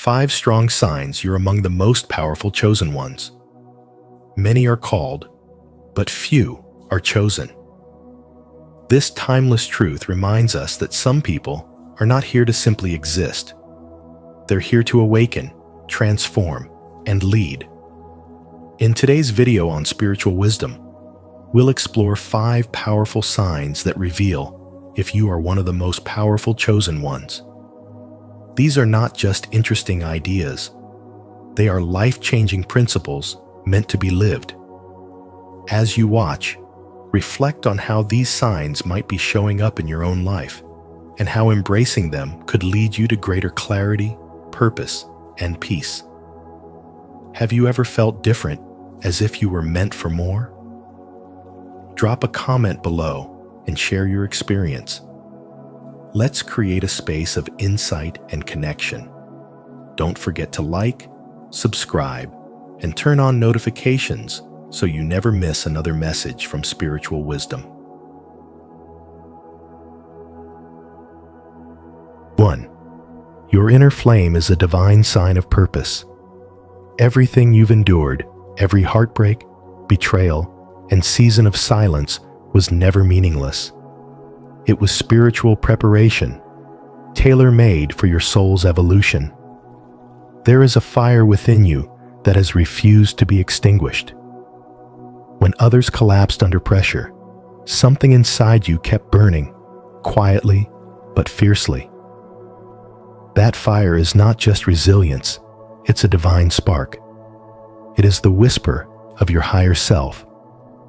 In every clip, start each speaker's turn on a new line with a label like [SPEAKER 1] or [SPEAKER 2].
[SPEAKER 1] 5 strong signs you're among the most powerful chosen ones. Many are called, but few are chosen. This timeless truth reminds us that some people are not here to simply exist. They're here to awaken, transform, and lead. In today's video on spiritual wisdom, we'll explore 5 powerful signs that reveal if you are one of the most powerful chosen ones. These are not just interesting ideas. They are life-changing principles meant to be lived. As you watch, reflect on how these signs might be showing up in your own life and how embracing them could lead you to greater clarity, purpose, and peace. Have you ever felt different, as if you were meant for more? Drop a comment below and share your experience. Let's create a space of insight and connection. Don't forget to like, subscribe, and turn on notifications so you never miss another message from spiritual wisdom. 1. Your inner flame is a divine sign of purpose. Everything you've endured, every heartbreak, betrayal, and season of silence was never meaningless. It was spiritual preparation, tailor-made for your soul's evolution. There is a fire within you that has refused to be extinguished. When others collapsed under pressure, something inside you kept burning, quietly but fiercely. That fire is not just resilience, it's a divine spark. It is the whisper of your higher self,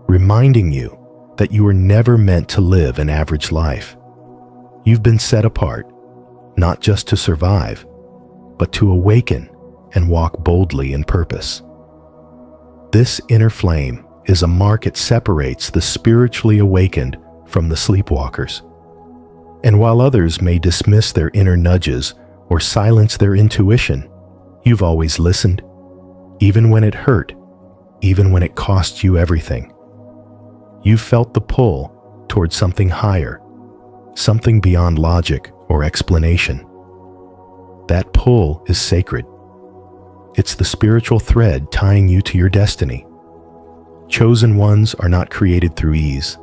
[SPEAKER 1] reminding you that you were never meant to live an average life. You've been set apart, not just to survive, but to awaken and walk boldly in purpose. This inner flame is a mark that separates the spiritually awakened from the sleepwalkers. And while others may dismiss their inner nudges or silence their intuition, you've always listened, even when it hurt, even when it cost you everything. You felt the pull toward something higher, something beyond logic or explanation. That pull is sacred. It's the spiritual thread tying you to your destiny. Chosen ones are not created through ease.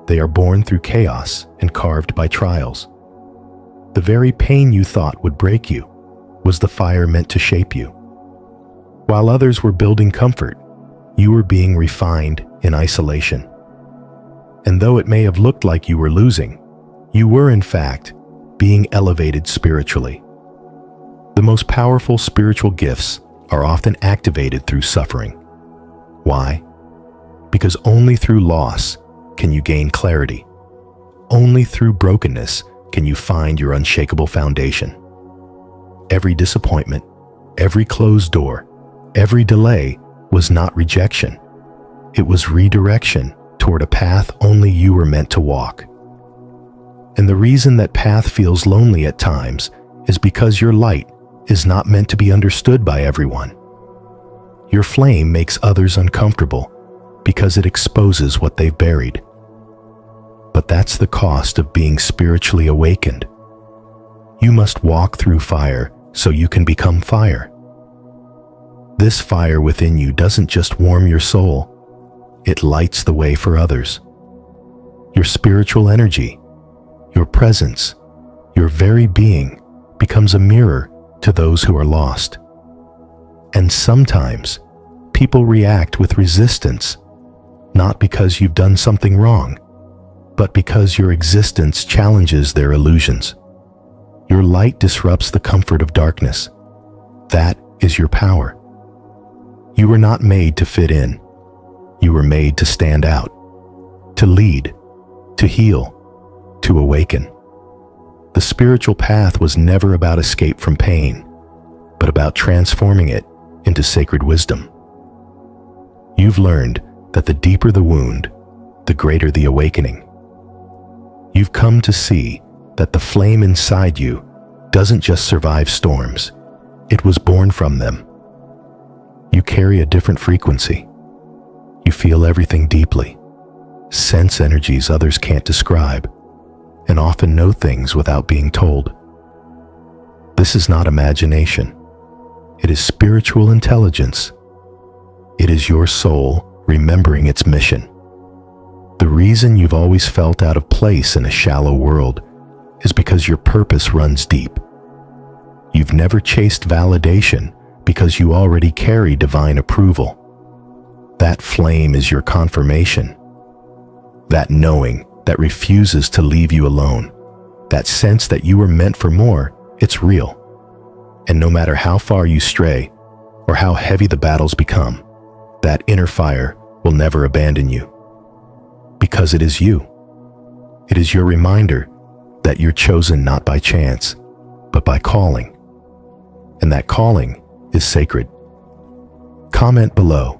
[SPEAKER 1] They are born through chaos and carved by trials. The very pain you thought would break you was the fire meant to shape you. While others were building comfort, you were being refined in isolation. And though it may have looked like you were losing, you were in fact being elevated spiritually. The most powerful spiritual gifts are often activated through suffering. Why? Because only through loss can you gain clarity. Only through brokenness can you find your unshakable foundation. Every disappointment, every closed door, every delay was not rejection. It was redirection toward a path only you were meant to walk. And the reason that path feels lonely at times is because your light is not meant to be understood by everyone. Your flame makes others uncomfortable because it exposes what they've buried. But that's the cost of being spiritually awakened. You must walk through fire so you can become fire. This fire within you doesn't just warm your soul, it lights the way for others. Your spiritual energy, your presence, your very being becomes a mirror to those who are lost. And sometimes, people react with resistance, not because you've done something wrong, but because your existence challenges their illusions. Your light disrupts the comfort of darkness. That is your power. You were not made to fit in. You were made to stand out, to lead, to heal, to awaken. The spiritual path was never about escape from pain, but about transforming it into sacred wisdom. You've learned that the deeper the wound, the greater the awakening. You've come to see that the flame inside you doesn't just survive storms, it was born from them. You carry a different frequency. You feel everything deeply, sense energies others can't describe, and often know things without being told. This is not imagination, It is spiritual intelligence. It is your soul remembering its mission. The reason you've always felt out of place in a shallow world is because your purpose runs deep. You've never chased validation because you already carry divine approval. That flame is your confirmation. That knowing that refuses to leave you alone. That sense that you were meant for more, it's real. And no matter how far you stray or how heavy the battles become, that inner fire will never abandon you. Because it is you. It is your reminder that you're chosen not by chance, but by calling. And that calling is sacred. Comment below.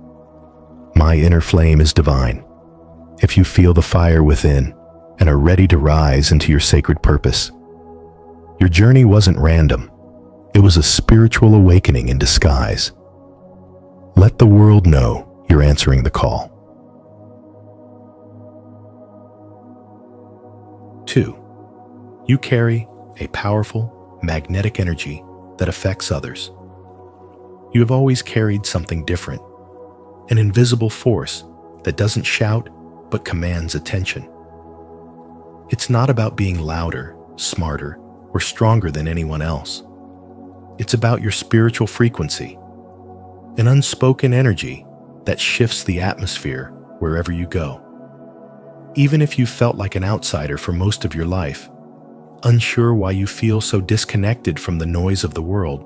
[SPEAKER 1] My inner flame is divine. If you feel the fire within and are ready to rise into your sacred purpose. Your journey wasn't random. It was a spiritual awakening in disguise. Let the world know you're answering the call. 2. You carry a powerful, magnetic energy that affects others. You have always carried something different, an invisible force that doesn't shout but commands attention. It's not about being louder, smarter, or stronger than anyone else. It's about your spiritual frequency, an unspoken energy that shifts the atmosphere wherever you go. Even if you felt like an outsider for most of your life, unsure why you feel so disconnected from the noise of the world,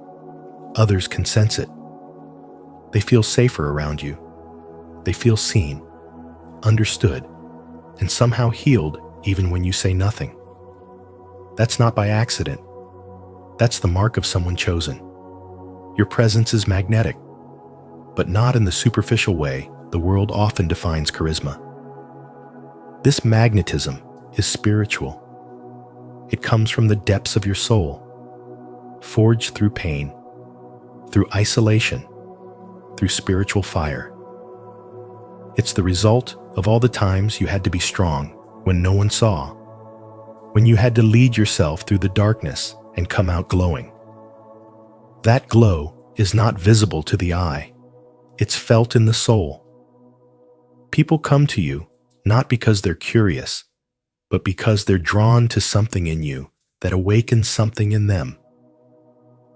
[SPEAKER 1] others can sense it. They feel safer around you. They feel seen, understood, and somehow healed even when you say nothing. That's not by accident. That's the mark of someone chosen. Your presence is magnetic, but not in the superficial way the world often defines charisma. This magnetism is spiritual. It comes from the depths of your soul, forged through pain, through isolation, through spiritual fire. It's the result of all the times you had to be strong when no one saw, when you had to lead yourself through the darkness and come out glowing. That glow is not visible to the eye. It's felt in the soul. People come to you not because they're curious, but because they're drawn to something in you that awakens something in them.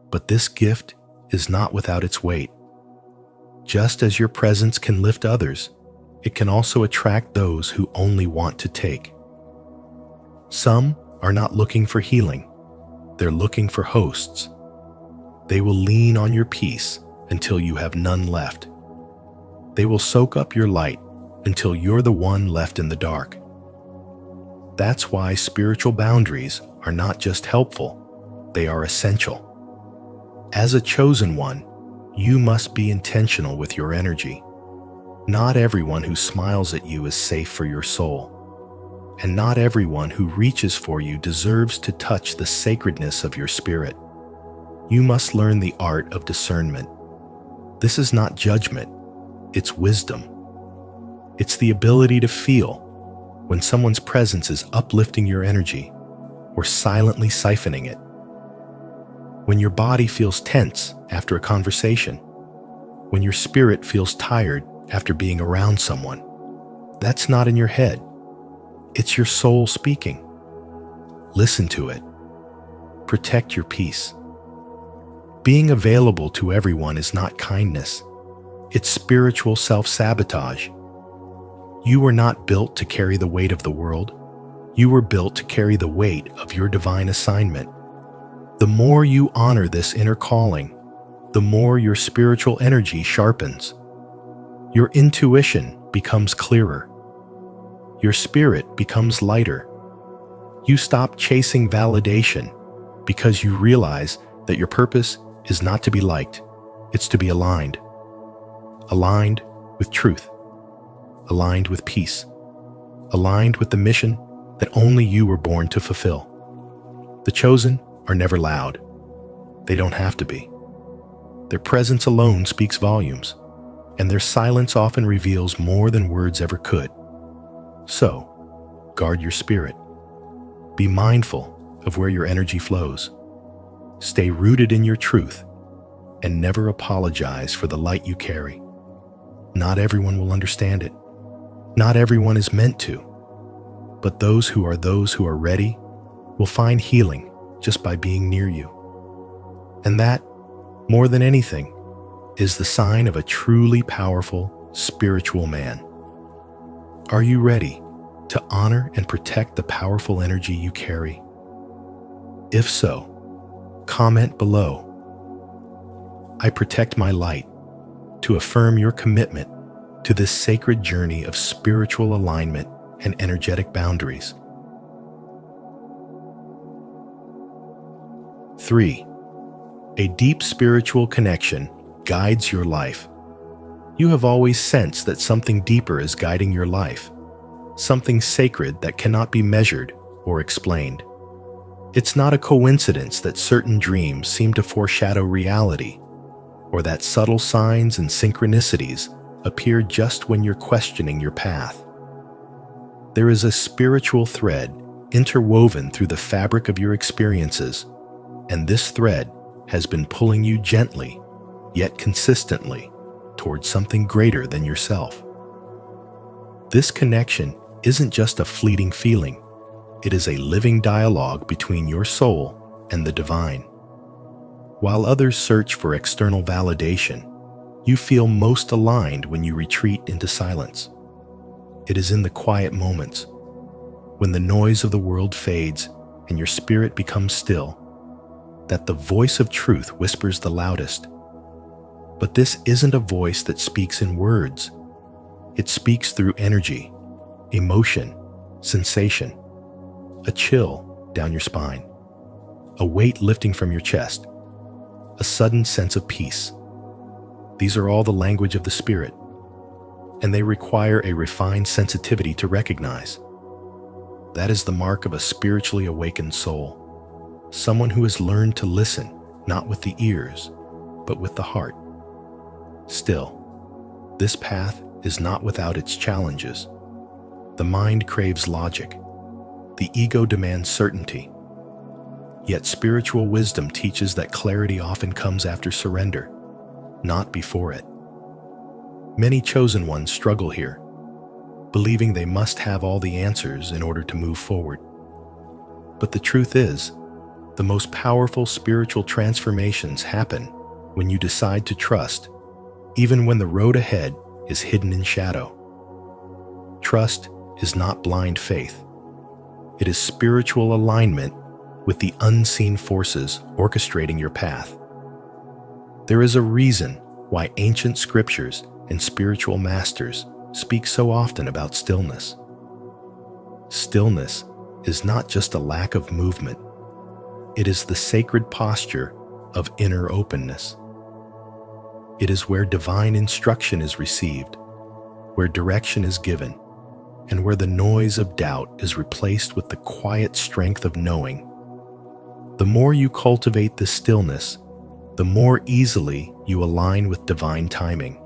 [SPEAKER 1] But this gift is not without its weight. Just as your presence can lift others, it can also attract those who only want to take. Some are not looking for healing. They're looking for hosts. They will lean on your peace until you have none left. They will soak up your light until you're the one left in the dark. That's why spiritual boundaries are not just helpful, they are essential. As a chosen one, you must be intentional with your energy. Not everyone who smiles at you is safe for your soul, and not everyone who reaches for you deserves to touch the sacredness of your spirit. You must learn the art of discernment. This is not judgment, it's wisdom. It's the ability to feel when someone's presence is uplifting your energy or silently siphoning it. When your body feels tense after a conversation, when your spirit feels tired after being around someone, that's not in your head. It's your soul speaking. Listen to it. Protect your peace. Being available to everyone is not kindness. It's spiritual self-sabotage. You were not built to carry the weight of the world. You were built to carry the weight of your divine assignment. The more you honor this inner calling, the more your spiritual energy sharpens. Your intuition becomes clearer. Your spirit becomes lighter. You stop chasing validation because you realize that your purpose is not to be liked, it's to be aligned. Aligned with truth. Aligned with peace. Aligned with the mission that only you were born to fulfill. The chosen are never loud. They don't have to be. Their presence alone speaks volumes, and their silence often reveals more than words ever could. So, guard your spirit. Be mindful of where your energy flows. Stay rooted in your truth, and never apologize for the light you carry. Not everyone will understand it. Not everyone is meant to. But those who are ready will find healing just by being near you. And that, more than anything, is the sign of a truly powerful spiritual man. Are you ready to honor and protect the powerful energy you carry? If so, comment below. I protect my light, to affirm your commitment to this sacred journey of spiritual alignment and energetic boundaries. 3. A deep spiritual connection guides your life. You have always sensed that something deeper is guiding your life, something sacred that cannot be measured or explained. It's not a coincidence that certain dreams seem to foreshadow reality, or that subtle signs and synchronicities appear just when you're questioning your path. There is a spiritual thread interwoven through the fabric of your experiences, and this thread has been pulling you gently, yet consistently, towards something greater than yourself. This connection isn't just a fleeting feeling, it is a living dialogue between your soul and the divine. While others search for external validation, you feel most aligned when you retreat into silence. It is in the quiet moments, when the noise of the world fades and your spirit becomes still, that the voice of truth whispers the loudest. But this isn't a voice that speaks in words. It speaks through energy, emotion, sensation, a chill down your spine, a weight lifting from your chest, a sudden sense of peace. These are all the language of the spirit, and they require a refined sensitivity to recognize. That is the mark of a spiritually awakened soul, someone who has learned to listen, not with the ears, but with the heart. Still, this path is not without its challenges. The mind craves logic. The ego demands certainty. Yet spiritual wisdom teaches that clarity often comes after surrender, not before it. Many chosen ones struggle here, believing they must have all the answers in order to move forward. But the truth is, the most powerful spiritual transformations happen when you decide to trust, even when the road ahead is hidden in shadow. Trust is not blind faith. It is spiritual alignment with the unseen forces orchestrating your path. There is a reason why ancient scriptures and spiritual masters speak so often about stillness. Stillness is not just a lack of movement. It is the sacred posture of inner openness. It is where divine instruction is received, where direction is given, and where the noise of doubt is replaced with the quiet strength of knowing. The more you cultivate this stillness, the more easily you align with divine timing.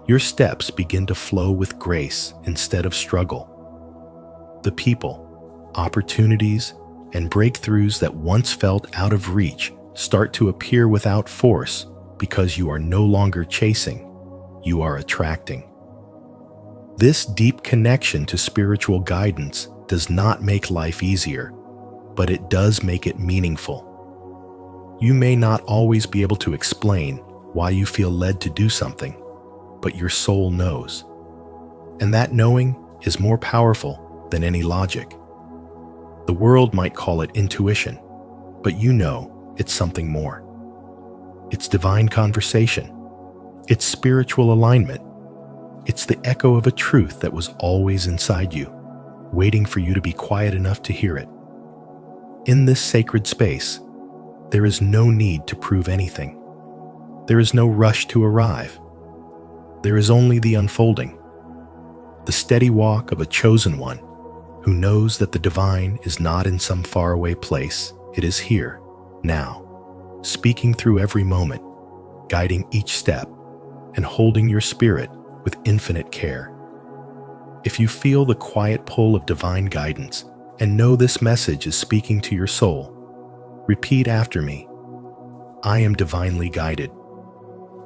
[SPEAKER 1] Your steps begin to flow with grace instead of struggle. The people, opportunities, and breakthroughs that once felt out of reach start to appear without force because you are no longer chasing, you are attracting. This deep connection to spiritual guidance does not make life easier, but it does make it meaningful. You may not always be able to explain why you feel led to do something, but your soul knows. And that knowing is more powerful than any logic. The world might call it intuition, but you know it's something more. It's divine conversation. It's spiritual alignment. It's the echo of a truth that was always inside you, waiting for you to be quiet enough to hear it. In this sacred space, there is no need to prove anything. There is no rush to arrive. There is only the unfolding, the steady walk of a chosen one who knows that the divine is not in some faraway place. It is here, now, speaking through every moment, guiding each step, and holding your spirit with infinite care. If you feel the quiet pull of divine guidance and know this message is speaking to your soul, repeat after me. I am divinely guided.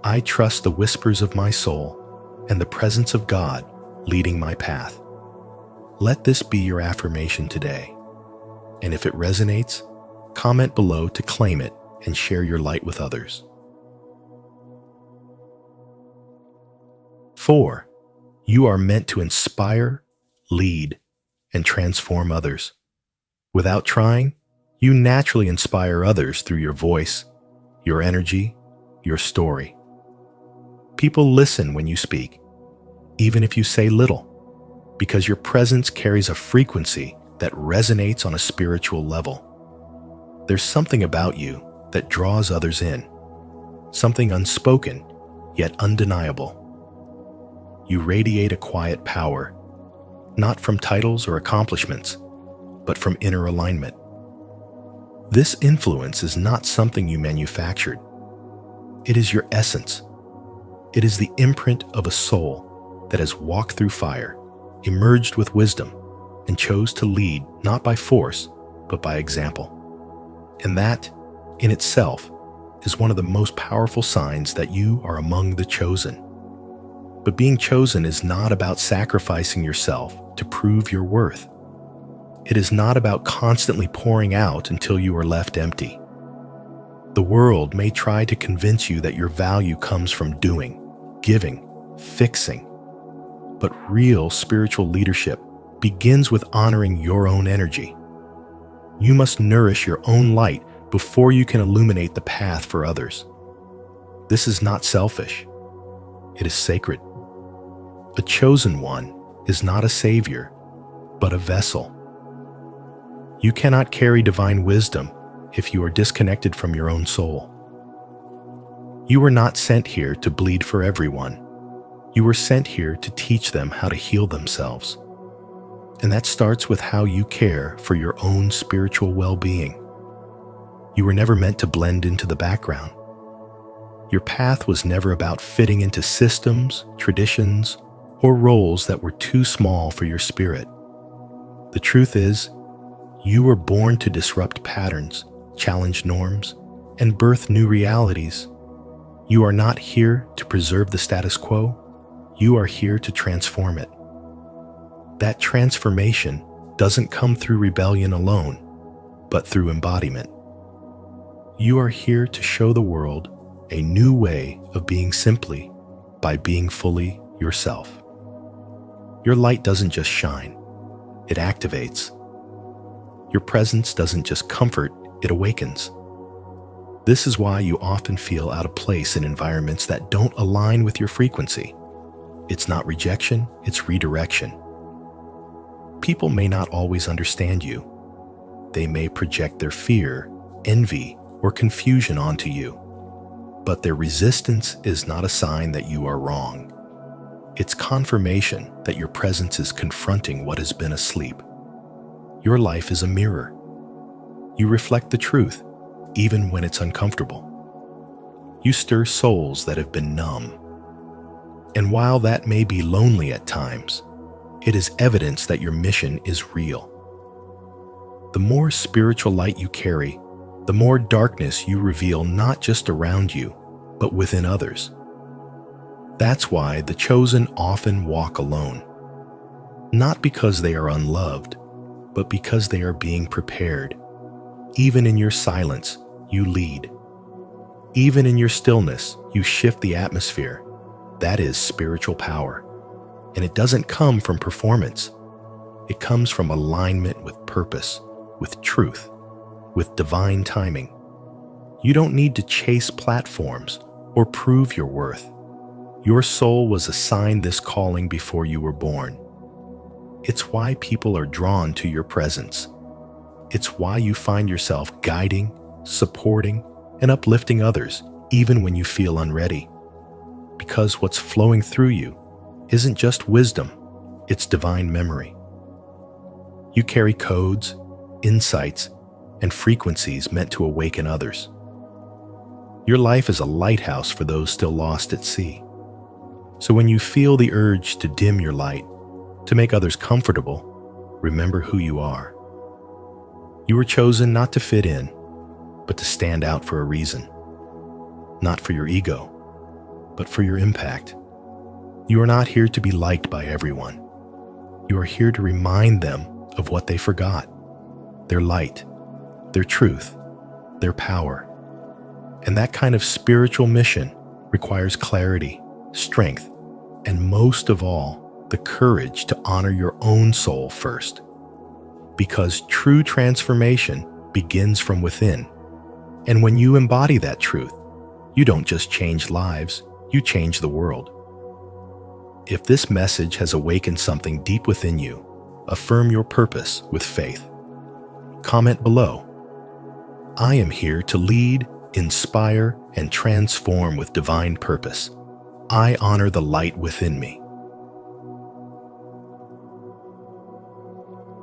[SPEAKER 1] I trust the whispers of my soul and the presence of God leading my path. Let this be your affirmation today. And if it resonates, comment below to claim it and share your light with others. 4. You are meant to inspire, lead, and transform others. Without trying, you naturally inspire others through your voice, your energy, your story. People listen when you speak, even if you say little, because your presence carries a frequency that resonates on a spiritual level. There's something about you that draws others in, something unspoken yet undeniable. You radiate a quiet power, not from titles or accomplishments, but from inner alignment. This influence is not something you manufactured. It is your essence. It is the imprint of a soul that has walked through fire, emerged with wisdom, and chose to lead not by force, but by example. And that, in itself, is one of the most powerful signs that you are among the chosen. But being chosen is not about sacrificing yourself to prove your worth. It is not about constantly pouring out until you are left empty. The world may try to convince you that your value comes from doing, giving, fixing. But real spiritual leadership begins with honoring your own energy. You must nourish your own light before you can illuminate the path for others. This is not selfish. It is sacred. A chosen one is not a savior, but a vessel. You cannot carry divine wisdom if you are disconnected from your own soul. You were not sent here to bleed for everyone. You were sent here to teach them how to heal themselves. And that starts with how you care for your own spiritual well-being. You were never meant to blend into the background. Your path was never about fitting into systems, traditions, or roles that were too small for your spirit. The truth is, you were born to disrupt patterns, challenge norms, and birth new realities. You are not here to preserve the status quo. You are here to transform it. That transformation doesn't come through rebellion alone, but through embodiment. You are here to show the world a new way of being simply by being fully yourself. Your light doesn't just shine, it activates. Your presence doesn't just comfort, it awakens. This is why you often feel out of place in environments that don't align with your frequency. It's not rejection, it's redirection. People may not always understand you. They may project their fear, envy, or confusion onto you. But their resistance is not a sign that you are wrong. It's confirmation that your presence is confronting what has been asleep. Your life is a mirror. You reflect the truth, even when it's uncomfortable. You stir souls that have been numb. And while that may be lonely at times, it is evidence that your mission is real. The more spiritual light you carry, the more darkness you reveal not just around you, but within others. That's why the chosen often walk alone. Not because they are unloved, but because they are being prepared. Even in your silence, you lead. Even in your stillness, you shift the atmosphere. That is spiritual power. And it doesn't come from performance. It comes from alignment with purpose, with truth, with divine timing. You don't need to chase platforms or prove your worth. Your soul was assigned this calling before you were born. It's why people are drawn to your presence. It's why you find yourself guiding, supporting, and uplifting others, even when you feel unready. Because what's flowing through you isn't just wisdom, it's divine memory. You carry codes, insights, and frequencies meant to awaken others. Your life is a lighthouse for those still lost at sea. So when you feel the urge to dim your light, to make others comfortable, remember who you are. You were chosen not to fit in, but to stand out for a reason. not for your ego, but for your impact. You are not here to be liked by everyone. You are here to remind them of what they forgot: their light, their truth, their power. And that kind of spiritual mission requires clarity, strength, and most of all, the courage to honor your own soul first. Because true transformation begins from within. And when you embody that truth, you don't just change lives, you change the world. If this message has awakened something deep within you, affirm your purpose with faith. Comment below. I am here to lead, inspire, and transform with divine purpose. I honor the light within me.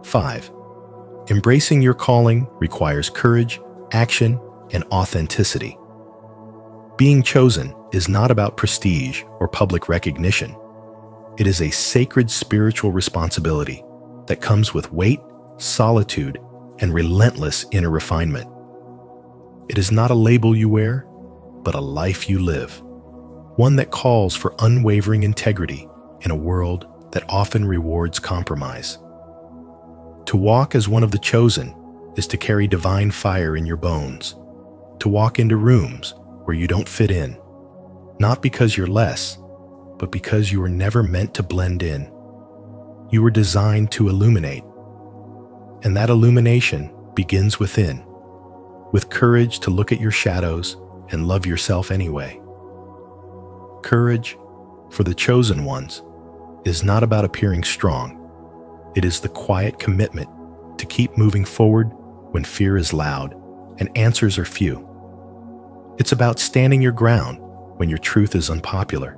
[SPEAKER 1] 5. Embracing your calling requires courage, action, and authenticity. Being chosen is not about prestige or public recognition. It is a sacred spiritual responsibility that comes with weight, solitude, and relentless inner refinement. It is not a label you wear, but a life you live, one that calls for unwavering integrity in a world that often rewards compromise. To walk as one of the chosen is to carry divine fire in your bones, to walk into rooms where you don't fit in, not because you're less, but because you were never meant to blend in. You were designed to illuminate, and that illumination begins within, with courage to look at your shadows and love yourself anyway. Courage, for the chosen ones, is not about appearing strong. It is the quiet commitment to keep moving forward when fear is loud and answers are few. It's about standing your ground when your truth is unpopular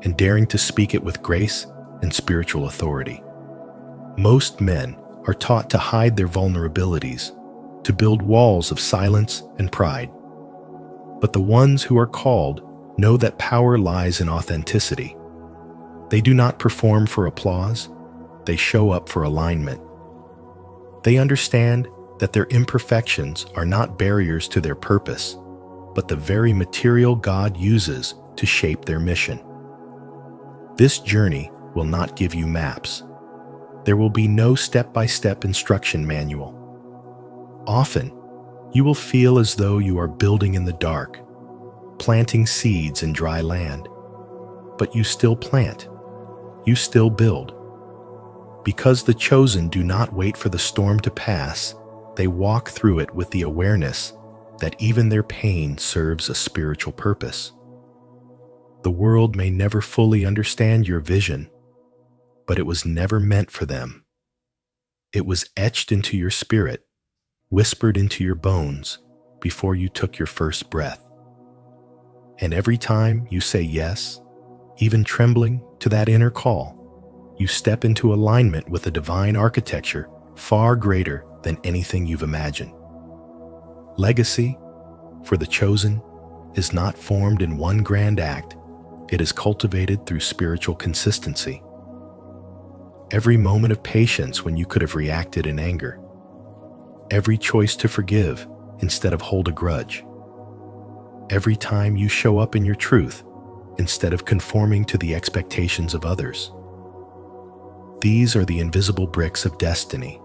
[SPEAKER 1] and daring to speak it with grace and spiritual authority. Most men are taught to hide their vulnerabilities, to build walls of silence and pride. But the ones who are called know that power lies in authenticity. They do not perform for applause, they show up for alignment. They understand that their imperfections are not barriers to their purpose, but the very material God uses to shape their mission. This journey will not give you maps. There will be no step-by-step instruction manual. Often, you will feel as though you are building in the dark, planting seeds in dry land. But you still plant. You still build. Because the chosen do not wait for the storm to pass, they walk through it with the awareness that even their pain serves a spiritual purpose. The world may never fully understand your vision, but it was never meant for them. It was etched into your spirit, whispered into your bones before you took your first breath. And every time you say yes, even trembling to that inner call, you step into alignment with a divine architecture far greater than anything you've imagined. Legacy, for the chosen, is not formed in one grand act. It is cultivated through spiritual consistency. Every moment of patience when you could have reacted in anger. Every choice to forgive instead of hold a grudge. Every time you show up in your truth instead of conforming to the expectations of others. These are the invisible bricks of destiny.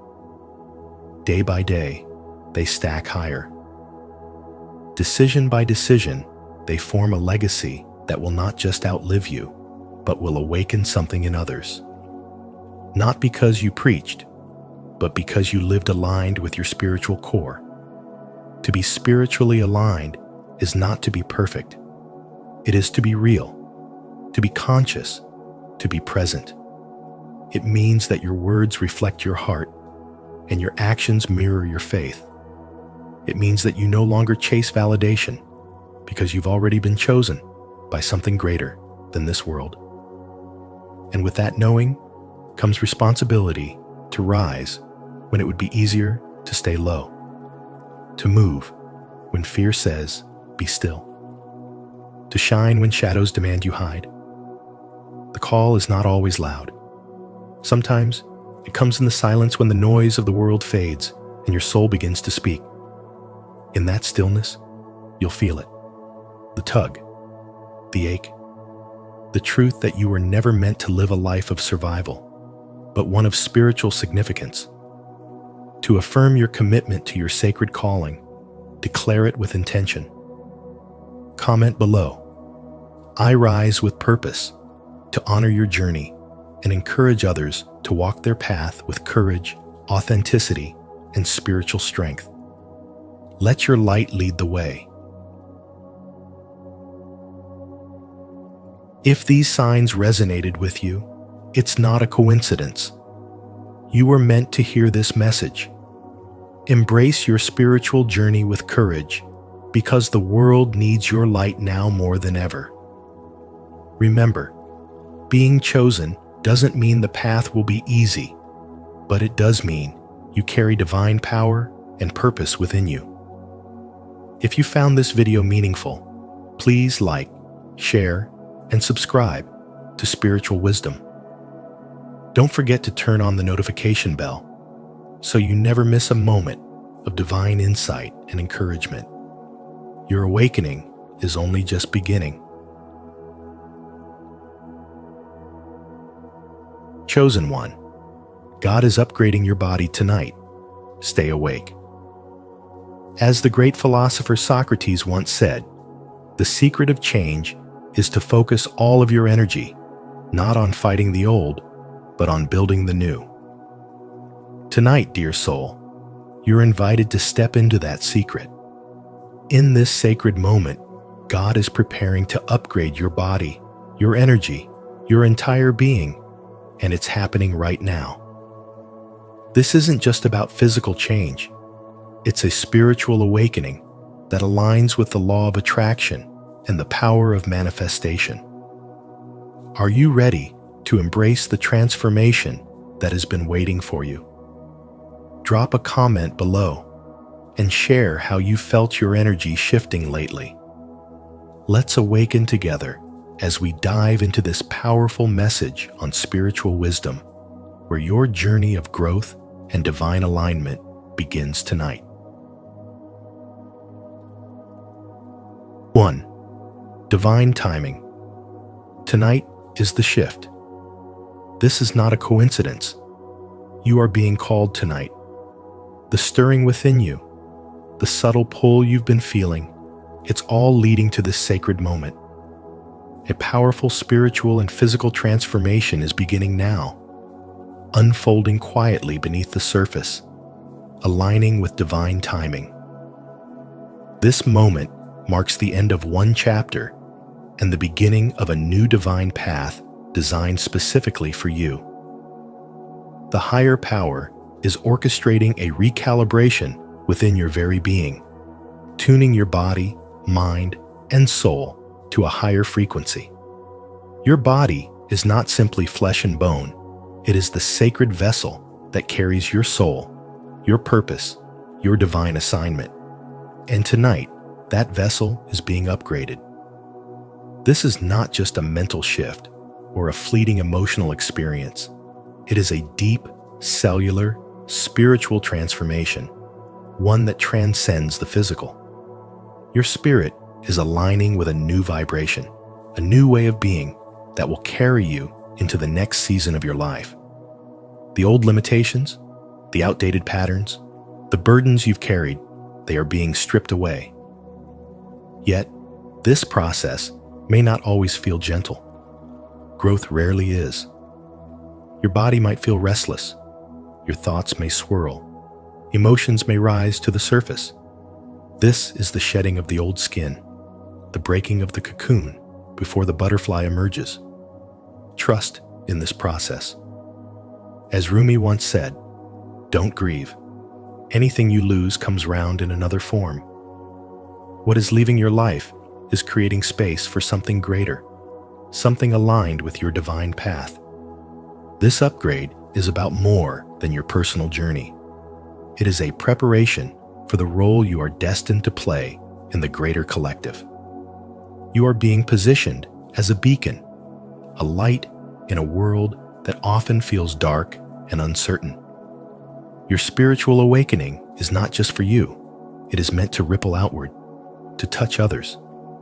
[SPEAKER 1] Day by day, they stack higher. Decision by decision, they form a legacy that will not just outlive you, but will awaken something in others. Not because you preached, but because you lived aligned with your spiritual core. To be spiritually aligned is not to be perfect. It is to be real, to be conscious, to be present. It means that your words reflect your heart and your actions mirror your faith. It means that you no longer chase validation because you've already been chosen by something greater than this world. And with that knowing comes responsibility to rise when it would be easier to stay low, to move when fear says, be still, to shine when shadows demand you hide. The call is not always loud. Sometimes it comes in the silence when the noise of the world fades and your soul begins to speak. In that stillness, you'll feel it. the tug, the ache, the truth that you were never meant to live a life of survival, but one of spiritual significance. To affirm your commitment to your sacred calling, declare it with intention. Comment below. I rise with purpose to honor your journey and encourage others to walk their path with courage, authenticity, and spiritual strength. Let your light lead the way. If these signs resonated with you, it's not a coincidence. You were meant to hear this message. Embrace your spiritual journey with courage, because the world needs your light now more than ever. Remember, being chosen doesn't mean the path will be easy, but it does mean you carry divine power and purpose within you. If you found this video meaningful, please like, share, and subscribe to Spiritual Wisdom. Don't forget to turn on the notification bell so you never miss a moment of divine insight and encouragement. Your awakening is only just beginning. Chosen one, God is upgrading your body tonight. Stay awake. As the great philosopher Socrates once said, the secret of change is to focus all of your energy, not on fighting the old, but on building the new. Tonight, dear soul, you're invited to step into that secret. In this sacred moment, God is preparing to upgrade your body, your energy, your entire being, and it's happening right now. This isn't just about physical change. It's a spiritual awakening that aligns with the law of attraction and the power of manifestation. Are you ready to embrace the transformation that has been waiting for you? Drop a comment below and share how you felt your energy shifting lately. Let's awaken together as we dive into this powerful message on spiritual wisdom, where your journey of growth and divine alignment begins tonight. 1. Divine timing. Tonight is the shift. This is not a coincidence. You are being called tonight. The stirring within you, the subtle pull you've been feeling, it's all leading to this sacred moment. A powerful spiritual and physical transformation is beginning now, unfolding quietly beneath the surface, aligning with divine timing. This moment marks the end of one chapter and the beginning of a new divine path designed specifically for you. The higher power is orchestrating a recalibration within your very being, tuning your body, mind, and soul to a higher frequency. Your body is not simply flesh and bone. It is the sacred vessel that carries your soul, your purpose, your divine assignment. And tonight, that vessel is being upgraded. This is not just a mental shift or a fleeting emotional experience. It is a deep, cellular, spiritual transformation, one that transcends the physical. Your spirit is aligning with a new vibration, a new way of being that will carry you into the next season of your life. The old limitations, the outdated patterns, the burdens you've carried, they are being stripped away. Yet, this process may not always feel gentle. Growth rarely is. Your body might feel restless. Your thoughts may swirl. Emotions may rise to the surface. This is the shedding of the old skin, the breaking of the cocoon before the butterfly emerges. Trust in this process. As Rumi once said, "Don't grieve. Anything you lose comes round in another form." What is leaving your life is creating space for something greater, something aligned with your divine path. This upgrade is about more than your personal journey. It is a preparation for the role you are destined to play in the greater collective. You are being positioned as a beacon, a light in a world that often feels dark and uncertain. Your spiritual awakening is not just for you. It is meant to ripple outward, to touch others,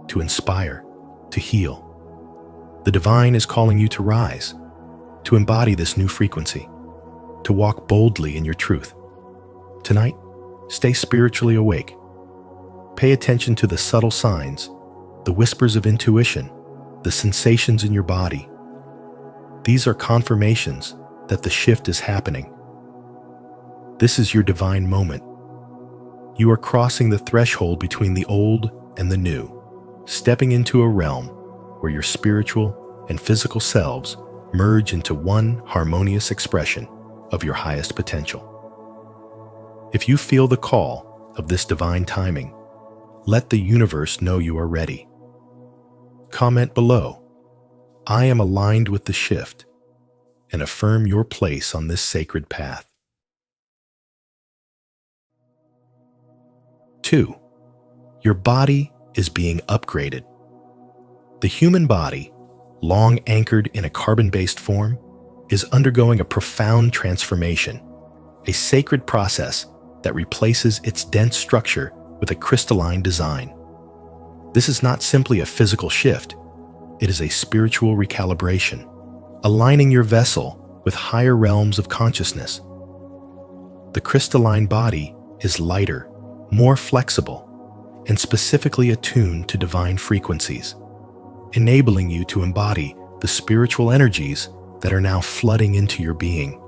[SPEAKER 1] to inspire, to heal. The divine is calling you to rise, to embody this new frequency, to walk boldly in your truth. Tonight, stay spiritually awake. Pay attention to the subtle signs, the whispers of intuition, the sensations in your body. These are confirmations that the shift is happening. This is your divine moment. You are crossing the threshold between the old and the new, stepping into a realm where your spiritual and physical selves merge into one harmonious expression of your highest potential. If you feel the call of this divine timing, let the universe know you are ready. Comment below, "I am aligned with the shift," and affirm your place on this sacred path. 2. Your body is being upgraded. The human body, long anchored in a carbon-based form, is undergoing a profound transformation, a sacred process that replaces its dense structure with a crystalline design. This is not simply a physical shift, it is a spiritual recalibration, aligning your vessel with higher realms of consciousness. The crystalline body is lighter, more flexible, and specifically attuned to divine frequencies, enabling you to embody the spiritual energies that are now flooding into your being.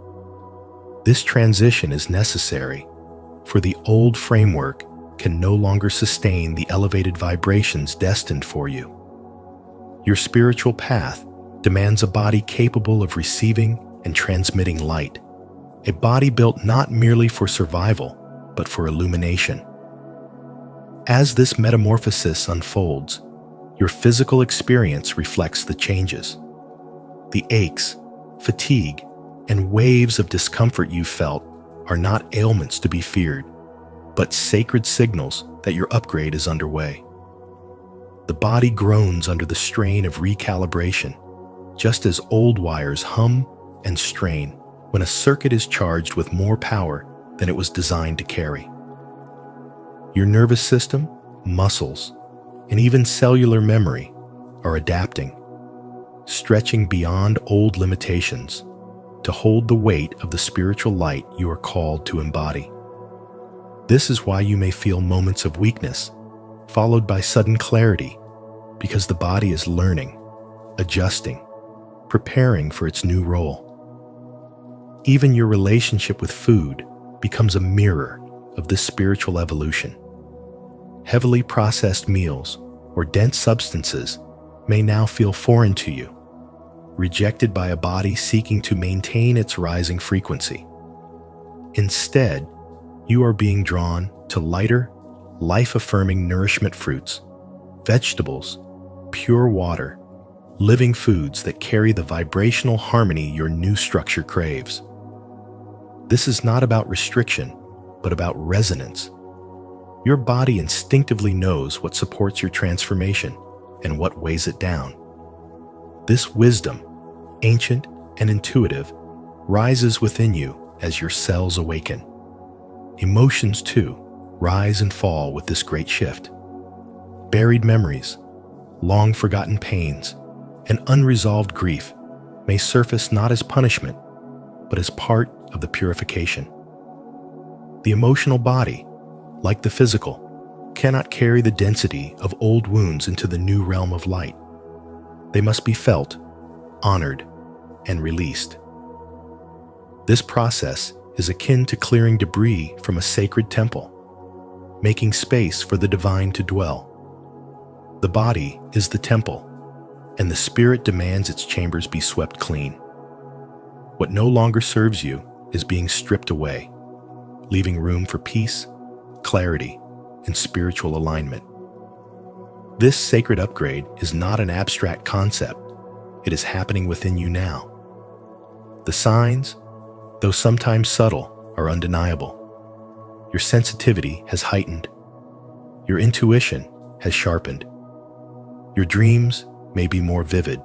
[SPEAKER 1] This transition is necessary, for the old framework can no longer sustain the elevated vibrations destined for you. Your spiritual path demands a body capable of receiving and transmitting light, a body built not merely for survival, but for illumination. As this metamorphosis unfolds, your physical experience reflects the changes. The aches, fatigue, and waves of discomfort you felt are not ailments to be feared, but sacred signals that your upgrade is underway. The body groans under the strain of recalibration, just as old wires hum and strain when a circuit is charged with more power than it was designed to carry. Your nervous system, muscles, and even cellular memory are adapting, stretching beyond old limitations to hold the weight of the spiritual light you are called to embody. This is why you may feel moments of weakness, followed by sudden clarity, because the body is learning, adjusting, preparing for its new role. Even your relationship with food becomes a mirror of this spiritual evolution. Heavily processed meals or dense substances may now feel foreign to you, rejected by a body seeking to maintain its rising frequency. Instead, you are being drawn to lighter, life-affirming nourishment fruits, vegetables, pure water, living foods that carry the vibrational harmony your new structure craves. This is not about restriction, but about resonance. Your body instinctively knows what supports your transformation and what weighs it down. This wisdom, ancient and intuitive, rises within you as your cells awaken. Emotions, too, rise and fall with this great shift. Buried memories, long-forgotten pains, and unresolved grief may surface not as punishment, but as part of the purification. The emotional body, like the physical, cannot carry the density of old wounds into the new realm of light. They must be felt, honored, and released. This process is akin to clearing debris from a sacred temple, making space for the divine to dwell. The body is the temple, and the spirit demands its chambers be swept clean. What no longer serves you is being stripped away, leaving room for peace, clarity, and spiritual alignment. This sacred upgrade is not an abstract concept. It is happening within you now. The signs, though sometimes subtle, are undeniable. Your sensitivity has heightened. Your intuition has sharpened. Your dreams may be more vivid.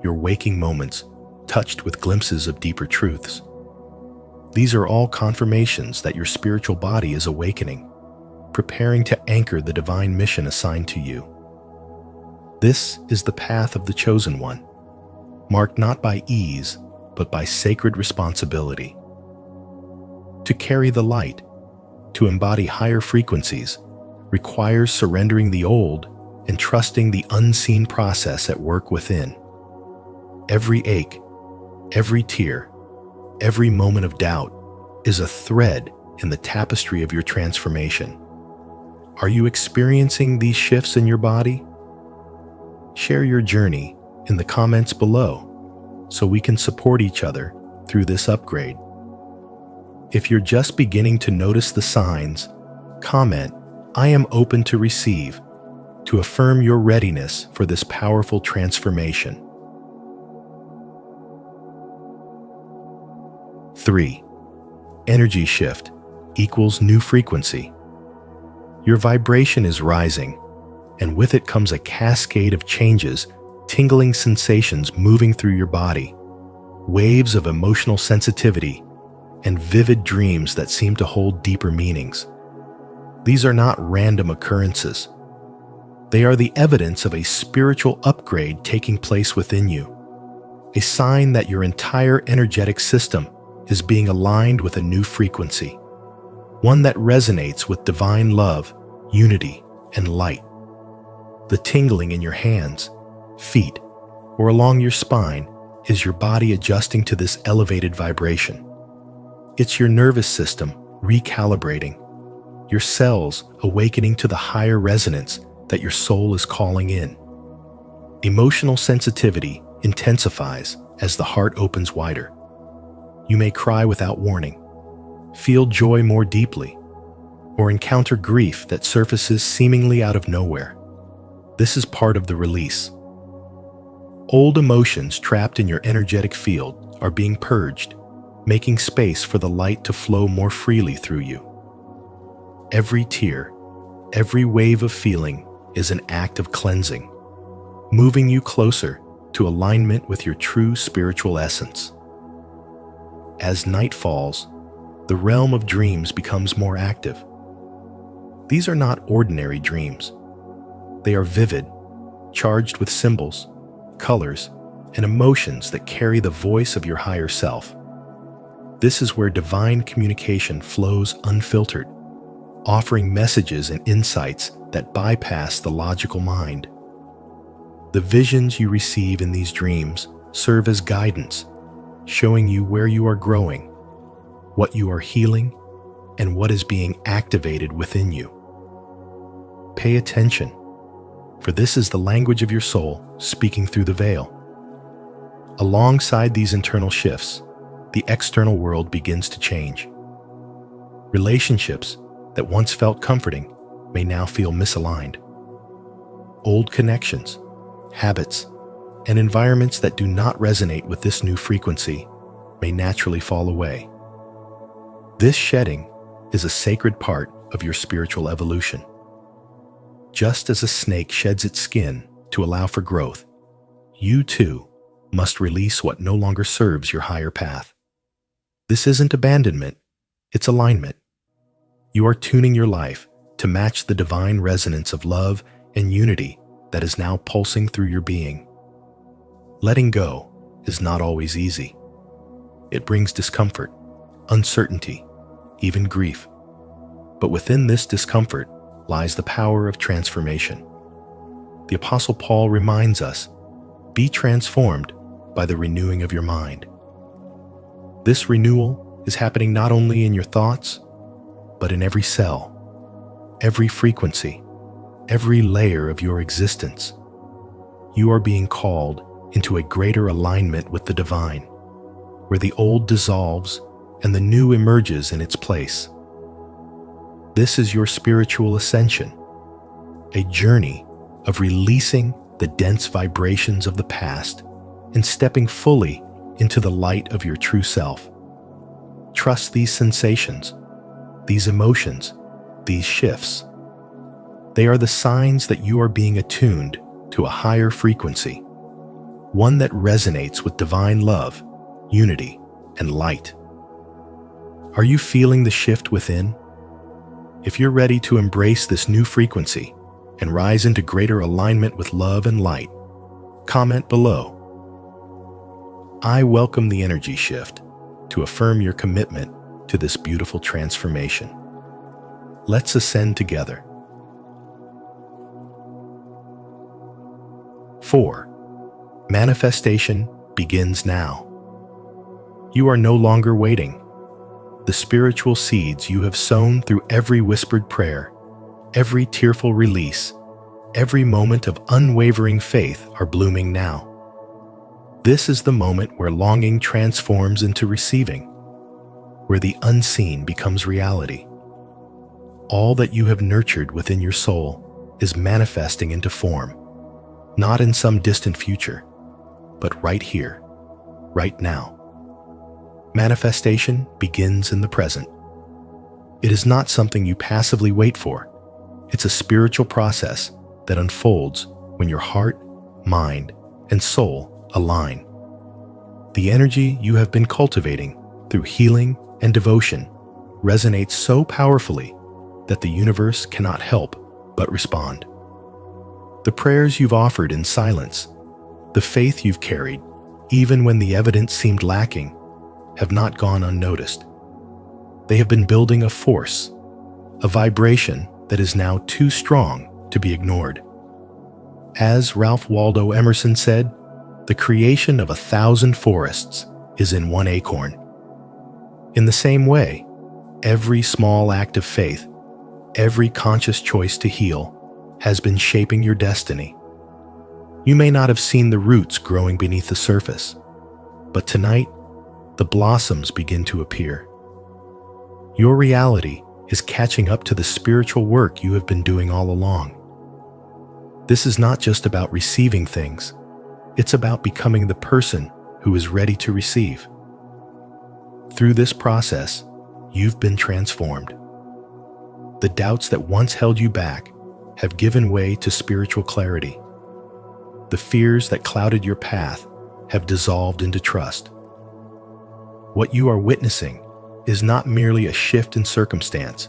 [SPEAKER 1] Your waking moments touched with glimpses of deeper truths. These are all confirmations that your spiritual body is awakening, preparing to anchor the divine mission assigned to you. This is the path of the chosen one, marked not by ease, but by sacred responsibility. To carry the light, to embody higher frequencies, requires surrendering the old and trusting the unseen process at work within. Every ache, every tear, every moment of doubt is a thread in the tapestry of your transformation. Are you experiencing these shifts in your body? Share your journey in the comments below so we can support each other through this upgrade. If you're just beginning to notice the signs, comment, "I am open to receive," to affirm your readiness for this powerful transformation. 3. Energy shift equals new frequency. Your vibration is rising, and with it comes a cascade of changes, tingling sensations moving through your body, waves of emotional sensitivity, and vivid dreams that seem to hold deeper meanings. These are not random occurrences. They are the evidence of a spiritual upgrade taking place within you, a sign that your entire energetic system is being aligned with a new frequency, one that resonates with divine love, unity, and light. The tingling in your hands, feet, or along your spine is your body adjusting to this elevated vibration. It's your nervous system recalibrating, your cells awakening to the higher resonance that your soul is calling in. Emotional sensitivity intensifies as the heart opens wider. You may cry without warning, feel joy more deeply, or encounter grief that surfaces seemingly out of nowhere. This is part of the release. Old emotions trapped in your energetic field are being purged, making space for the light to flow more freely through you. Every tear, every wave of feeling is an act of cleansing, moving you closer to alignment with your true spiritual essence. As night falls, the realm of dreams becomes more active. These are not ordinary dreams. They are vivid, charged with symbols, colors, and emotions that carry the voice of your higher self. This is where divine communication flows unfiltered, offering messages and insights that bypass the logical mind. The visions you receive in these dreams serve as guidance, showing you where you are growing, what you are healing, and what is being activated within you. Pay attention, for this is the language of your soul speaking through the veil. Alongside these internal shifts, the external world begins to change. Relationships that once felt comforting may now feel misaligned. Old connections, habits, and environments that do not resonate with this new frequency may naturally fall away. This shedding is a sacred part of your spiritual evolution. Just as a snake sheds its skin to allow for growth, you too must release what no longer serves your higher path. This isn't abandonment, it's alignment. You are tuning your life to match the divine resonance of love and unity that is now pulsing through your being. Letting go is not always easy. It brings discomfort, uncertainty, even grief. But within this discomfort lies the power of transformation. The Apostle Paul reminds us, "Be transformed by the renewing of your mind." This renewal is happening not only in your thoughts, but in every cell, every frequency, every layer of your existence. You are being called into a greater alignment with the divine, where the old dissolves and the new emerges in its place. This is your spiritual ascension, a journey of releasing the dense vibrations of the past and stepping fully into the light of your true self. Trust these sensations, these emotions, these shifts. They are the signs that you are being attuned to a higher frequency, one that resonates with divine love, unity, and light. Are you feeling the shift within? If you're ready to embrace this new frequency, and rise into greater alignment with love and light. Comment below. I welcome the energy shift to affirm your commitment to this beautiful transformation. Let's ascend together. 4. Manifestation begins now. You are no longer waiting. The spiritual seeds you have sown through every whispered prayer, every tearful release, every moment of unwavering faith are blooming now. This is the moment where longing transforms into receiving, where the unseen becomes reality. All that you have nurtured within your soul is manifesting into form, not in some distant future, but right here, right now. Manifestation begins in the present. It is not something you passively wait for. It's a spiritual process that unfolds when your heart, mind, and soul align. The energy you have been cultivating through healing and devotion resonates so powerfully that the universe cannot help but respond. The prayers you've offered in silence, the faith you've carried, even when the evidence seemed lacking, have not gone unnoticed. They have been building a force, a vibration that is now too strong to be ignored. As Ralph Waldo Emerson said, the creation of 1,000 forests is in one acorn. In the same way, every small act of faith, every conscious choice to heal, has been shaping your destiny. You may not have seen the roots growing beneath the surface, but tonight, the blossoms begin to appear. Your reality is catching up to the spiritual work you have been doing all along. This is not just about receiving things, it's about becoming the person who is ready to receive. Through this process, you've been transformed. The doubts that once held you back have given way to spiritual clarity. The fears that clouded your path have dissolved into trust. What you are witnessing is not merely a shift in circumstance,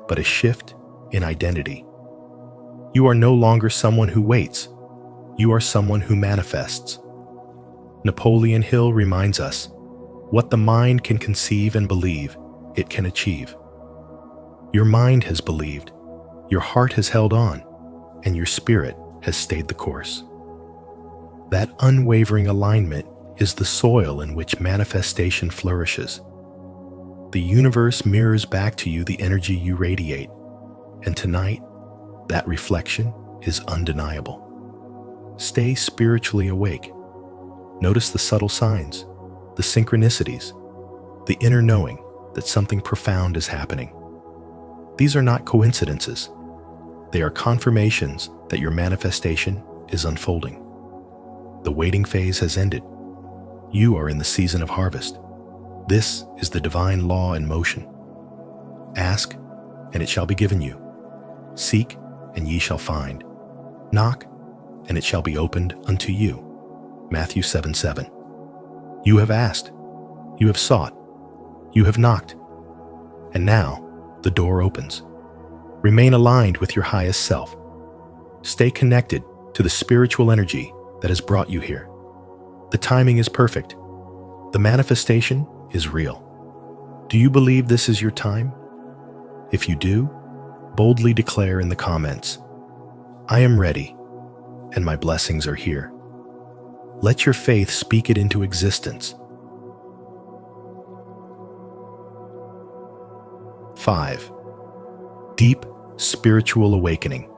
[SPEAKER 1] but a shift in identity. You are no longer someone who waits. You are someone who manifests. Napoleon Hill reminds us, what the mind can conceive and believe, it can achieve. Your mind has believed, your heart has held on, and your spirit has stayed the course. That unwavering alignment is the soil in which manifestation flourishes. The universe mirrors back to you the energy you radiate, and tonight, that reflection is undeniable. Stay spiritually awake. Notice the subtle signs, the synchronicities, the inner knowing that something profound is happening. These are not coincidences. They are confirmations that your manifestation is unfolding. The waiting phase has ended. You are in the season of harvest. This is the divine law in motion. Ask, and it shall be given you. Seek, and ye shall find. Knock, and it shall be opened unto you. Matthew 7:7. You have asked, you have sought, you have knocked, and now the door opens. Remain aligned with your highest self. Stay connected to the spiritual energy that has brought you here. The timing is perfect. The manifestation is real. Do you believe this is your time? If you do, boldly declare in the comments, I am ready, and my blessings are here. Let your faith speak it into existence. 5. Deep spiritual awakening.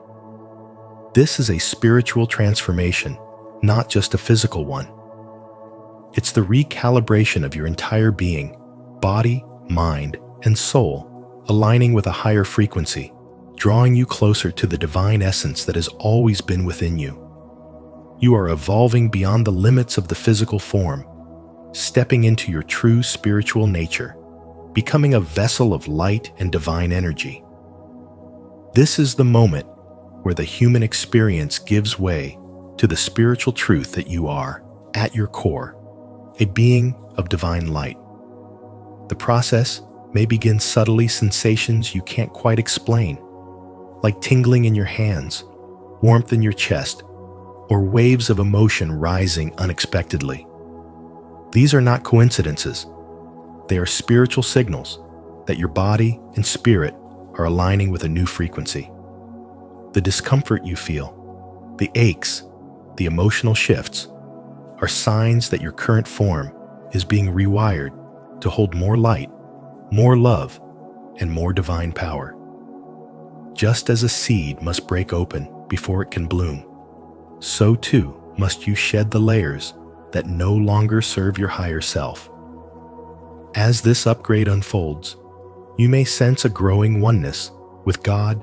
[SPEAKER 1] This is a spiritual transformation, not just a physical one. It's the recalibration of your entire being, body, mind, and soul, aligning with a higher frequency, drawing you closer to the divine essence that has always been within you. You are evolving beyond the limits of the physical form, stepping into your true spiritual nature, becoming a vessel of light and divine energy. This is the moment where the human experience gives way to the spiritual truth that you are, at your core, a being of divine light. The process may begin subtly sensations you can't quite explain, like tingling in your hands warmth in your chest, or waves of emotion rising unexpectedly. These are not coincidences. They are spiritual signals that your body and spirit are aligning with a new frequency. The discomfort you feel, the aches, the emotional shifts, are signs that your current form is being rewired to hold more light, more love, and more divine power. Just as a seed must break open before it can bloom, so too must you shed the layers that no longer serve your higher self. As this upgrade unfolds, you may sense a growing oneness with God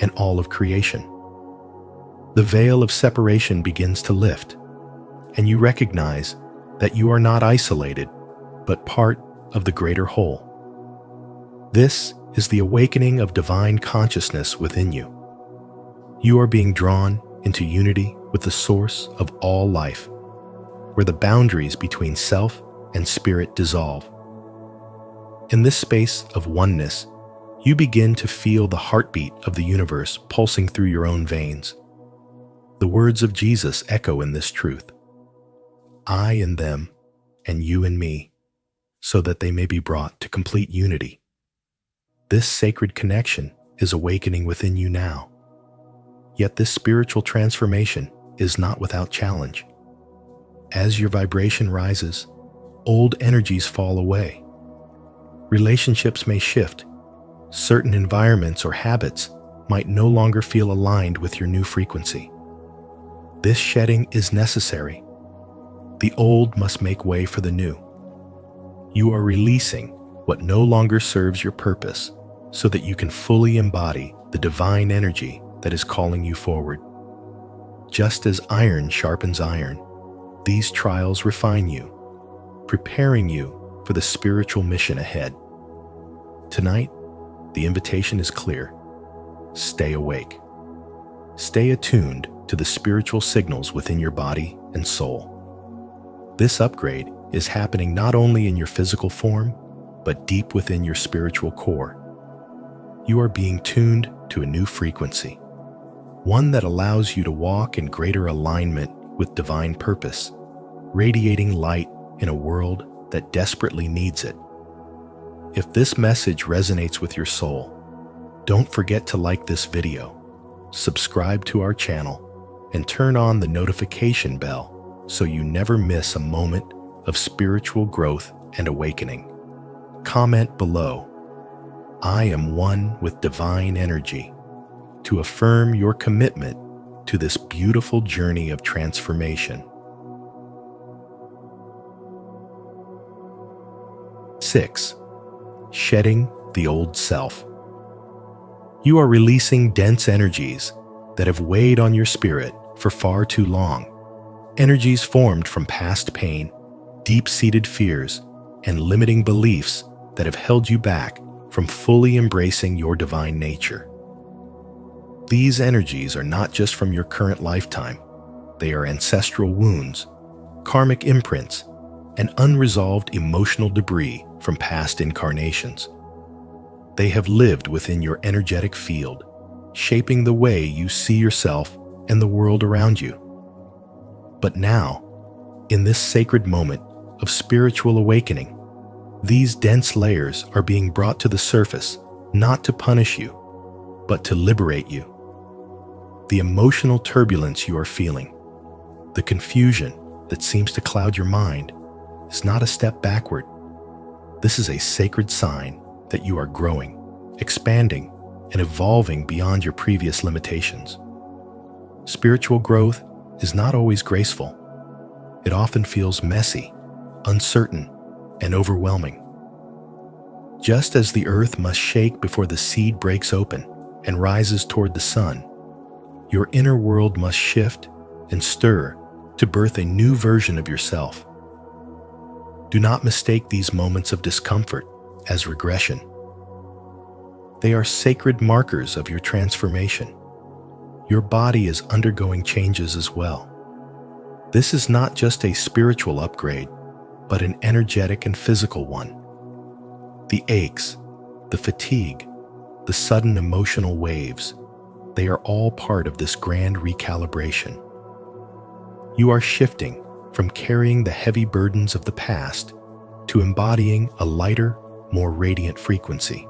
[SPEAKER 1] and all of creation. The veil of separation begins to lift, and you recognize that you are not isolated, but part of the greater whole. This is the awakening of divine consciousness within you. You are being drawn into unity with the source of all life, where the boundaries between self and spirit dissolve. In this space of oneness, you begin to feel the heartbeat of the universe pulsing through your own veins. The words of Jesus echo in this truth: I in them, and you in me, so that they may be brought to complete unity. This sacred connection is awakening within you now. Yet this spiritual transformation is not without challenge. As your vibration rises, old energies fall away. Relationships may shift. Certain environments or habits might no longer feel aligned with your new frequency. This shedding is necessary. The old must make way for the new. You are releasing what no longer serves your purpose so that you can fully embody the divine energy that is calling you forward. Just as iron sharpens iron, these trials refine you, preparing you for the spiritual mission ahead. Tonight, the invitation is clear. Stay awake. Stay attuned to the spiritual signals within your body and soul. This upgrade is happening not only in your physical form, but deep within your spiritual core. You are being tuned to a new frequency, one that allows you to walk in greater alignment with divine purpose, radiating light in a world that desperately needs it. If this message resonates with your soul, don't forget to like this video, subscribe to our channel, and turn on the notification bell so you never miss a moment of spiritual growth and awakening. Comment below, I am one with divine energy, to affirm your commitment to this beautiful journey of transformation. 6. Shedding the old self. You are releasing dense energies that have weighed on your spirit for far too long. Energies formed from past pain, deep-seated fears, and limiting beliefs that have held you back from fully embracing your divine nature. These energies are not just from your current lifetime. They are ancestral wounds, karmic imprints, and unresolved emotional debris from past incarnations. They have lived within your energetic field, shaping the way you see yourself and the world around you. But now, in this sacred moment of spiritual awakening, these dense layers are being brought to the surface, not to punish you, but to liberate you. The emotional turbulence you are feeling, the confusion that seems to cloud your mind, is not a step backward. This is a sacred sign that you are growing, expanding, and evolving beyond your previous limitations. Spiritual growth is not always graceful. It often feels messy, uncertain, and overwhelming. Just as the earth must shake before the seed breaks open and rises toward the sun, your inner world must shift and stir to birth a new version of yourself. Do not mistake these moments of discomfort as regression. They are sacred markers of your transformation. Your body is undergoing changes as well. This is not just a spiritual upgrade, but an energetic and physical one. The aches, the fatigue, the sudden emotional waves, they are all part of this grand recalibration. You are shifting from carrying the heavy burdens of the past to embodying a lighter, more radiant frequency.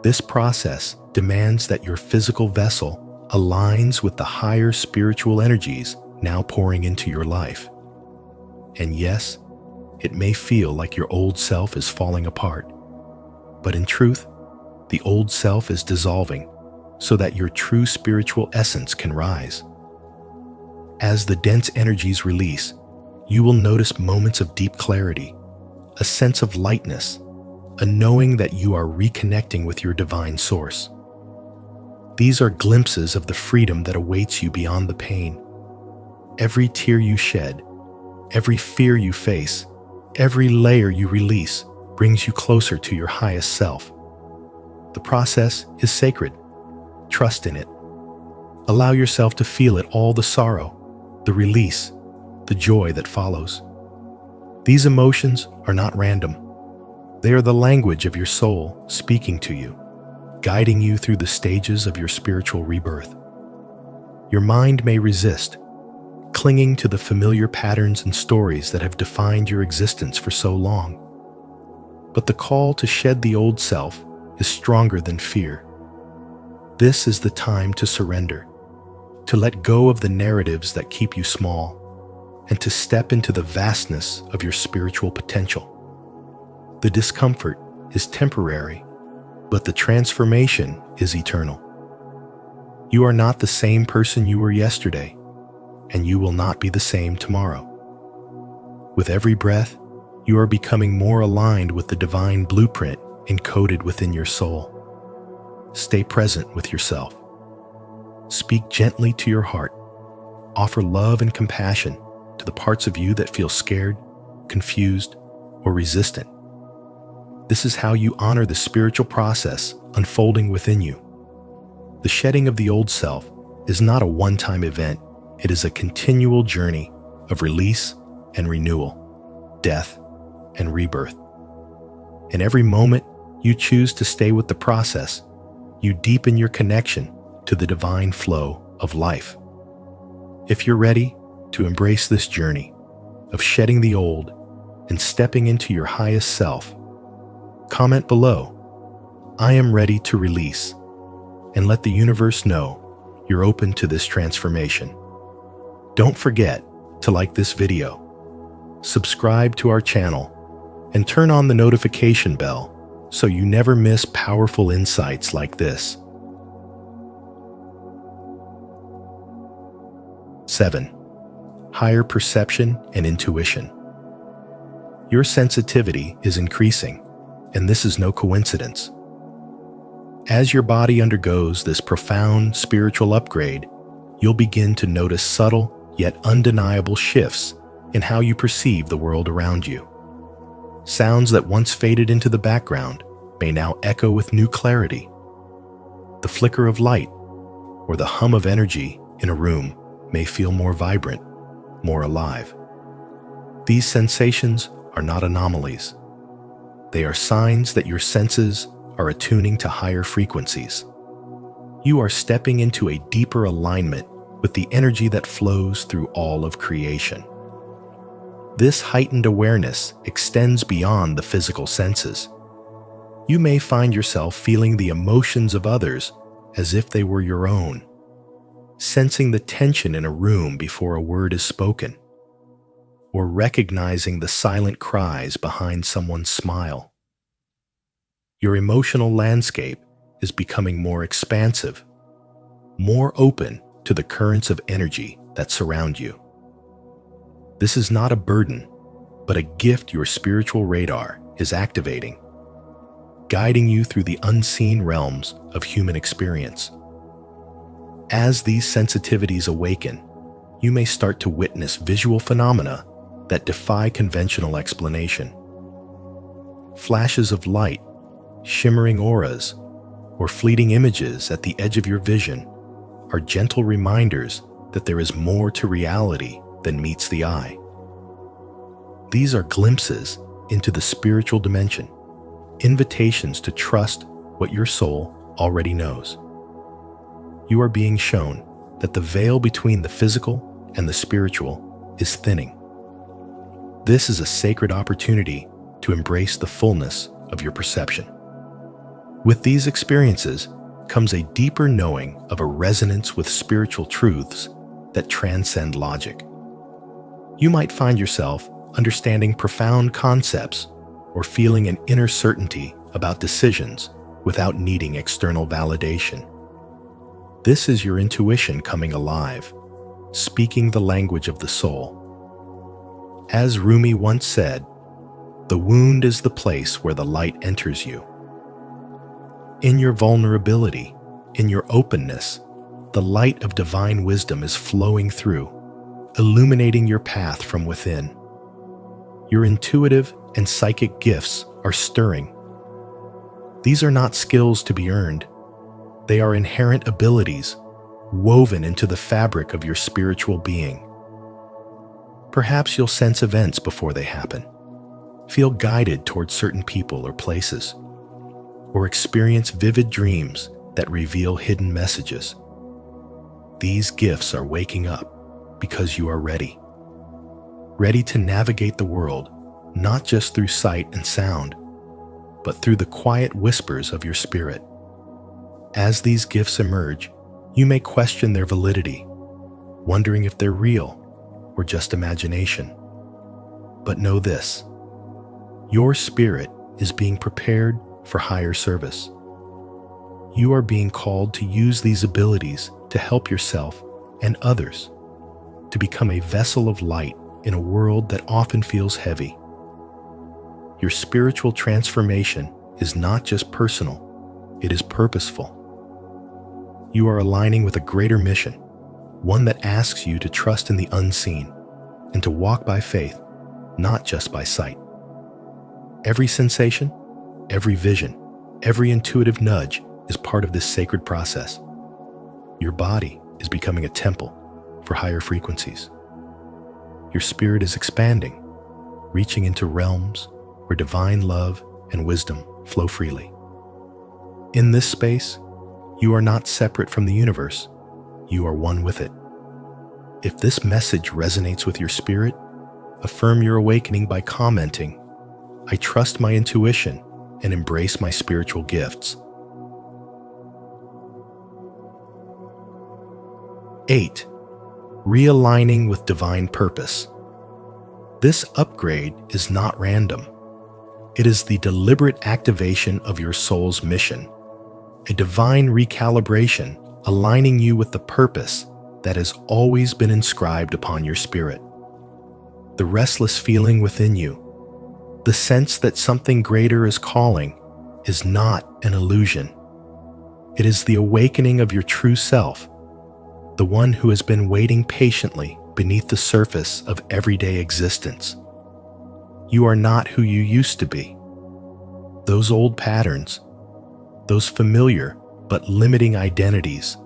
[SPEAKER 1] This process demands that your physical vessel aligns with the higher spiritual energies now pouring into your life. And yes, it may feel like your old self is falling apart, but in truth, the old self is dissolving so that your true spiritual essence can rise. As the dense energies release, you will notice moments of deep clarity, a sense of lightness, a knowing that you are reconnecting with your divine source. These are glimpses of the freedom that awaits you beyond the pain. Every tear you shed, every fear you face, every layer you release brings you closer to your highest self. The process is sacred. Trust in it. Allow yourself to feel it, all the sorrow, the release, the joy that follows. These emotions are not random. They are the language of your soul speaking to you, guiding you through the stages of your spiritual rebirth. Your mind may resist, clinging to the familiar patterns and stories that have defined your existence for so long. But the call to shed the old self is stronger than fear. This is the time to surrender, to let go of the narratives that keep you small, and to step into the vastness of your spiritual potential. The discomfort is temporary, but the transformation is eternal. You are not the same person you were yesterday, and you will not be the same tomorrow. With every breath, you are becoming more aligned with the divine blueprint encoded within your soul. Stay present with yourself. Speak gently to your heart. Offer love and compassion to the parts of you that feel scared, confused, or resistant. This is how you honor the spiritual process unfolding within you. The shedding of the old self is not a one-time event. It is a continual journey of release and renewal, death and rebirth. In every moment you choose to stay with the process, you deepen your connection to the divine flow of life. If you're ready to embrace this journey of shedding the old and stepping into your highest self, comment below, "I am ready to release," and let the universe know you're open to this transformation. Don't forget to like this video, subscribe to our channel, and turn on the notification bell so you never miss powerful insights like this. 7. Higher perception and intuition. Your sensitivity is increasing, and this is no coincidence. As your body undergoes this profound spiritual upgrade, you'll begin to notice subtle yet undeniable shifts in how you perceive the world around you. Sounds that once faded into the background may now echo with new clarity. The flicker of light or the hum of energy in a room may feel more vibrant, more alive. These sensations are not anomalies. They are signs that your senses are attuning to higher frequencies. You are stepping into a deeper alignment with the energy that flows through all of creation. This heightened awareness extends beyond the physical senses. You may find yourself feeling the emotions of others as if they were your own, sensing the tension in a room before a word is spoken, or recognizing the silent cries behind someone's smile. Your emotional landscape is becoming more expansive, more open to the currents of energy that surround you. This is not a burden, but a gift your spiritual radar is activating, guiding you through the unseen realms of human experience. As these sensitivities awaken, you may start to witness visual phenomena that defy conventional explanation. Flashes of light, shimmering auras, or fleeting images at the edge of your vision are gentle reminders that there is more to reality than meets the eye. These are glimpses into the spiritual dimension, invitations to trust what your soul already knows. you are being shown that the veil between the physical and the spiritual is thinning. This is a sacred opportunity to embrace the fullness of your perception. With these experiences comes a deeper knowing of a resonance with spiritual truths that transcend logic. You might find yourself understanding profound concepts or feeling an inner certainty about decisions without needing external validation. This is your intuition coming alive, speaking the language of the soul. As Rumi once said, "The wound is the place where the light enters you." In your vulnerability, in your openness, the light of divine wisdom is flowing through, illuminating your path from within. Your intuitive and psychic gifts are stirring. These are not skills to be earned. They are inherent abilities woven into the fabric of your spiritual being. Perhaps you'll sense events before they happen, feel guided towards certain people or places, or experience vivid dreams that reveal hidden messages. These gifts are waking up because you are ready. Ready to navigate the world, not just through sight and sound, but through the quiet whispers of your spirit. As these gifts emerge, you may question their validity, wondering if they're real or just imagination. But know this: your spirit is being prepared for higher service. You are being called to use these abilities to help yourself and others, to become a vessel of light in a world that often feels heavy. Your spiritual transformation is not just personal, it is purposeful. You are aligning with a greater mission, one that asks you to trust in the unseen and to walk by faith, not just by sight. Every sensation, every vision, every intuitive nudge is part of this sacred process. Your body is becoming a temple for higher frequencies. Your spirit is expanding, reaching into realms where divine love and wisdom flow freely. In this space, you are not separate from the universe. You are one with it. If this message resonates with your spirit, affirm your awakening by commenting, "I trust my intuition and embrace my spiritual gifts." 8. Realigning with divine purpose. This upgrade is not random. It is the deliberate activation of your soul's mission, a divine recalibration aligning you with the purpose that has always been inscribed upon your spirit. The restless feeling within you, the sense that something greater is calling, is not an illusion. It is the awakening of your true self, the one who has been waiting patiently beneath the surface of everyday existence. You are not who you used to be. Those old patterns, those familiar but limiting identities,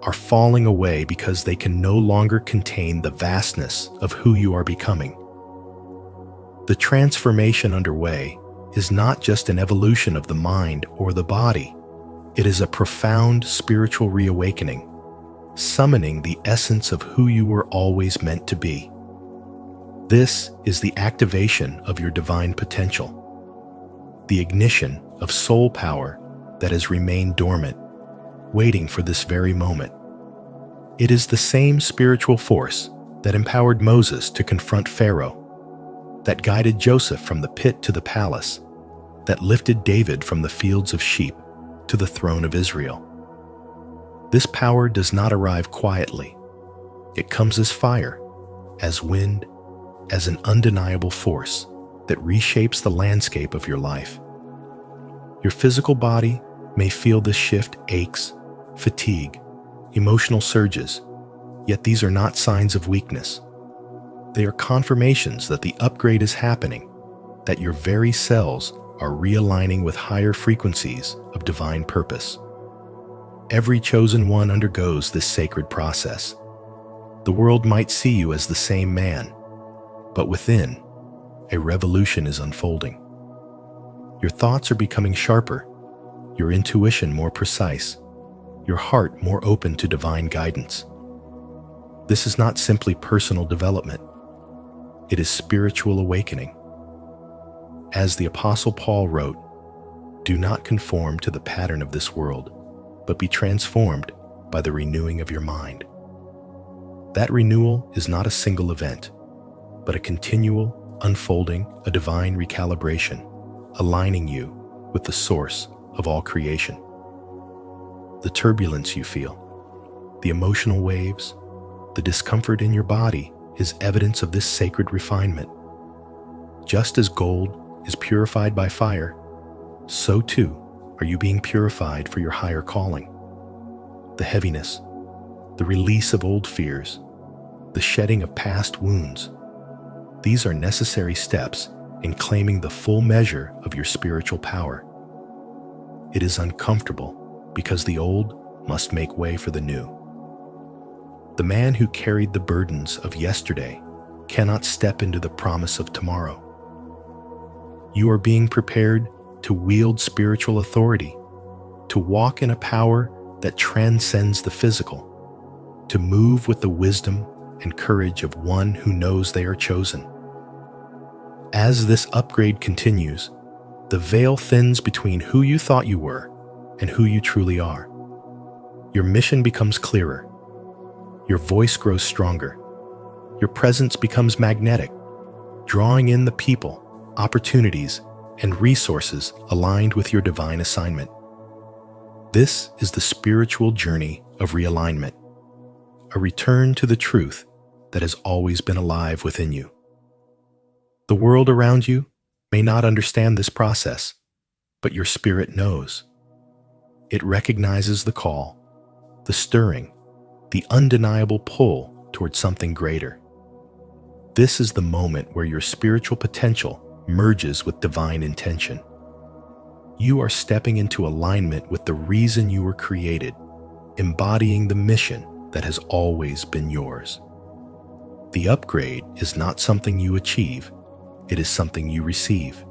[SPEAKER 1] are falling away because they can no longer contain the vastness of who you are becoming. The transformation underway is not just an evolution of the mind or the body. It is a profound spiritual reawakening, summoning the essence of who you were always meant to be. This is the activation of your divine potential, the ignition of soul power that has remained dormant, waiting for this very moment. It is the same spiritual force that empowered Moses to confront Pharaoh, that guided Joseph from the pit to the palace, that lifted David from the fields of sheep to the throne of Israel. This power does not arrive quietly. It comes as fire, as wind, as an undeniable force that reshapes the landscape of your life. Your physical body may feel this shift: aches, fatigue, emotional surges, yet these are not signs of weakness. They are confirmations that the upgrade is happening, that your very cells are realigning with higher frequencies of divine purpose. Every chosen one undergoes this sacred process. The world might see you as the same man, but within, a revolution is unfolding. Your thoughts are becoming sharper, your intuition more precise, your heart more open to divine guidance. This is not simply personal development. It is spiritual awakening. As the Apostle Paul wrote, "Do not conform to the pattern of this world, but be transformed by the renewing of your mind." That renewal is not a single event, but a continual unfolding, a divine recalibration, aligning you with the source of all creation. The turbulence you feel, the emotional waves, the discomfort in your body is evidence of this sacred refinement. Just as gold is purified by fire, so too are you being purified for your higher calling. The heaviness, the release of old fears, the shedding of past wounds, these are necessary steps in claiming the full measure of your spiritual power. It is uncomfortable because the old must make way for the new. The man who carried the burdens of yesterday cannot step into the promise of tomorrow. You are being prepared to wield spiritual authority, to walk in a power that transcends the physical, to move with the wisdom and courage of one who knows they are chosen. As this upgrade continues, the veil thins between who you thought you were and who you truly are. Your mission becomes clearer. Your voice grows stronger. Your presence becomes magnetic, drawing in the people, opportunities, and resources aligned with your divine assignment. This is the spiritual journey of realignment, a return to the truth that has always been alive within you. The world around you may not understand this process, but your spirit knows. It recognizes the call, the stirring, the undeniable pull towards something greater. This is the moment where your spiritual potential merges with divine intention. You are stepping into alignment with the reason you were created, embodying the mission that has always been yours. The upgrade is not something you achieve, it is something you receive.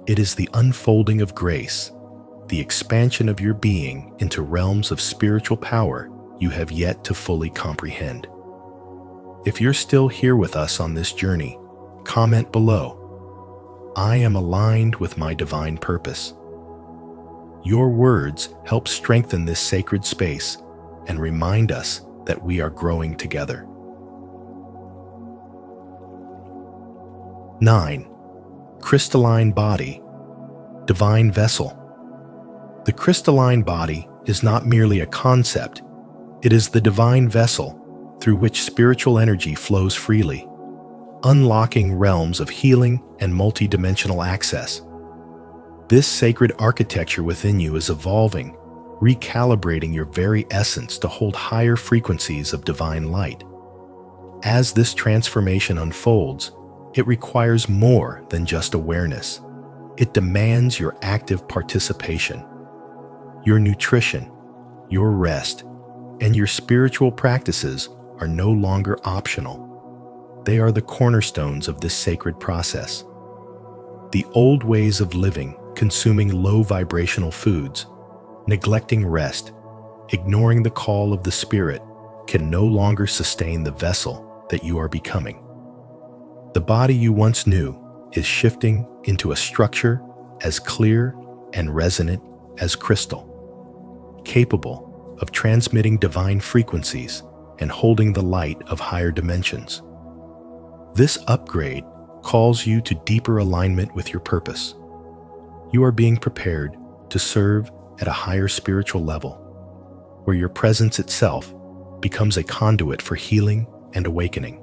[SPEAKER 1] It is the unfolding of grace, the expansion of your being into realms of spiritual power you have yet to fully comprehend. If you're still here with us on this journey, comment below, "I am aligned with my divine purpose." Your words help strengthen this sacred space and remind us that we are growing together. 9. Crystalline body, divine vessel. The crystalline body is not merely a concept, it is the divine vessel through which spiritual energy flows freely, unlocking realms of healing and multidimensional access. This sacred architecture within you is evolving, recalibrating your very essence to hold higher frequencies of divine light. As this transformation unfolds, it requires more than just awareness. It demands your active participation. Your nutrition, your rest, and your spiritual practices are no longer optional. They are the cornerstones of this sacred process. The old ways of living, consuming low vibrational foods, neglecting rest, ignoring the call of the spirit, can no longer sustain the vessel that you are becoming. The body you once knew is shifting into a structure as clear and resonant as crystal, capable of transmitting divine frequencies and holding the light of higher dimensions. This upgrade calls you to deeper alignment with your purpose. You are being prepared to serve at a higher spiritual level, where your presence itself becomes a conduit for healing and awakening.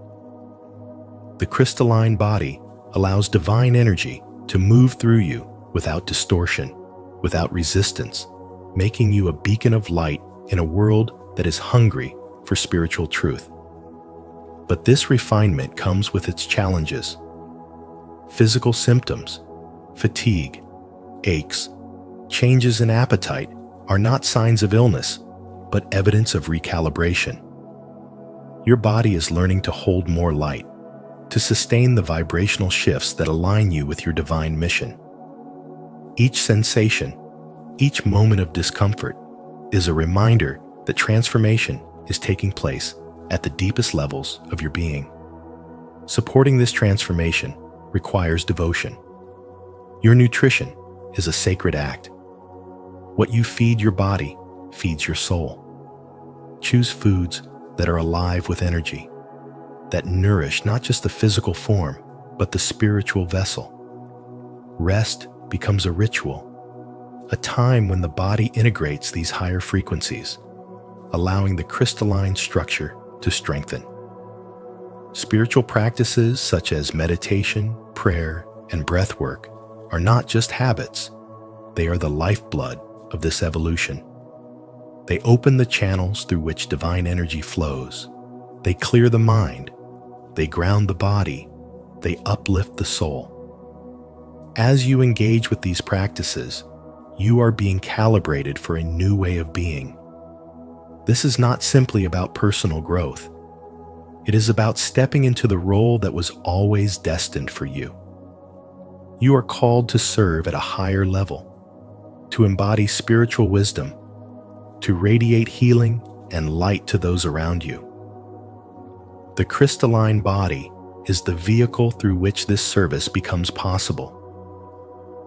[SPEAKER 1] The crystalline body allows divine energy to move through you without distortion, without resistance, making you a beacon of light in a world that is hungry for spiritual truth. But this refinement comes with its challenges. Physical symptoms, fatigue, aches, changes in appetite are not signs of illness, but evidence of recalibration. Your body is learning to hold more light, to sustain the vibrational shifts that align you with your divine mission. Each sensation, each moment of discomfort, is a reminder that transformation is taking place at the deepest levels of your being. Supporting this transformation requires devotion. Your nutrition is a sacred act. What you feed your body feeds your soul. Choose foods that are alive with energy, that nourish not just the physical form, but the spiritual vessel. Rest becomes a ritual, a time when the body integrates these higher frequencies, allowing the crystalline structure to strengthen. Spiritual practices such as meditation, prayer, and breath work are not just habits, they are the lifeblood of this evolution. They open the channels through which divine energy flows. They clear the mind. They ground the body. They uplift the soul. As you engage with these practices, you are being calibrated for a new way of being. This is not simply about personal growth. It is about stepping into the role that was always destined for you. You are called to serve at a higher level, to embody spiritual wisdom, to radiate healing and light to those around you. The crystalline body is the vehicle through which this service becomes possible.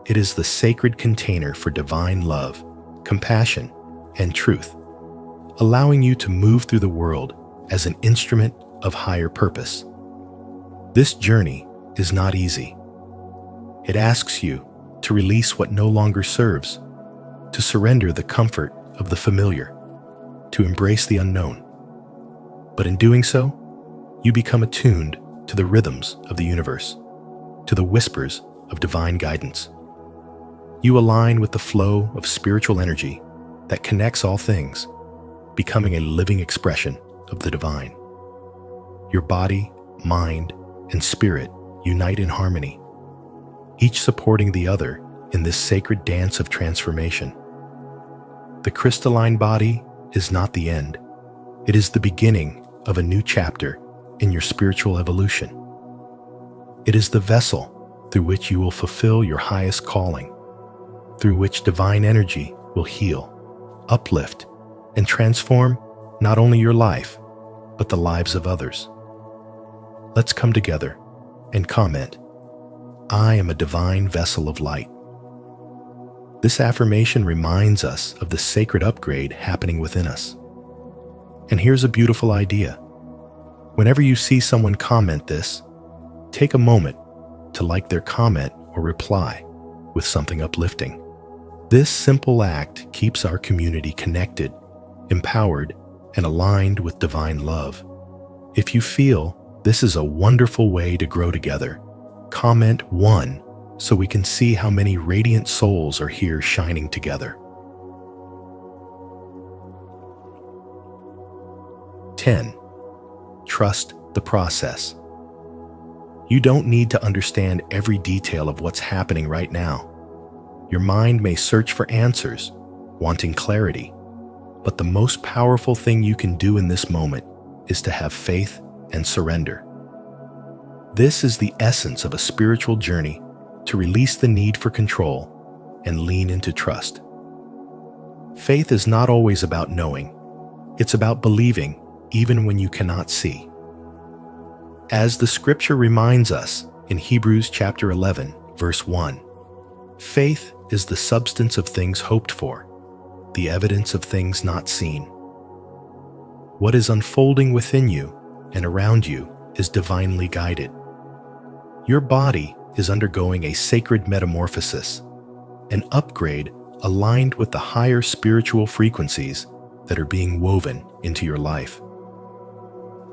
[SPEAKER 1] It is the sacred container for divine love, compassion, and truth, allowing you to move through the world as an instrument of higher purpose. This journey is not easy. It asks you to release what no longer serves, to surrender the comfort of the familiar, to embrace the unknown. But in doing so, you become attuned to the rhythms of the universe, to the whispers of divine guidance. You align with the flow of spiritual energy that connects all things, becoming a living expression of the divine. Your body, mind, and spirit unite in harmony, each supporting the other in this sacred dance of transformation. The crystalline body is not the end. It is the beginning of a new chapter in your spiritual evolution. It is the vessel through which you will fulfill your highest calling, through which divine energy will heal, uplift, and transform not only your life, but the lives of others. Let's come together and comment, "I am a divine vessel of light." This affirmation reminds us of the sacred upgrade happening within us. And here's a beautiful idea. Whenever you see someone comment this, take a moment to like their comment or reply with something uplifting. This simple act keeps our community connected, empowered, and aligned with divine love. If you feel this is a wonderful way to grow together, comment 1 so we can see how many radiant souls are here shining together. 10. Trust the process. You don't need to understand every detail of what's happening right now. Your mind may search for answers, wanting clarity, but the most powerful thing you can do in this moment is to have faith and surrender. This is the essence of a spiritual journey, to release the need for control and lean into trust. Faith is not always about knowing. It's about believing even when you cannot see. As the scripture reminds us in Hebrews chapter 11, verse 1, faith is the substance of things hoped for, the evidence of things not seen. What is unfolding within you and around you is divinely guided. Your body is undergoing a sacred metamorphosis, an upgrade aligned with the higher spiritual frequencies that are being woven into your life.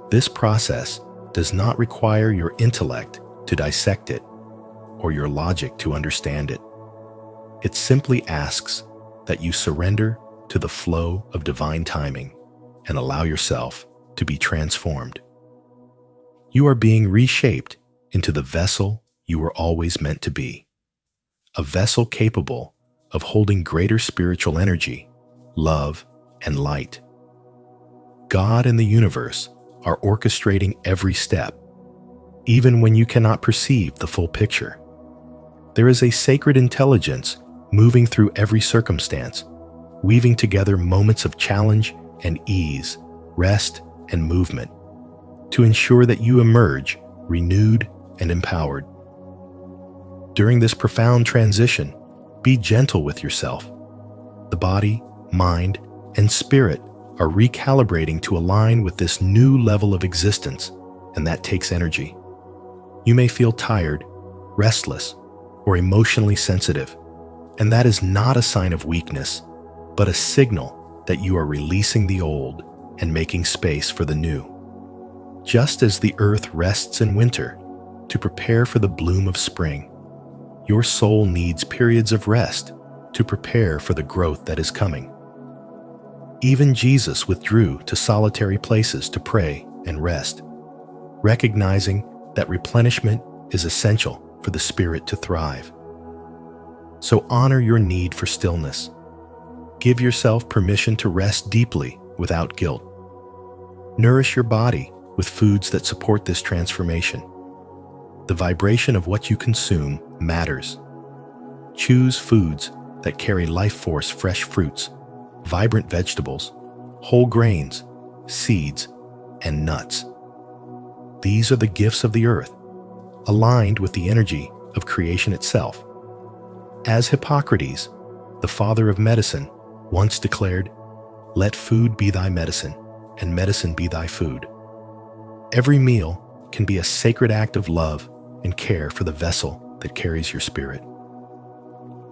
[SPEAKER 1] This process does not require your intellect to dissect it or your logic to understand it. It simply asks that you surrender to the flow of divine timing and allow yourself to be transformed. You are being reshaped into the vessel you were always meant to be, a vessel capable of holding greater spiritual energy, love, and light. God and the universe are orchestrating every step, even when you cannot perceive the full picture. There is a sacred intelligence moving through every circumstance, weaving together moments of challenge and ease, rest and movement, to ensure that you emerge renewed and empowered. During this profound transition, be gentle with yourself. The body, mind, and spirit are recalibrating to align with this new level of existence, and that takes energy. You may feel tired, restless, or emotionally sensitive, and that is not a sign of weakness, but a signal that you are releasing the old and making space for the new. Just as the earth rests in winter to prepare for the bloom of spring, your soul needs periods of rest to prepare for the growth that is coming. Even Jesus withdrew to solitary places to pray and rest, recognizing that replenishment is essential for the spirit to thrive. So honor your need for stillness. Give yourself permission to rest deeply without guilt. Nourish your body with foods that support this transformation. The vibration of what you consume matters. Choose foods that carry life force: fresh fruits, vibrant vegetables, whole grains, seeds, and nuts. These are the gifts of the earth, aligned with the energy of creation itself. As Hippocrates, the father of medicine, once declared, "Let food be thy medicine, and medicine be thy food." Every meal can be a sacred act of love and care for the vessel that carries your spirit.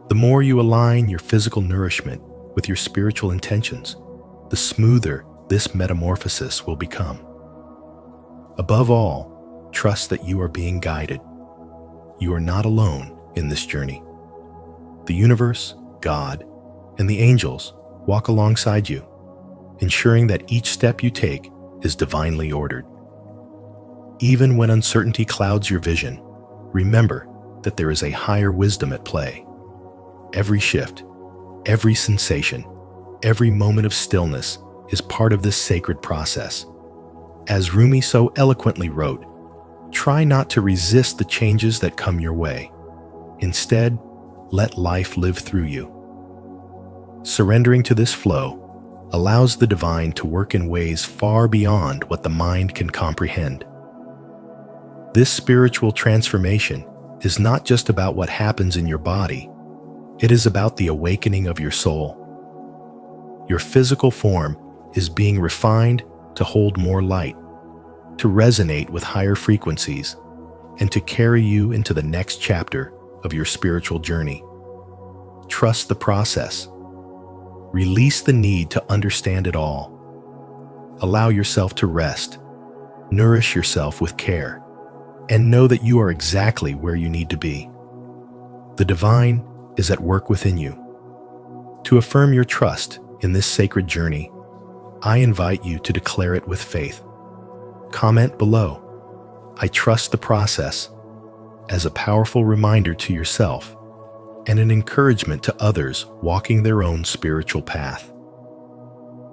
[SPEAKER 1] The more you align your physical nourishment with your spiritual intentions, the smoother this metamorphosis will become. Above all, trust that you are being guided. You are not alone in this journey. The universe, God, and the angels walk alongside you, ensuring that each step you take is divinely ordered. Even when uncertainty clouds your vision, remember that there is a higher wisdom at play. Every shift, every sensation, every moment of stillness is part of this sacred process. As Rumi so eloquently wrote, try not to resist the changes that come your way. Instead, let life live through you. Surrendering to this flow allows the divine to work in ways far beyond what the mind can comprehend. This spiritual transformation is not just about what happens in your body, it is about the awakening of your soul. Your physical form is being refined to hold more light, to resonate with higher frequencies, and to carry you into the next chapter of your spiritual journey. Trust the process. Release the need to understand it all. Allow yourself to rest. Nourish yourself with care, and know that you are exactly where you need to be. The divine is at work within you. To affirm your trust in this sacred journey, I invite you to declare it with faith. Comment below, "I trust the process," as a powerful reminder to yourself and an encouragement to others walking their own spiritual path.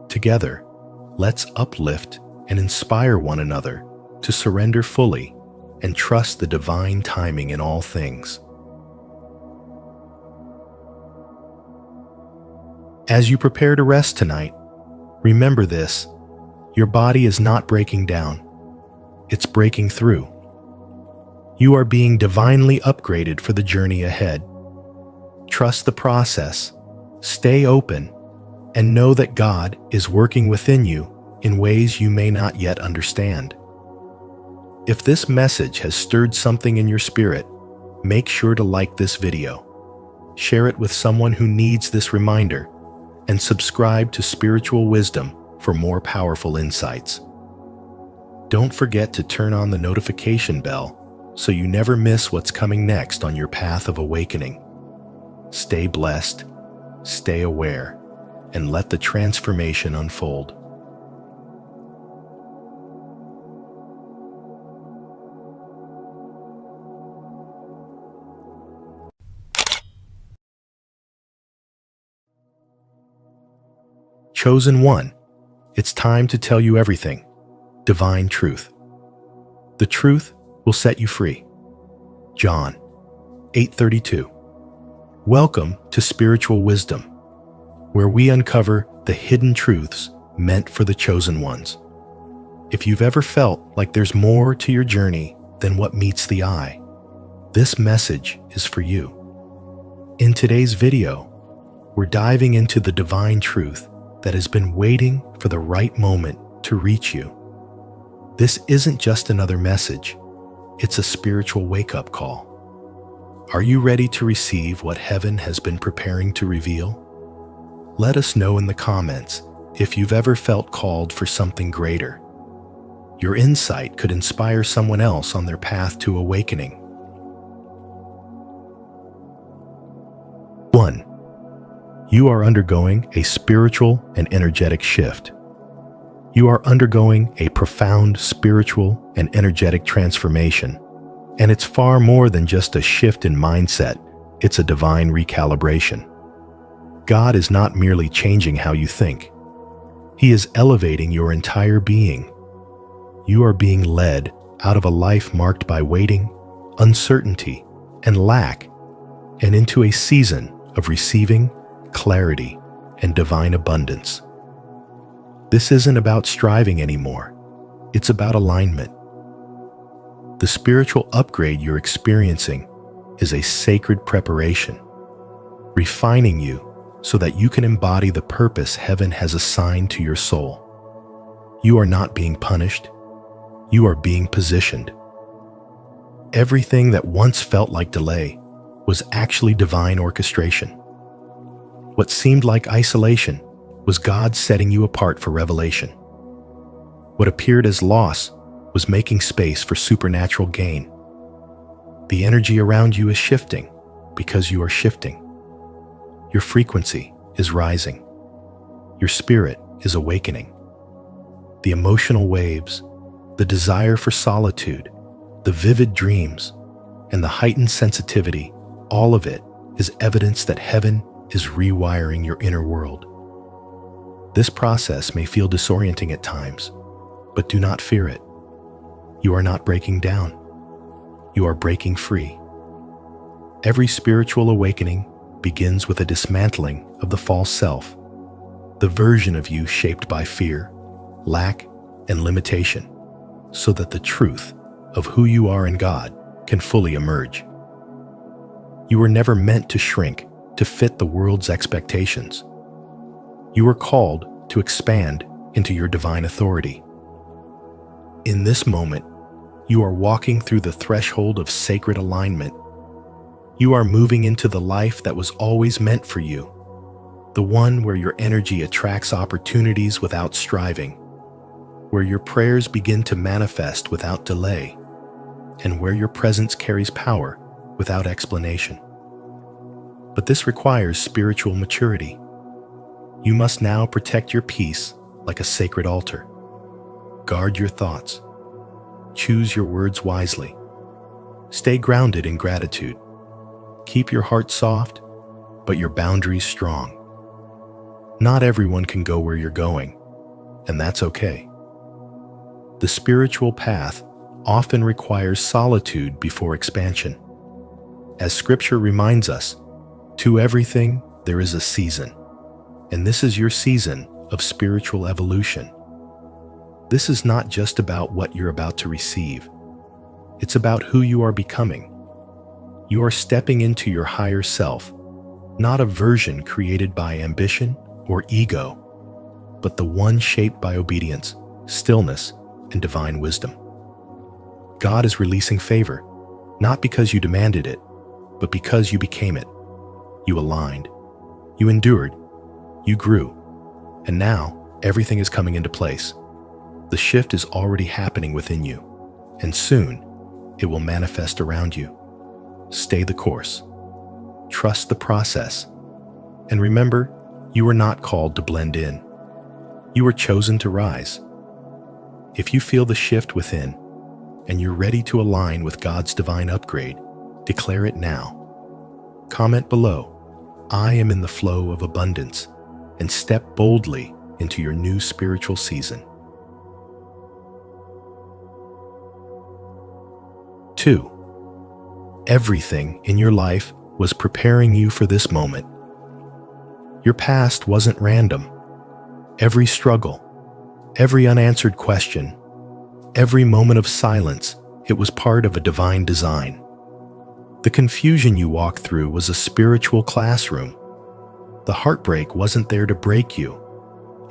[SPEAKER 1] Together, let's uplift and inspire one another to surrender fully and trust the divine timing in all things. As you prepare to rest tonight, remember this: your body is not breaking down, it's breaking through. You are being divinely upgraded for the journey ahead. Trust the process, stay open, and know that God is working within you in ways you may not yet understand. If this message has stirred something in your spirit, make sure to like this video, share it with someone who needs this reminder, and subscribe to Spiritual Wisdom for more powerful insights. Don't forget to turn on the notification bell so you never miss what's coming next on your path of awakening. Stay blessed, stay aware, and let the transformation unfold. Chosen one, it's time to tell you everything. Divine truth. The truth will set you free. John 8:32. Welcome to Spiritual Wisdom. where we uncover the hidden truths meant for the chosen ones. If you've ever felt like there's more to your journey than what meets the eye, this message is for you. In today's video, we're diving into the divine truth that has been waiting for the right moment to reach you. This isn't just another message, it's a spiritual wake-up call. Are you ready to receive what heaven has been preparing to reveal? Let us know in the comments if you've ever felt called for something greater. Your insight could inspire someone else on their path to awakening. 1. You are undergoing a spiritual and energetic shift. You are undergoing a profound spiritual and energetic transformation. And it's far more than just a shift in mindset, it's a divine recalibration. God is not merely changing how you think. He is elevating your entire being. You are being led out of a life marked by waiting, uncertainty, and lack, and into a season of receiving, clarity, and divine abundance. This isn't about striving anymore. It's about alignment. The spiritual upgrade you're experiencing is a sacred preparation, refining you so that you can embody the purpose heaven has assigned to your soul. You are not being punished. You are being positioned. Everything that once felt like delay was actually divine orchestration. What seemed like isolation was God setting you apart for revelation. What appeared as loss was making space for supernatural gain. The energy around you is shifting because you are shifting. Your frequency is rising. Your spirit is awakening. The emotional waves, the desire for solitude, the vivid dreams, and the heightened sensitivity, all of it is evidence that heaven is rewiring your inner world. This process may feel disorienting at times, but do not fear it. You are not breaking down. You are breaking free. Every spiritual awakening begins with a dismantling of the false self, the version of you shaped by fear, lack, and limitation, so that the truth of who you are in God can fully emerge. You were never meant to shrink to fit the world's expectations. You were called to expand into your divine authority. In this moment, you are walking through the threshold of sacred alignment. You are moving into the life that was always meant for you, the one where your energy attracts opportunities without striving, where your prayers begin to manifest without delay, and where your presence carries power without explanation. But this requires spiritual maturity. You must now protect your peace like a sacred altar. Guard your thoughts. Choose your words wisely. Stay grounded in gratitude. Keep your heart soft, but your boundaries strong. Not everyone can go where you're going, and that's okay. The spiritual path often requires solitude before expansion. As Scripture reminds us, to everything there is a season, and this is your season of spiritual evolution. This is not just about what you're about to receive. It's about who you are becoming. You are stepping into your higher self, not a version created by ambition or ego, but the one shaped by obedience, stillness, and divine wisdom. God is releasing favor, not because you demanded it, but because you became it. You aligned, you endured, you grew, and now everything is coming into place. The shift is already happening within you, and soon it will manifest around you. Stay the course. Trust the process. And remember, you are not called to blend in. You were chosen to rise. If you feel the shift within, and you're ready to align with God's divine upgrade, declare it now. Comment below, "I am in the flow of abundance," and step boldly into your new spiritual season. 2. Everything in your life was preparing you for this moment. Your past wasn't random. Every struggle, every unanswered question, every moment of silence, it was part of a divine design. The confusion you walked through was a spiritual classroom. The heartbreak wasn't there to break you.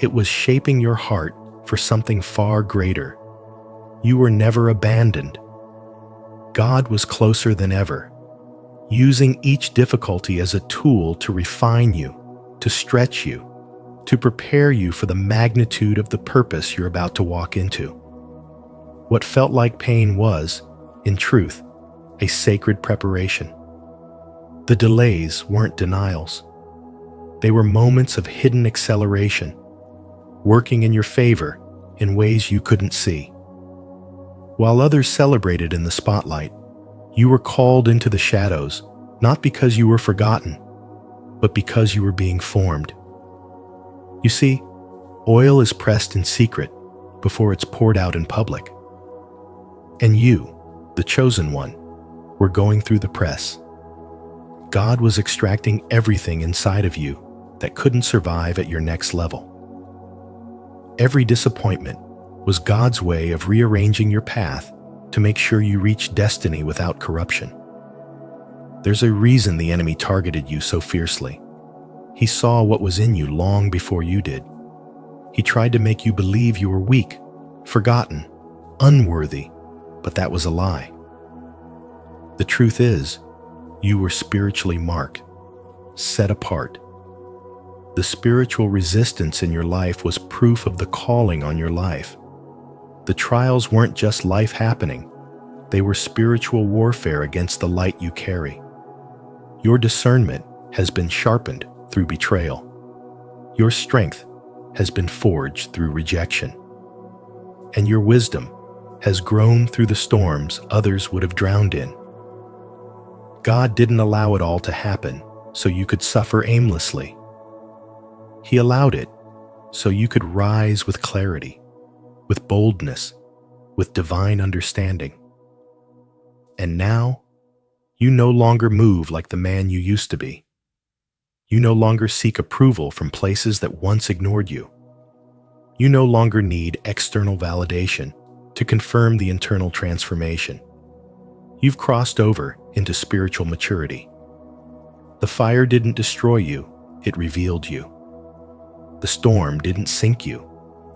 [SPEAKER 1] It was shaping your heart for something far greater. You were never abandoned. God was closer than ever, using each difficulty as a tool to refine you, to stretch you, to prepare you for the magnitude of the purpose you're about to walk into. What felt like pain was, in truth, a sacred preparation. The delays weren't denials. They were moments of hidden acceleration, working in your favor in ways you couldn't see. While others celebrated in the spotlight, you were called into the shadows, not because you were forgotten, but because you were being formed. You see, oil is pressed in secret before it's poured out in public. And you, the chosen one, were going through the press. God was extracting everything inside of you that couldn't survive at your next level. Every disappointment was God's way of rearranging your path to make sure you reach destiny without corruption. There's a reason the enemy targeted you so fiercely. He saw what was in you long before you did. He tried to make you believe you were weak, forgotten, unworthy, but that was a lie. The truth is, you were spiritually marked, set apart. The spiritual resistance in your life was proof of the calling on your life. The trials weren't just life happening. They were spiritual warfare against the light you carry. Your discernment has been sharpened through betrayal. Your strength has been forged through rejection. And your wisdom has grown through the storms others would have drowned in. God didn't allow it all to happen so you could suffer aimlessly. He allowed it so you could rise with clarity, with boldness, with divine understanding. And now, you no longer move like the man you used to be. You no longer seek approval from places that once ignored you. You no longer need external validation to confirm the internal transformation. You've crossed over into spiritual maturity. The fire didn't destroy you, it revealed you. The storm didn't sink you,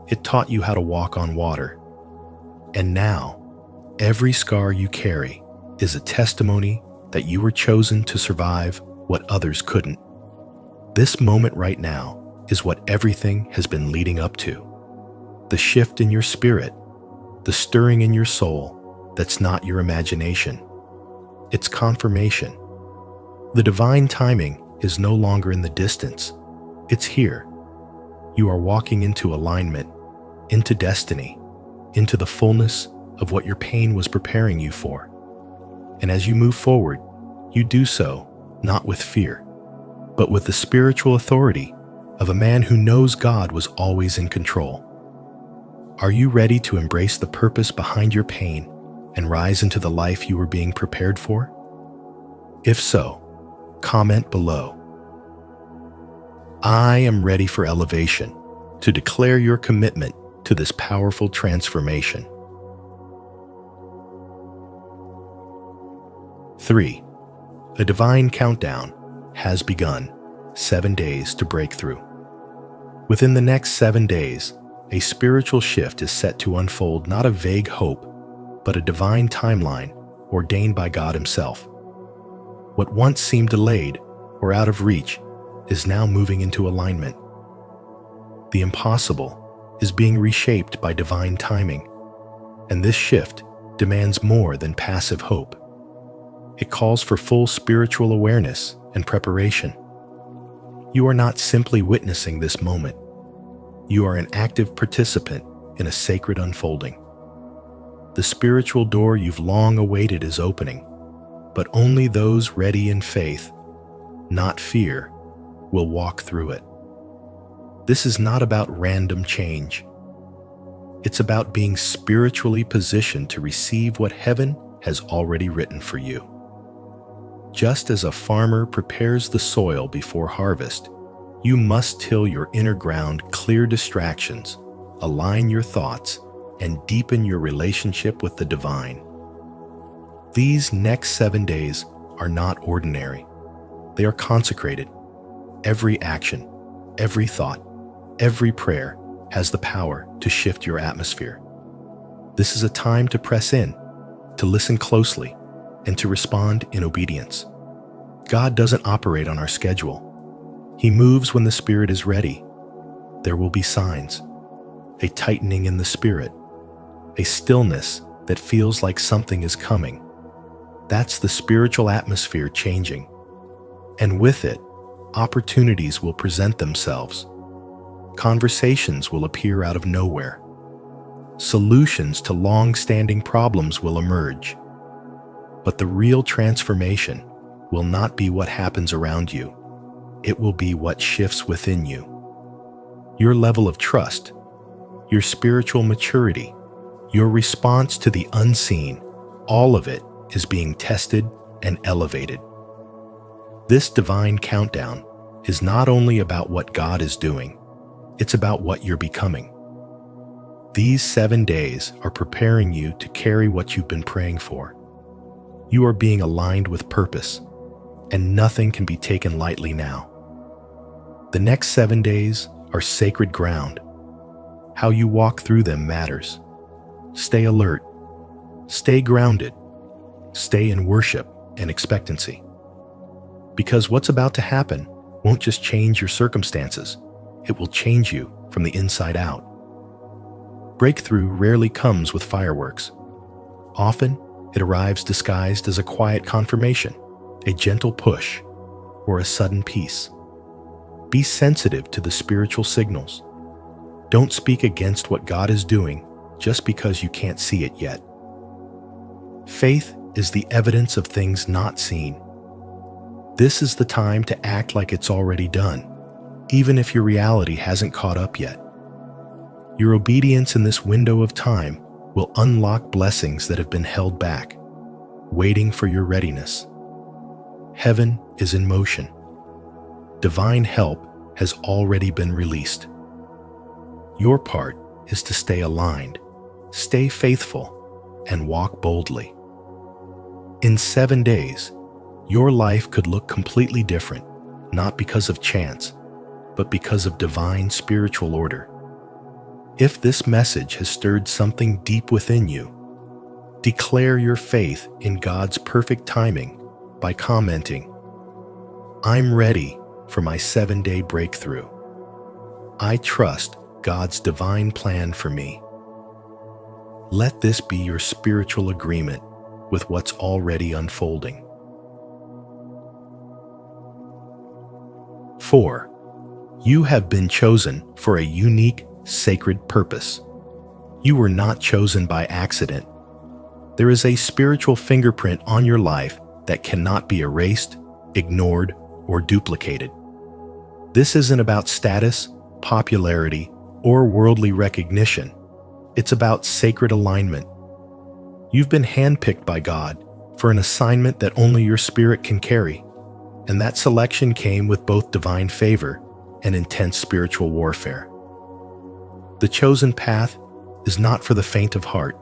[SPEAKER 1] it taught you how to walk on water. And now, every scar you carry is a testimony that you were chosen to survive what others couldn't. This moment right now is what everything has been leading up to. The shift in your spirit, the stirring in your soul that's not your imagination. It's confirmation. The divine timing is no longer in the distance. It's here. You are walking into alignment, into destiny, into the fullness of what your pain was preparing you for. And as you move forward, you do so not with fear, but with the spiritual authority of a man who knows God was always in control. Are you ready to embrace the purpose behind your pain and rise into the life you were being prepared for? If so, comment below. I am ready for elevation, to declare your commitment to this powerful transformation. 3. A divine countdown has begun. 7 days to breakthrough. Within the next 7 days, a spiritual shift is set to unfold, not a vague hope, but a divine timeline ordained by God Himself. What once seemed delayed or out of reach is now moving into alignment. The impossible is being reshaped by divine timing, and this shift demands more than passive hope. It calls for full spiritual awareness and preparation. You are not simply witnessing this moment. You are an active participant in a sacred unfolding. The spiritual door you've long awaited is opening, but only those ready in faith, not fear, will walk through it. This is not about random change. It's about being spiritually positioned to receive what heaven has already written for you. Just as a farmer prepares the soil before harvest, You must till your inner ground, clear distractions, align your thoughts, and deepen your relationship with the divine. These next 7 days are not ordinary. They are consecrated. Every action, every thought, every prayer has the power to shift your atmosphere. This is a time to press in, to listen closely, and to respond in obedience. God doesn't operate on our schedule. He moves when the Spirit is ready. There will be signs, a tightening in the Spirit, a stillness that feels like something is coming. That's the spiritual atmosphere changing. And with it, opportunities will present themselves. Conversations will appear out of nowhere. Solutions to long-standing problems will emerge. But the real transformation will not be what happens around you. It will be what shifts within you. Your level of trust, your spiritual maturity, your response to the unseen, all of it is being tested and elevated. This divine countdown is not only about what God is doing, it's about what you're becoming. These 7 days are preparing you to carry what you've been praying for. You are being aligned with purpose, and nothing can be taken lightly now. The next 7 days are sacred ground. How you walk through them matters. Stay alert, stay grounded, stay in worship and expectancy. Because what's about to happen won't just change your circumstances, it will change you from the inside out. Breakthrough rarely comes with fireworks. Often, it arrives disguised as a quiet confirmation, a gentle push, or a sudden peace. Be sensitive to the spiritual signals. Don't speak against what God is doing just because you can't see it yet. Faith is the evidence of things not seen. This is the time to act like it's already done, even if your reality hasn't caught up yet. Your obedience in this window of time will unlock blessings that have been held back, waiting for your readiness. Heaven is in motion. Divine help has already been released. Your part is to stay aligned, stay faithful, and walk boldly. In 7 days, your life could look completely different, not because of chance, but because of divine spiritual order. If this message has stirred something deep within you, declare your faith in God's perfect timing by commenting, "I'm ready for my 7-day breakthrough. I trust God's divine plan for me." Let this be your spiritual agreement with what's already unfolding. 4. You have been chosen for a unique, sacred purpose. You were not chosen by accident. There is a spiritual fingerprint on your life that cannot be erased, ignored, or duplicated. This isn't about status, popularity, or worldly recognition. It's about sacred alignment. You've been handpicked by God for an assignment that only your spirit can carry, and that selection came with both divine favor and intense spiritual warfare. The chosen path is not for the faint of heart.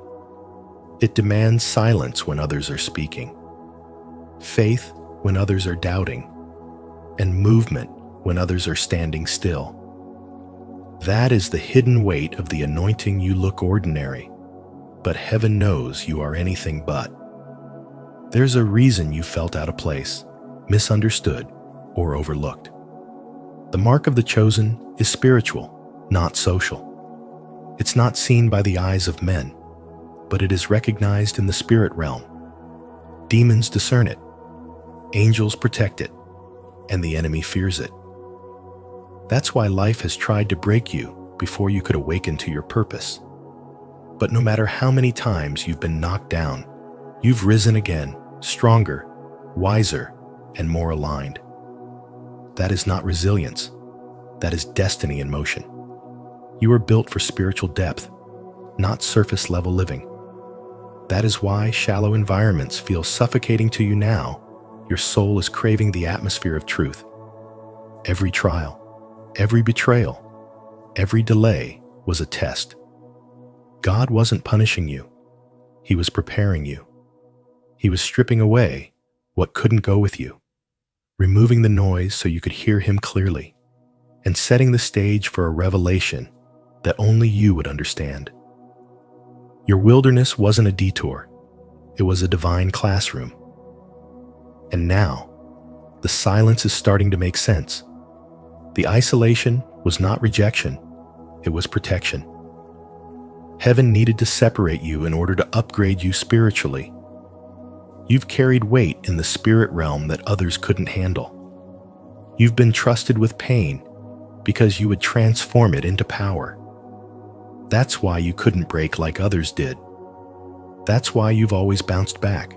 [SPEAKER 1] It demands silence when others are speaking, faith when others are doubting, and movement when others are standing still. That is the hidden weight of the anointing. You look ordinary, but heaven knows you are anything but. There's a reason you felt out of place, misunderstood, or overlooked. The mark of the chosen is spiritual, not social. It's not seen by the eyes of men, but it is recognized in the spirit realm. Demons discern it, angels protect it, and the enemy fears it. That's why life has tried to break you before you could awaken to your purpose. But no matter how many times you've been knocked down, you've risen again, stronger, wiser, and more aligned. That is not resilience. That is destiny in motion. You are built for spiritual depth, not surface-level living. That is why shallow environments feel suffocating to you now. Your soul is craving the atmosphere of truth. Every trial, every betrayal, every delay was a test. God wasn't punishing you. He was preparing you. He was stripping away what couldn't go with you, removing the noise so you could hear Him clearly, and setting the stage for a revelation that only you would understand. Your wilderness wasn't a detour. It was a divine classroom. And now, the silence is starting to make sense. The isolation was not rejection, it was protection. Heaven needed to separate you in order to upgrade you spiritually. You've carried weight in the spirit realm that others couldn't handle. You've been trusted with pain because you would transform it into power. That's why you couldn't break like others did. That's why you've always bounced back.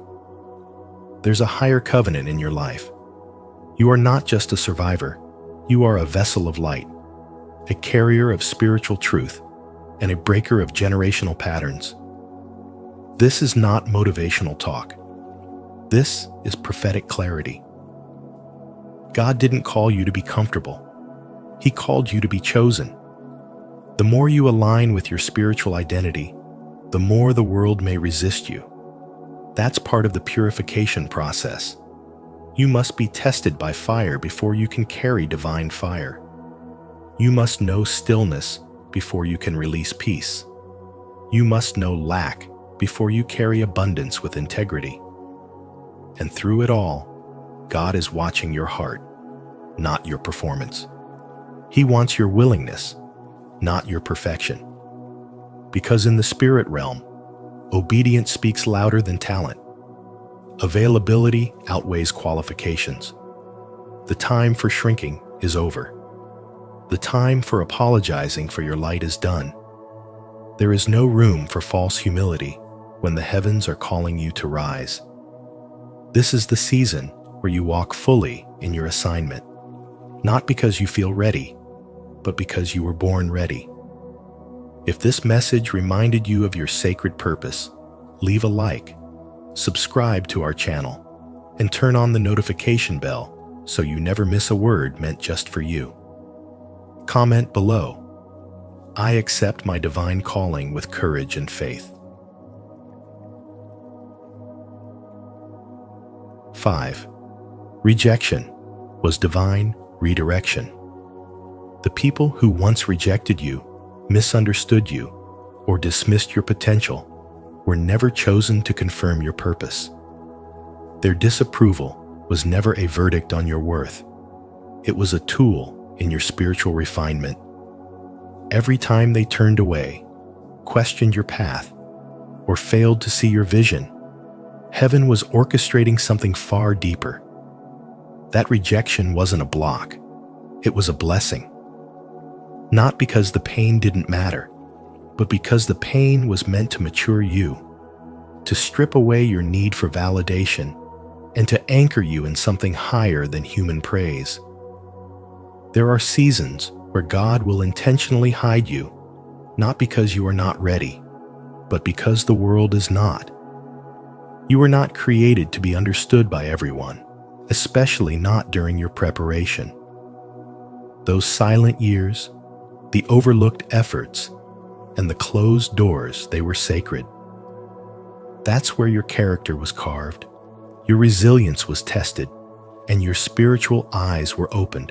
[SPEAKER 1] There's a higher covenant in your life. You are not just a survivor. You are a vessel of light, a carrier of spiritual truth, and a breaker of generational patterns. This is not motivational talk. This is prophetic clarity. God didn't call you to be comfortable. He called you to be chosen. The more you align with your spiritual identity, the more the world may resist you. That's part of the purification process. You must be tested by fire before you can carry divine fire. You must know stillness before you can release peace. You must know lack before you carry abundance with integrity. And through it all, God is watching your heart, not your performance. He wants your willingness, not your perfection. Because in the spirit realm, obedience speaks louder than talent. Availability outweighs qualifications. The time for shrinking is over. The time for apologizing for your light is done. There is no room for false humility when the heavens are calling you to rise. This is the season where you walk fully in your assignment, not because you feel ready, but because you were born ready. If this message reminded you of your sacred purpose, leave a like, subscribe to our channel, and turn on the notification bell so you never miss a word meant just for you. Comment below, I accept my divine calling with courage and faith. 5. Rejection was divine redirection. The people who once rejected you, misunderstood you, or dismissed your potential were never chosen to confirm your purpose. Their disapproval was never a verdict on your worth. It was a tool in your spiritual refinement. Every time they turned away, questioned your path, or failed to see your vision, heaven was orchestrating something far deeper. That rejection wasn't a block. It was a blessing. Not because the pain didn't matter, but because the pain was meant to mature you, to strip away your need for validation, and to anchor you in something higher than human praise. There are seasons where God will intentionally hide you, not because you are not ready, but because the world is not. You were not created to be understood by everyone, especially not during your preparation. Those silent years, the overlooked efforts, and the closed doors, they were sacred. That's where your character was carved, your resilience was tested, and your spiritual eyes were opened.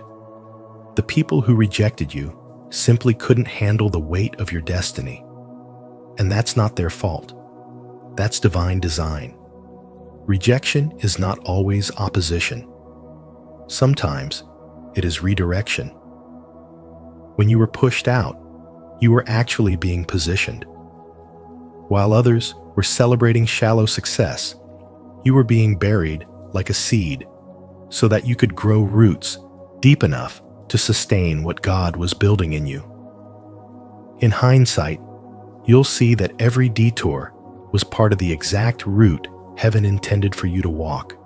[SPEAKER 1] The people who rejected you simply couldn't handle the weight of your destiny. And that's not their fault. That's divine design. Rejection is not always opposition. Sometimes it is redirection. When you were pushed out, you were actually being positioned. While others were celebrating shallow success, you were being buried like a seed so that you could grow roots deep enough to sustain what God was building in you. In hindsight, you'll see that every detour was part of the exact route heaven intended for you to walk.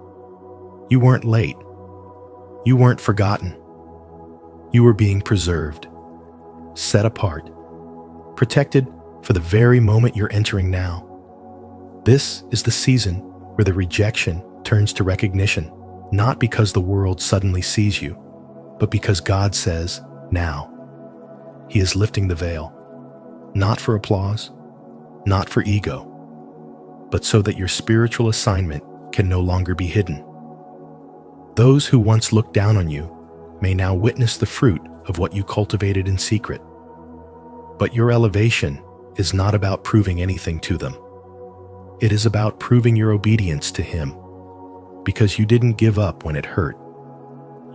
[SPEAKER 1] You weren't late. You weren't forgotten. You were being preserved, set apart, protected for the very moment you're entering now. This is the season where the rejection turns to recognition, not because the world suddenly sees you, but because God says, Now, He is lifting the veil, not for applause, not for ego, but so that your spiritual assignment can no longer be hidden. Those who once looked down on you may now witness the fruit of what you cultivated in secret. But your elevation is not about proving anything to them. It is about proving your obedience to Him, because you didn't give up when it hurt.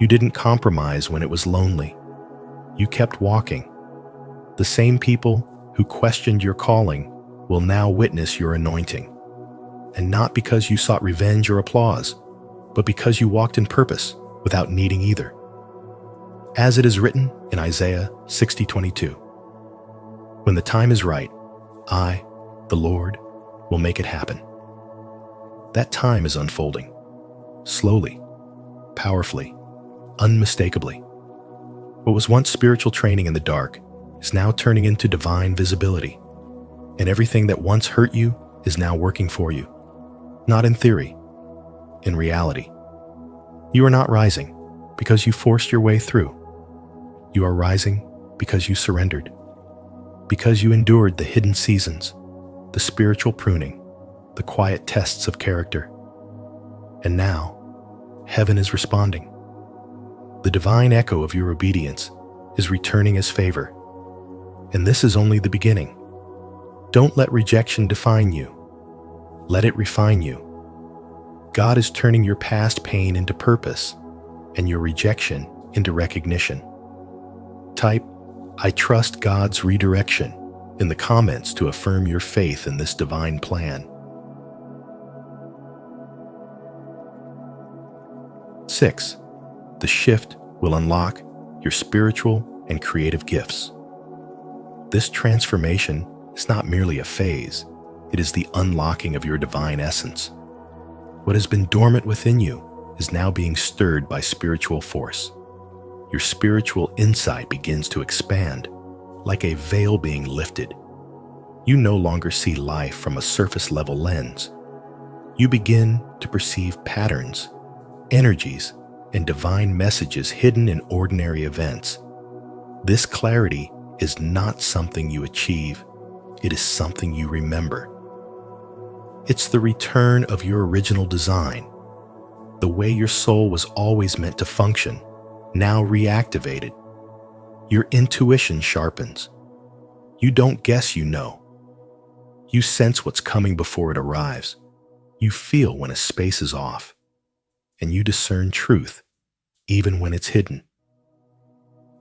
[SPEAKER 1] You didn't compromise when it was lonely. You kept walking. The same people who questioned your calling will now witness your anointing. And not because you sought revenge or applause, but because you walked in purpose without needing either. As it is written in Isaiah 60:22, "When the time is right, I, the Lord, will make it happen." That time is unfolding, slowly, powerfully, unmistakably. What was once spiritual training in the dark is now turning into divine visibility, and everything that once hurt you is now working for you. Not in theory, in reality. You are not rising because you forced your way through. You are rising because you surrendered, because you endured the hidden seasons, the spiritual pruning, the quiet tests of character. And now, heaven is responding. The divine echo of your obedience is returning as favor. And this is only the beginning. Don't let rejection define you. Let it refine you. God is turning your past pain into purpose and your rejection into recognition. Type, "I trust God's redirection" in the comments to affirm your faith in this divine plan. 6. The shift will unlock your spiritual and creative gifts. This transformation is not merely a phase, it is the unlocking of your divine essence. What has been dormant within you is now being stirred by spiritual force. Your spiritual insight begins to expand, like a veil being lifted. You no longer see life from a surface-level lens. You begin to perceive patterns, energies, and divine messages hidden in ordinary events. This clarity is not something you achieve, it is something you remember. It's the return of your original design, the way your soul was always meant to function, now reactivated. Your intuition sharpens. You don't guess you know. You sense what's coming before it arrives. You feel when a space is off. And you discern truth, even when it's hidden.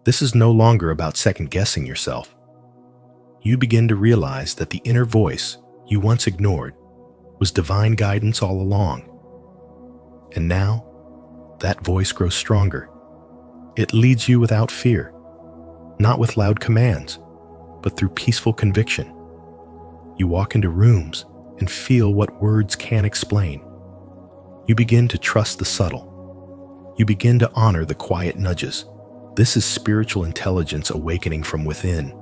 [SPEAKER 1] This is no longer about second-guessing yourself. You begin to realize that the inner voice you once ignored was divine guidance all along. And now, that voice grows stronger. It leads you without fear, not with loud commands, but through peaceful conviction. You walk into rooms and feel what words can't explain. You begin to trust the subtle. You begin to honor the quiet nudges. This is spiritual intelligence awakening from within.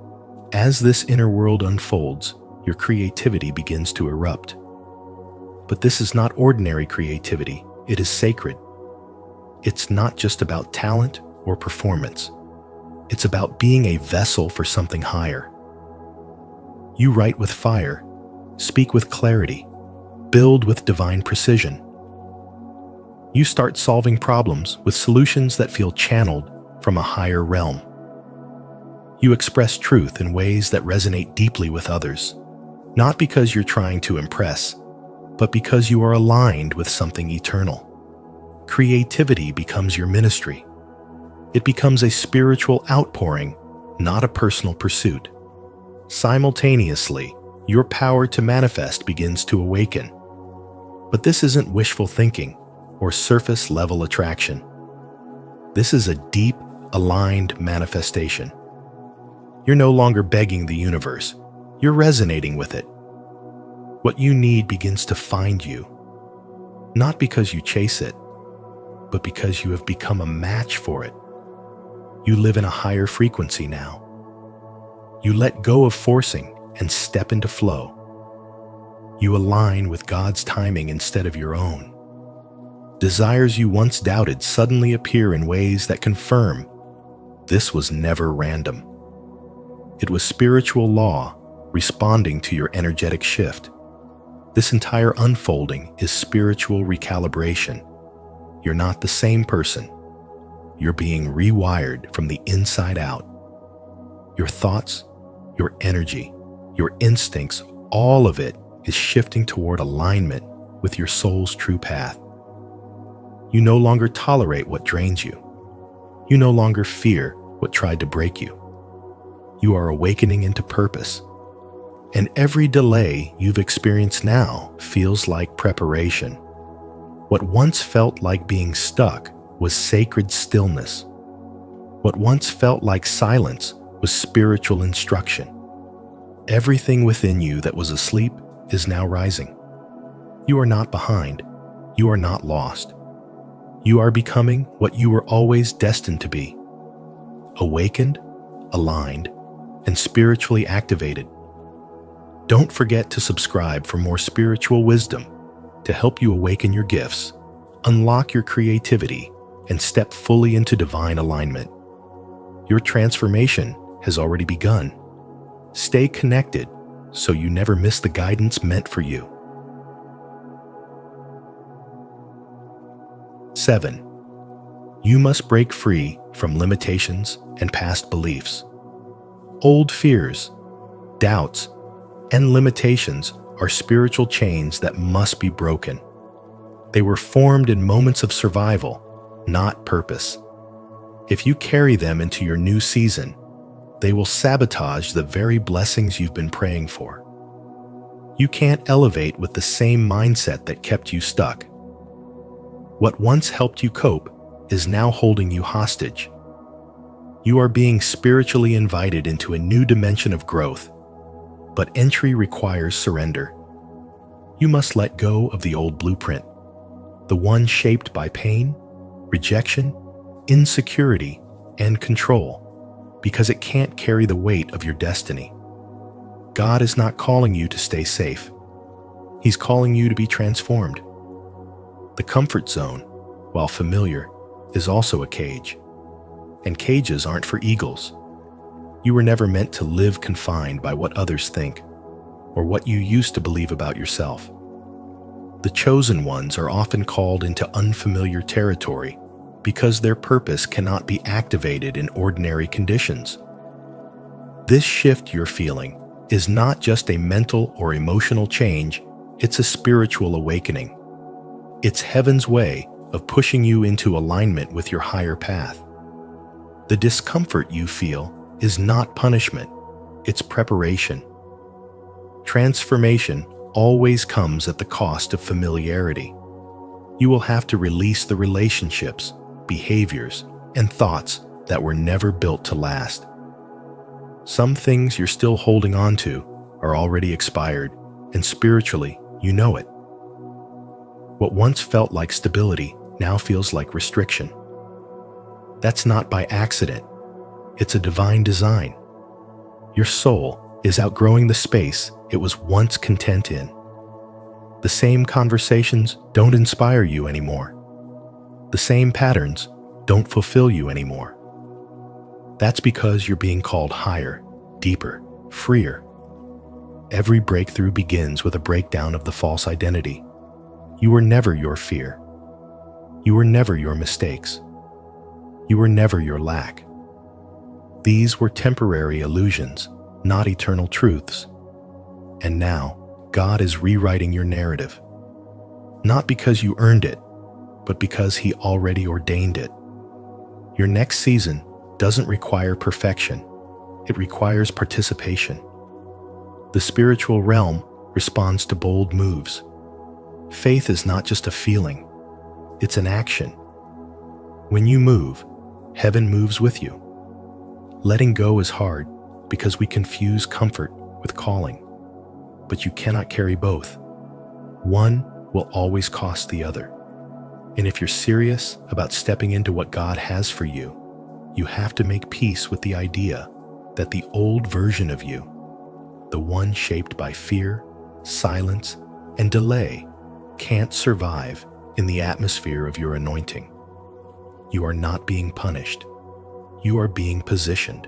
[SPEAKER 1] As this inner world unfolds, your creativity begins to erupt. But this is not ordinary creativity, it is sacred. It's not just about talent or performance. It's about being a vessel for something higher. You write with fire, speak with clarity, build with divine precision. You start solving problems with solutions that feel channeled from a higher realm. You express truth in ways that resonate deeply with others, not because you're trying to impress, but because you are aligned with something eternal. Creativity becomes your ministry. It becomes a spiritual outpouring, not a personal pursuit. Simultaneously, your power to manifest begins to awaken. But this isn't wishful thinking or surface-level attraction. This is a deep, aligned manifestation. You're no longer begging the universe. You're resonating with it. What you need begins to find you, not because you chase it, but because you have become a match for it. You live in a higher frequency now. You let go of forcing and step into flow. You align with God's timing instead of your own. Desires you once doubted suddenly appear in ways that confirm This was never random. It was spiritual law responding to your energetic shift. This entire unfolding is spiritual recalibration. You're not the same person. You're being rewired from the inside out. Your thoughts, your energy, your instincts, all of it is shifting toward alignment with your soul's true path. You no longer tolerate what drains you. You no longer fear what tried to break you. You are awakening into purpose. And every delay you've experienced now feels like preparation. What once felt like being stuck was sacred stillness. What once felt like silence was spiritual instruction. Everything within you that was asleep is now rising. You are not behind. You are not lost. You are becoming what you were always destined to be: awakened, aligned, and spiritually activated. Don't forget to subscribe for more spiritual wisdom to help you awaken your gifts, unlock your creativity, and step fully into divine alignment. Your transformation has already begun. Stay connected so you never miss the guidance meant for you. 7. You must break free from limitations and past beliefs. Old fears, doubts, and limitations are spiritual chains that must be broken. They were formed in moments of survival, not purpose. If you carry them into your new season, they will sabotage the very blessings you've been praying for. You can't elevate with the same mindset that kept you stuck. What once helped you cope is now holding you hostage. You are being spiritually invited into a new dimension of growth, but entry requires surrender. You must let go of the old blueprint, the one shaped by pain, rejection, insecurity, and control, because it can't carry the weight of your destiny. God is not calling you to stay safe. He's calling you to be transformed. The comfort zone, while familiar, is also a cage. And cages aren't for eagles. You were never meant to live confined by what others think, or what you used to believe about yourself. The chosen ones are often called into unfamiliar territory because their purpose cannot be activated in ordinary conditions. This shift you're feeling is not just a mental or emotional change, it's a spiritual awakening. It's heaven's way of pushing you into alignment with your higher path. The discomfort you feel is not punishment, it's preparation. Transformation always comes at the cost of familiarity. You will have to release the relationships, behaviors, and thoughts that were never built to last. Some things you're still holding on to are already expired, and spiritually, you know it. What once felt like stability now feels like restriction. That's not by accident. It's a divine design. Your soul is outgrowing the space it was once content in. The same conversations don't inspire you anymore. The same patterns don't fulfill you anymore. That's because you're being called higher, deeper, freer. Every breakthrough begins with a breakdown of the false identity. You were never your fear. You were never your mistakes. You were never your lack. These were temporary illusions, not eternal truths. And now, God is rewriting your narrative. Not because you earned it, but because He already ordained it. Your next season doesn't require perfection. It requires participation. The spiritual realm responds to bold moves. Faith is not just a feeling, it's an action. When you move, heaven moves with you. Letting go is hard because we confuse comfort with calling. But you cannot carry both. One will always cost the other. And if you're serious about stepping into what God has for you, you have to make peace with the idea that the old version of you, the one shaped by fear, silence, and delay, can't survive in the atmosphere of your anointing. You are not being punished. you are being positioned.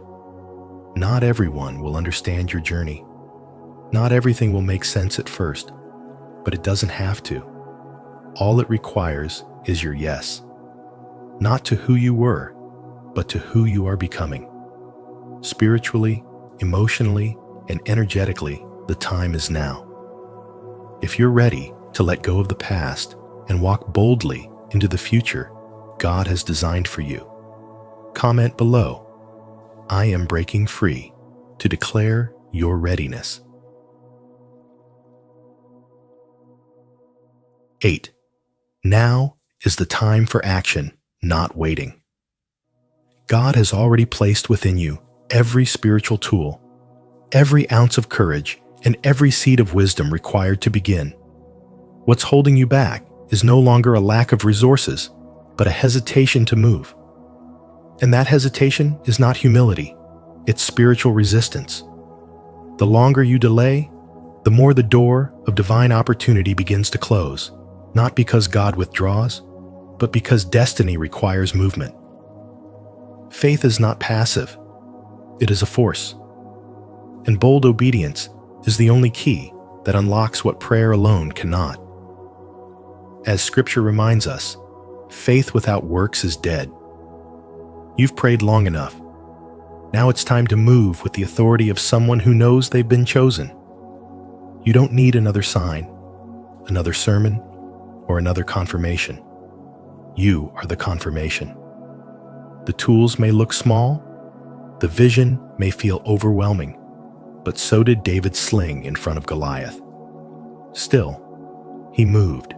[SPEAKER 1] Not everyone will understand your journey. Not everything will make sense at first, but it doesn't have to. All it requires is your yes. Not to who you were, but to who you are becoming. Spiritually, emotionally, and energetically, the time is now. If you're ready to let go of the past and walk boldly into the future God has designed for you, comment below, "I am breaking free," to declare your readiness. 8. Now is the time for action, not waiting. God has already placed within you every spiritual tool, every ounce of courage, and every seed of wisdom required to begin. What's holding you back is no longer a lack of resources, but a hesitation to move. And that hesitation is not humility, it's spiritual resistance. The longer you delay, the more the door of divine opportunity begins to close, not because God withdraws, but because destiny requires movement. Faith is not passive, it is a force. And bold obedience is the only key that unlocks what prayer alone cannot. As Scripture reminds us, faith without works is dead. You've prayed long enough. Now it's time to move with the authority of someone who knows they've been chosen. You don't need another sign, another sermon, or another confirmation. You are the confirmation. The tools may look small, the vision may feel overwhelming, but so did David's sling in front of Goliath. Still, he moved.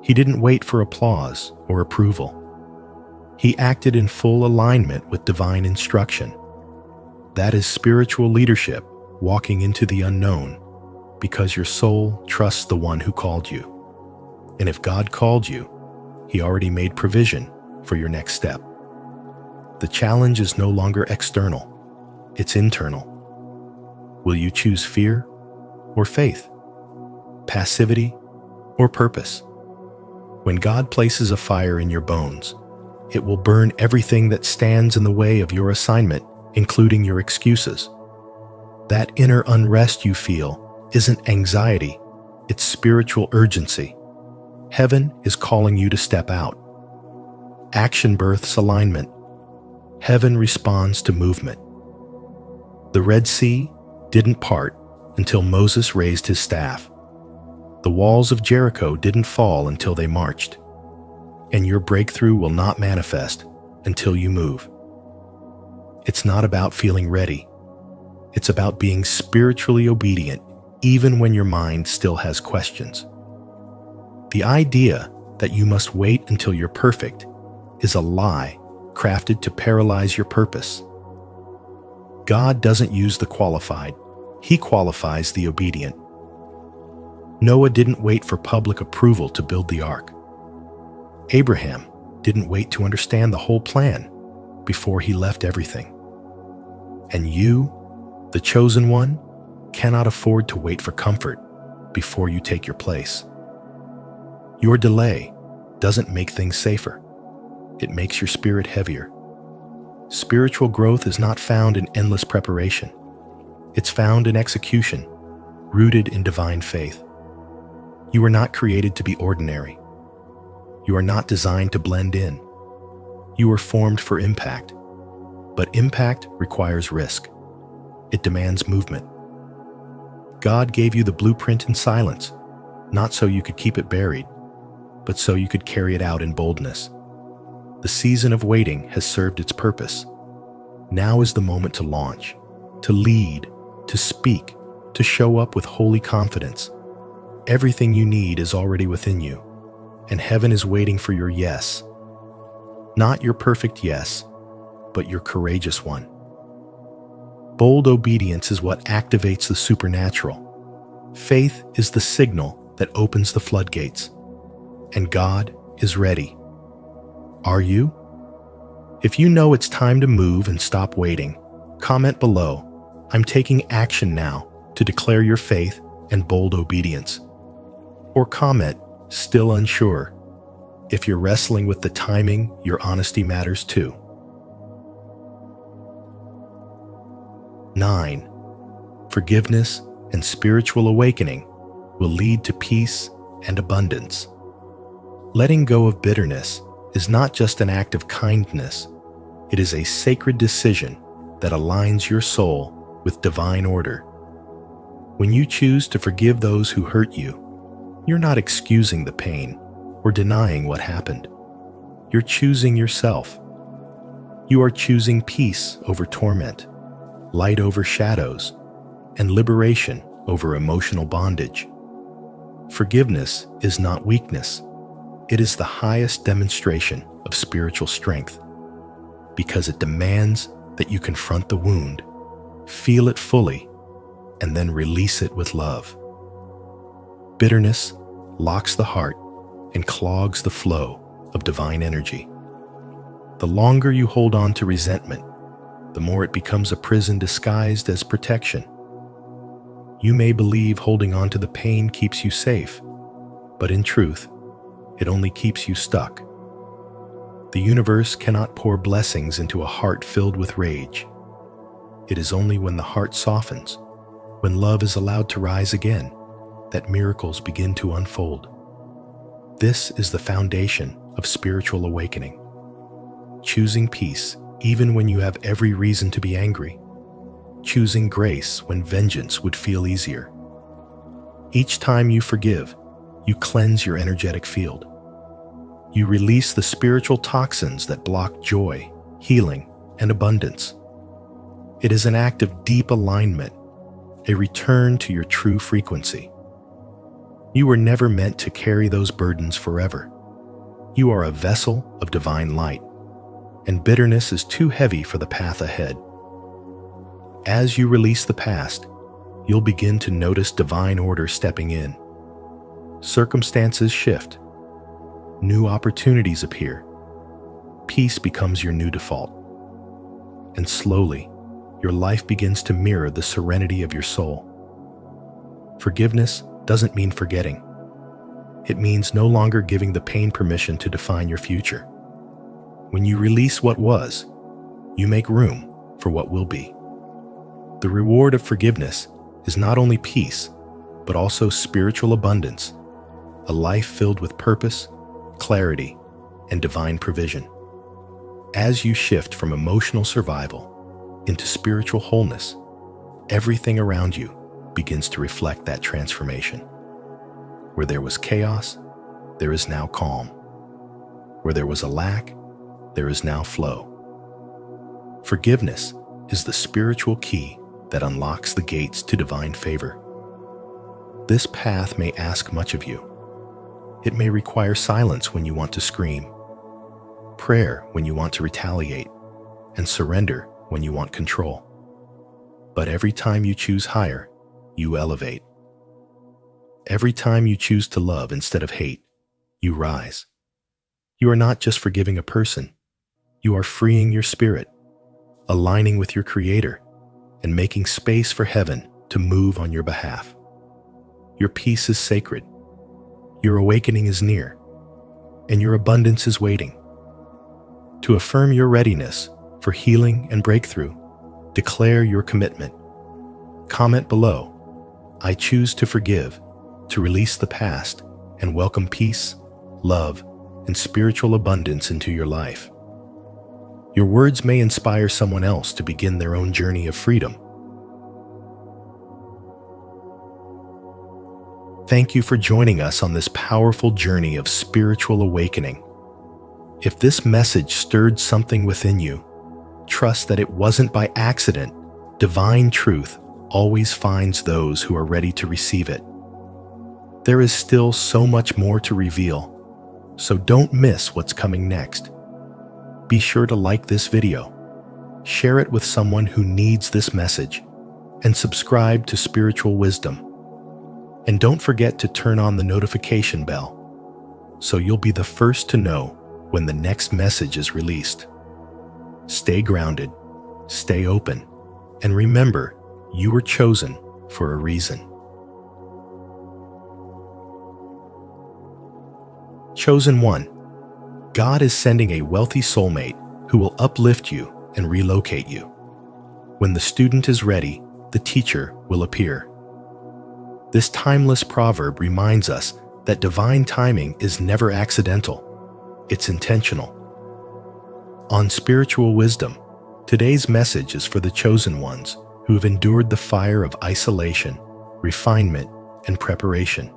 [SPEAKER 1] He didn't wait for applause or approval. He acted in full alignment with divine instruction. That is spiritual leadership, walking into the unknown, because your soul trusts the one who called you. And if God called you, He already made provision for your next step. The challenge is no longer external, it's internal. Will you choose fear or faith? Passivity or purpose? When God places a fire in your bones, it will burn everything that stands in the way of your assignment, including your excuses. That inner unrest you feel isn't anxiety, it's spiritual urgency. Heaven is calling you to step out. Action births alignment. Heaven responds to movement. The Red Sea didn't part until Moses raised his staff. The walls of Jericho didn't fall until they marched. And your breakthrough will not manifest until you move. It's not about feeling ready. It's about being spiritually obedient even when your mind still has questions. The idea that you must wait until you're perfect is a lie crafted to paralyze your purpose. God doesn't use the qualified, He qualifies the obedient. Noah didn't wait for public approval to build the ark. Abraham didn't wait to understand the whole plan before he left everything. And you, the chosen one, cannot afford to wait for comfort before you take your place. Your delay doesn't make things safer. It makes your spirit heavier. Spiritual growth is not found in endless preparation. It's found in execution, rooted in divine faith. You are not created to be ordinary. You are not designed to blend in. You were formed for impact. But impact requires risk. It demands movement. God gave you the blueprint in silence, not so you could keep it buried, but so you could carry it out in boldness. The season of waiting has served its purpose. Now is the moment to launch, to lead, to speak, to show up with holy confidence. Everything you need is already within you, and heaven is waiting for your yes. Not your perfect yes, but your courageous one. Bold obedience is what activates the supernatural. Faith is the signal that opens the floodgates. And God is ready. Are you? If you know it's time to move and stop waiting, comment below, "I'm taking action now," to declare your faith and bold obedience. Or comment, "Still unsure." If you're wrestling with the timing, your honesty matters too. 9. Forgiveness and spiritual awakening will lead to peace and abundance. Letting go of bitterness is not just an act of kindness, it is a sacred decision that aligns your soul with divine order. When you choose to forgive those who hurt you, you're not excusing the pain or denying what happened. You're choosing yourself. You are choosing peace over torment, light over shadows, and liberation over emotional bondage. Forgiveness is not weakness. It is the highest demonstration of spiritual strength because it demands that you confront the wound, feel it fully, and then release it with love. Bitterness locks the heart and clogs the flow of divine energy. The longer you hold on to resentment, the more it becomes a prison disguised as protection. You may believe holding on to the pain keeps you safe, but in truth, it only keeps you stuck. The universe cannot pour blessings into a heart filled with rage. It is only when the heart softens, when love is allowed to rise again, that miracles begin to unfold. This is the foundation of spiritual awakening. Choosing peace even when you have every reason to be angry. Choosing grace when vengeance would feel easier. Each time you forgive, you cleanse your energetic field. You release the spiritual toxins that block joy, healing, and abundance. It is an act of deep alignment, a return to your true frequency. You were never meant to carry those burdens forever. You are a vessel of divine light, and bitterness is too heavy for the path ahead. As you release the past, you'll begin to notice divine order stepping in. Circumstances shift. New opportunities appear. Peace becomes your new default. And slowly, your life begins to mirror the serenity of your soul. Forgiveness doesn't mean forgetting. It means no longer giving the pain permission to define your future. When you release what was, you make room for what will be. The reward of forgiveness is not only peace, but also spiritual abundance, a life filled with purpose, clarity, and divine provision. As you shift from emotional survival into spiritual wholeness, everything around you begins to reflect that transformation. Where there was chaos, there is now calm. Where there was a lack, there is now flow. Forgiveness is the spiritual key that unlocks the gates to divine favor. This path may ask much of you. It may require silence when you want to scream, prayer when you want to retaliate, and surrender when you want control. But every time you choose higher, you elevate. Every time you choose to love instead of hate, you rise. You are not just forgiving a person, you are freeing your spirit, aligning with your Creator, and making space for heaven to move on your behalf. Your peace is sacred, your awakening is near, and your abundance is waiting. To affirm your readiness for healing and breakthrough, declare your commitment. Comment below, "I choose to forgive," to release the past and welcome peace, love, and spiritual abundance into your life. Your words may inspire someone else to begin their own journey of freedom. Thank you for joining us on this powerful journey of spiritual awakening. If this message stirred something within you, trust that it wasn't by accident. Divine truth always finds those who are ready to receive it. There is still so much more to reveal, so don't miss what's coming next. Be sure to like this video, share it with someone who needs this message, and subscribe to Spiritual Wisdom. And don't forget to turn on the notification bell, so you'll be the first to know when the next message is released. Stay grounded, stay open, and remember, you were chosen for a reason. Chosen one. God is sending a wealthy soulmate who will uplift you and relocate you. When the student is ready, the teacher will appear. This timeless proverb reminds us that divine timing is never accidental, it's intentional. On spiritual wisdom, today's message is for the chosen ones who have endured the fire of isolation, refinement, and preparation.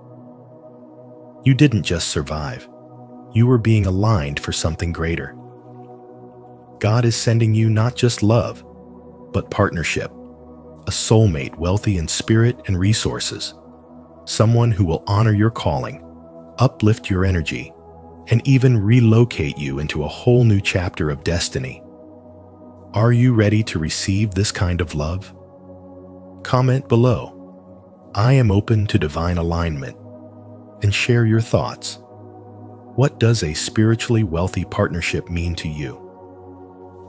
[SPEAKER 1] You didn't just survive. You were being aligned for something greater. God is sending you not just love, but partnership, a soulmate wealthy in spirit and resources, someone who will honor your calling, uplift your energy, and even relocate you into a whole new chapter of destiny. Are you ready to receive this kind of love? Comment below. I am open to divine alignment, and share your thoughts. What does a spiritually wealthy partnership mean to you?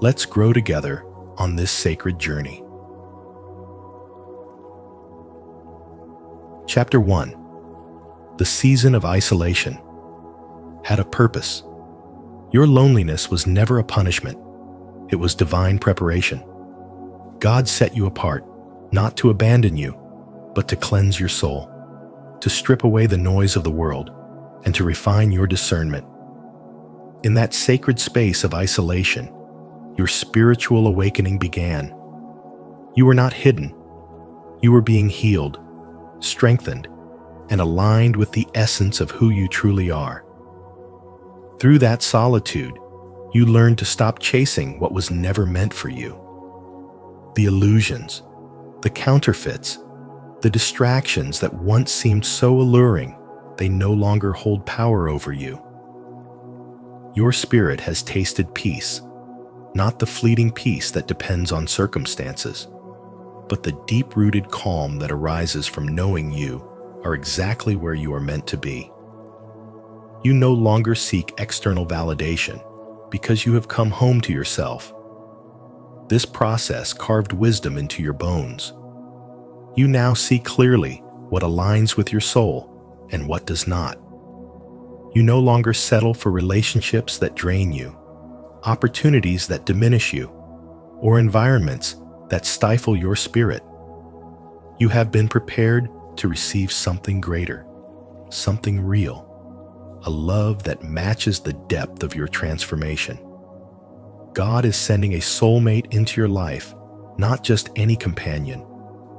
[SPEAKER 1] Let's grow together on this sacred journey. Chapter 1. The season of isolation had a purpose. Your loneliness was never a punishment. It was divine preparation. God set you apart, not to abandon you, but to cleanse your soul, to strip away the noise of the world, and to refine your discernment. In that sacred space of isolation, your spiritual awakening began. You were not hidden. You were being healed, strengthened, and aligned with the essence of who you truly are. Through that solitude, you learned to stop chasing what was never meant for you. The illusions, the counterfeits, the distractions that once seemed so alluring, they no longer hold power over you. Your spirit has tasted peace, not the fleeting peace that depends on circumstances, but the deep-rooted calm that arises from knowing you are exactly where you are meant to be. You no longer seek external validation because you have come home to yourself. This process carved wisdom into your bones. You now see clearly what aligns with your soul and what does not. You no longer settle for relationships that drain you, opportunities that diminish you, or environments that stifle your spirit. You have been prepared to receive something greater, something real, a love that matches the depth of your transformation. God is sending a soulmate into your life, not just any companion,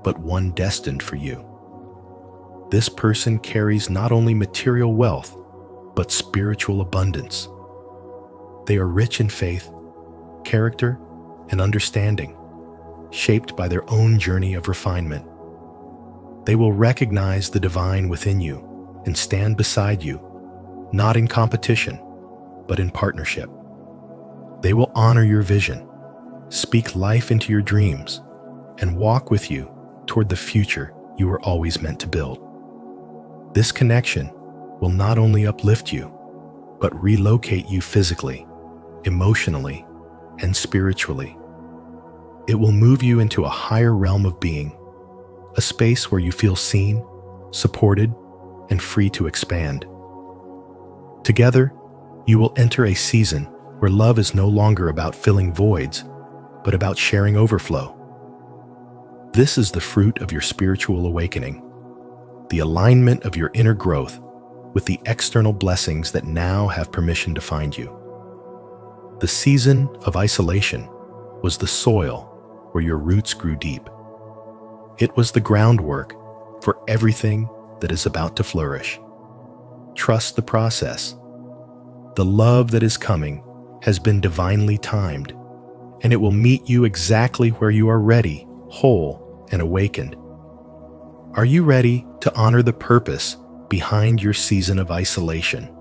[SPEAKER 1] but one destined for you. This person carries not only material wealth, but spiritual abundance. They are rich in faith, character, and understanding, shaped by their own journey of refinement. They will recognize the divine within you and stand beside you, not in competition, but in partnership. They will honor your vision, speak life into your dreams, and walk with you toward the future you were always meant to build. This connection will not only uplift you, but relocate you physically, emotionally, and spiritually. It will move you into a higher realm of being, a space where you feel seen, supported, and free to expand. Together, you will enter a season where love is no longer about filling voids, but about sharing overflow. This is the fruit of your spiritual awakening, the alignment of your inner growth with the external blessings that now have permission to find you. The season of isolation was the soil where your roots grew deep. It was the groundwork for everything that is about to flourish. Trust the process. The love that is coming has been divinely timed, and it will meet you exactly where you are ready, whole, and awakened. Are you ready to honor the purpose behind your season of isolation?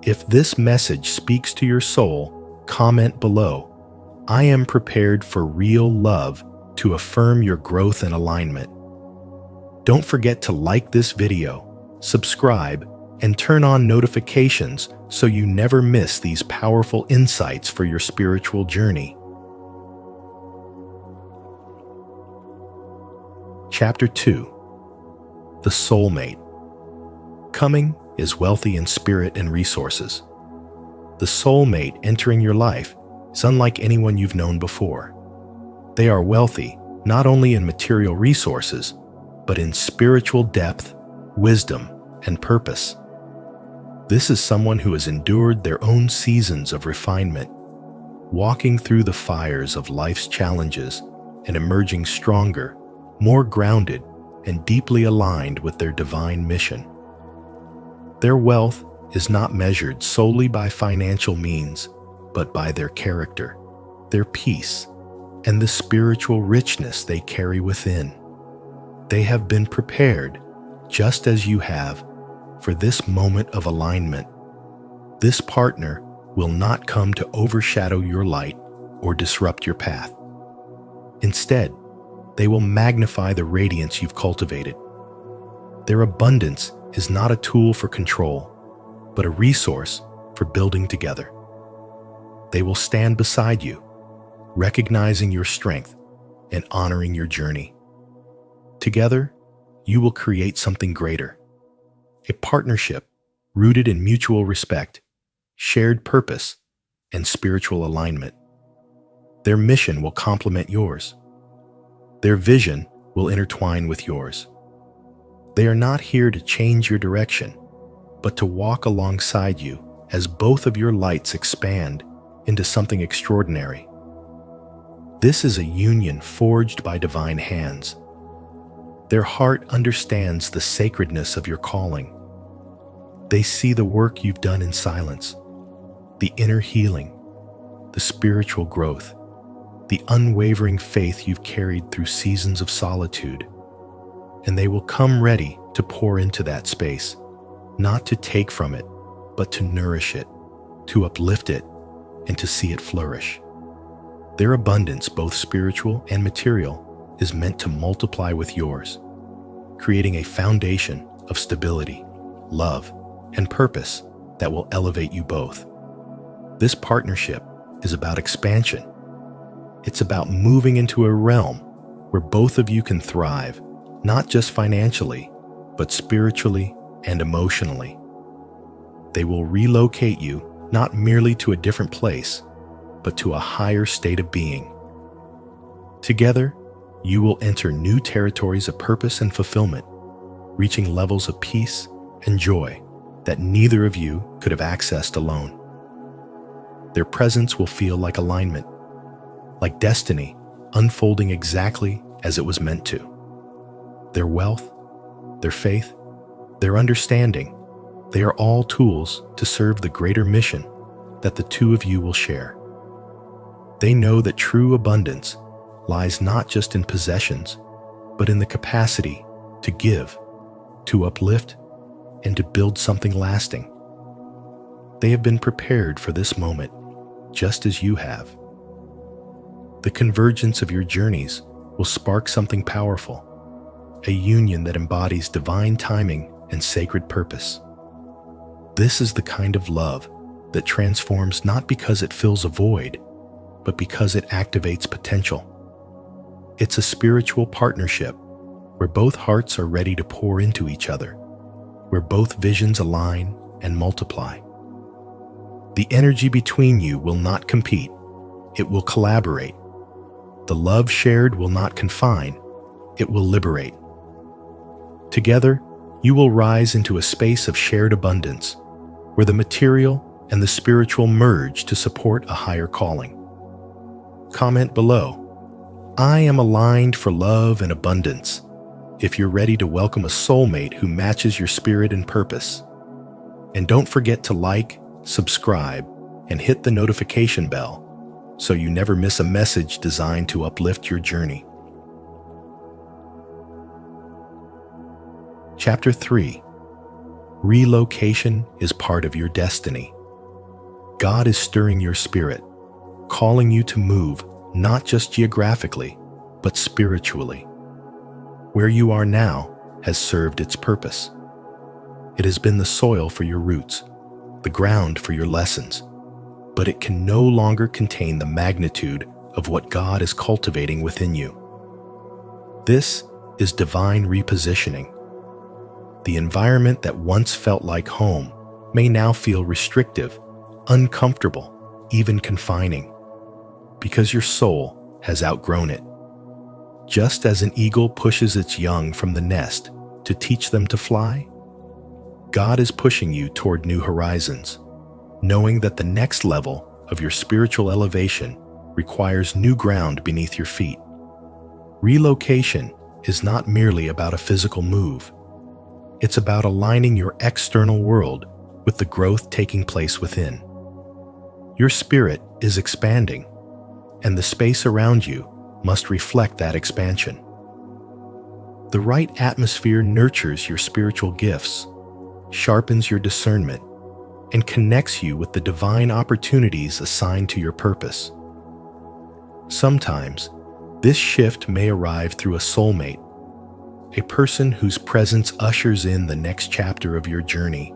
[SPEAKER 1] If this message speaks to your soul, comment below. I am prepared for real love to affirm your growth and alignment. Don't forget to like this video, subscribe, and turn on notifications so you never miss these powerful insights for your spiritual journey. Chapter 2. The Soulmate. Coming is wealthy in spirit and resources. The soulmate entering your life is unlike anyone you've known before. They are wealthy not only in material resources, but in spiritual depth, wisdom, and purpose. This is someone who has endured their own seasons of refinement, walking through the fires of life's challenges and emerging stronger, more grounded, and deeply aligned with their divine mission. Their wealth is not measured solely by financial means, but by their character, their peace, and the spiritual richness they carry within. They have been prepared, just as you have, for this moment of alignment. This partner will not come to overshadow your light or disrupt your path. Instead, they will magnify the radiance you've cultivated. Their abundance is not a tool for control, but a resource for building together. They will stand beside you, recognizing your strength and honoring your journey. Together, you will create something greater, a partnership rooted in mutual respect, shared purpose, and spiritual alignment. Their mission will complement yours. Their vision will intertwine with yours. They are not here to change your direction, but to walk alongside you as both of your lights expand into something extraordinary. This is a union forged by divine hands. Their heart understands the sacredness of your calling. They see the work you've done in silence, the inner healing, the spiritual growth, the unwavering faith you've carried through seasons of solitude, and they will come ready to pour into that space, not to take from it, but to nourish it, to uplift it, and to see it flourish. Their abundance, both spiritual and material, is meant to multiply with yours, creating a foundation of stability, love, and purpose that will elevate you both. This partnership is about expansion. It's about moving into a realm where both of you can thrive, not just financially, but spiritually and emotionally. They will relocate you not merely to a different place, but to a higher state of being. Together, you will enter new territories of purpose and fulfillment, reaching levels of peace and joy that neither of you could have accessed alone. Their presence will feel like alignment, like destiny unfolding exactly as it was meant to. Their wealth, their faith, their understanding, they are all tools to serve the greater mission that the two of you will share. They know that true abundance lies not just in possessions, but in the capacity to give, to uplift, and to build something lasting. They have been prepared for this moment, just as you have. The convergence of your journeys will spark something powerful, a union that embodies divine timing and sacred purpose. This is the kind of love that transforms not because it fills a void, but because it activates potential. It's a spiritual partnership where both hearts are ready to pour into each other, where both visions align and multiply. The energy between you will not compete, it will collaborate. The love shared will not confine, it will liberate. Together, you will rise into a space of shared abundance, where the material and the spiritual merge to support a higher calling. Comment below, "I am aligned for love and abundance," if you're ready to welcome a soulmate who matches your spirit and purpose. And don't forget to like, subscribe, and hit the notification bell so you never miss a message designed to uplift your journey. Chapter 3. Relocation is part of your destiny. God is stirring your spirit, calling you to move not just geographically, but spiritually. Where you are now has served its purpose. It has been the soil for your roots, the ground for your lessons, but it can no longer contain the magnitude of what God is cultivating within you. This is divine repositioning. The environment that once felt like home may now feel restrictive, uncomfortable, even confining, because your soul has outgrown it. Just as an eagle pushes its young from the nest to teach them to fly, God is pushing you toward new horizons, knowing that the next level of your spiritual elevation requires new ground beneath your feet. Relocation is not merely about a physical move. It's about aligning your external world with the growth taking place within. Your spirit is expanding, and the space around you must reflect that expansion. The right atmosphere nurtures your spiritual gifts, sharpens your discernment, and connects you with the divine opportunities assigned to your purpose. Sometimes, this shift may arrive through a soulmate, a person whose presence ushers in the next chapter of your journey.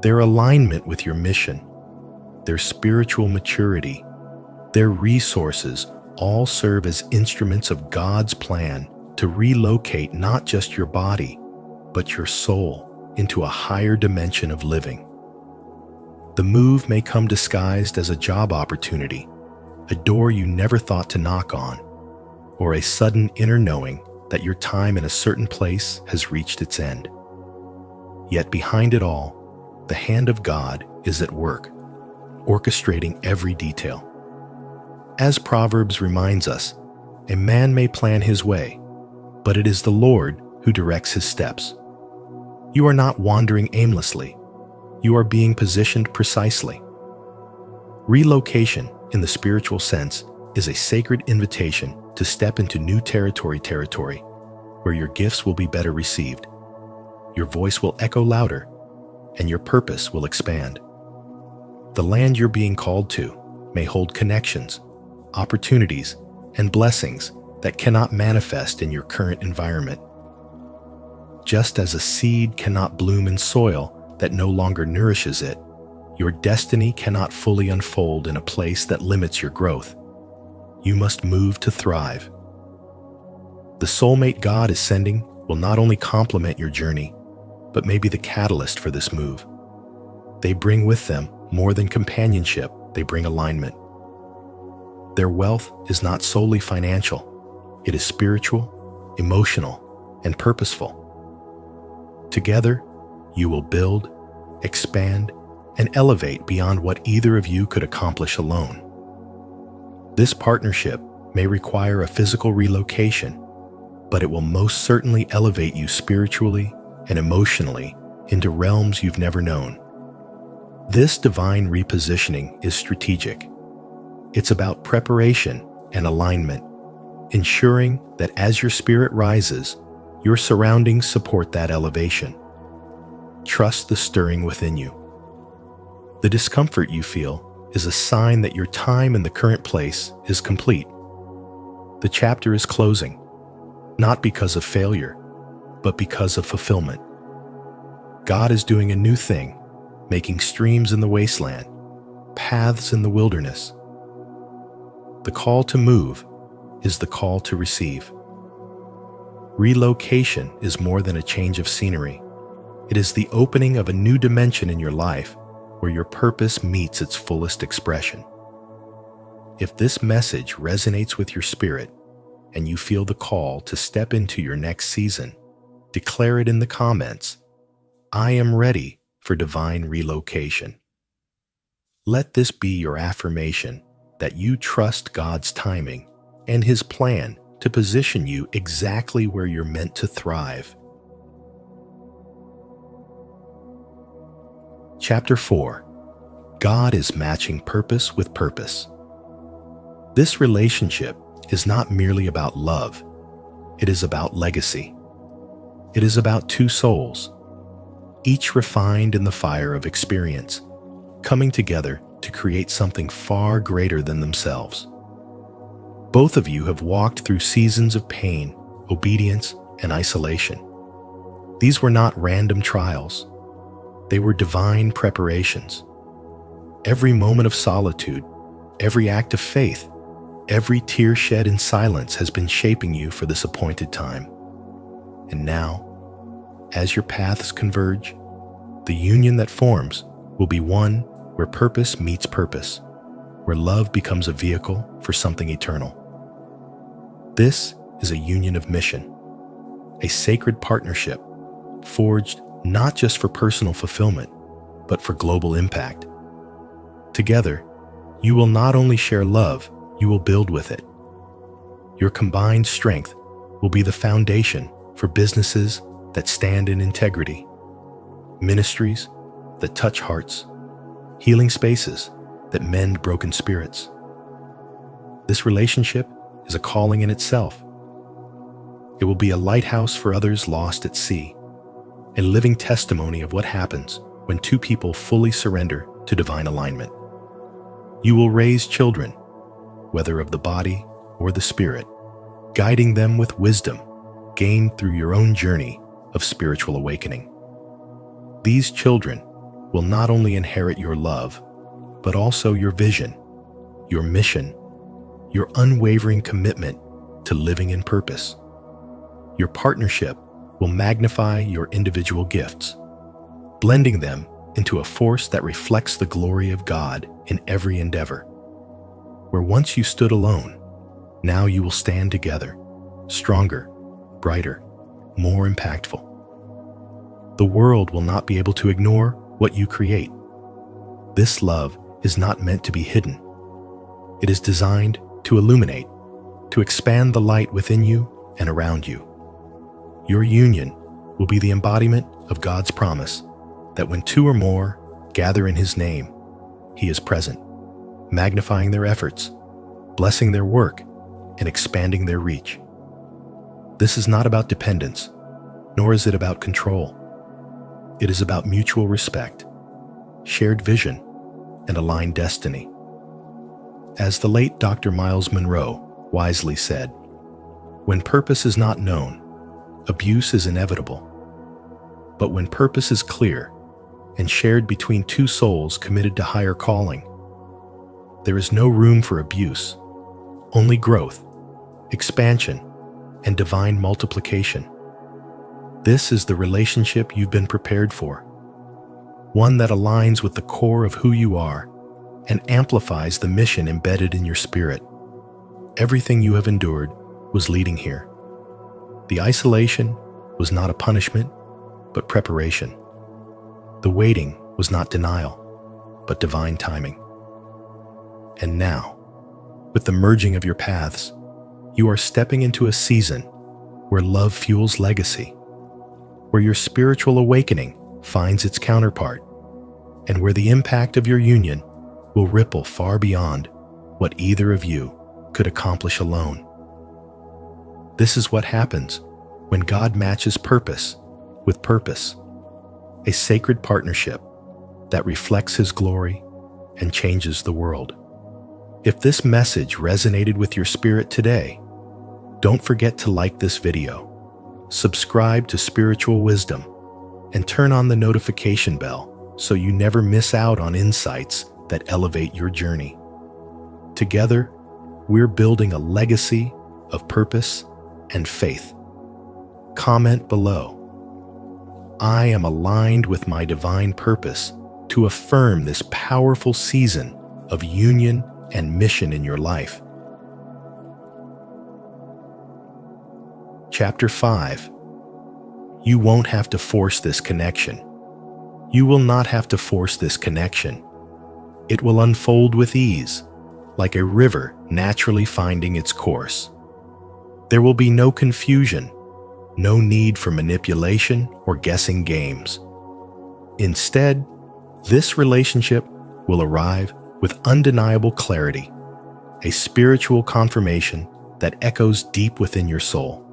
[SPEAKER 1] Their alignment with your mission, their spiritual maturity, their resources all serve as instruments of God's plan to relocate not just your body, but your soul into a higher dimension of living. The move may come disguised as a job opportunity, a door you never thought to knock on, or a sudden inner knowing that your time in a certain place has reached its end. Yet behind it all, the hand of God is at work, orchestrating every detail. As Proverbs reminds us, a man may plan his way, but it is the Lord who directs his steps. You are not wandering aimlessly. You are being positioned precisely. Relocation, in the spiritual sense, is a sacred invitation to step into new territory where your gifts will be better received, your voice will echo louder, and your purpose will expand. The land you're being called to may hold connections, opportunities, and blessings that cannot manifest in your current environment. Just as a seed cannot bloom in soil that no longer nourishes it, your destiny cannot fully unfold in a place that limits your growth. You must move to thrive. The soulmate God is sending will not only complement your journey, but may be the catalyst for this move. They bring with them more than companionship, they bring alignment. Their wealth is not solely financial. It is spiritual, emotional, and purposeful. Together, you will build, expand, and elevate beyond what either of you could accomplish alone. This partnership may require a physical relocation, but it will most certainly elevate you spiritually and emotionally into realms you've never known. This divine repositioning is strategic. It's about preparation and alignment, ensuring that as your spirit rises, your surroundings support that elevation. Trust the stirring within you. The discomfort you feel is a sign that your time in the current place is complete. The chapter is closing, not because of failure, but because of fulfillment. God is doing a new thing, making streams in the wasteland, paths in the wilderness. The call to move is the call to receive. Relocation is more than a change of scenery. It is the opening of a new dimension in your life where your purpose meets its fullest expression. If this message resonates with your spirit and you feel the call to step into your next season, declare it in the comments. I am ready for divine relocation. Let this be your affirmation that you trust God's timing and His plan to position you exactly where you're meant to thrive. Chapter 4. God is matching purpose with purpose. This relationship is not merely about love. It is about legacy. It is about two souls, each refined in the fire of experience, coming together to create something far greater than themselves. Both of you have walked through seasons of pain, obedience, and isolation. These were not random trials. They were divine preparations. Every moment of solitude, every act of faith, every tear shed in silence has been shaping you for this appointed time. And now, as your paths converge, the union that forms will be one where purpose meets purpose, where love becomes a vehicle for something eternal. This is a union of mission, a sacred partnership forged not just for personal fulfillment, but for global impact. Together, you will not only share love, you will build with it. Your combined strength will be the foundation for businesses that stand in integrity, ministries that touch hearts, healing spaces that mend broken spirits. This relationship is a calling in itself. It will be a lighthouse for others lost at sea, a living testimony of what happens when two people fully surrender to divine alignment. You will raise children, whether of the body or the spirit, guiding them with wisdom gained through your own journey of spiritual awakening. These children will not only inherit your love, but also your vision, your mission, your unwavering commitment to living in purpose. Your partnership will magnify your individual gifts, blending them into a force that reflects the glory of God in every endeavor. Where once you stood alone, now you will stand together, stronger, brighter, more impactful. The world will not be able to ignore what you create. This love is not meant to be hidden. It is designed to illuminate, to expand the light within you and around you. Your union will be the embodiment of God's promise that when two or more gather in His name, He is present, magnifying their efforts, blessing their work, and expanding their reach. This is not about dependence, nor is it about control. It is about mutual respect, shared vision, and aligned destiny. As the late Dr. Miles Monroe wisely said, "When purpose is not known, abuse is inevitable. But when purpose is clear and shared between two souls committed to higher calling, there is no room for abuse, only growth, expansion, and divine multiplication." This is the relationship you've been prepared for, one that aligns with the core of who you are and amplifies the mission embedded in your spirit. Everything you have endured was leading here. The isolation was not a punishment, but preparation. The waiting was not denial, but divine timing. And now, with the merging of your paths, you are stepping into a season where love fuels legacy, where your spiritual awakening finds its counterpart, and where the impact of your union will ripple far beyond what either of you could accomplish alone. This is what happens when God matches purpose with purpose, a sacred partnership that reflects His glory and changes the world. If this message resonated with your spirit today, don't forget to like this video, subscribe to Spiritual Wisdom, and turn on the notification bell so you never miss out on insights that elevate your journey. Together, we're building a legacy of purpose and faith. Comment below, "I am aligned with my divine purpose," to affirm this powerful season of union and mission in your life. Chapter 5. You won't have to force this connection. You will not have to force this connection. It will unfold with ease, like a river naturally finding its course. There will be no confusion, no need for manipulation or guessing games. Instead, this relationship will arrive with undeniable clarity, a spiritual confirmation that echoes deep within your soul.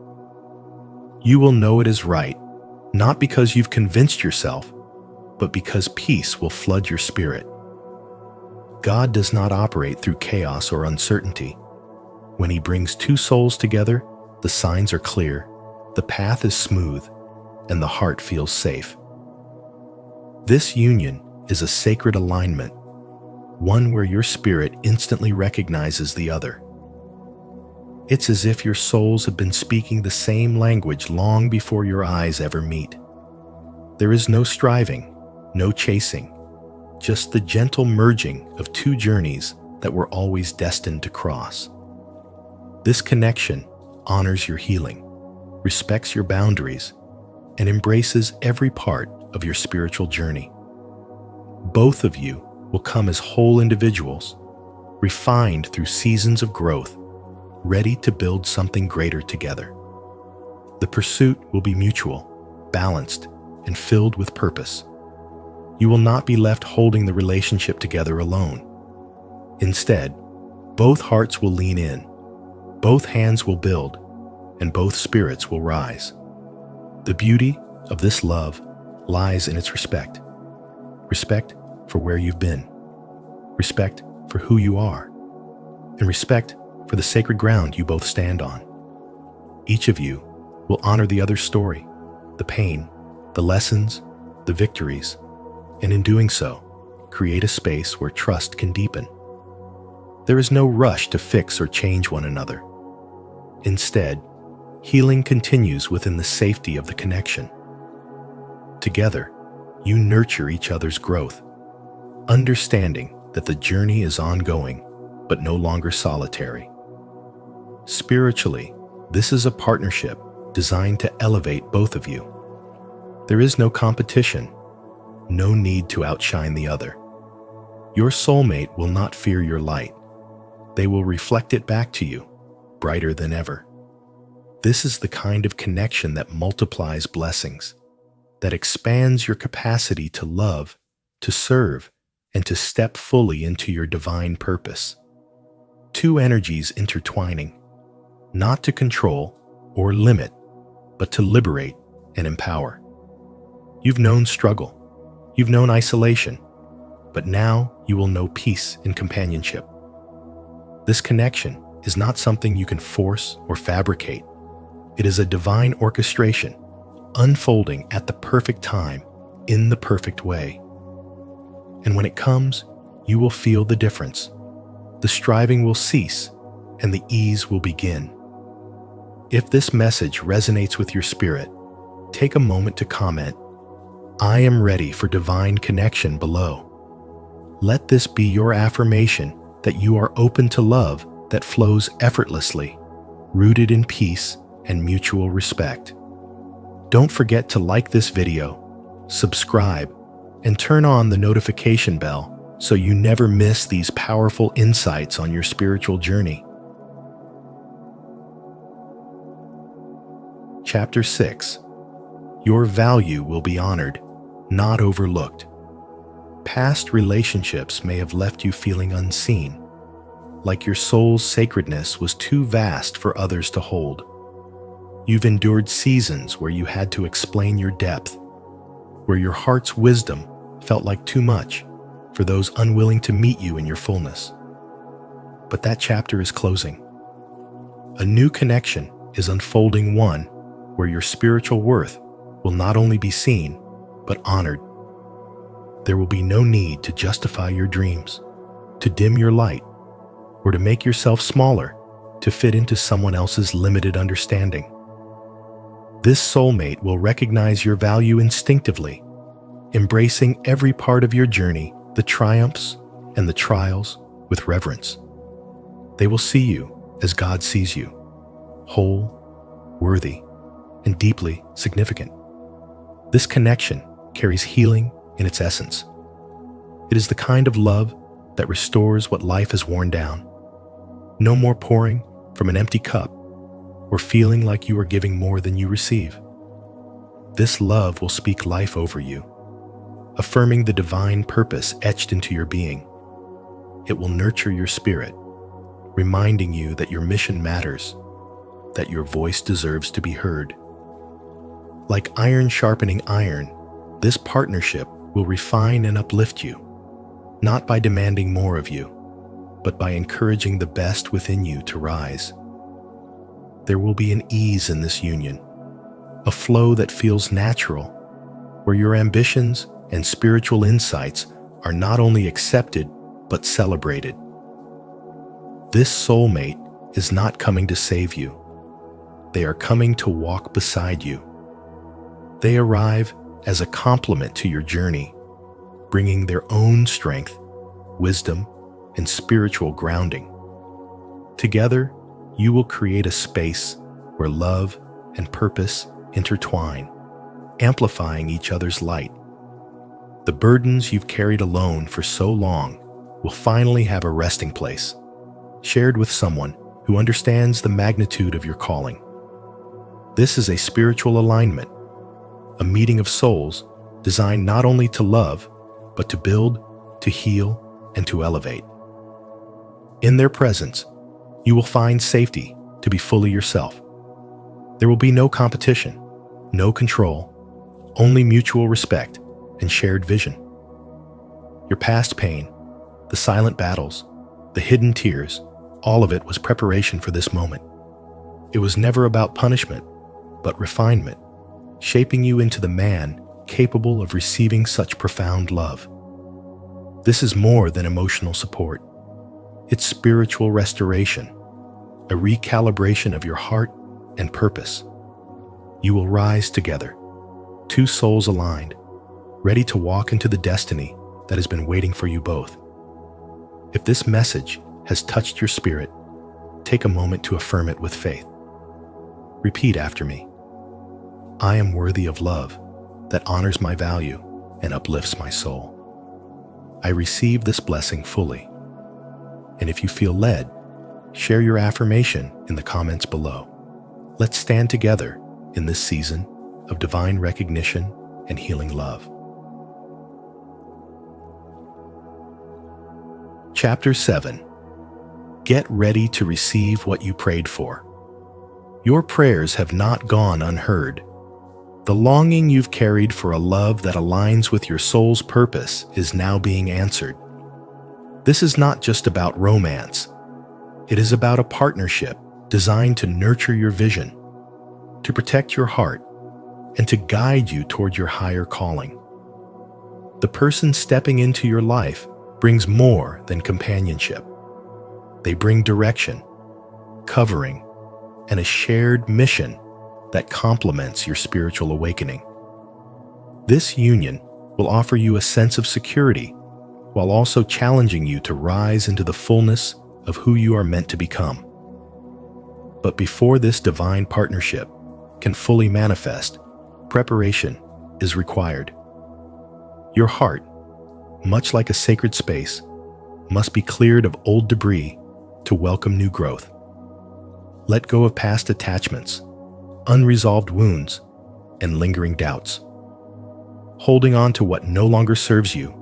[SPEAKER 1] You will know it is right, not because you've convinced yourself, but because peace will flood your spirit. God does not operate through chaos or uncertainty. When He brings two souls together, the signs are clear, the path is smooth, and the heart feels safe. This union is a sacred alignment, one where your spirit instantly recognizes the other. It's as if your souls have been speaking the same language long before your eyes ever meet. There is no striving, no chasing, just the gentle merging of two journeys that were always destined to cross. This connection honors your healing, respects your boundaries, and embraces every part of your spiritual journey. Both of you will come as whole individuals, refined through seasons of growth, ready to build something greater together. The pursuit will be mutual, balanced, and filled with purpose. You will not be left holding the relationship together alone. Instead, both hearts will lean in, both hands will build, and both spirits will rise. The beauty of this love lies in its respect. Respect for where you've been, respect for who you are, and respect for the sacred ground you both stand on. Each of you will honor the other's story, the pain, the lessons, the victories, and in doing so, create a space where trust can deepen. There is no rush to fix or change one another. Instead, healing continues within the safety of the connection. Together, you nurture each other's growth, understanding that the journey is ongoing, but no longer solitary. Spiritually, this is a partnership designed to elevate both of you. There is no competition, no need to outshine the other. Your soulmate will not fear your light. They will reflect it back to you, brighter than ever. This is the kind of connection that multiplies blessings, that expands your capacity to love, to serve, and to step fully into your divine purpose. Two energies intertwining, not to control or limit, but to liberate and empower. You've known struggle, you've known isolation, but now you will know peace in companionship. This connection is not something you can force or fabricate. It is a divine orchestration, unfolding at the perfect time, in the perfect way. And when it comes, you will feel the difference. The striving will cease, and the ease will begin. If this message resonates with your spirit, take a moment to comment, "I am ready for divine connection," below. Let this be your affirmation that you are open to love that flows effortlessly, rooted in peace and mutual respect. Don't forget to like this video, subscribe, and turn on the notification bell so you never miss these powerful insights on your spiritual journey. Chapter 6. Your value will be honored, not overlooked. Past relationships may have left you feeling unseen, like your soul's sacredness was too vast for others to hold. You've endured seasons where you had to explain your depth, where your heart's wisdom felt like too much for those unwilling to meet you in your fullness. But that chapter is closing. A new connection is unfolding, one where your spiritual worth will not only be seen, but honored. There will be no need to justify your dreams, to dim your light, or to make yourself smaller to fit into someone else's limited understanding. This soulmate will recognize your value instinctively, embracing every part of your journey, the triumphs and the trials, with reverence. They will see you as God sees you, whole, worthy, and deeply significant. This connection carries healing in its essence. It is the kind of love that restores what life has worn down. No more pouring from an empty cup or feeling like you are giving more than you receive. This love will speak life over you, affirming the divine purpose etched into your being. It will nurture your spirit, reminding you that your mission matters, that your voice deserves to be heard. Like iron sharpening iron, this partnership will refine and uplift you, not by demanding more of you, but by encouraging the best within you to rise. There will be an ease in this union, a flow that feels natural, where your ambitions and spiritual insights are not only accepted, but celebrated. This soulmate is not coming to save you. They are coming to walk beside you. They arrive as a complement to your journey, bringing their own strength, wisdom, and spiritual grounding. Together, you will create a space where love and purpose intertwine, amplifying each other's light. The burdens you've carried alone for so long will finally have a resting place, shared with someone who understands the magnitude of your calling. This is a spiritual alignment, a meeting of souls designed not only to love, but to build, to heal, and to elevate. In their presence, you will find safety to be fully yourself. There will be no competition, no control, only mutual respect and shared vision. Your past pain, the silent battles, the hidden tears, all of it was preparation for this moment. It was never about punishment, but refinement, shaping you into the man capable of receiving such profound love. This is more than emotional support. It's spiritual restoration, a recalibration of your heart and purpose. You will rise together, two souls aligned, ready to walk into the destiny that has been waiting for you both. If this message has touched your spirit, take a moment to affirm it with faith. Repeat after me. I am worthy of love that honors my value and uplifts my soul. I receive this blessing fully. And if you feel led, share your affirmation in the comments below. Let's stand together in this season of divine recognition and healing love. Chapter 7. Get ready to receive what you prayed for. Your prayers have not gone unheard. The longing you've carried for a love that aligns with your soul's purpose is now being answered. This is not just about romance. It is about a partnership designed to nurture your vision, to protect your heart, and to guide you toward your higher calling. The person stepping into your life brings more than companionship. They bring direction, covering, and a shared mission that complements your spiritual awakening. This union will offer you a sense of security while also challenging you to rise into the fullness of who you are meant to become. But before this divine partnership can fully manifest, preparation is required. Your heart, much like a sacred space, must be cleared of old debris to welcome new growth. Let go of past attachments, unresolved wounds, and lingering doubts. Holding on to what no longer serves you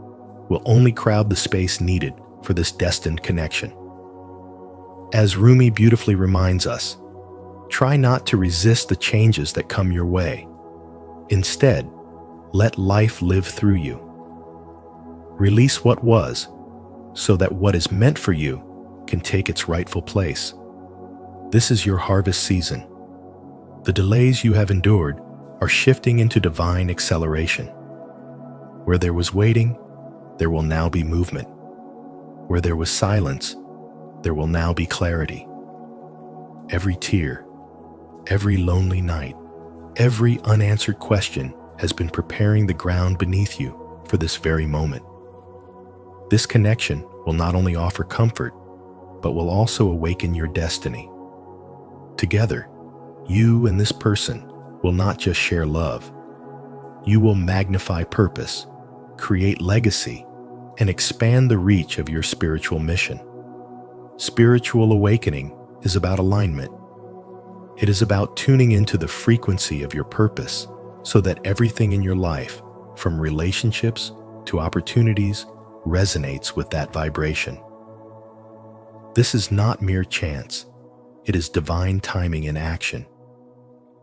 [SPEAKER 1] will only crowd the space needed for this destined connection. As Rumi beautifully reminds us, try not to resist the changes that come your way. Instead, let life live through you. Release what was, so that what is meant for you can take its rightful place. This is your harvest season. The delays you have endured are shifting into divine acceleration. Where there was waiting, there will now be movement. Where there was silence, there will now be clarity. Every tear, every lonely night, every unanswered question has been preparing the ground beneath you for this very moment. This connection will not only offer comfort, but will also awaken your destiny. Together, you and this person will not just share love. You will magnify purpose, create legacy, and expand the reach of your spiritual mission. Spiritual awakening is about alignment. It is about tuning into the frequency of your purpose so that everything in your life, from relationships to opportunities, resonates with that vibration. This is not mere chance. It is divine timing in action.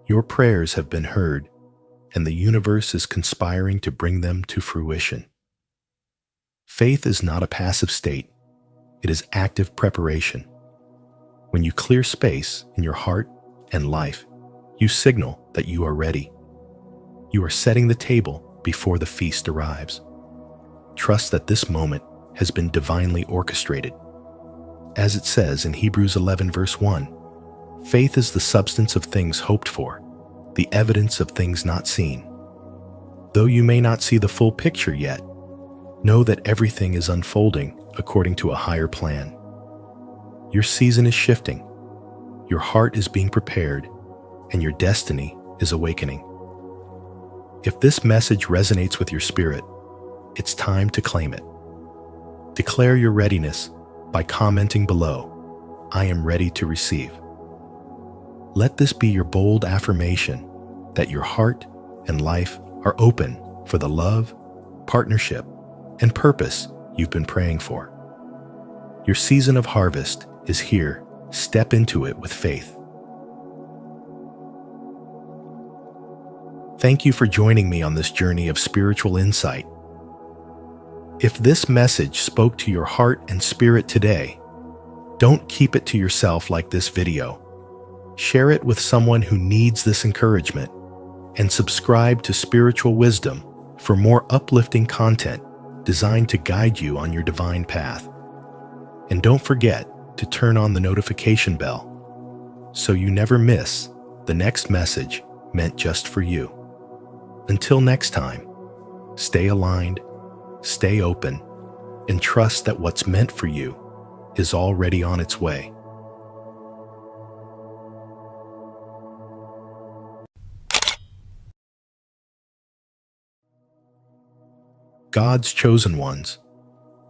[SPEAKER 1] Your prayers have been heard, and the universe is conspiring to bring them to fruition. Faith is not a passive state. It is active preparation. When you clear space in your heart and life, you signal that you are ready. You are setting the table before the feast arrives. Trust that this moment has been divinely orchestrated. As it says in Hebrews 11 verse 1, faith is the substance of things hoped for, the evidence of things not seen. Though you may not see the full picture yet, know that everything is unfolding according to a higher plan. Your season is shifting. Your heart is being prepared, and your destiny is awakening. If this message resonates with your spirit, it's time to claim it. Declare your readiness by commenting below, "I am ready to receive." Let this be your bold affirmation that your heart and life are open for the love, partnership, and purpose you've been praying for. Your season of harvest is here. Step into it with faith. Thank you for joining me on this journey of spiritual insight. If this message spoke to your heart and spirit today, don't keep it to yourself like this video. Share it with someone who needs this encouragement, and subscribe to Spiritual Wisdom for more uplifting content designed to guide you on your divine path. And don't forget to turn on the notification bell so you never miss the next message meant just for you. Until next time, stay aligned, stay open, and trust that what's meant for you is already on its way. God's chosen ones.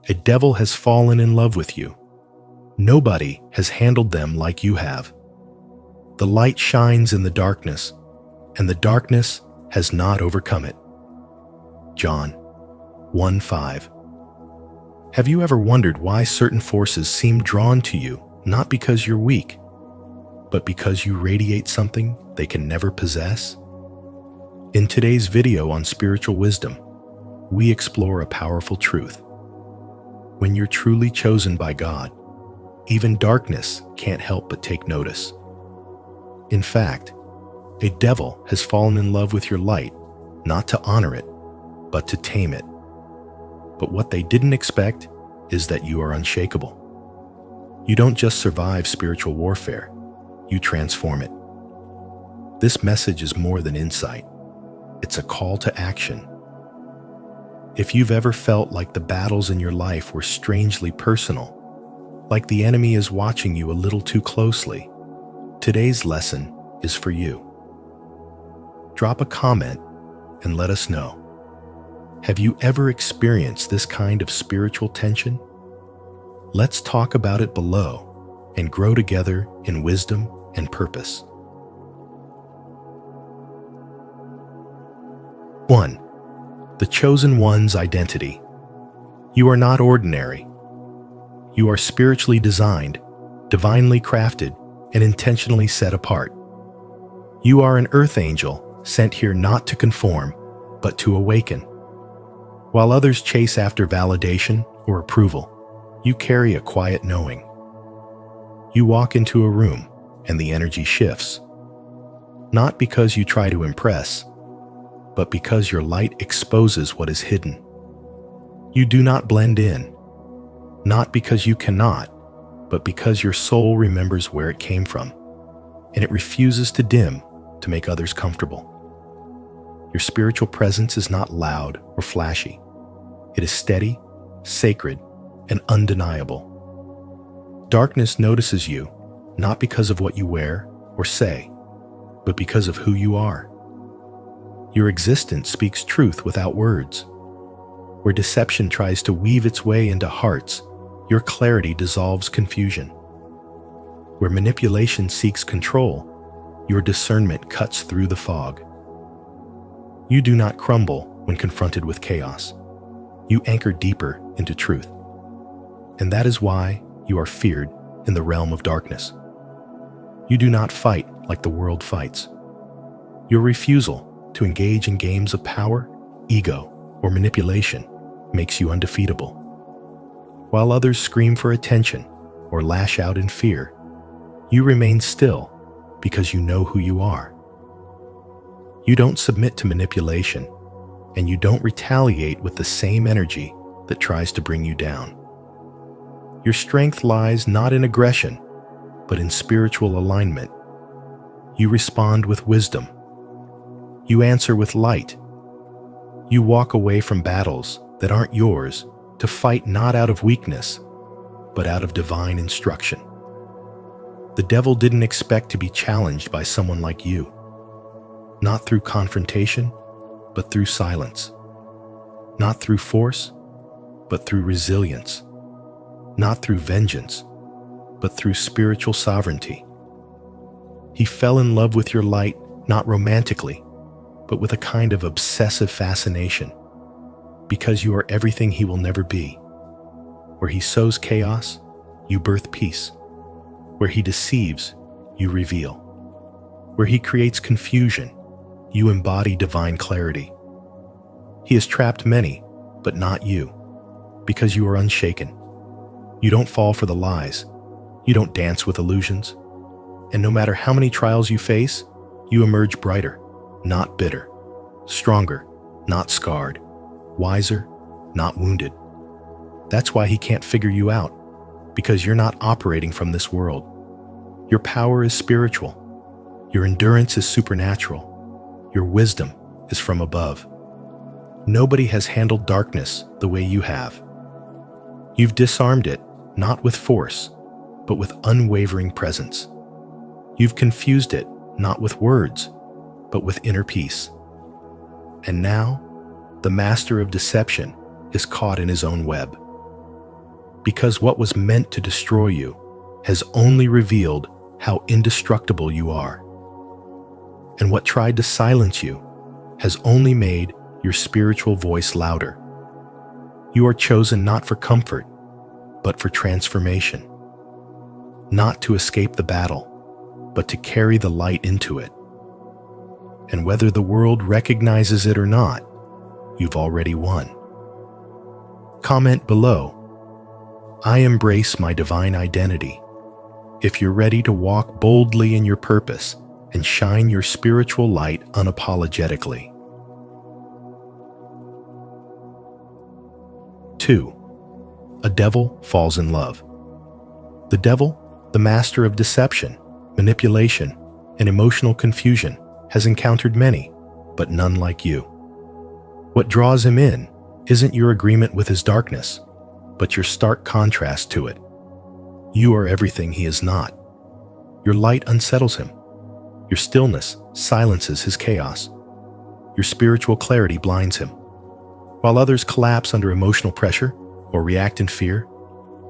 [SPEAKER 1] A devil has fallen in love with you. Nobody has handled them like you have. The light shines in the darkness, and the darkness has not overcome it. John 1:5. Have you ever wondered why certain forces seem drawn to you, not because you're weak, but because you radiate something they can never possess? In today's video on spiritual wisdom, we explore a powerful truth. When you're truly chosen by God, even darkness can't help but take notice. In fact, a devil has fallen in love with your light, not to honor it, but to tame it. But what they didn't expect is that you are unshakable. You don't just survive spiritual warfare, you transform it. This message is more than insight. It's a call to action. If you've ever felt like the battles in your life were strangely personal, like the enemy is watching you a little too closely, today's lesson is for you. Drop a comment and let us know. Have you ever experienced this kind of spiritual tension? Let's talk about it below and grow together in wisdom and purpose. 1. The chosen one's identity. You are not ordinary. You are spiritually designed, divinely crafted, and intentionally set apart. You are an earth angel sent here not to conform, but to awaken. While others chase after validation or approval, you carry a quiet knowing. You walk into a room and the energy shifts, not because you try to impress, but because your light exposes what is hidden. You do not blend in, not because you cannot, but because your soul remembers where it came from, and it refuses to dim to make others comfortable. Your spiritual presence is not loud or flashy. It is steady, sacred, and undeniable. Darkness notices you, not because of what you wear or say, but because of who you are. Your existence speaks truth without words. Where deception tries to weave its way into hearts, your clarity dissolves confusion. Where manipulation seeks control, your discernment cuts through the fog. You do not crumble when confronted with chaos. You anchor deeper into truth. And that is why you are feared in the realm of darkness. You do not fight like the world fights. Your refusal to engage in games of power, ego, or manipulation makes you undefeatable. While others scream for attention or lash out in fear, you remain still because you know who you are. You don't submit to manipulation, and you don't retaliate with the same energy that tries to bring you down. Your strength lies not in aggression, but in spiritual alignment. You respond with wisdom. You answer with light. You walk away from battles that aren't yours to fight not out of weakness, but out of divine instruction. The devil didn't expect to be challenged by someone like you. Not through confrontation, but through silence. Not through force, but through resilience. Not through vengeance, but through spiritual sovereignty. He fell in love with your light, not romantically, but with a kind of obsessive fascination, because you are everything he will never be. Where he sows chaos, you birth peace. Where he deceives, you reveal. Where he creates confusion, you embody divine clarity. He has trapped many, but not you, because you are unshaken. You don't fall for the lies. You don't dance with illusions. And no matter how many trials you face, you emerge brighter, not bitter, stronger, not scarred, wiser, not wounded. That's why he can't figure you out, because you're not operating from this world. Your power is spiritual. Your endurance is supernatural. Your wisdom is from above. Nobody has handled darkness the way you have. You've disarmed it, not with force, but with unwavering presence. You've confused it, not with words, but with inner peace. And now, the master of deception is caught in his own web. Because what was meant to destroy you has only revealed how indestructible you are. And what tried to silence you has only made your spiritual voice louder. You are chosen not for comfort, but for transformation. Not to escape the battle, but to carry the light into it. And whether the world recognizes it or not, you've already won. Comment below, I embrace my divine identity, if you're ready to walk boldly in your purpose and shine your spiritual light unapologetically. 2. A devil falls in love. The devil, the master of deception, manipulation, and emotional confusion, has encountered many, but none like you. What draws him in isn't your agreement with his darkness, but your stark contrast to it. You are everything he is not. Your light unsettles him. Your stillness silences his chaos. Your spiritual clarity blinds him. While others collapse under emotional pressure or react in fear,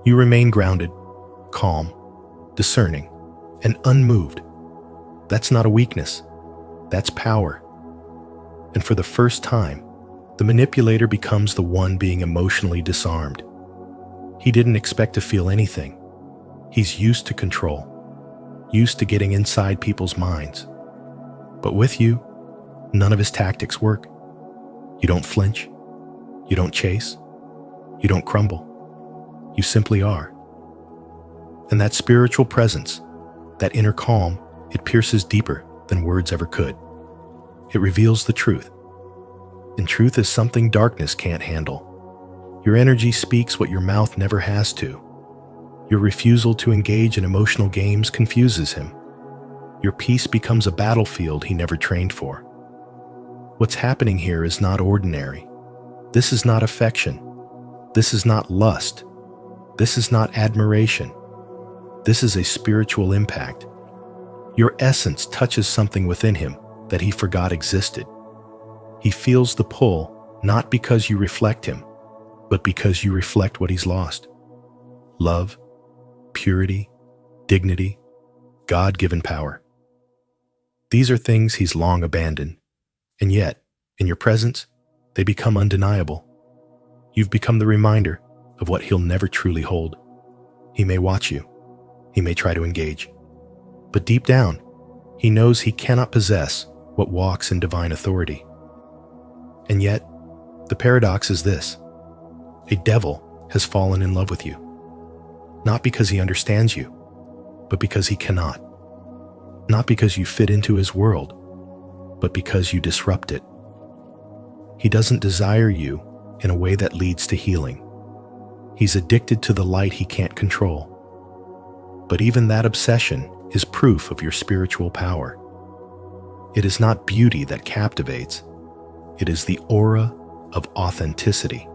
[SPEAKER 1] you remain grounded, calm, discerning, and unmoved. That's not a weakness. That's power. And for the first time, the manipulator becomes the one being emotionally disarmed. He didn't expect to feel anything. He's used to control, used to getting inside people's minds. But with you, none of his tactics work. You don't flinch. You don't chase. You don't crumble. You simply are. And that spiritual presence, that inner calm, it pierces deeper than words ever could. It reveals the truth. And truth is something darkness can't handle. Your energy speaks what your mouth never has to. Your refusal to engage in emotional games confuses him. Your peace becomes a battlefield he never trained for. What's happening here is not ordinary. This is not affection. This is not lust. This is not admiration. This is a spiritual impact. Your essence touches something within him that he forgot existed. He feels the pull, not because you reflect him, but because you reflect what he's lost. Love, purity, dignity, God-given power. These are things he's long abandoned, and yet, in your presence, they become undeniable. You've become the reminder of what he'll never truly hold. He may watch you. He may try to engage. But deep down, he knows he cannot possess what walks in divine authority. And yet, the paradox is this. A devil has fallen in love with you. Not because he understands you, but because he cannot. Not because you fit into his world, but because you disrupt it. He doesn't desire you in a way that leads to healing. He's addicted to the light he can't control. But even that obsession is proof of your spiritual power. It is not beauty that captivates. It is the aura of authenticity.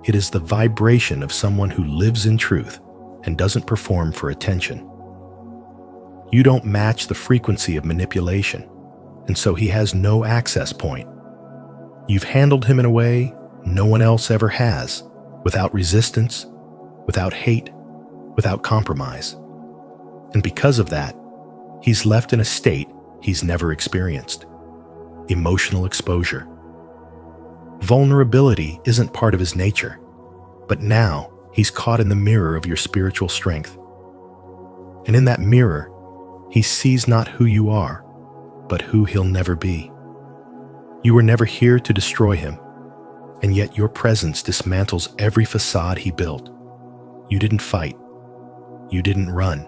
[SPEAKER 1] It is the vibration of someone who lives in truth and doesn't perform for attention. You don't match the frequency of manipulation, and so he has no access point. You've handled him in a way no one else ever has, without resistance, without hate, without compromise. And because of that, he's left in a state he's never experienced: emotional exposure. Vulnerability isn't part of his nature, but now he's caught in the mirror of your spiritual strength. And in that mirror, he sees not who you are, but who he'll never be. You were never here to destroy him, and yet your presence dismantles every facade he built. You didn't fight. You didn't run.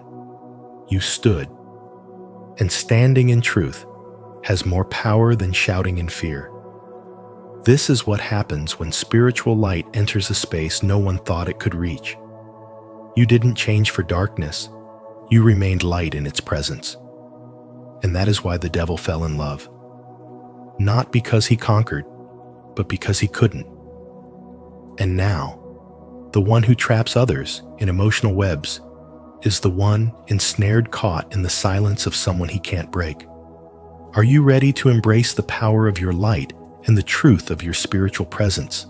[SPEAKER 1] You stood. And standing in truth has more power than shouting in fear. This is what happens when spiritual light enters a space no one thought it could reach. You didn't change for darkness. You remained light in its presence. And that is why the devil fell in love. Not because he conquered, but because he couldn't. And now, the one who traps others in emotional webs is the one ensnared, caught in the silence of someone he can't break. Are you ready to embrace the power of your light and the truth of your spiritual presence?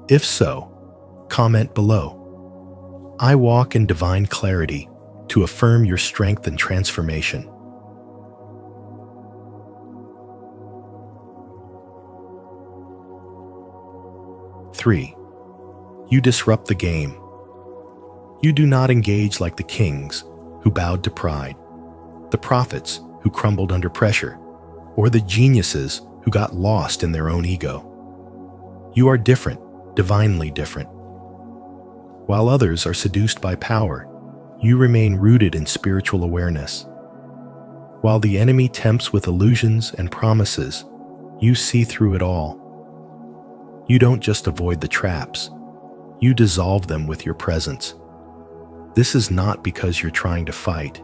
[SPEAKER 1] If so, comment below. I walk in divine clarity to affirm your strength and transformation. Three, you disrupt the game. You do not engage like the kings who bowed to pride, the prophets who crumbled under pressure, or the geniuses who got lost in their own ego. You are different, divinely different. While others are seduced by power, you remain rooted in spiritual awareness. While the enemy tempts with illusions and promises, you see through it all. You don't just avoid the traps, you dissolve them with your presence. This is not because you're trying to fight.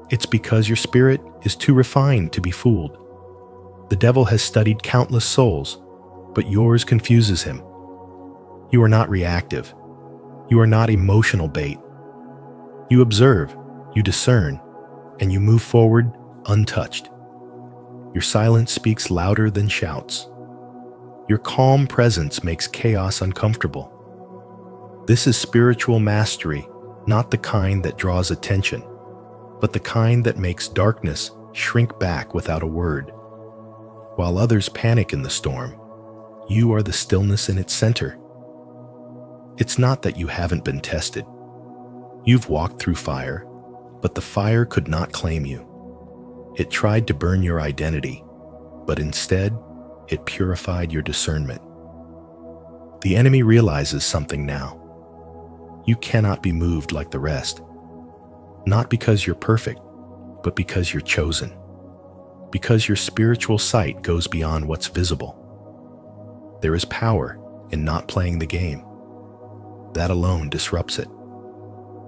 [SPEAKER 1] It's because your spirit is too refined to be fooled. The devil has studied countless souls, but yours confuses him. You are not reactive. You are not emotional bait. You observe, you discern, and you move forward untouched. Your silence speaks louder than shouts. Your calm presence makes chaos uncomfortable. This is spiritual mastery, not the kind that draws attention, but the kind that makes darkness shrink back without a word. While others panic in the storm, you are the stillness in its center. It's not that you haven't been tested. You've walked through fire, but the fire could not claim you. It tried to burn your identity, but instead, it purified your discernment. The enemy realizes something now. You cannot be moved like the rest. Not because you're perfect, but because you're chosen. Because your spiritual sight goes beyond what's visible. There is power in not playing the game. That alone disrupts it.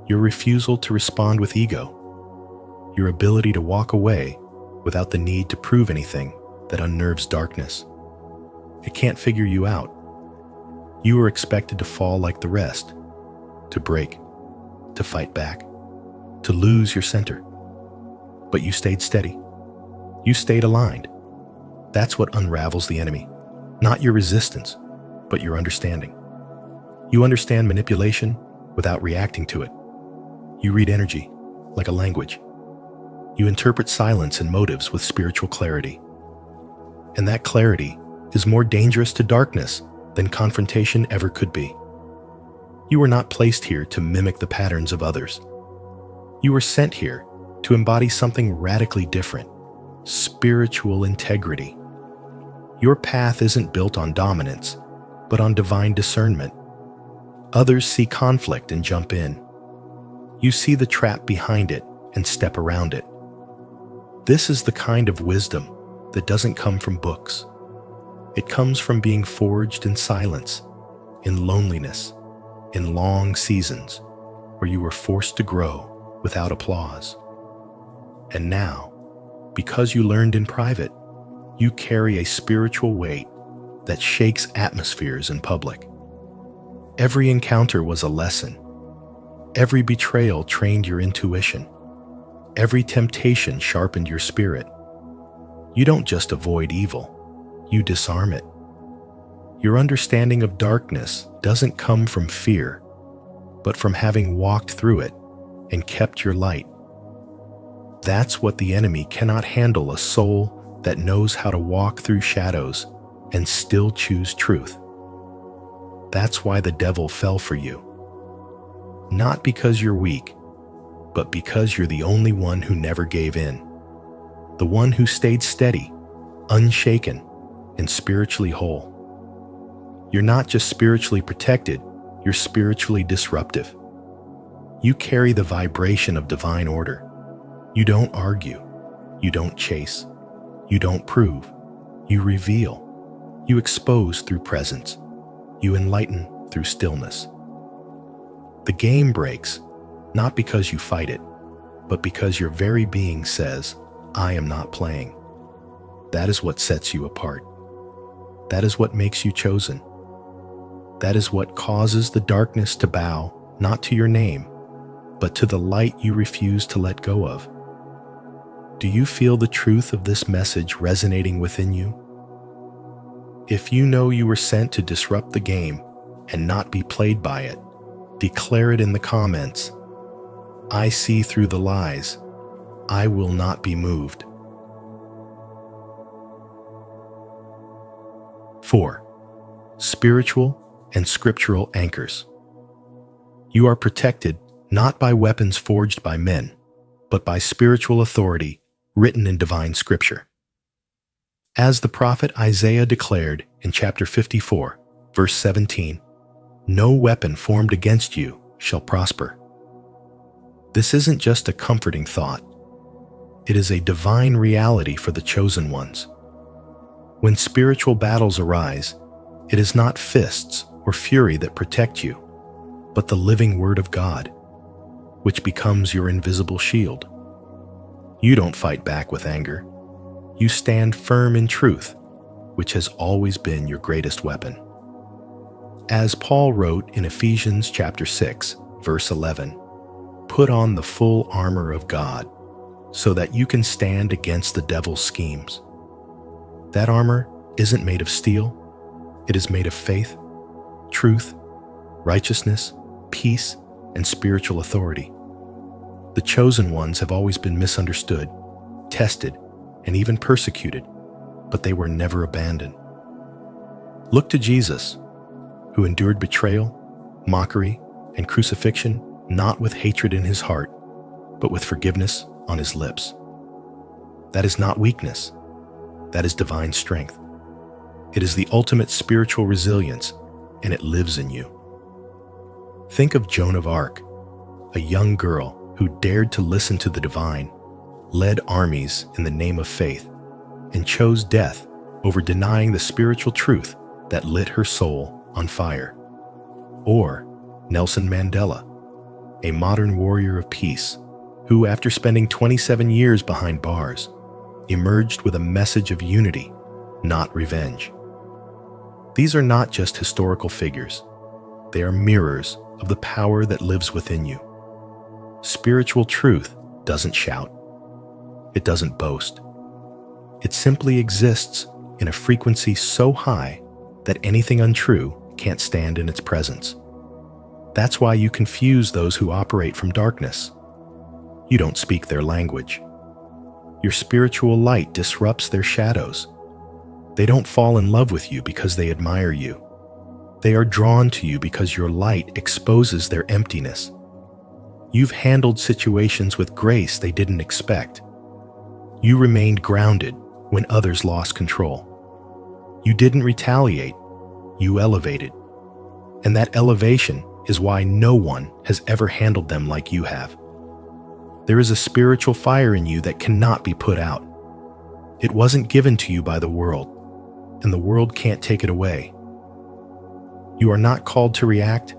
[SPEAKER 1] Your refusal to respond with ego. Your ability to walk away without the need to prove anything that unnerves darkness. It can't figure you out. You are expected to fall like the rest, to break, to fight back, to lose your center. But you stayed steady. You stayed aligned. That's what unravels the enemy. Not your resistance, but your understanding. You understand manipulation without reacting to it. You read energy like a language. You interpret silence and motives with spiritual clarity. And that clarity is more dangerous to darkness than confrontation ever could be. You were not placed here to mimic the patterns of others. You were sent here to embody something radically different: spiritual integrity. Your path isn't built on dominance, but on divine discernment. Others see conflict and jump in. You see the trap behind it and step around it. This is the kind of wisdom that doesn't come from books. It comes from being forged in silence, in loneliness, in long seasons where you were forced to grow without applause. And now, because you learned in private, you carry a spiritual weight that shakes atmospheres in public. Every encounter was a lesson. Every betrayal trained your intuition. Every temptation sharpened your spirit. You don't just avoid evil, you disarm it. Your understanding of darkness doesn't come from fear, but from having walked through it and kept your light. That's what the enemy cannot handle: a soul that knows how to walk through shadows and still choose truth. That's why the devil fell for you. Not because you're weak, but because you're the only one who never gave in. The one who stayed steady, unshaken, and spiritually whole. You're not just spiritually protected, you're spiritually disruptive. You carry the vibration of divine order. You don't argue. You don't chase. You don't prove. You reveal. You expose through presence. You enlighten through stillness. The game breaks, not because you fight it, but because your very being says, I am not playing. That is what sets you apart. That is what makes you chosen. That is what causes the darkness to bow, not to your name, but to the light you refuse to let go of. Do you feel the truth of this message resonating within you? If you know you were sent to disrupt the game and not be played by it, declare it in the comments. I see through the lies. I will not be moved. 4. Spiritual and scriptural anchors. You are protected not by weapons forged by men, but by spiritual authority written in divine scripture. As the prophet Isaiah declared in chapter 54, verse 17, no weapon formed against you shall prosper. This isn't just a comforting thought. It is a divine reality for the chosen ones. When spiritual battles arise, it is not fists or fury that protect you, but the living Word of God, which becomes your invisible shield. You don't fight back with anger. You stand firm in truth, which has always been your greatest weapon. As Paul wrote in Ephesians chapter 6, verse 11, put on the full armor of God so that you can stand against the devil's schemes. That armor isn't made of steel. It is made of faith, truth, righteousness, peace, and spiritual authority. The chosen ones have always been misunderstood, tested, and even persecuted, but they were never abandoned. Look to Jesus, who endured betrayal, mockery, and crucifixion, not with hatred in his heart, but with forgiveness on his lips. That is not weakness. That is divine strength. It is the ultimate spiritual resilience, and it lives in you. Think of Joan of Arc, a young girl who dared to listen to the divine, led armies in the name of faith, and chose death over denying the spiritual truth that lit her soul on fire. Or Nelson Mandela, a modern warrior of peace, who, after spending 27 years behind bars, emerged with a message of unity, not revenge. These are not just historical figures. They are mirrors of the power that lives within you. Spiritual truth doesn't shout. It doesn't boast. It simply exists in a frequency so high that anything untrue can't stand in its presence. That's why you confuse those who operate from darkness. You don't speak their language. Your spiritual light disrupts their shadows. They don't fall in love with you because they admire you. They are drawn to you because your light exposes their emptiness. You've handled situations with grace they didn't expect. You remained grounded when others lost control. You didn't retaliate. You elevated. And that elevation is why no one has ever handled them like you have. There is a spiritual fire in you that cannot be put out. It wasn't given to you by the world, and the world can't take it away. You are not called to react.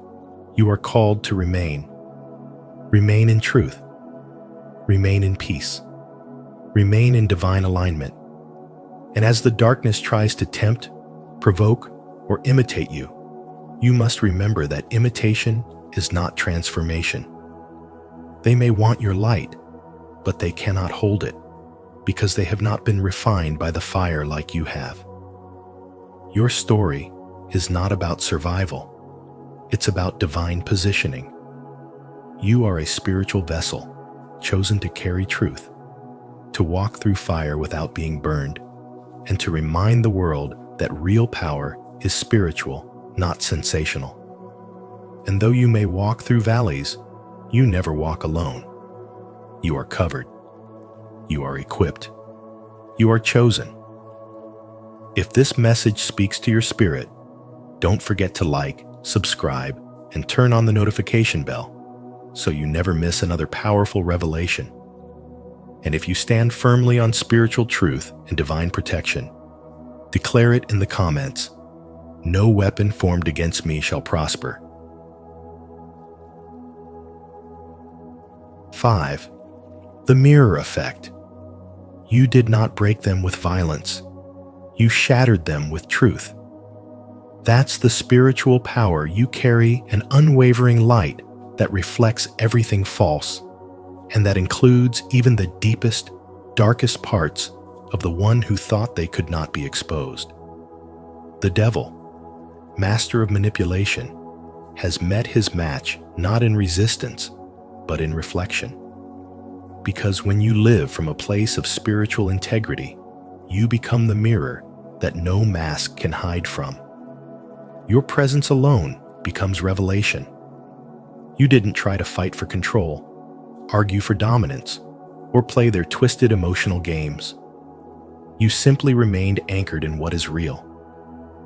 [SPEAKER 1] You are called to remain. Remain in truth. Remain in peace. Remain in divine alignment. And as the darkness tries to tempt, provoke, or imitate you, you must remember that imitation is not transformation. They may want your light, but they cannot hold it because they have not been refined by the fire like you have. Your story is not about survival. It's about divine positioning. You are a spiritual vessel, chosen to carry truth, to walk through fire without being burned, and to remind the world that real power is spiritual, not sensational. And though you may walk through valleys, you never walk alone. You are covered. You are equipped. You are chosen. If this message speaks to your spirit, don't forget to like, subscribe, and turn on the notification bell so you never miss another powerful revelation. And if you stand firmly on spiritual truth and divine protection, declare it in the comments. No weapon formed against me shall prosper. 5. The mirror effect. You did not break them with violence. You shattered them with truth. That's the spiritual power you carry, an unwavering light that reflects everything false, and that includes even the deepest, darkest parts of the one who thought they could not be exposed. The devil, master of manipulation, has met his match not in resistance, but in reflection. Because when you live from a place of spiritual integrity, you become the mirror that no mask can hide from. Your presence alone becomes revelation. You didn't try to fight for control, argue for dominance, or play their twisted emotional games. You simply remained anchored in what is real.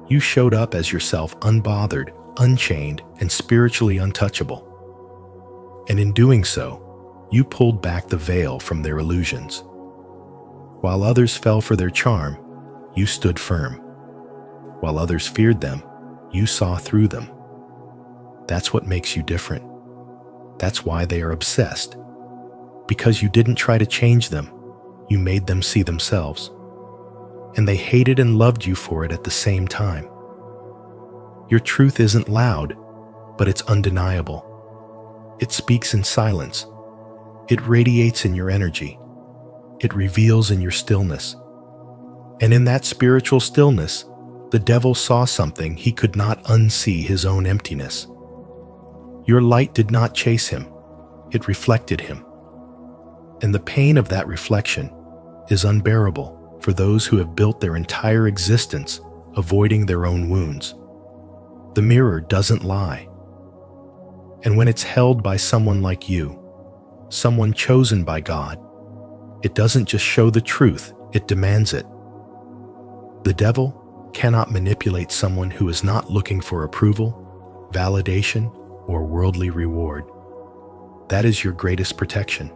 [SPEAKER 1] You showed up as yourself, unbothered, unchained, and spiritually untouchable. And in doing so, you pulled back the veil from their illusions. While others fell for their charm, you stood firm. While others feared them, you saw through them. That's what makes you different. That's why they are obsessed. Because you didn't try to change them, you made them see themselves. And they hated and loved you for it at the same time. Your truth isn't loud, but it's undeniable. It speaks in silence. It radiates in your energy. It reveals in your stillness. And in that spiritual stillness, the devil saw something he could not unsee: his own emptiness. Your light did not chase him. It reflected him. And the pain of that reflection is unbearable for those who have built their entire existence avoiding their own wounds. The mirror doesn't lie. And when it's held by someone like you, someone chosen by God, it doesn't just show the truth, it demands it. The devil cannot manipulate someone who is not looking for approval, validation, or worldly reward. That is your greatest protection.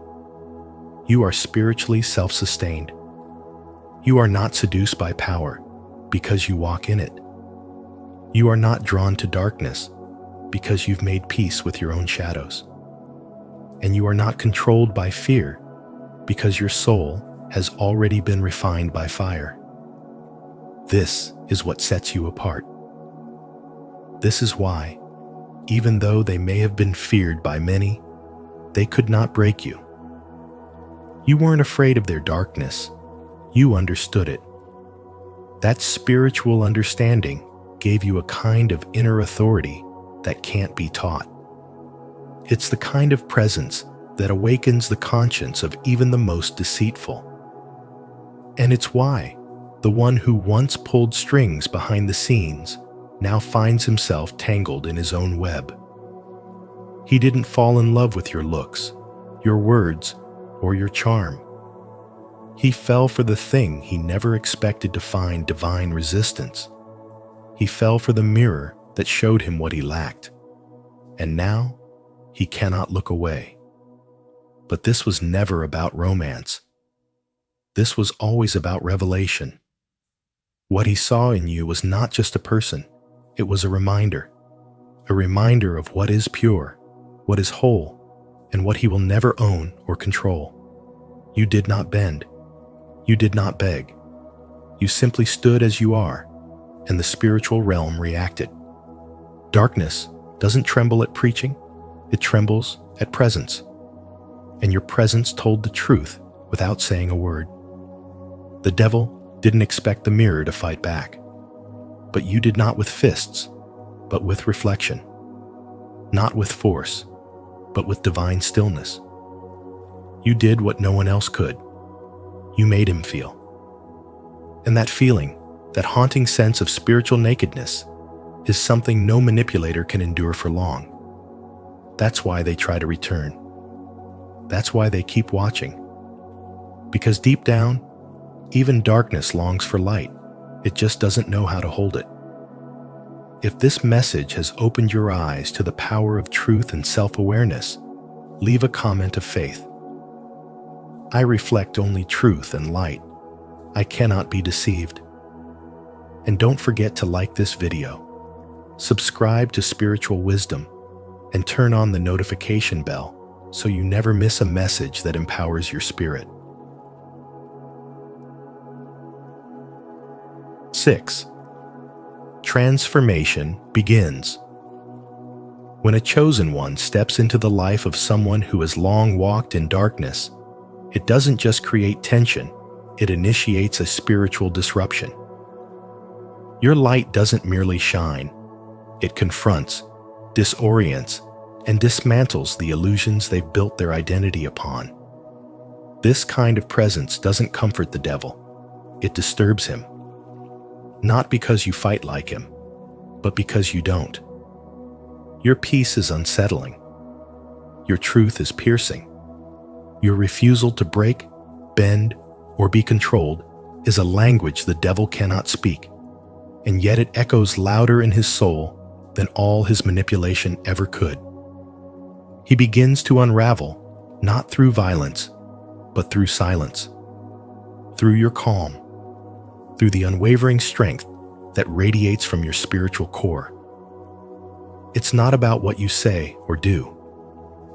[SPEAKER 1] You are spiritually self-sustained. You are not seduced by power because you walk in it. You are not drawn to darkness because you've made peace with your own shadows. And you are not controlled by fear because your soul has already been refined by fire. This is what sets you apart. This is why, even though they may have been feared by many, they could not break you. You weren't afraid of their darkness. You understood it. That spiritual understanding gave you a kind of inner authority that can't be taught. It's the kind of presence that awakens the conscience of even the most deceitful. And it's why the one who once pulled strings behind the scenes now finds himself tangled in his own web. He didn't fall in love with your looks, your words, or your charm. He fell for the thing he never expected to find: divine resistance. He fell for the mirror that showed him what he lacked. And now, he cannot look away. But this was never about romance. This was always about revelation. What he saw in you was not just a person, it was a reminder of what is pure, what is whole, and what he will never own or control. You did not bend. You did not beg. You simply stood as you are, and the spiritual realm reacted. Darkness doesn't tremble at preaching, it trembles at presence. and your presence told the truth without saying a word. The devil didn't expect the mirror to fight back, but you did not with fists, but with reflection. Not with force, but with divine stillness. You did what no one else could. You made him feel. And that feeling, that haunting sense of spiritual nakedness, is something no manipulator can endure for long. That's why they try to return. That's why they keep watching. Because deep down, even darkness longs for light. It just doesn't know how to hold it. If this message has opened your eyes to the power of truth and self-awareness, leave a comment of faith. I reflect only truth and light. I cannot be deceived. And don't forget to like this video, subscribe to Spiritual Wisdom, and turn on the notification bell so you never miss a message that empowers your spirit. 6. Transformation begins. When a chosen one steps into the life of someone who has long walked in darkness, it doesn't just create tension, it initiates a spiritual disruption. Your light doesn't merely shine, it confronts, disorients, and dismantles the illusions they've built their identity upon. This kind of presence doesn't comfort the devil, it disturbs him. Not because you fight like him, but because you don't. Your peace is unsettling. Your truth is piercing. Your refusal to break, bend, or be controlled is a language the devil cannot speak, and yet it echoes louder in his soul than all his manipulation ever could. He begins to unravel, not through violence, but through silence, through your calm, through the unwavering strength that radiates from your spiritual core. It's not about what you say or do.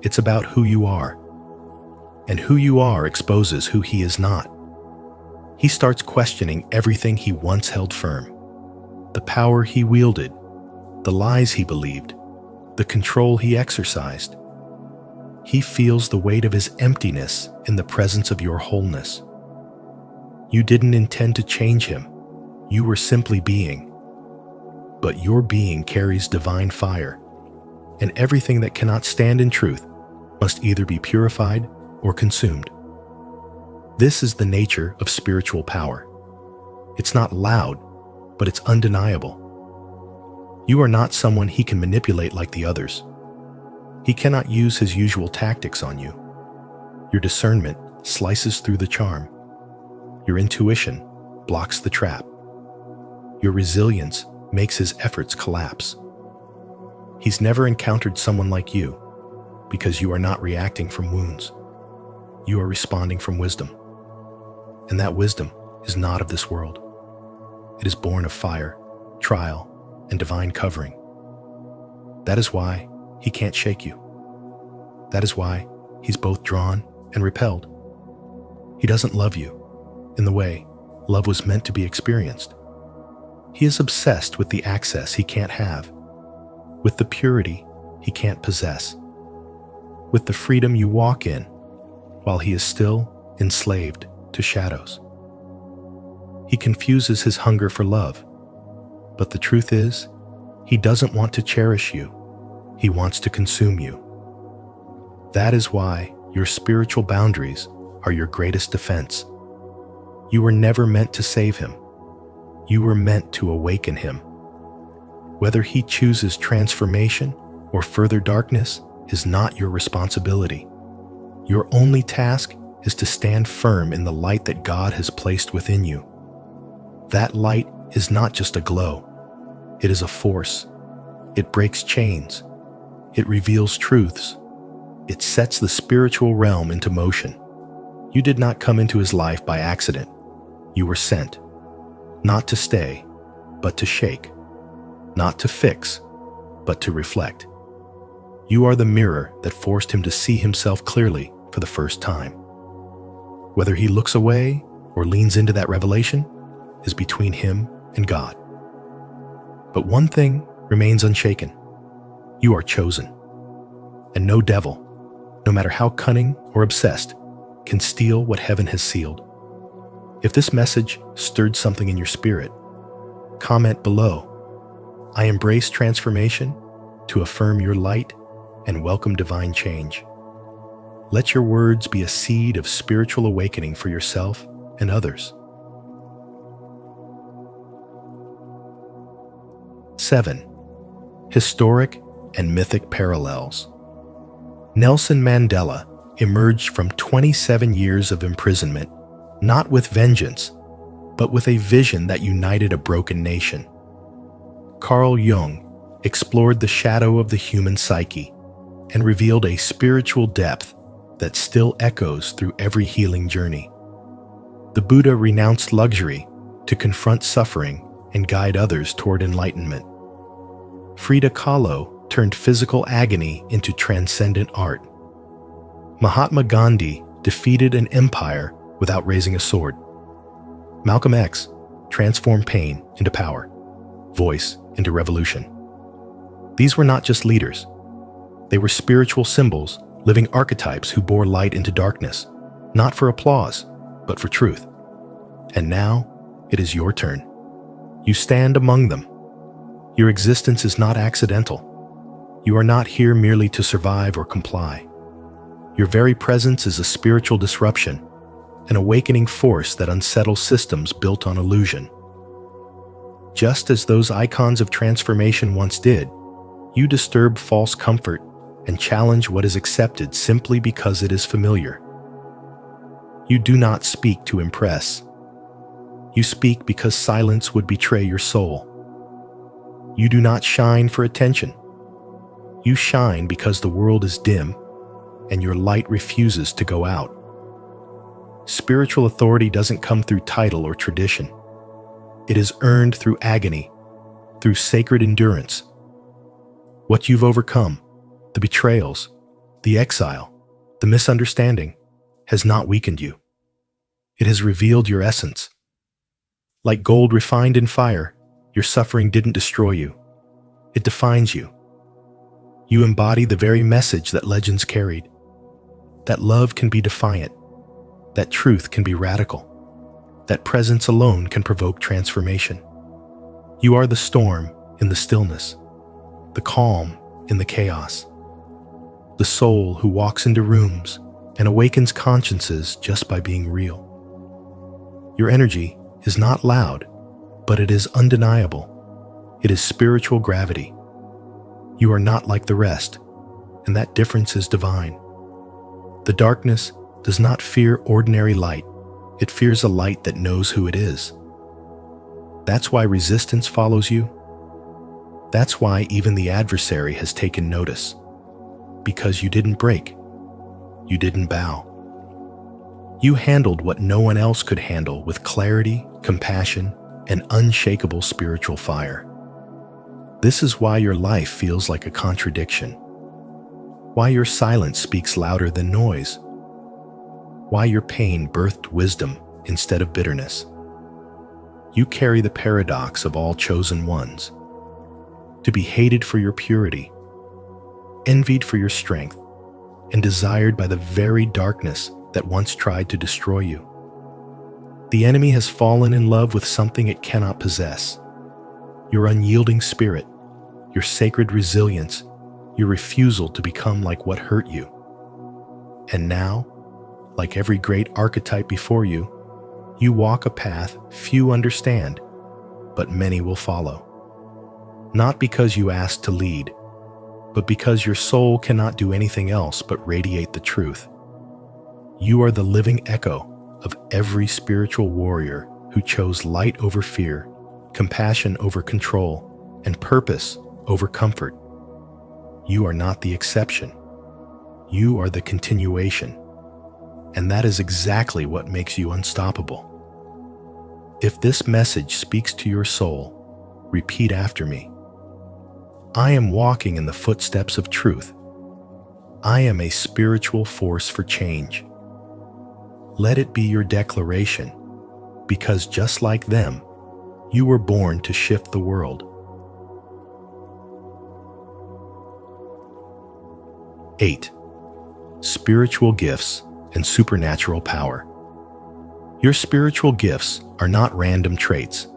[SPEAKER 1] It's about who you are. And who you are exposes who he is not. He starts questioning everything he once held firm. The power he wielded, the lies he believed, the control he exercised. He feels the weight of his emptiness in the presence of your wholeness. You didn't intend to change him. You were simply being. But your being carries divine fire, and everything that cannot stand in truth must either be purified or consumed. This is the nature of spiritual power. It's not loud, but it's undeniable. You are not someone he can manipulate like the others. He cannot use his usual tactics on you. Your discernment slices through the charm. Your intuition blocks the trap. Your resilience makes his efforts collapse. He's never encountered someone like you because you are not reacting from wounds. You are responding from wisdom. And that wisdom is not of this world. It is born of fire, trial, and divine covering. That is why he can't shake you. That is why he's both drawn and repelled. He doesn't love you in the way love was meant to be experienced. He is obsessed with the access he can't have, with the purity he can't possess, with the freedom you walk in while he is still enslaved to shadows. He confuses his hunger for love, but the truth is, he doesn't want to cherish you. He wants to consume you. That is why your spiritual boundaries are your greatest defense. You were never meant to save him. You were meant to awaken him. Whether he chooses transformation or further darkness is not your responsibility. Your only task is to stand firm in the light that God has placed within you. That light is not just a glow. It is a force. It breaks chains. It reveals truths. It sets the spiritual realm into motion. You did not come into his life by accident. You were sent, not to stay, but to shake, not to fix, but to reflect. You are the mirror that forced him to see himself clearly for the first time. Whether he looks away or leans into that revelation is between him and God. But one thing remains unshaken. You are chosen, and no devil, no matter how cunning or obsessed, can steal what heaven has sealed. If this message stirred something in your spirit, comment below. I embrace transformation to affirm your light and welcome divine change. Let your words be a seed of spiritual awakening for yourself and others. 7. Historic and mythic parallels. Nelson Mandela emerged from 27 years of imprisonment, not with vengeance, but with a vision that united a broken nation. Carl Jung explored the shadow of the human psyche and revealed a spiritual depth that still echoes through every healing journey. The Buddha renounced luxury to confront suffering and guide others toward enlightenment. Frida Kahlo turned physical agony into transcendent art. Mahatma Gandhi defeated an empire without raising a sword. Malcolm X transformed pain into power, voice into revolution. These were not just leaders. They were spiritual symbols, living archetypes who bore light into darkness, not for applause, but for truth. And now, it is your turn. You stand among them. Your existence is not accidental. You are not here merely to survive or comply. Your very presence is a spiritual disruption, an awakening force that unsettles systems built on illusion. Just as those icons of transformation once did, you disturb false comfort and challenge what is accepted simply because it is familiar. You do not speak to impress. You speak because silence would betray your soul. You do not shine for attention. You shine because the world is dim and your light refuses to go out. Spiritual authority doesn't come through title or tradition. It is earned through agony, through sacred endurance. What you've overcome, the betrayals, the exile, the misunderstanding, has not weakened you. It has revealed your essence. Like gold refined in fire, your suffering didn't destroy you. It defines you. You embody the very message that legends carried. That love can be defiant. That truth can be radical. That presence alone can provoke transformation. You are the storm in the stillness, the calm in the chaos, the soul who walks into rooms and awakens consciences just by being real. Your energy is not loud, but it is undeniable. It is spiritual gravity. You are not like the rest, and that difference is divine. The darkness does not fear ordinary light. It fears a light that knows who it is. That's why resistance follows you. That's why even the adversary has taken notice. Because you didn't break. You didn't bow. You handled what no one else could handle with clarity, compassion, and unshakable spiritual fire. This is why your life feels like a contradiction. Why your silence speaks louder than noise. Why your pain birthed wisdom instead of bitterness. You carry the paradox of all chosen ones. To be hated for your purity, envied for your strength, and desired by the very darkness that once tried to destroy you. The enemy has fallen in love with something it cannot possess. Your unyielding spirit, your sacred resilience, your refusal to become like what hurt you. And now, like every great archetype before you, you walk a path few understand, but many will follow. Not because you asked to lead, but because your soul cannot do anything else but radiate the truth. You are the living echo of every spiritual warrior who chose light over fear, compassion over control, and purpose over comfort. You are not the exception. You are the continuation. And that is exactly what makes you unstoppable. If this message speaks to your soul, repeat after me. I am walking in the footsteps of truth. I am a spiritual force for change. Let it be your declaration, because just like them, you were born to shift the world. 8. spiritual gifts, and supernatural power. Your spiritual gifts are not random traits.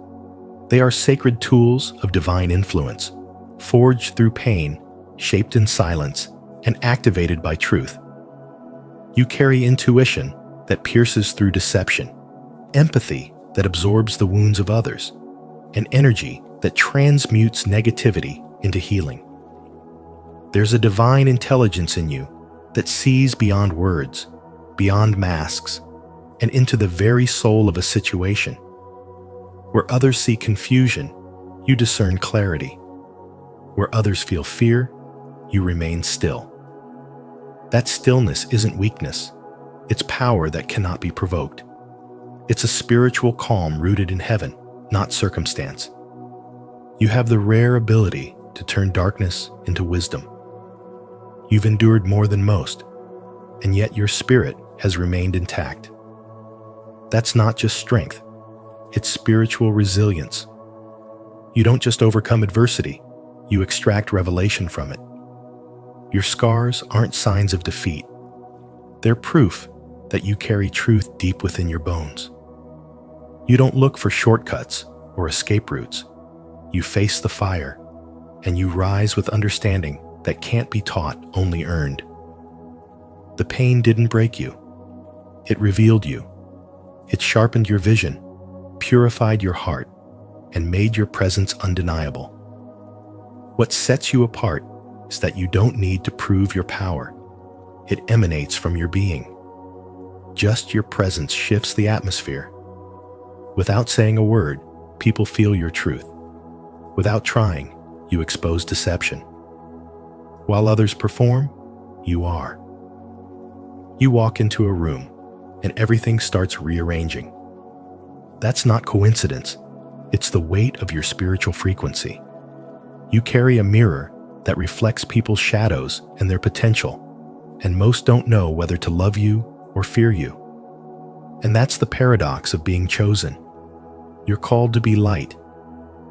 [SPEAKER 1] They are sacred tools of divine influence, forged through pain, shaped in silence, and activated by truth. You carry intuition that pierces through deception, empathy that absorbs the wounds of others, and energy that transmutes negativity into healing. There's a divine intelligence in you that sees beyond words, beyond masks, and into the very soul of a situation. Where others see confusion, you discern clarity. Where others feel fear, you remain still. That stillness isn't weakness. It's power that cannot be provoked. It's a spiritual calm rooted in heaven, not circumstance. You have the rare ability to turn darkness into wisdom. You've endured more than most, and yet your spirit has remained intact. That's not just strength, it's spiritual resilience. You don't just overcome adversity, you extract revelation from it. Your scars aren't signs of defeat. They're proof that you carry truth deep within your bones. You don't look for shortcuts or escape routes. You face the fire, and you rise with understanding that can't be taught, only earned. The pain didn't break you. It revealed you. It sharpened your vision, purified your heart, and made your presence undeniable. What sets you apart is that you don't need to prove your power. It emanates from your being. Just your presence shifts the atmosphere. Without saying a word, people feel your truth. Without trying, you expose deception. While others perform, you are. You walk into a room, and everything starts rearranging. That's not coincidence. It's the weight of your spiritual frequency. You carry a mirror that reflects people's shadows and their potential, and most don't know whether to love you or fear you. And that's the paradox of being chosen. You're called to be light,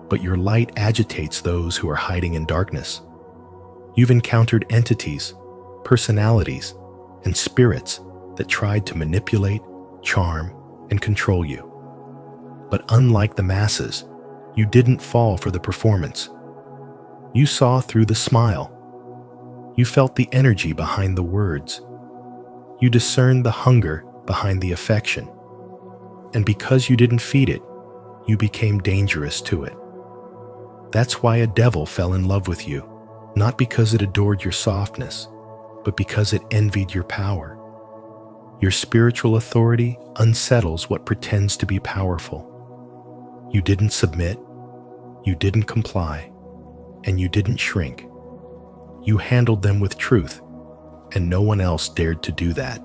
[SPEAKER 1] but your light agitates those who are hiding in darkness. You've encountered entities, personalities, and spirits that tried to manipulate, charm, and control you. But unlike the masses, you didn't fall for the performance. You saw through the smile. You felt the energy behind the words. You discerned the hunger behind the affection. And because you didn't feed it, you became dangerous to it. That's why a devil fell in love with you, not because it adored your softness, but because it envied your power. Your spiritual authority unsettles what pretends to be powerful. You didn't submit, you didn't comply, and you didn't shrink. You handled them with truth, and no one else dared to do that.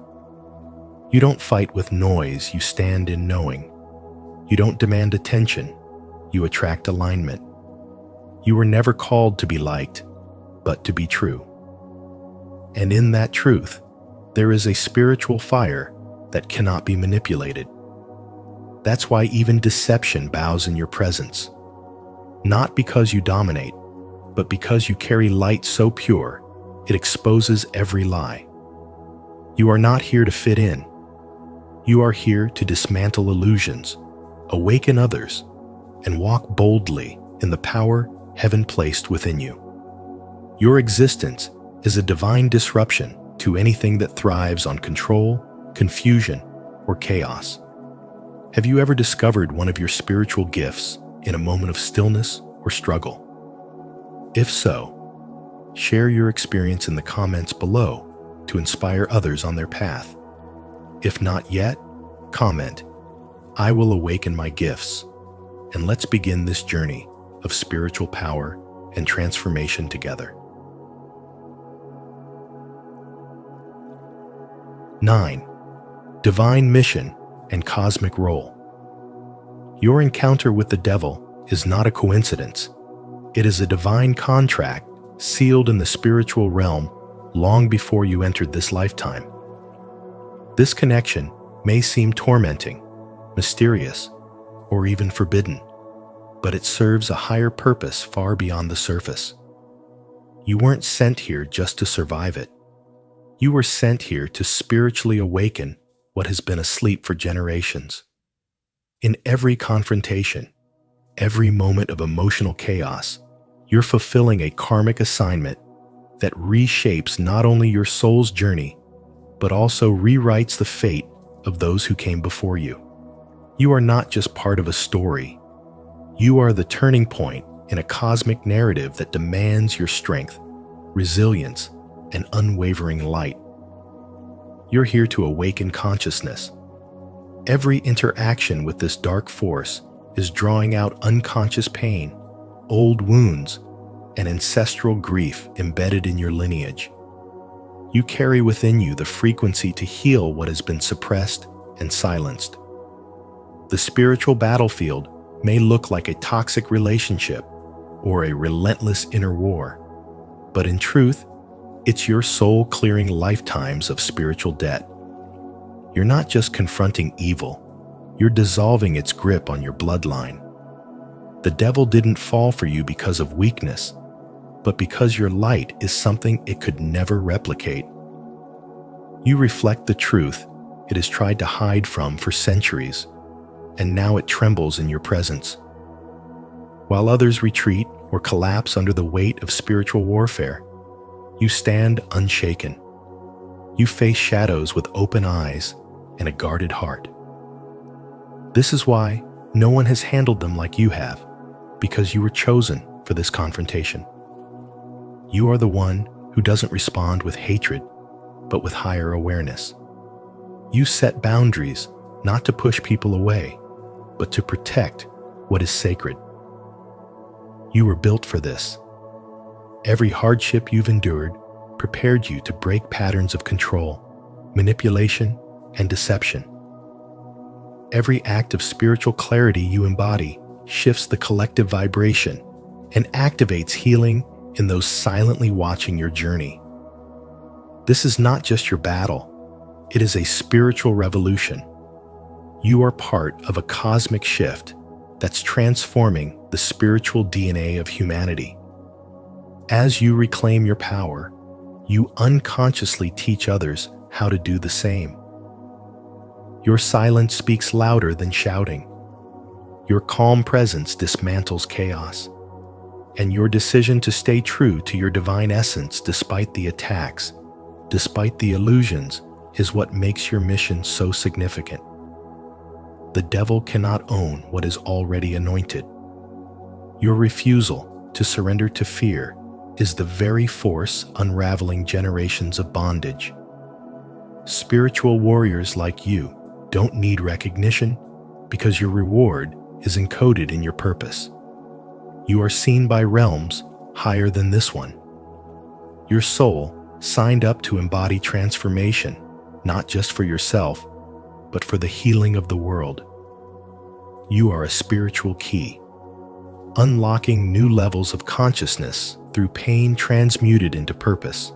[SPEAKER 1] You don't fight with noise, you stand in knowing. You don't demand attention, you attract alignment. You were never called to be liked, but to be true. And in that truth, there is a spiritual fire that cannot be manipulated. That's why even deception bows in your presence. Not because you dominate, but because you carry light so pure, it exposes every lie. You are not here to fit in. You are here to dismantle illusions, awaken others, and walk boldly in the power heaven placed within you. Your existence is a divine disruption to anything that thrives on control, confusion, or chaos. Have you ever discovered one of your spiritual gifts in a moment of stillness or struggle? If so, share your experience in the comments below to inspire others on their path. If not yet, comment, "I will awaken my gifts," and let's begin this journey of spiritual power and transformation together. 9. Divine mission and cosmic role. Your encounter with the devil is not a coincidence. It is a divine contract sealed in the spiritual realm long before you entered this lifetime. This connection may seem tormenting, mysterious, or even forbidden, but it serves a higher purpose far beyond the surface. You weren't sent here just to survive it. You were sent here to spiritually awaken what has been asleep for generations. In every confrontation, every moment of emotional chaos, you're fulfilling a karmic assignment that reshapes not only your soul's journey, but also rewrites the fate of those who came before you. You are not just part of a story. You are the turning point in a cosmic narrative that demands your strength, resilience, and unwavering light. You're here to awaken consciousness. Every interaction with this dark force is drawing out unconscious pain, old wounds, and ancestral grief embedded in your lineage. You carry within you the frequency to heal what has been suppressed and silenced. The spiritual battlefield may look like a toxic relationship or a relentless inner war, but in truth, it's your soul clearing lifetimes of spiritual debt. You're not just confronting evil, you're dissolving its grip on your bloodline. The devil didn't fall for you because of weakness, but because your light is something it could never replicate. You reflect the truth it has tried to hide from for centuries, and now it trembles in your presence. While others retreat or collapse under the weight of spiritual warfare, you stand unshaken. You face shadows with open eyes and a guarded heart. This is why no one has handled them like you have, because you were chosen for this confrontation. You are the one who doesn't respond with hatred, but with higher awareness. You set boundaries not to push people away, but to protect what is sacred. You were built for this. Every hardship you've endured prepared you to break patterns of control, manipulation, and deception. Every act of spiritual clarity you embody shifts the collective vibration and activates healing in those silently watching your journey. This is not just your battle, it is a spiritual revolution. You are part of a cosmic shift that's transforming the spiritual DNA of humanity. As you reclaim your power, you unconsciously teach others how to do the same. Your silence speaks louder than shouting. Your calm presence dismantles chaos. And your decision to stay true to your divine essence despite the attacks, despite the illusions, is what makes your mission so significant. The devil cannot own what is already anointed. Your refusal to surrender to fear is the very force unraveling generations of bondage. Spiritual warriors like you don't need recognition because your reward is encoded in your purpose. You are seen by realms higher than this one. Your soul signed up to embody transformation, not just for yourself, but for the healing of the world. You are a spiritual key, unlocking new levels of consciousness through pain transmuted into purpose,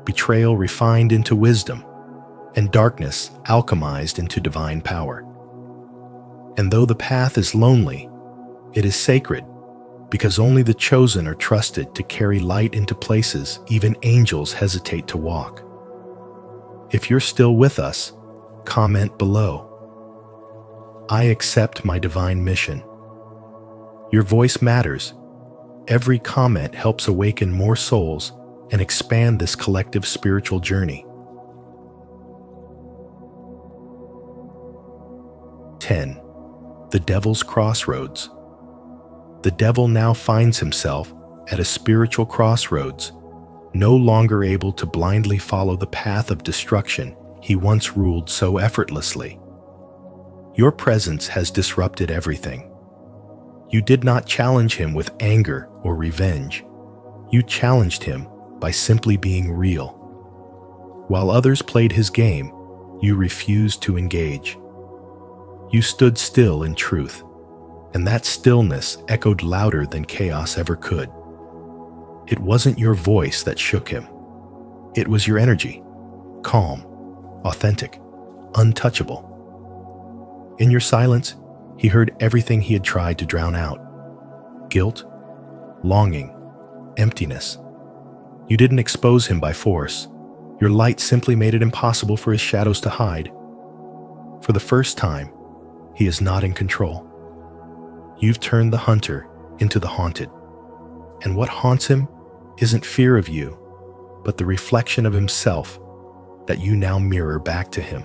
[SPEAKER 1] betrayal refined into wisdom, and darkness alchemized into divine power. And though the path is lonely, it is sacred, because only the chosen are trusted to carry light into places even angels hesitate to walk. If you're still with us, comment below. I accept my divine mission. Your voice matters. Every comment helps awaken more souls and expand this collective spiritual journey. 10. The Devil's Crossroads. The devil now finds himself at a spiritual crossroads, no longer able to blindly follow the path of destruction he once ruled so effortlessly. Your presence has disrupted everything. You did not challenge him with anger or revenge. You challenged him by simply being real. While others played his game, you refused to engage. You stood still in truth, and that stillness echoed louder than chaos ever could. It wasn't your voice that shook him. It was your energy, calm, authentic, untouchable. In your silence, he heard everything he had tried to drown out. Guilt, longing, emptiness. You didn't expose him by force. Your light simply made it impossible for his shadows to hide. For the first time, he is not in control. You've turned the hunter into the haunted. And what haunts him isn't fear of you, but the reflection of himself that you now mirror back to him.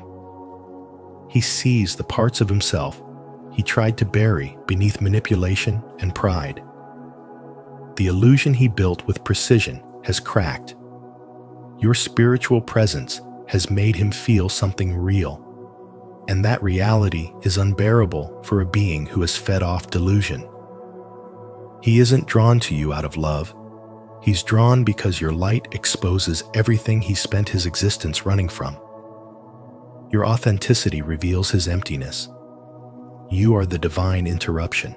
[SPEAKER 1] He sees the parts of himself he tried to bury beneath manipulation and pride. The illusion he built with precision has cracked. Your spiritual presence has made him feel something real, and that reality is unbearable for a being who has fed off delusion. He isn't drawn to you out of love. He's drawn because your light exposes everything he spent his existence running from. Your authenticity reveals his emptiness. You are the divine interruption,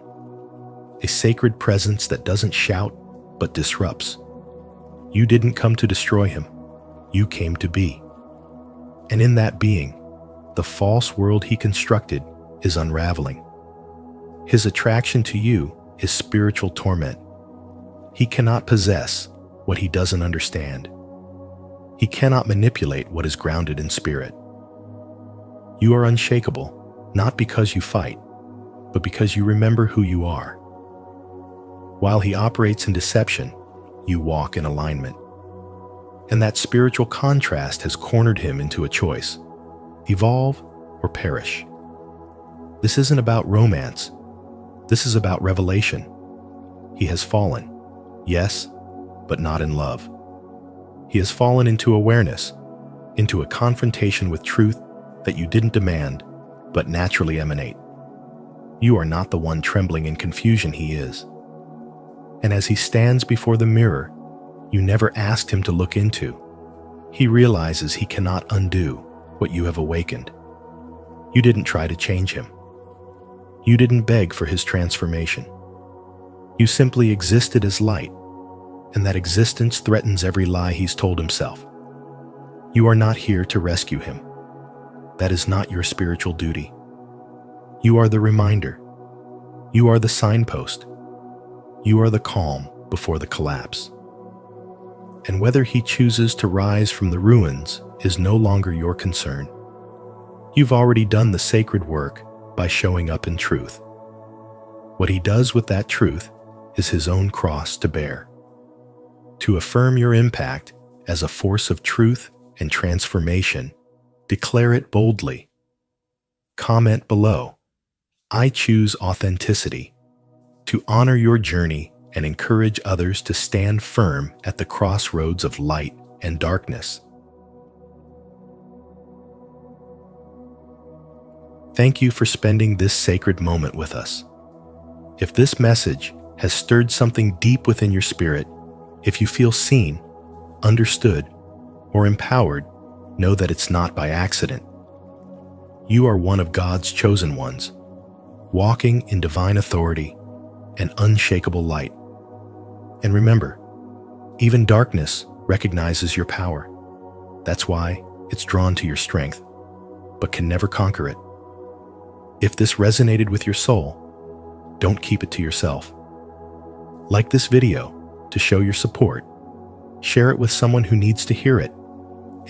[SPEAKER 1] a sacred presence that doesn't shout but disrupts. You didn't come to destroy him. You came to be. And in that being, the false world he constructed is unraveling. His attraction to you is spiritual torment. He cannot possess what he doesn't understand. He cannot manipulate what is grounded in spirit. You are unshakable, not because you fight, but because you remember who you are. While he operates in deception, you walk in alignment. And that spiritual contrast has cornered him into a choice: evolve or perish. This isn't about romance. This is about revelation. He has fallen, yes, but not in love. He has fallen into awareness, into a confrontation with truth that you didn't demand, but naturally emanate. You are not the one trembling in confusion, he is. And as he stands before the mirror you never asked him to look into, he realizes he cannot undo what you have awakened. You didn't try to change him. You didn't beg for his transformation. You simply existed as light, and that existence threatens every lie he's told himself. You are not here to rescue him. That is not your spiritual duty. You are the reminder. You are the signpost. You are the calm before the collapse. And whether he chooses to rise from the ruins is no longer your concern. You've already done the sacred work by showing up in truth. What he does with that truth is his own cross to bear. To affirm your impact as a force of truth and transformation, declare it boldly. Comment below, "I choose authenticity," to honor your journey and encourage others to stand firm at the crossroads of light and darkness. Thank you for spending this sacred moment with us. If this message has stirred something deep within your spirit, if you feel seen, understood, or empowered, know that it's not by accident. You are one of God's chosen ones, walking in divine authority and unshakable light. And remember, even darkness recognizes your power. That's why it's drawn to your strength, but can never conquer it. If this resonated with your soul, don't keep it to yourself. Like this video to show your support, share it with someone who needs to hear it,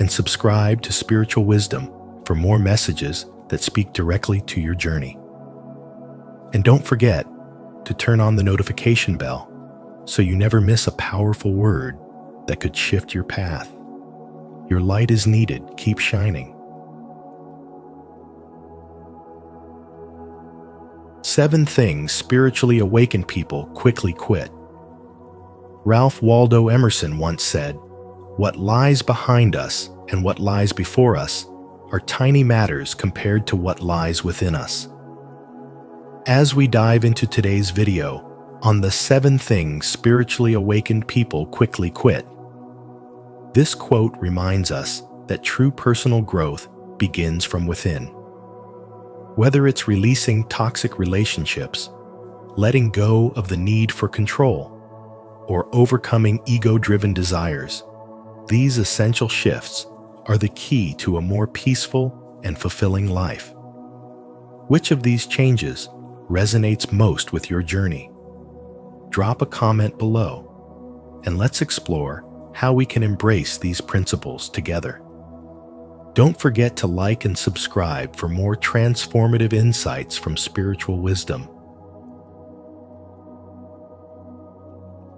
[SPEAKER 1] and subscribe to Spiritual Wisdom for more messages that speak directly to your journey. And don't forget to turn on the notification bell so you never miss a powerful word that could shift your path. Your light is needed. Keep shining. 7 things spiritually awakened people quickly quit. Ralph Waldo Emerson once said, "What lies behind us and what lies before us are tiny matters compared to what lies within us." As we dive into today's video on the 7 things spiritually awakened people quickly quit, this quote reminds us that true personal growth begins from within. Whether it's releasing toxic relationships, letting go of the need for control, or overcoming ego-driven desires, these essential shifts are the key to a more peaceful and fulfilling life. Which of these changes resonates most with your journey? Drop a comment below, and let's explore how we can embrace these principles together. Don't forget to like and subscribe for more transformative insights from spiritual wisdom.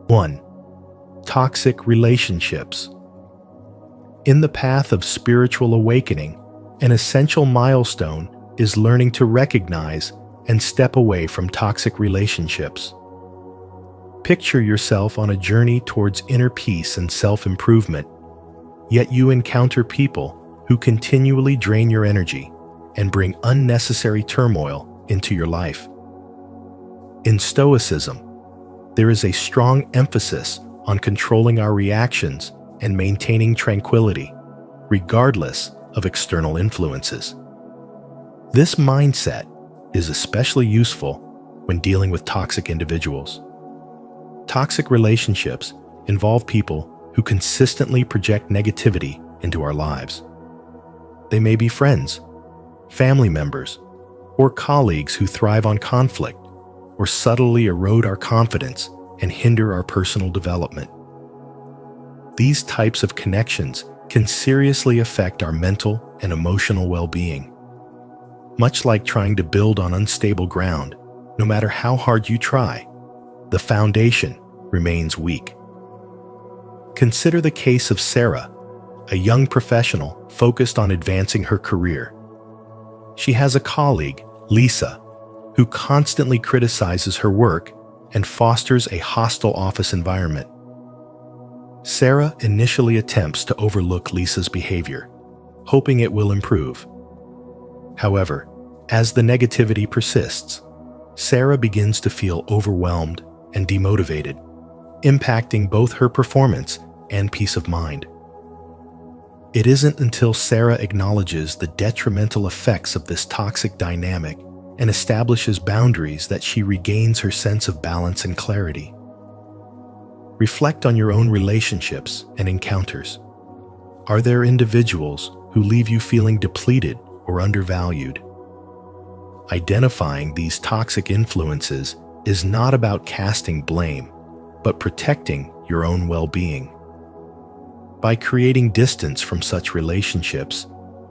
[SPEAKER 1] 1. Toxic relationships. In the path of spiritual awakening, an essential milestone is learning to recognize and step away from toxic relationships. Picture yourself on a journey towards inner peace and self-improvement, yet you encounter people who continually drain your energy and bring unnecessary turmoil into your life. In Stoicism, there is a strong emphasis on controlling our reactions and maintaining tranquility, regardless of external influences. This mindset is especially useful when dealing with toxic individuals. Toxic relationships involve people who consistently project negativity into our lives. They may be friends, family members, or colleagues who thrive on conflict or subtly erode our confidence and hinder our personal development. These types of connections can seriously affect our mental and emotional well-being. Much like trying to build on unstable ground, no matter how hard you try, the foundation remains weak. Consider the case of Sarah, a young professional focused on advancing her career. She has a colleague, Lisa, who constantly criticizes her work and fosters a hostile office environment. Sarah initially attempts to overlook Lisa's behavior, hoping it will improve. However, as the negativity persists, Sarah begins to feel overwhelmed and demotivated, impacting both her performance and peace of mind. It isn't until Sarah acknowledges the detrimental effects of this toxic dynamic and establishes boundaries that she regains her sense of balance and clarity. Reflect on your own relationships and encounters. Are there individuals who leave you feeling depleted or undervalued? Identifying these toxic influences is not about casting blame, but protecting your own well-being. By creating distance from such relationships,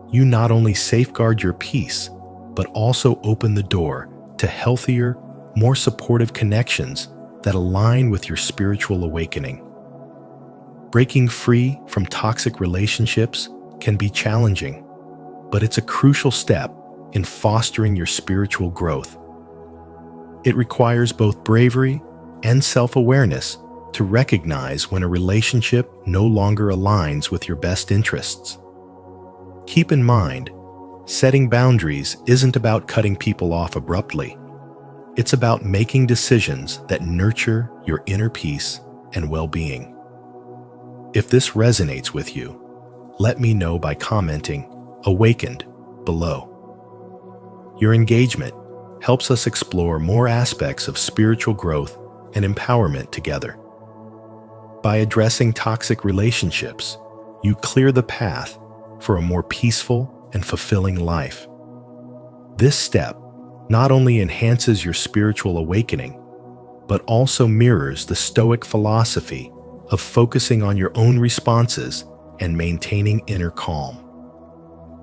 [SPEAKER 1] you not only safeguard your peace, but also open the door to healthier, more supportive connections that align with your spiritual awakening. Breaking free from toxic relationships can be challenging, but it's a crucial step in fostering your spiritual growth. It requires both bravery and self-awareness to recognize when a relationship no longer aligns with your best interests. Keep in mind, setting boundaries isn't about cutting people off abruptly. It's about making decisions that nurture your inner peace and well-being. If this resonates with you, let me know by commenting "Awakened" below. Your engagement helps us explore more aspects of spiritual growth and empowerment together. By addressing toxic relationships, you clear the path for a more peaceful and fulfilling life. This step not only enhances your spiritual awakening, but also mirrors the Stoic philosophy of focusing on your own responses and maintaining inner calm.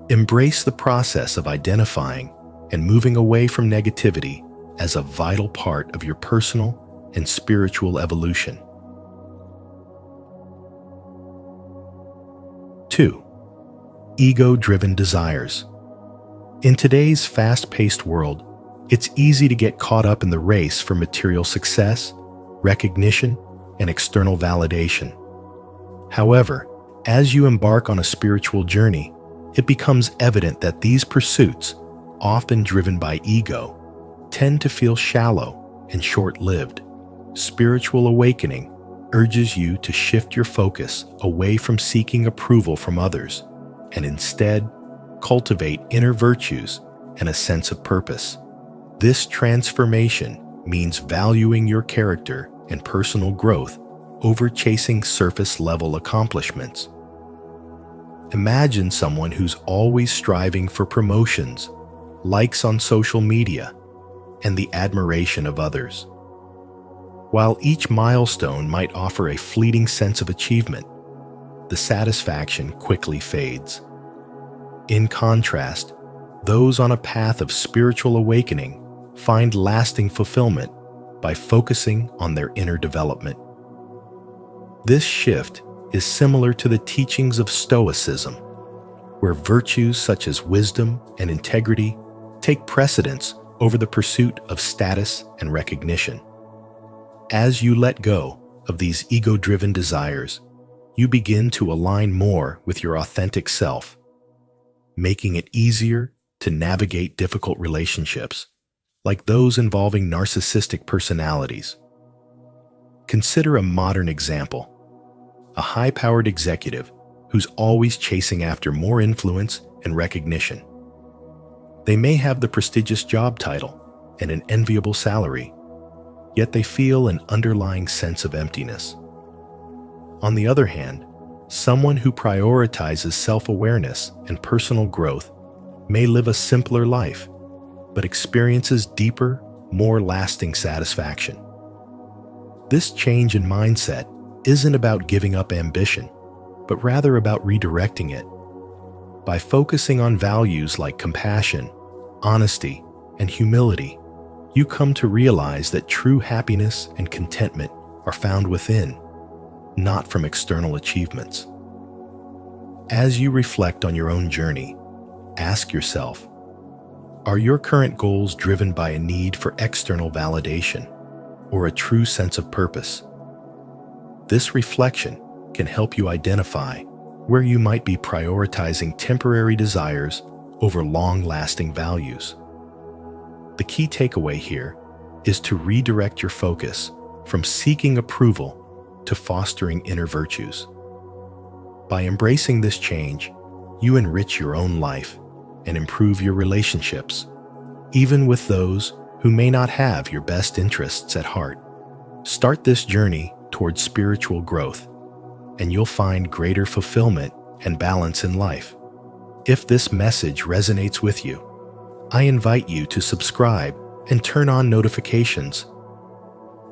[SPEAKER 1] Embrace the process of identifying and moving away from negativity as a vital part of your personal and spiritual evolution. 2. Ego-driven desires. In today's fast-paced world, it's easy to get caught up in the race for material success, recognition, and external validation. However, as you embark on a spiritual journey, it becomes evident that these pursuits, often driven by ego, tend to feel shallow and short-lived. Spiritual awakening urges you to shift your focus away from seeking approval from others and instead cultivate inner virtues and a sense of purpose. This transformation means valuing your character and personal growth over chasing surface-level accomplishments. Imagine someone who's always striving for promotions, likes on social media, and the admiration of others. While each milestone might offer a fleeting sense of achievement, the satisfaction quickly fades. In contrast, those on a path of spiritual awakening find lasting fulfillment by focusing on their inner development. This shift is similar to the teachings of Stoicism, where virtues such as wisdom and integrity take precedence over the pursuit of status and recognition. As you let go of these ego-driven desires, you begin to align more with your authentic self, making it easier to navigate difficult relationships, like those involving narcissistic personalities. Consider a modern example: a high-powered executive who's always chasing after more influence and recognition. They may have the prestigious job title and an enviable salary, yet they feel an underlying sense of emptiness. On the other hand, someone who prioritizes self-awareness and personal growth may live a simpler life, but experiences deeper, more lasting satisfaction. This change in mindset isn't about giving up ambition, but rather about redirecting it. By focusing on values like compassion, honesty, and humility, you come to realize that true happiness and contentment are found within, not from external achievements. As you reflect on your own journey, ask yourself, are your current goals driven by a need for external validation or a true sense of purpose? This reflection can help you identify where you might be prioritizing temporary desires over long-lasting values. The key takeaway here is to redirect your focus from seeking approval to fostering inner virtues. By embracing this change, you enrich your own life and improve your relationships, even with those who may not have your best interests at heart. Start this journey towards spiritual growth, and you'll find greater fulfillment and balance in life. If this message resonates with you, I invite you to subscribe and turn on notifications.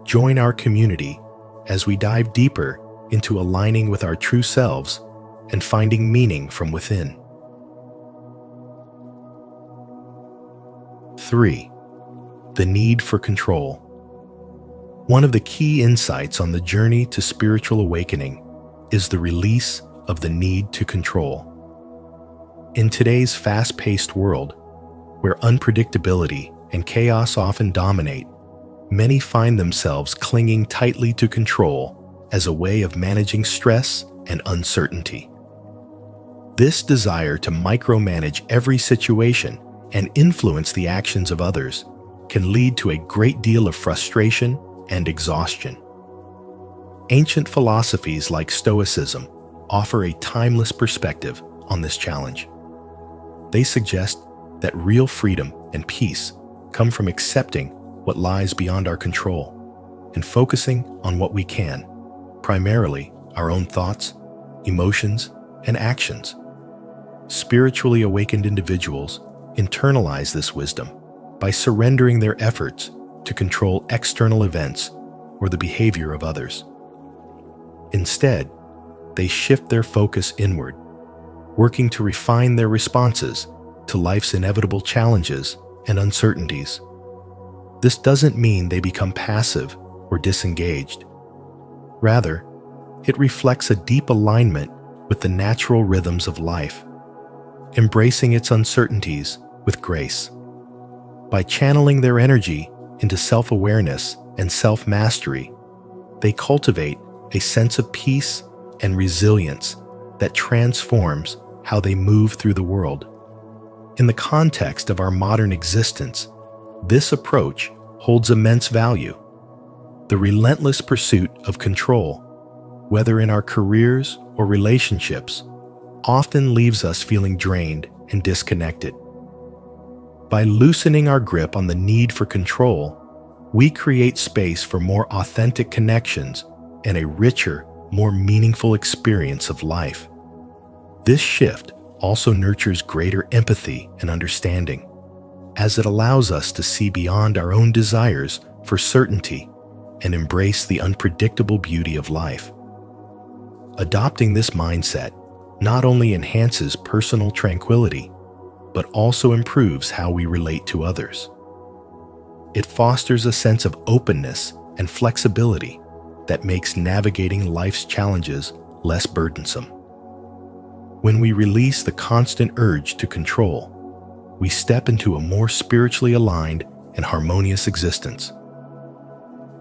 [SPEAKER 1] Join our community as we dive deeper into aligning with our true selves and finding meaning from within. 3. The need for control. One of the key insights on the journey to spiritual awakening is the release of the need to control. In today's fast-paced world, where unpredictability and chaos often dominate, many find themselves clinging tightly to control as a way of managing stress and uncertainty. This desire to micromanage every situation and influence the actions of others can lead to a great deal of frustration and exhaustion. Ancient philosophies like Stoicism offer a timeless perspective on this challenge. They suggest that real freedom and peace come from accepting what lies beyond our control and focusing on what we can, primarily our own thoughts, emotions, and actions. Spiritually awakened individuals internalize this wisdom by surrendering their efforts to control external events or the behavior of others. Instead, they shift their focus inward, working to refine their responses to life's inevitable challenges and uncertainties. This doesn't mean they become passive or disengaged. Rather, it reflects a deep alignment with the natural rhythms of life, embracing its uncertainties with grace. By channeling their energy into self-awareness and self-mastery, they cultivate a sense of peace and resilience that transforms how they move through the world. In the context of our modern existence, this approach holds immense value. The relentless pursuit of control, whether in our careers or relationships, often leaves us feeling drained and disconnected. By loosening our grip on the need for control, we create space for more authentic connections and a richer, more meaningful experience of life. This shift also nurtures greater empathy and understanding, as it allows us to see beyond our own desires for certainty and embrace the unpredictable beauty of life. Adopting this mindset not only enhances personal tranquility, but also improves how we relate to others. It fosters a sense of openness and flexibility that makes navigating life's challenges less burdensome. When we release the constant urge to control, we step into a more spiritually aligned and harmonious existence.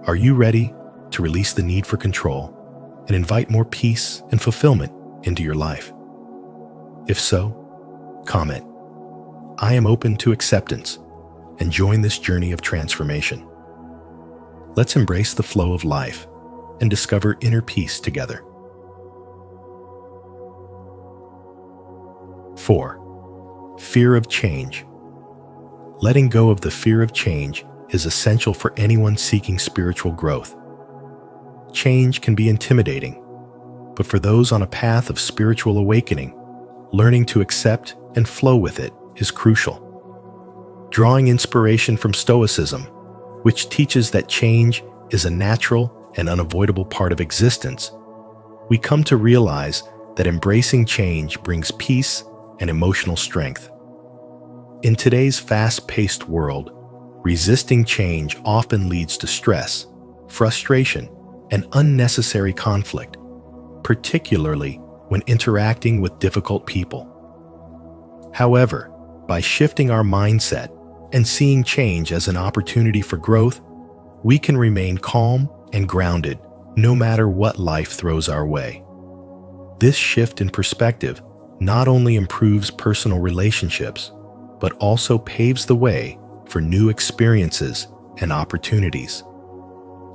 [SPEAKER 1] Are you ready to release the need for control and invite more peace and fulfillment into your life? If so, comment, "I am open to acceptance," and join this journey of transformation. Let's embrace the flow of life and discover inner peace together. 4. Fear of change. Letting go of the fear of change is essential for anyone seeking spiritual growth. Change can be intimidating, but for those on a path of spiritual awakening, learning to accept and flow with it is crucial. Drawing inspiration from Stoicism, which teaches that change is a natural and unavoidable part of existence, we come to realize that embracing change brings peace and emotional strength. In today's fast-paced world, resisting change often leads to stress, frustration, and unnecessary conflict, particularly when interacting with difficult people. However, by shifting our mindset and seeing change as an opportunity for growth, we can remain calm and grounded no matter what life throws our way. This shift in perspective not only improves personal relationships, but also paves the way for new experiences and opportunities.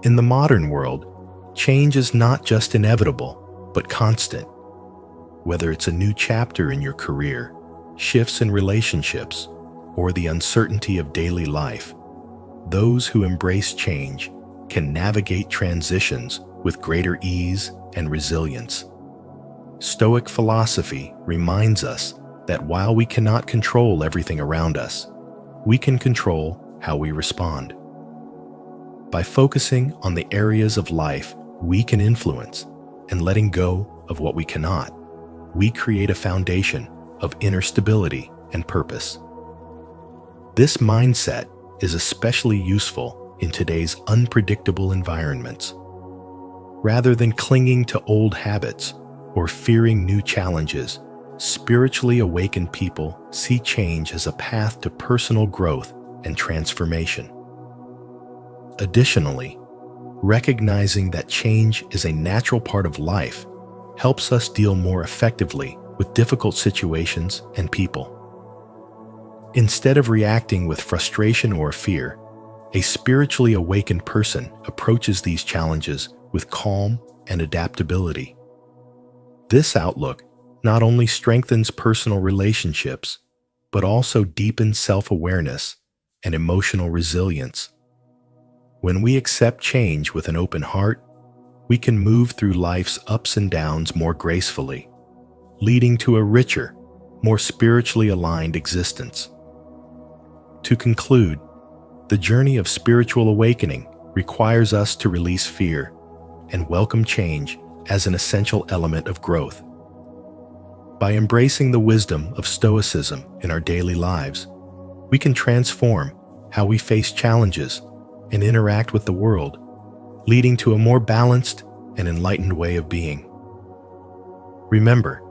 [SPEAKER 1] In the modern world, change is not just inevitable, but constant. Whether it's a new chapter in your career, shifts in relationships, or the uncertainty of daily life, those who embrace change can navigate transitions with greater ease and resilience. Stoic philosophy reminds us that while we cannot control everything around us, we can control how we respond. By focusing on the areas of life we can influence and letting go of what we cannot, we create a foundation of inner stability and purpose. This mindset is especially useful in today's unpredictable environments. Rather than clinging to old habits or fearing new challenges, spiritually awakened people see change as a path to personal growth and transformation. Additionally, recognizing that change is a natural part of life helps us deal more effectively with difficult situations and people. Instead of reacting with frustration or fear, a spiritually awakened person approaches these challenges with calm and adaptability. This outlook not only strengthens personal relationships, but also deepens self-awareness and emotional resilience. When we accept change with an open heart, we can move through life's ups and downs more gracefully, leading to a richer, more spiritually aligned existence. To conclude, the journey of spiritual awakening requires us to release fear and welcome change as an essential element of growth. By embracing the wisdom of Stoicism in our daily lives, we can transform how we face challenges and interact with the world, leading to a more balanced and enlightened way of being. Remember,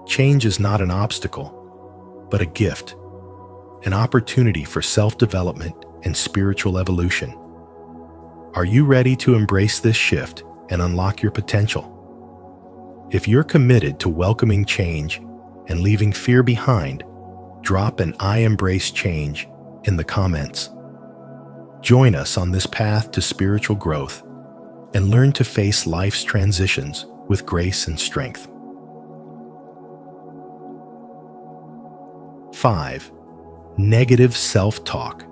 [SPEAKER 1] change is not an obstacle, but a gift, an opportunity for self-development and spiritual evolution. Are you ready to embrace this shift and unlock your potential? If you're committed to welcoming change and leaving fear behind, drop an "I embrace change" in the comments. Join us on this path to spiritual growth and learn to face life's transitions with grace and strength. 5. Negative self-talk.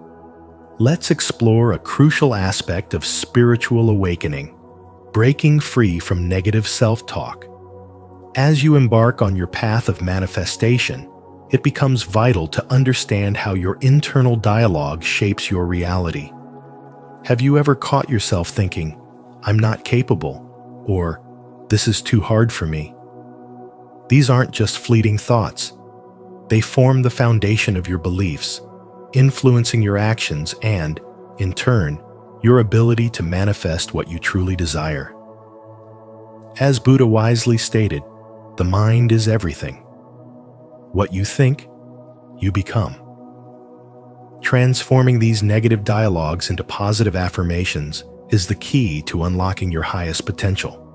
[SPEAKER 1] Let's explore a crucial aspect of spiritual awakening: breaking free from negative self-talk. As you embark on your path of manifestation, it becomes vital to understand how your internal dialogue shapes your reality. Have you ever caught yourself thinking, "I'm not capable," or This is too hard for me. These aren't just fleeting thoughts. They form the foundation of your beliefs, influencing your actions and, in turn, your ability to manifest what you truly desire. As Buddha wisely stated, the mind is everything. What you think, you become. Transforming these negative dialogues into positive affirmations is the key to unlocking your highest potential.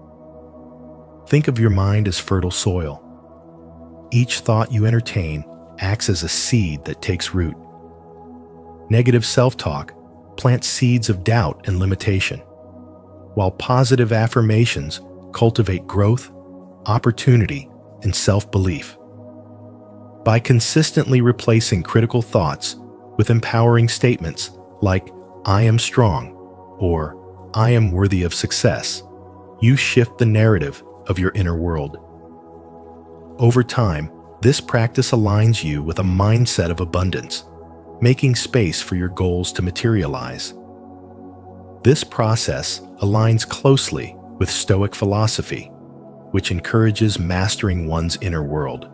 [SPEAKER 1] Think of your mind as fertile soil. Each thought you entertain acts as a seed that takes root. Negative self-talk plants seeds of doubt and limitation, while positive affirmations cultivate growth, opportunity, and self-belief. By consistently replacing critical thoughts with empowering statements like, "I am strong," or "I am worthy of success," you shift the narrative of your inner world. Over time, this practice aligns you with a mindset of abundance, making space for your goals to materialize. This process aligns closely with Stoic philosophy, which encourages mastering one's inner world.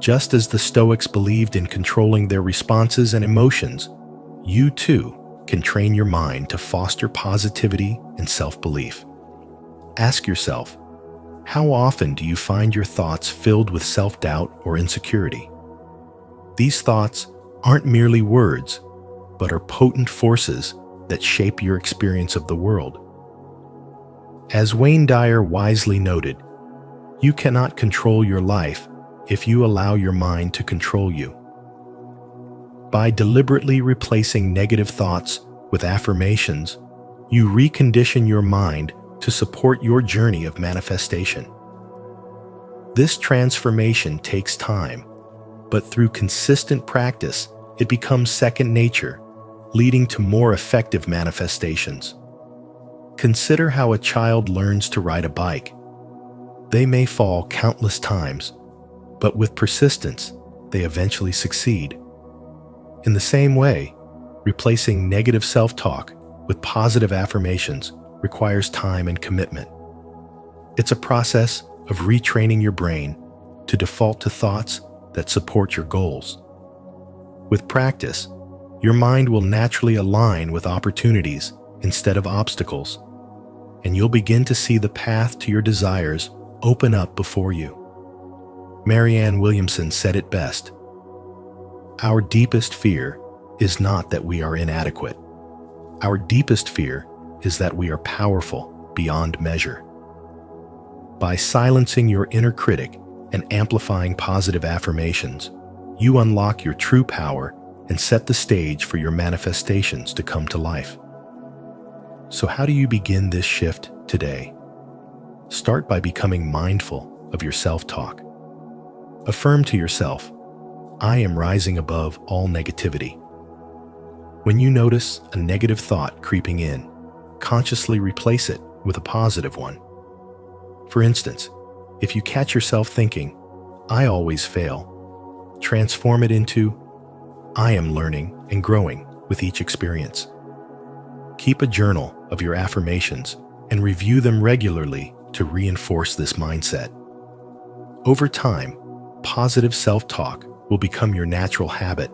[SPEAKER 1] Just as the Stoics believed in controlling their responses and emotions, you too can train your mind to foster positivity and self-belief. Ask yourself, how often do you find your thoughts filled with self-doubt or insecurity? These thoughts aren't merely words, but are potent forces that shape your experience of the world. As Wayne Dyer wisely noted, you cannot control your life if you allow your mind to control you. By deliberately replacing negative thoughts with affirmations, you recondition your mind to support your journey of manifestation. This transformation takes time, but through consistent practice, it becomes second nature, leading to more effective manifestations. Consider how a child learns to ride a bike. They may fall countless times, but with persistence, they eventually succeed. In the same way, replacing negative self-talk with positive affirmations requires time and commitment. It's a process of retraining your brain to default to thoughts that support your goals. With practice, your mind will naturally align with opportunities instead of obstacles, and you'll begin to see the path to your desires open up before you. Marianne Williamson said it best: "Our deepest fear is not that we are inadequate. Our deepest fear is that we are powerful beyond measure." By silencing your inner critic and amplifying positive affirmations, you unlock your true power and set the stage for your manifestations to come to life. So how do you begin this shift today? Start by becoming mindful of your self-talk. Affirm to yourself, "I am rising above all negativity." When you notice a negative thought creeping in, consciously replace it with a positive one. For instance, if you catch yourself thinking, "I always fail," transform it into, "I am learning and growing with each experience." Keep a journal of your affirmations and review them regularly to reinforce this mindset. Over time, positive self-talk will become your natural habit,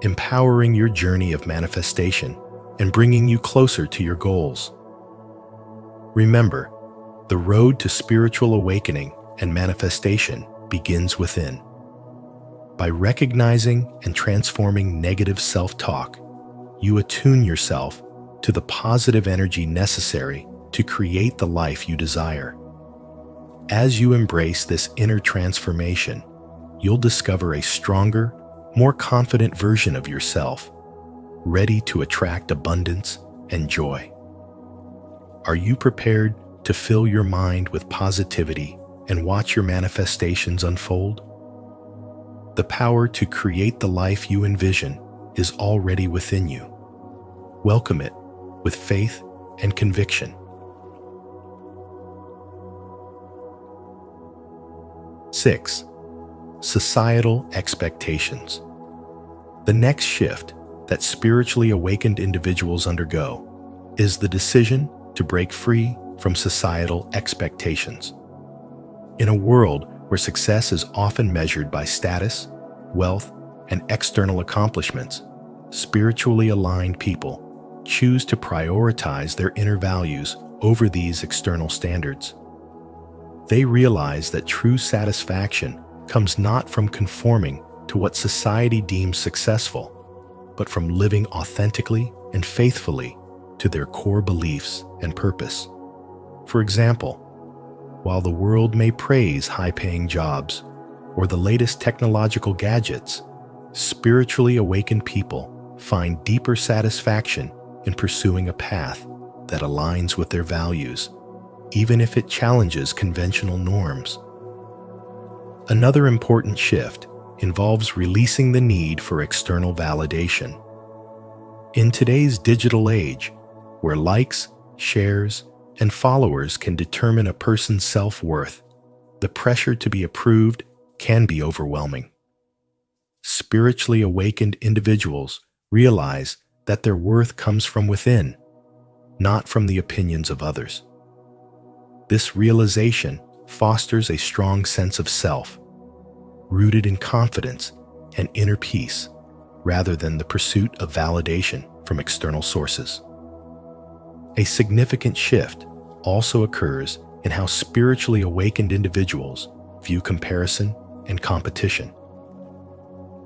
[SPEAKER 1] empowering your journey of manifestation and bringing you closer to your goals. Remember, the road to spiritual awakening and manifestation begins within. By recognizing and transforming negative self-talk, you attune yourself to the positive energy necessary to create the life you desire. As you embrace this inner transformation, you'll discover a stronger, more confident version of yourself, ready to attract abundance and joy. Are you prepared to fill your mind with positivity and watch your manifestations unfold? The power to create the life you envision is already within you. Welcome it with faith and conviction. 6. Societal expectations. The next shift that spiritually awakened individuals undergo is the decision to break free from societal expectations. In a world where success is often measured by status, wealth, and external accomplishments, spiritually aligned people choose to prioritize their inner values over these external standards. They realize that true satisfaction comes not from conforming to what society deems successful, but from living authentically and faithfully to their core beliefs and purpose. For example, while the world may praise high-paying jobs or the latest technological gadgets, spiritually awakened people find deeper satisfaction in pursuing a path that aligns with their values, even if it challenges conventional norms. Another important shift involves releasing the need for external validation. In today's digital age, where likes, shares, and followers can determine a person's self-worth, the pressure to be approved can be overwhelming. Spiritually awakened individuals realize that their worth comes from within, not from the opinions of others. This realization fosters a strong sense of self, rooted in confidence and inner peace, rather than the pursuit of validation from external sources. A significant shift also occurs in how spiritually awakened individuals view comparison and competition.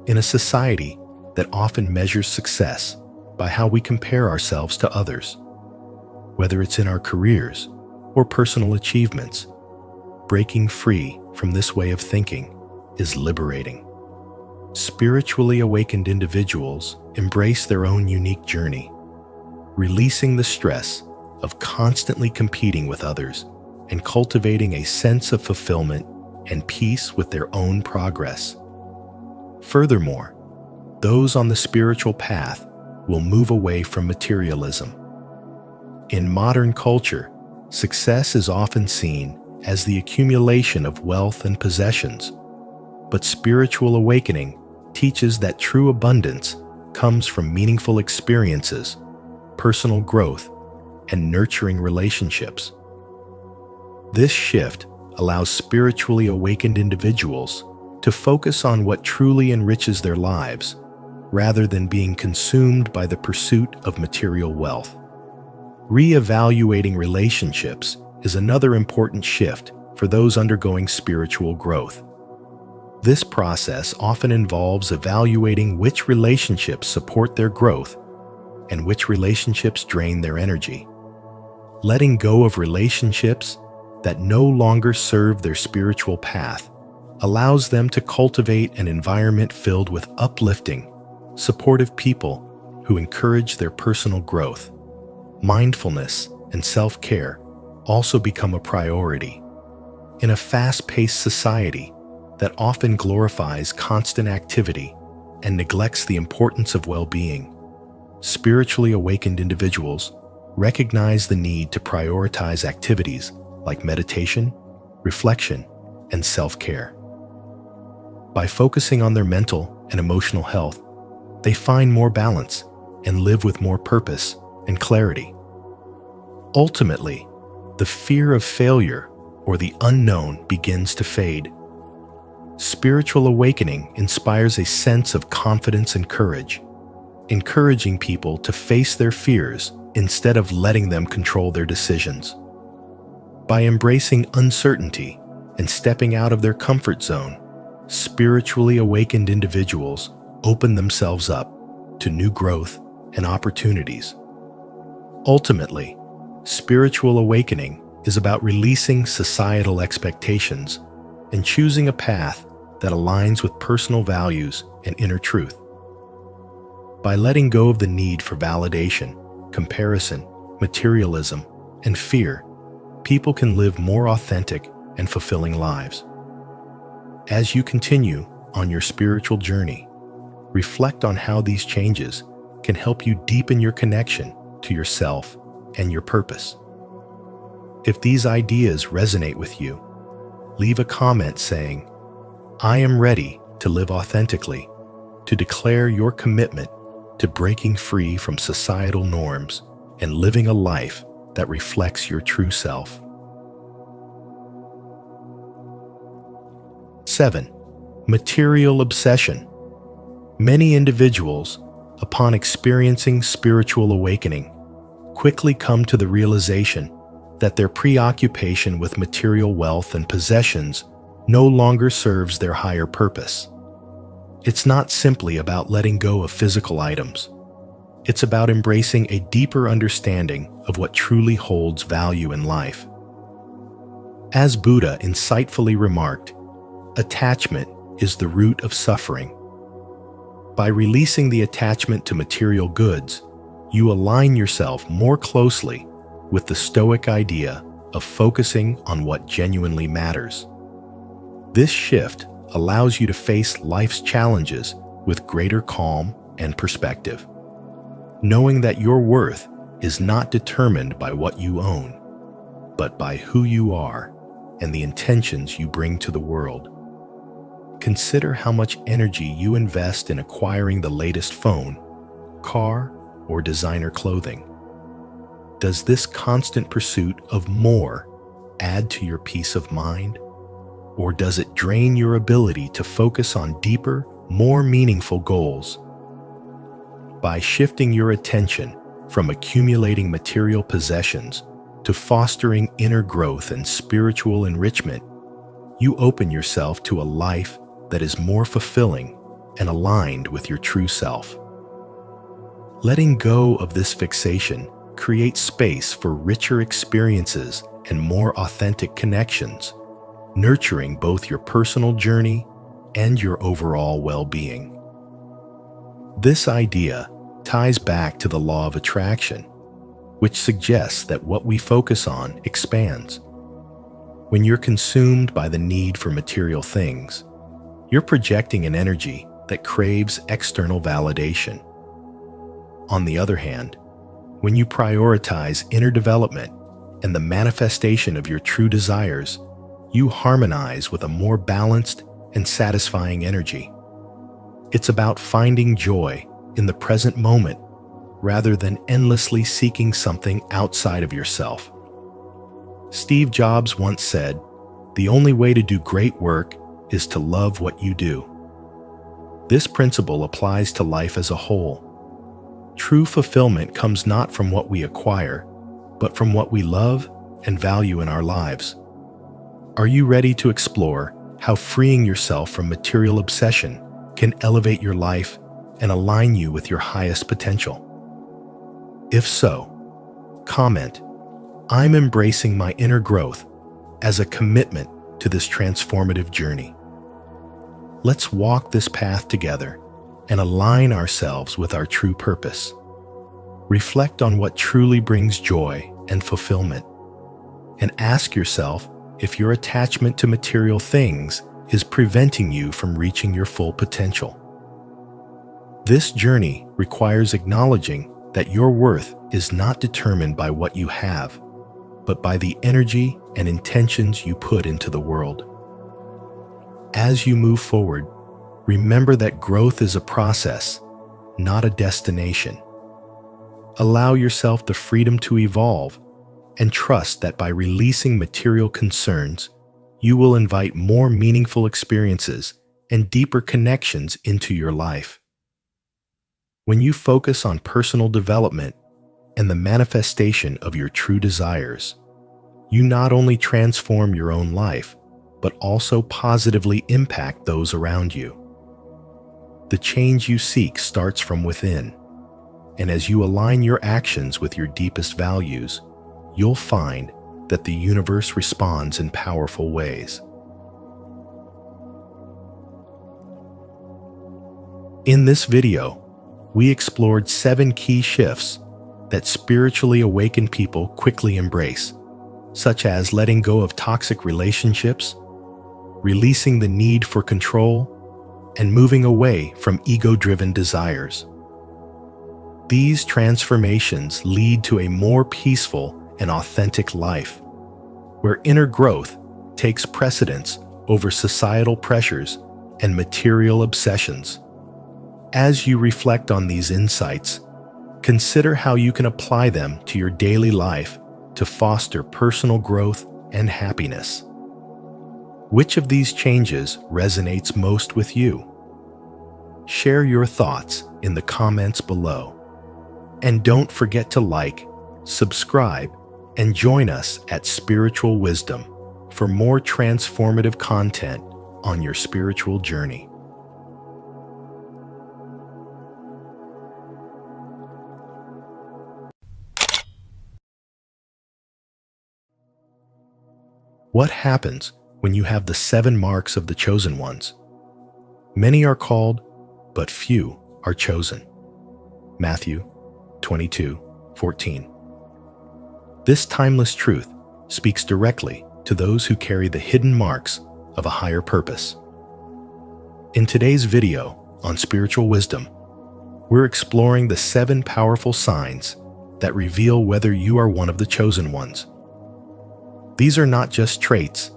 [SPEAKER 1] In a society that often measures success by how we compare ourselves to others, whether it's in our careers or personal achievements, breaking free from this way of thinking is liberating. Spiritually awakened individuals embrace their own unique journey, releasing the stress of constantly competing with others and cultivating a sense of fulfillment and peace with their own progress. Furthermore, those on the spiritual path will move away from materialism. In modern culture, success is often seen as the accumulation of wealth and possessions, but spiritual awakening teaches that true abundance comes from meaningful experiences, personal growth, and nurturing relationships. This shift allows spiritually awakened individuals to focus on what truly enriches their lives, rather than being consumed by the pursuit of material wealth. Reevaluating relationships is another important shift for those undergoing spiritual growth. This process often involves evaluating which relationships support their growth and which relationships drain their energy. Letting go of relationships that no longer serve their spiritual path allows them to cultivate an environment filled with uplifting, supportive people who encourage their personal growth. Mindfulness and self-care also become a priority. In a fast-paced society that often glorifies constant activity and neglects the importance of well-being, spiritually awakened individuals recognize the need to prioritize activities like meditation, reflection, and self-care. By focusing on their mental and emotional health, they find more balance and live with more purpose and clarity. Ultimately, the fear of failure or the unknown begins to fade. Spiritual awakening inspires a sense of confidence and courage, encouraging people to face their fears instead of letting them control their decisions. By embracing uncertainty and stepping out of their comfort zone, spiritually awakened individuals open themselves up to new growth and opportunities. Ultimately, spiritual awakening is about releasing societal expectations and choosing a path that aligns with personal values and inner truth. By letting go of the need for validation, comparison, materialism, and fear, people can live more authentic and fulfilling lives. As you continue on your spiritual journey, reflect on how these changes can help you deepen your connection to yourself and your purpose. If these ideas resonate with you, leave a comment saying, "I am ready to live authentically," to declare your commitment to breaking free from societal norms and living a life that reflects your true self. 7. Material obsession. Many individuals, upon experiencing spiritual awakening, quickly come to the realization that their preoccupation with material wealth and possessions no longer serves their higher purpose. It's not simply about letting go of physical items. It's about embracing a deeper understanding of what truly holds value in life. As Buddha insightfully remarked, attachment is the root of suffering. By releasing the attachment to material goods, you align yourself more closely with the Stoic idea of focusing on what genuinely matters. This shift allows you to face life's challenges with greater calm and perspective, knowing that your worth is not determined by what you own, but by who you are and the intentions you bring to the world. Consider how much energy you invest in acquiring the latest phone, car, or designer clothing. Does this constant pursuit of more add to your peace of mind? Or does it drain your ability to focus on deeper, more meaningful goals? By shifting your attention from accumulating material possessions to fostering inner growth and spiritual enrichment, you open yourself to a life that is more fulfilling and aligned with your true self. Letting go of this fixation creates space for richer experiences and more authentic connections, nurturing both your personal journey and your overall well-being. This idea ties back to the law of attraction, which suggests that what we focus on expands. When you're consumed by the need for material things, you're projecting an energy that craves external validation. On the other hand, when you prioritize inner development and the manifestation of your true desires, you harmonize with a more balanced and satisfying energy. It's about finding joy in the present moment rather than endlessly seeking something outside of yourself. Steve Jobs once said, "The only way to do great work is to love what you do." This principle applies to life as a whole. True fulfillment comes not from what we acquire, but from what we love and value in our lives. Are you ready to explore how freeing yourself from material obsession can elevate your life and align you with your highest potential? If so, comment, "I'm embracing my inner growth," as a commitment to this transformative journey. Let's walk this path together and align ourselves with our true purpose. Reflect on what truly brings joy and fulfillment, and ask yourself if your attachment to material things is preventing you from reaching your full potential. This journey requires acknowledging that your worth is not determined by what you have, but by the energy and intentions you put into the world. As you move forward, remember that growth is a process, not a destination. Allow yourself the freedom to evolve and trust that by releasing material concerns, you will invite more meaningful experiences and deeper connections into your life. When you focus on personal development and the manifestation of your true desires, you not only transform your own life, but also positively impact those around you. The change you seek starts from within, and as you align your actions with your deepest values, you'll find that the universe responds in powerful ways. In this video, we explored 7 key shifts that spiritually awakened people quickly embrace, such as letting go of toxic relationships, releasing the need for control, and moving away from ego-driven desires. These transformations lead to a more peaceful and authentic life, where inner growth takes precedence over societal pressures and material obsessions. As you reflect on these insights, consider how you can apply them to your daily life to foster personal growth and happiness. Which of these changes resonates most with you? Share your thoughts in the comments below. And don't forget to like, subscribe, and join us at Spiritual Wisdom for more transformative content on your spiritual journey. What happens when you have the 7 marks of the chosen ones? Many are called, but few are chosen. Matthew 22:14. This timeless truth speaks directly to those who carry the hidden marks of a higher purpose. In today's video on spiritual wisdom, we're exploring the 7 powerful signs that reveal whether you are one of the chosen ones. These are not just traits,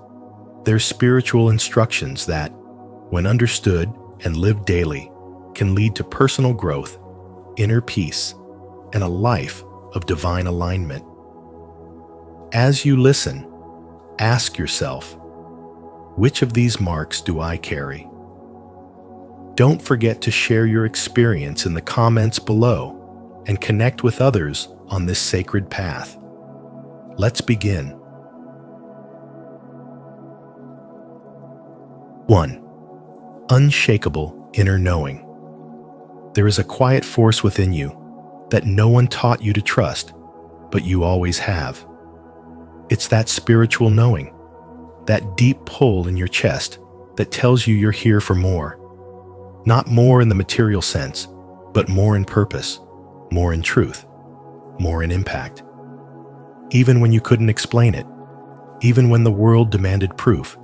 [SPEAKER 1] they're spiritual instructions that, when understood and lived daily, can lead to personal growth, inner peace, and a life of divine alignment. As you listen, ask yourself, which of these marks do I carry? Don't forget to share your experience in the comments below and connect with others on this sacred path. Let's begin. 1. Unshakable inner knowing. There is a quiet force within you that no one taught you to trust, but you always have. It's that spiritual knowing, that deep pull in your chest that tells you you're here for more. Not more in the material sense, but more in purpose, more in truth, more in impact. Even when you couldn't explain it, even when the world demanded proof,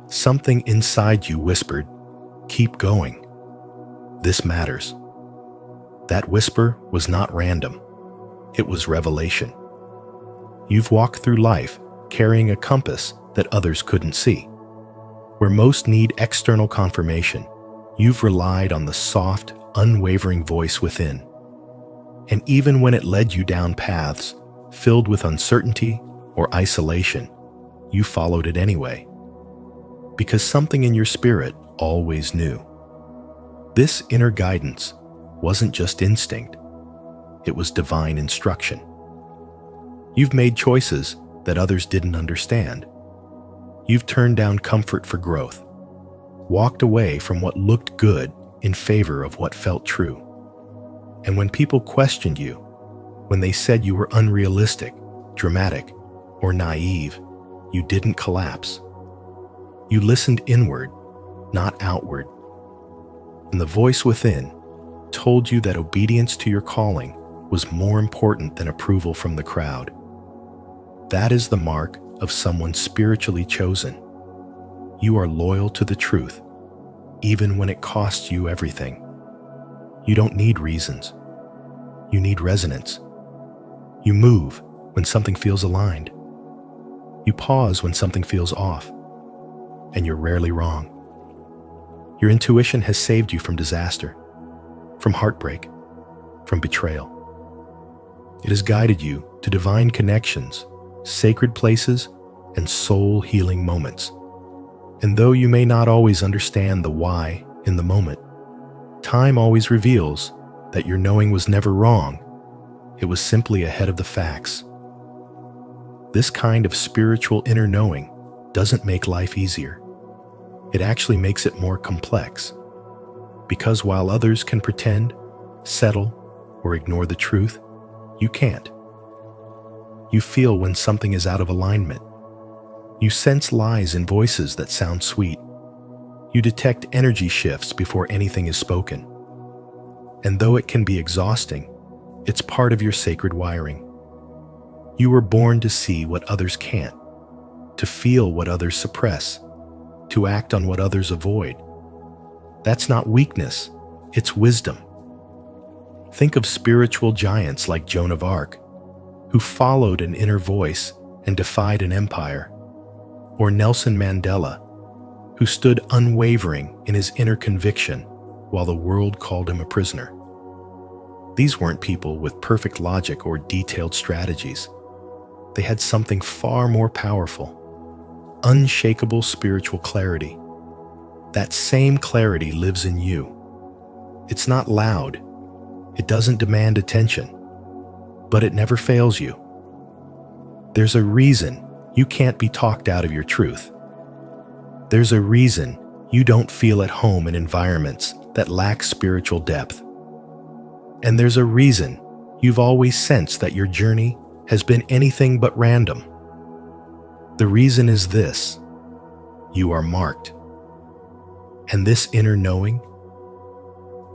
[SPEAKER 1] something inside you whispered, "Keep going. This matters." That whisper was not random. It was revelation. You've walked through life carrying a compass that others couldn't see. Where most need external confirmation, you've relied on the soft, unwavering voice within. And even when it led you down paths filled with uncertainty or isolation, you followed it anyway. Because something in your spirit always knew. This inner guidance wasn't just instinct, it was divine instruction. You've made choices that others didn't understand. You've turned down comfort for growth, walked away from what looked good in favor of what felt true. And when people questioned you, when they said you were unrealistic, dramatic, or naive, you didn't collapse. You listened inward, not outward. And the voice within told you that obedience to your calling was more important than approval from the crowd. That is the mark of someone spiritually chosen. You are loyal to the truth, even when it costs you everything. You don't need reasons. You need resonance. You move when something feels aligned. You pause when something feels off. And you're rarely wrong. Your intuition has saved you from disaster, from heartbreak, from betrayal. It has guided you to divine connections, sacred places, and soul-healing moments. And though you may not always understand the why in the moment, time always reveals that your knowing was never wrong. It was simply ahead of the facts. This kind of spiritual inner knowing doesn't make life easier. It actually makes it more complex. Because while others can pretend, settle, or ignore the truth, you can't. You feel when something is out of alignment. You sense lies in voices that sound sweet. You detect energy shifts before anything is spoken. And though it can be exhausting, it's part of your sacred wiring. You were born to see what others can't, to feel what others suppress, to act on what others avoid. That's not weakness, it's wisdom. Think of spiritual giants like Joan of Arc, who followed an inner voice and defied an empire, or Nelson Mandela, who stood unwavering in his inner conviction while the world called him a prisoner. These weren't people with perfect logic or detailed strategies. they had something far more powerful: unshakable spiritual clarity. That same clarity lives in you. It's not loud. It doesn't demand attention, but it never fails you. There's a reason you can't be talked out of your truth. There's a reason you don't feel at home in environments that lack spiritual depth. And there's a reason you've always sensed that your journey has been anything but random. The reason is this: you are marked. And this inner knowing,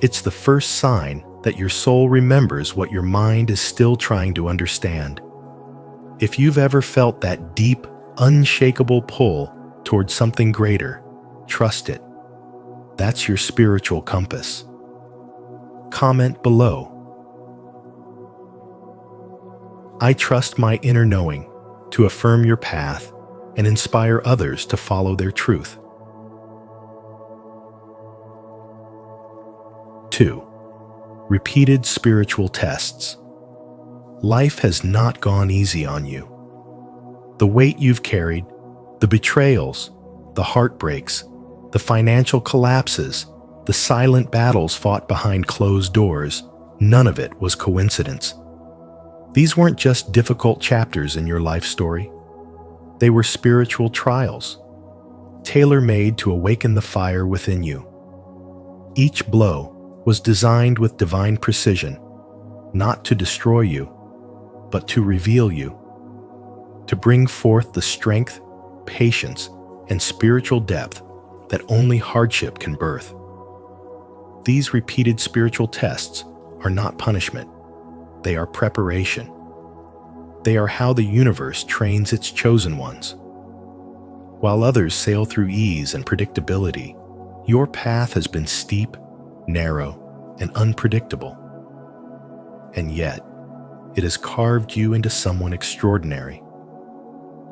[SPEAKER 1] it's the first sign that your soul remembers what your mind is still trying to understand. If you've ever felt that deep, unshakable pull towards something greater, trust it. That's your spiritual compass. Comment below: I trust my inner knowing to affirm your path and inspire others to follow their truth. 2. Repeated spiritual tests. Life has not gone easy on you. The weight you've carried, the betrayals, the heartbreaks, the financial collapses, the silent battles fought behind closed doors, none of it was coincidence. These weren't just difficult chapters in your life story. They were spiritual trials, tailor-made to awaken the fire within you. Each blow was designed with divine precision, not to destroy you, but to reveal you, to bring forth the strength, patience, and spiritual depth that only hardship can birth. These repeated spiritual tests are not punishment. They are preparation. They are how the universe trains its chosen ones. While others sail through ease and predictability, your path has been steep, narrow, and unpredictable. And yet, it has carved you into someone extraordinary.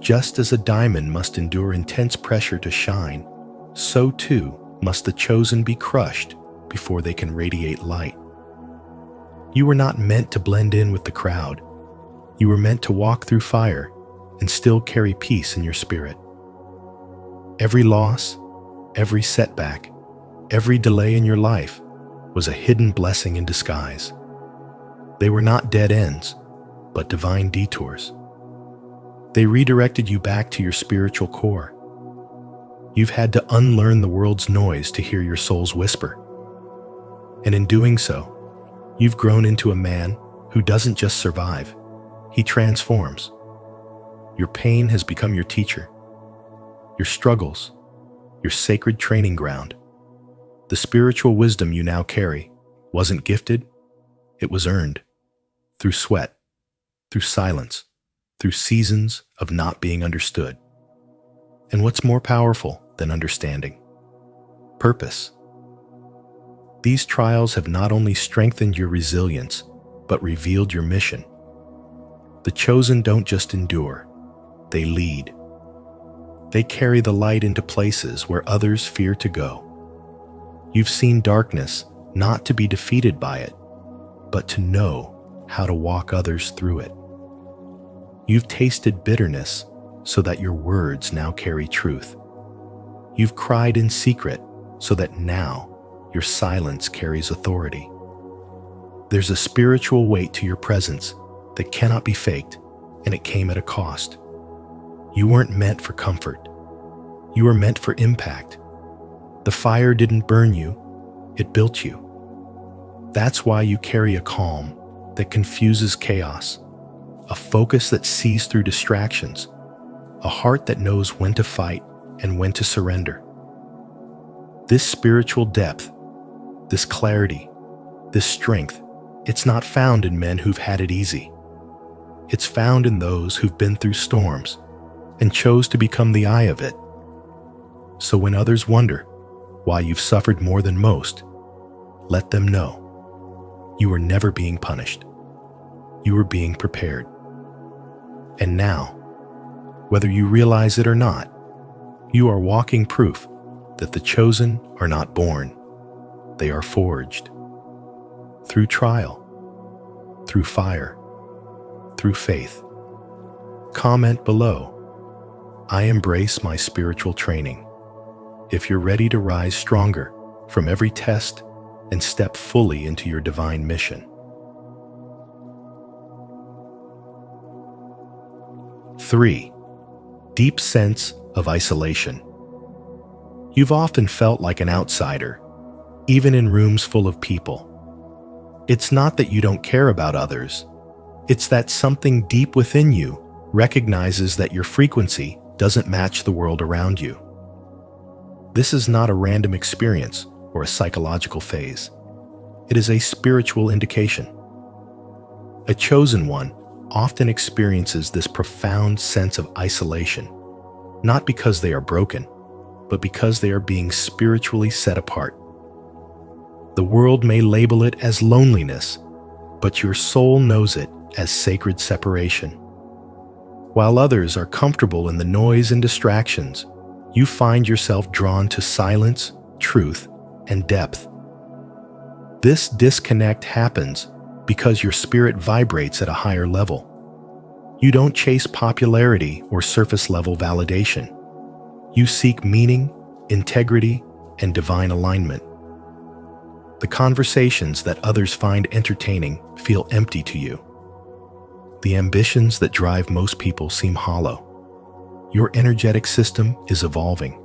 [SPEAKER 1] Just as a diamond must endure intense pressure to shine, so too must the chosen be crushed before they can radiate light. You were not meant to blend in with the crowd. You were meant to walk through fire and still carry peace in your spirit. Every loss, every setback, every delay in your life was a hidden blessing in disguise. They were not dead ends, but divine detours. They redirected you back to your spiritual core. You've had to unlearn the world's noise to hear your soul's whisper. And in doing so, you've grown into a man who doesn't just survive, he transforms. Your pain has become your teacher. Your struggles, your sacred training ground. The spiritual wisdom you now carry wasn't gifted, it was earned. Through sweat, through silence, through seasons of not being understood. And what's more powerful than understanding? Purpose. These trials have not only strengthened your resilience, but revealed your mission. The chosen don't just endure, they lead. They carry the light into places where others fear to go. You've seen darkness not to be defeated by it, but to know how to walk others through it. You've tasted bitterness so that your words now carry truth. You've cried in secret so that now your silence carries authority. There's a spiritual weight to your presence that cannot be faked, and it came at a cost. You weren't meant for comfort. You were meant for impact. The fire didn't burn you, it built you. That's why you carry a calm that confuses chaos, a focus that sees through distractions, a heart that knows when to fight and when to surrender. This spiritual depth, this clarity, this strength, it's not found in men who've had it easy. It's found in those who've been through storms and chose to become the eye of it. So when others wonder why you've suffered more than most, let them know you were never being punished. You were being prepared. And now, whether you realize it or not, you are walking proof that the chosen are not born. They are forged. Through trial, through fire, through faith. comment below. I embrace my spiritual training. If you're ready to rise stronger from every test and step fully into your divine mission. 3. Deep sense of isolation. You've often felt like an outsider, even in rooms full of people. It's not that you don't care about others. It's that something deep within you recognizes that your frequency doesn't match the world around you. This is not a random experience or a psychological phase. It is a spiritual indication. A chosen one often experiences this profound sense of isolation, not because they are broken, but because they are being spiritually set apart. The world may label it as loneliness, but your soul knows it as sacred separation. While others are comfortable in the noise and distractions, you find yourself drawn to silence, truth, and depth. This disconnect happens because your spirit vibrates at a higher level. You don't chase popularity or surface-level validation. You seek meaning, integrity, and divine alignment. The conversations that others find entertaining feel empty to you. The ambitions that drive most people seem hollow. Your energetic system is evolving,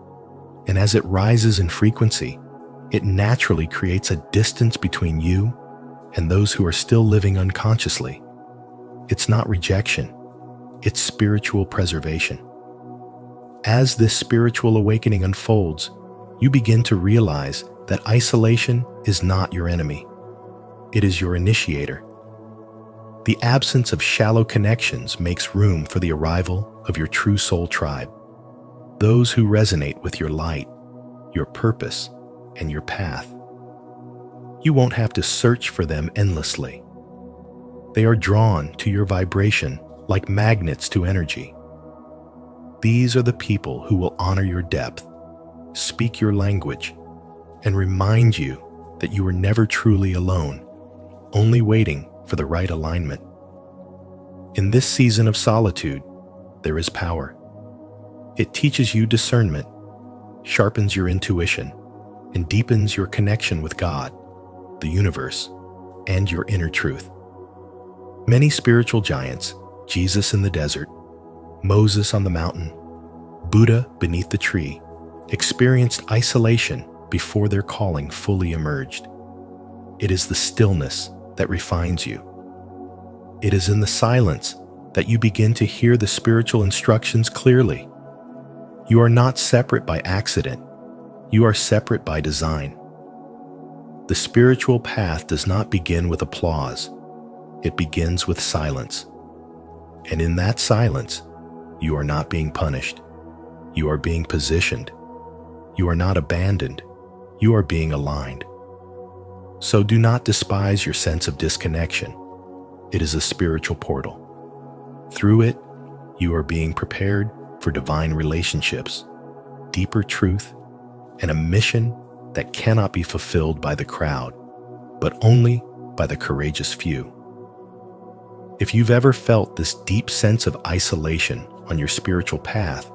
[SPEAKER 1] and as it rises in frequency, it naturally creates a distance between you and those who are still living unconsciously. It's not rejection, it's spiritual preservation. As this spiritual awakening unfolds, you begin to realize that isolation is not your enemy. It is your initiator. The absence of shallow connections makes room for the arrival of your true soul tribe, those who resonate with your light, your purpose, and your path. You won't have to search for them endlessly. They are drawn to your vibration like magnets to energy. These are the people who will honor your depth, speak your language, and remind you that you are never truly alone, only waiting for the right alignment. In this season of solitude, there is power. It teaches you discernment, sharpens your intuition, and deepens your connection with God, the universe, and your inner truth. Many spiritual giants, Jesus in the desert, Moses on the mountain, Buddha beneath the tree, experienced isolation before their calling fully emerged. It is the stillness that refines you. It is in the silence that you begin to hear the spiritual instructions clearly. You are not separate by accident. You are separate by design. The spiritual path does not begin with applause. It begins with silence. And in that silence, you are not being punished. You are being positioned. You are not abandoned. You are being aligned. So do not despise your sense of disconnection. It is a spiritual portal. Through it, you are being prepared for divine relationships, deeper truth, and a mission that cannot be fulfilled by the crowd, but only by the courageous few. If you've ever felt this deep sense of isolation on your spiritual path,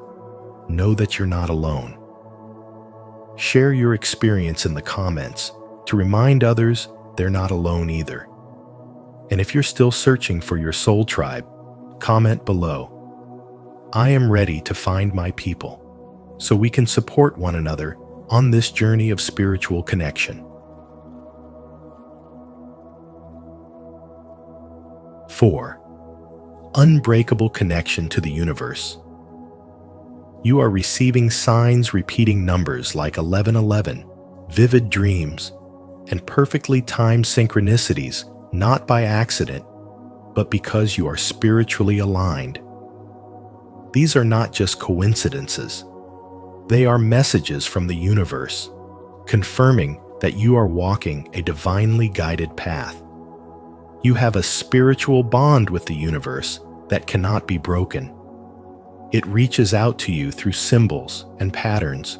[SPEAKER 1] know that you're not alone. Share your experience in the comments to remind others they're not alone either. And if you're still searching for your soul tribe, comment below. I am ready to find my people, so we can support one another on this journey of spiritual connection. 4. Unbreakable connection to the universe. You are receiving signs repeating numbers like 1111, vivid dreams, and perfectly timed synchronicities, not by accident, but because you are spiritually aligned. These are not just coincidences. They are messages from the universe, confirming that you are walking a divinely guided path. You have a spiritual bond with the universe that cannot be broken. It reaches out to you through symbols and patterns,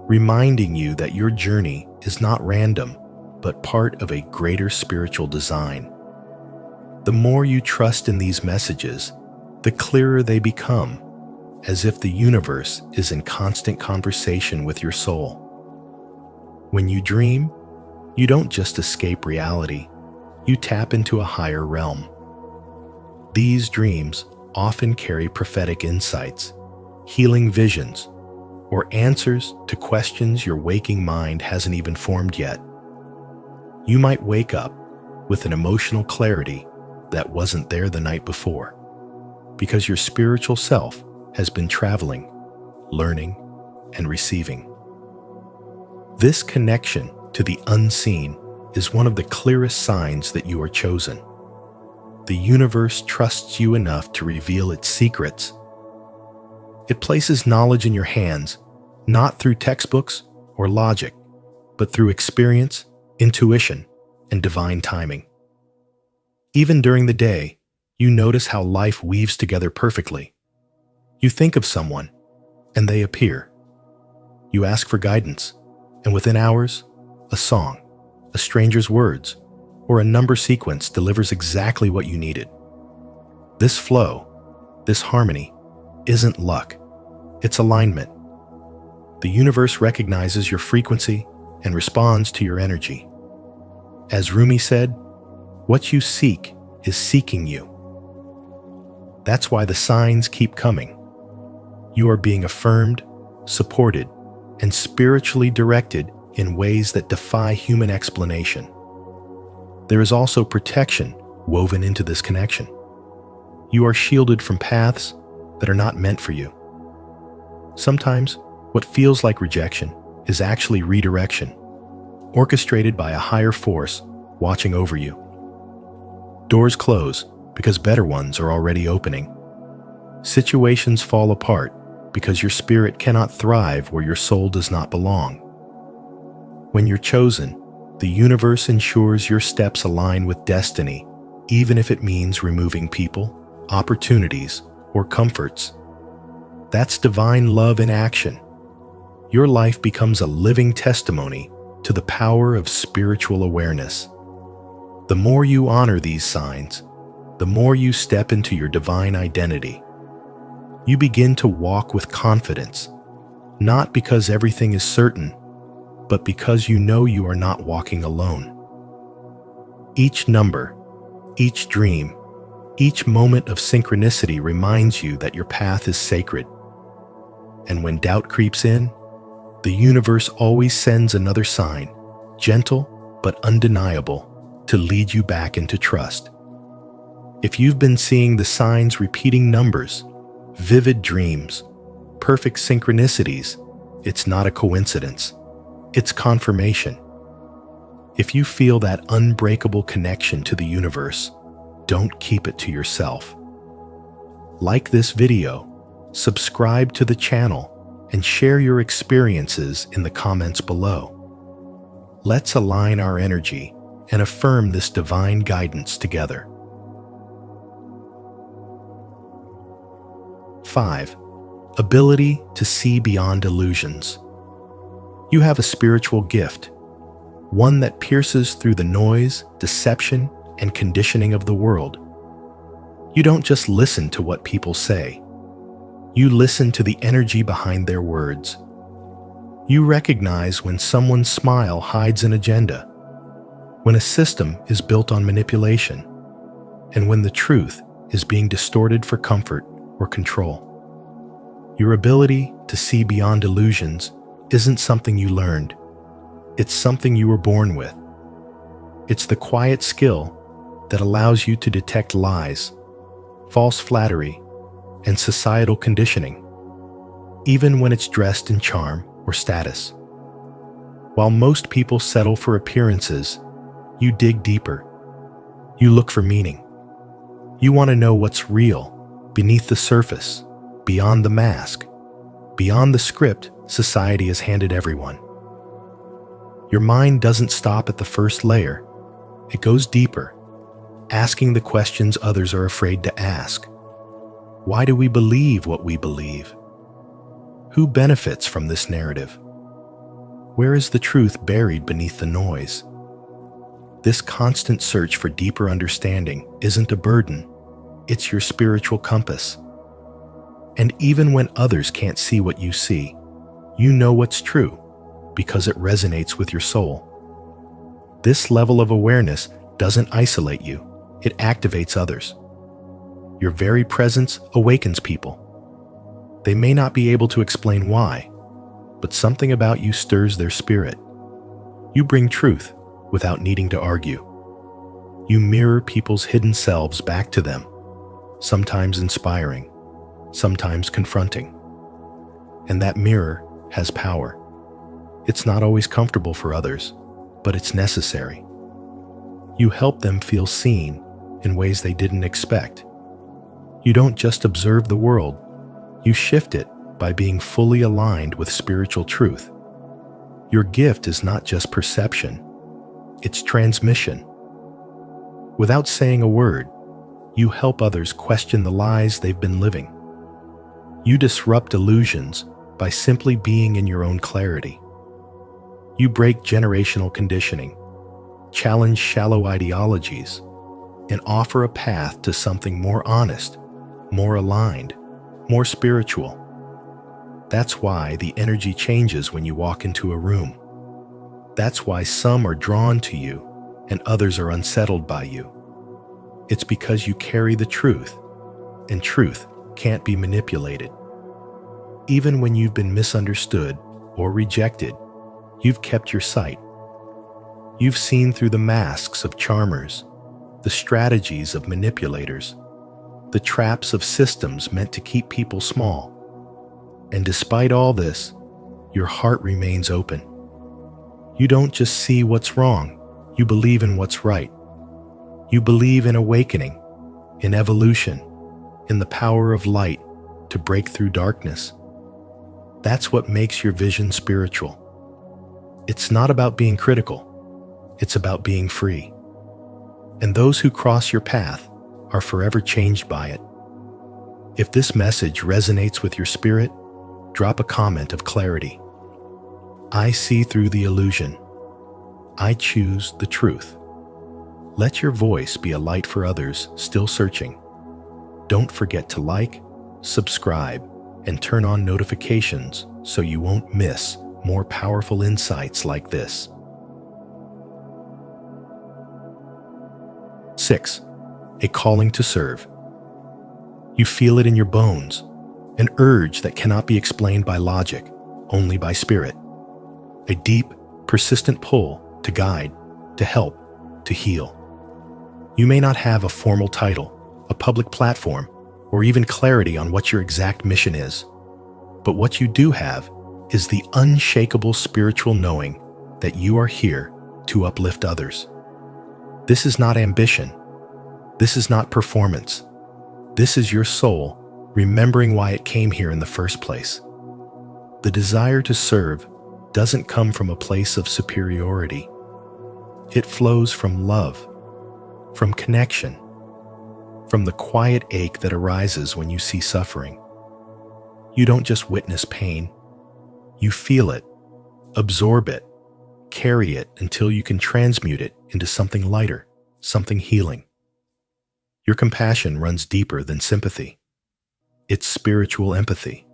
[SPEAKER 1] reminding you that your journey is not random, but part of a greater spiritual design. The more you trust in these messages, the clearer they become, as if the universe is in constant conversation with your soul. When you dream, you don't just escape reality, you tap into a higher realm. These dreams often carry prophetic insights, healing visions, or answers to questions your waking mind hasn't even formed yet. You might wake up with an emotional clarity that wasn't there the night before, because your spiritual self has been traveling, learning, and receiving. This connection to the unseen is one of the clearest signs that you are chosen. The universe trusts you enough to reveal its secrets. It places knowledge in your hands, not through textbooks or logic, but through experience, intuition, and divine timing. Even during the day, you notice how life weaves together perfectly. You think of someone, and they appear. You ask for guidance, and within hours, a song, a stranger's words, or a number sequence delivers exactly what you needed. This flow, this harmony, isn't luck, it's alignment. The universe recognizes your frequency and responds to your energy. As Rumi said, what you seek is seeking you. That's why the signs keep coming. You are being affirmed, supported, and spiritually directed in ways that defy human explanation. There is also protection woven into this connection. You are shielded from paths that are not meant for you. Sometimes, what feels like rejection is actually redirection, orchestrated by a higher force watching over you. Doors close because better ones are already opening. Situations fall apart because your spirit cannot thrive where your soul does not belong. When you're chosen, the universe ensures your steps align with destiny, even if it means removing people, opportunities, or comforts. That's divine love in action. Your life becomes a living testimony to the power of spiritual awareness. The more you honor these signs, the more you step into your divine identity. You begin to walk with confidence, not because everything is certain, but because you know you are not walking alone. Each number, each dream, each moment of synchronicity reminds you that your path is sacred. And when doubt creeps in, the universe always sends another sign, gentle but undeniable, to lead you back into trust. If you've been seeing the signs repeating numbers, vivid dreams, perfect synchronicities, it's not a coincidence. It's confirmation. If you feel that unbreakable connection to the universe, don't keep it to yourself. Like this video, subscribe to the channel, and share your experiences in the comments below. Let's align our energy and affirm this divine guidance together. 5. Ability to see beyond illusions. You have a spiritual gift, one that pierces through the noise, deception, and conditioning of the world. You don't just listen to what people say. You listen to the energy behind their words. You recognize when someone's smile hides an agenda, when a system is built on manipulation, and when the truth is being distorted for comfort or control. Your ability to see beyond illusions isn't something you learned. It's something you were born with. It's the quiet skill that allows you to detect lies, false flattery, and societal conditioning, even when it's dressed in charm or status. While most people settle for appearances, you dig deeper. You look for meaning. You want to know what's real, beneath the surface, beyond the mask, beyond the script society has handed everyone. Your mind doesn't stop at the first layer. It goes deeper, asking the questions others are afraid to ask. Why do we believe what we believe? Who benefits from this narrative? Where is the truth buried beneath the noise? This constant search for deeper understanding isn't a burden. It's your spiritual compass. And even when others can't see what you see, you know what's true because it resonates with your soul. This level of awareness doesn't isolate you, it activates others. Your very presence awakens people. They may not be able to explain why, but something about you stirs their spirit. You bring truth without needing to argue. You mirror people's hidden selves back to them, sometimes inspiring, sometimes confronting. And that mirror has power. It's not always comfortable for others, but it's necessary. You help them feel seen in ways they didn't expect. You don't just observe the world, you shift it by being fully aligned with spiritual truth. Your gift is not just perception, it's transmission. Without saying a word, you help others question the lies they've been living. You disrupt illusions by simply being in your own clarity. You break generational conditioning, challenge shallow ideologies, and offer a path to something more honest, more aligned, more spiritual. That's why the energy changes when you walk into a room. That's why some are drawn to you and others are unsettled by you. It's because you carry the truth, and truth can't be manipulated. Even when you've been misunderstood or rejected, you've kept your sight. You've seen through the masks of charmers, the strategies of manipulators, the traps of systems meant to keep people small. And despite all this, your heart remains open. You don't just see what's wrong, you believe in what's right. You believe in awakening, in evolution, in the power of light to break through darkness. That's what makes your vision spiritual. It's not about being critical, it's about being free. And those who cross your path are forever changed by it. If this message resonates with your spirit, drop a comment of clarity. I see through the illusion. I choose the truth. Let your voice be a light for others still searching. Don't forget to like, subscribe, and turn on notifications so you won't miss more powerful insights like this. 6. A calling to serve. You feel it in your bones, an urge that cannot be explained by logic, only by spirit. A deep, persistent pull to guide, to help, to heal. You may not have a formal title, a public platform, or even clarity on what your exact mission is. But what you do have is the unshakable spiritual knowing that you are here to uplift others. This is not ambition. This is not performance. This is your soul remembering why it came here in the first place. The desire to serve doesn't come from a place of superiority. It flows from love, from connection, from the quiet ache that arises when you see suffering. You don't just witness pain. You feel it, absorb it, carry it until you can transmute it into something lighter, something healing. Your compassion runs deeper than sympathy. It's spiritual empathy.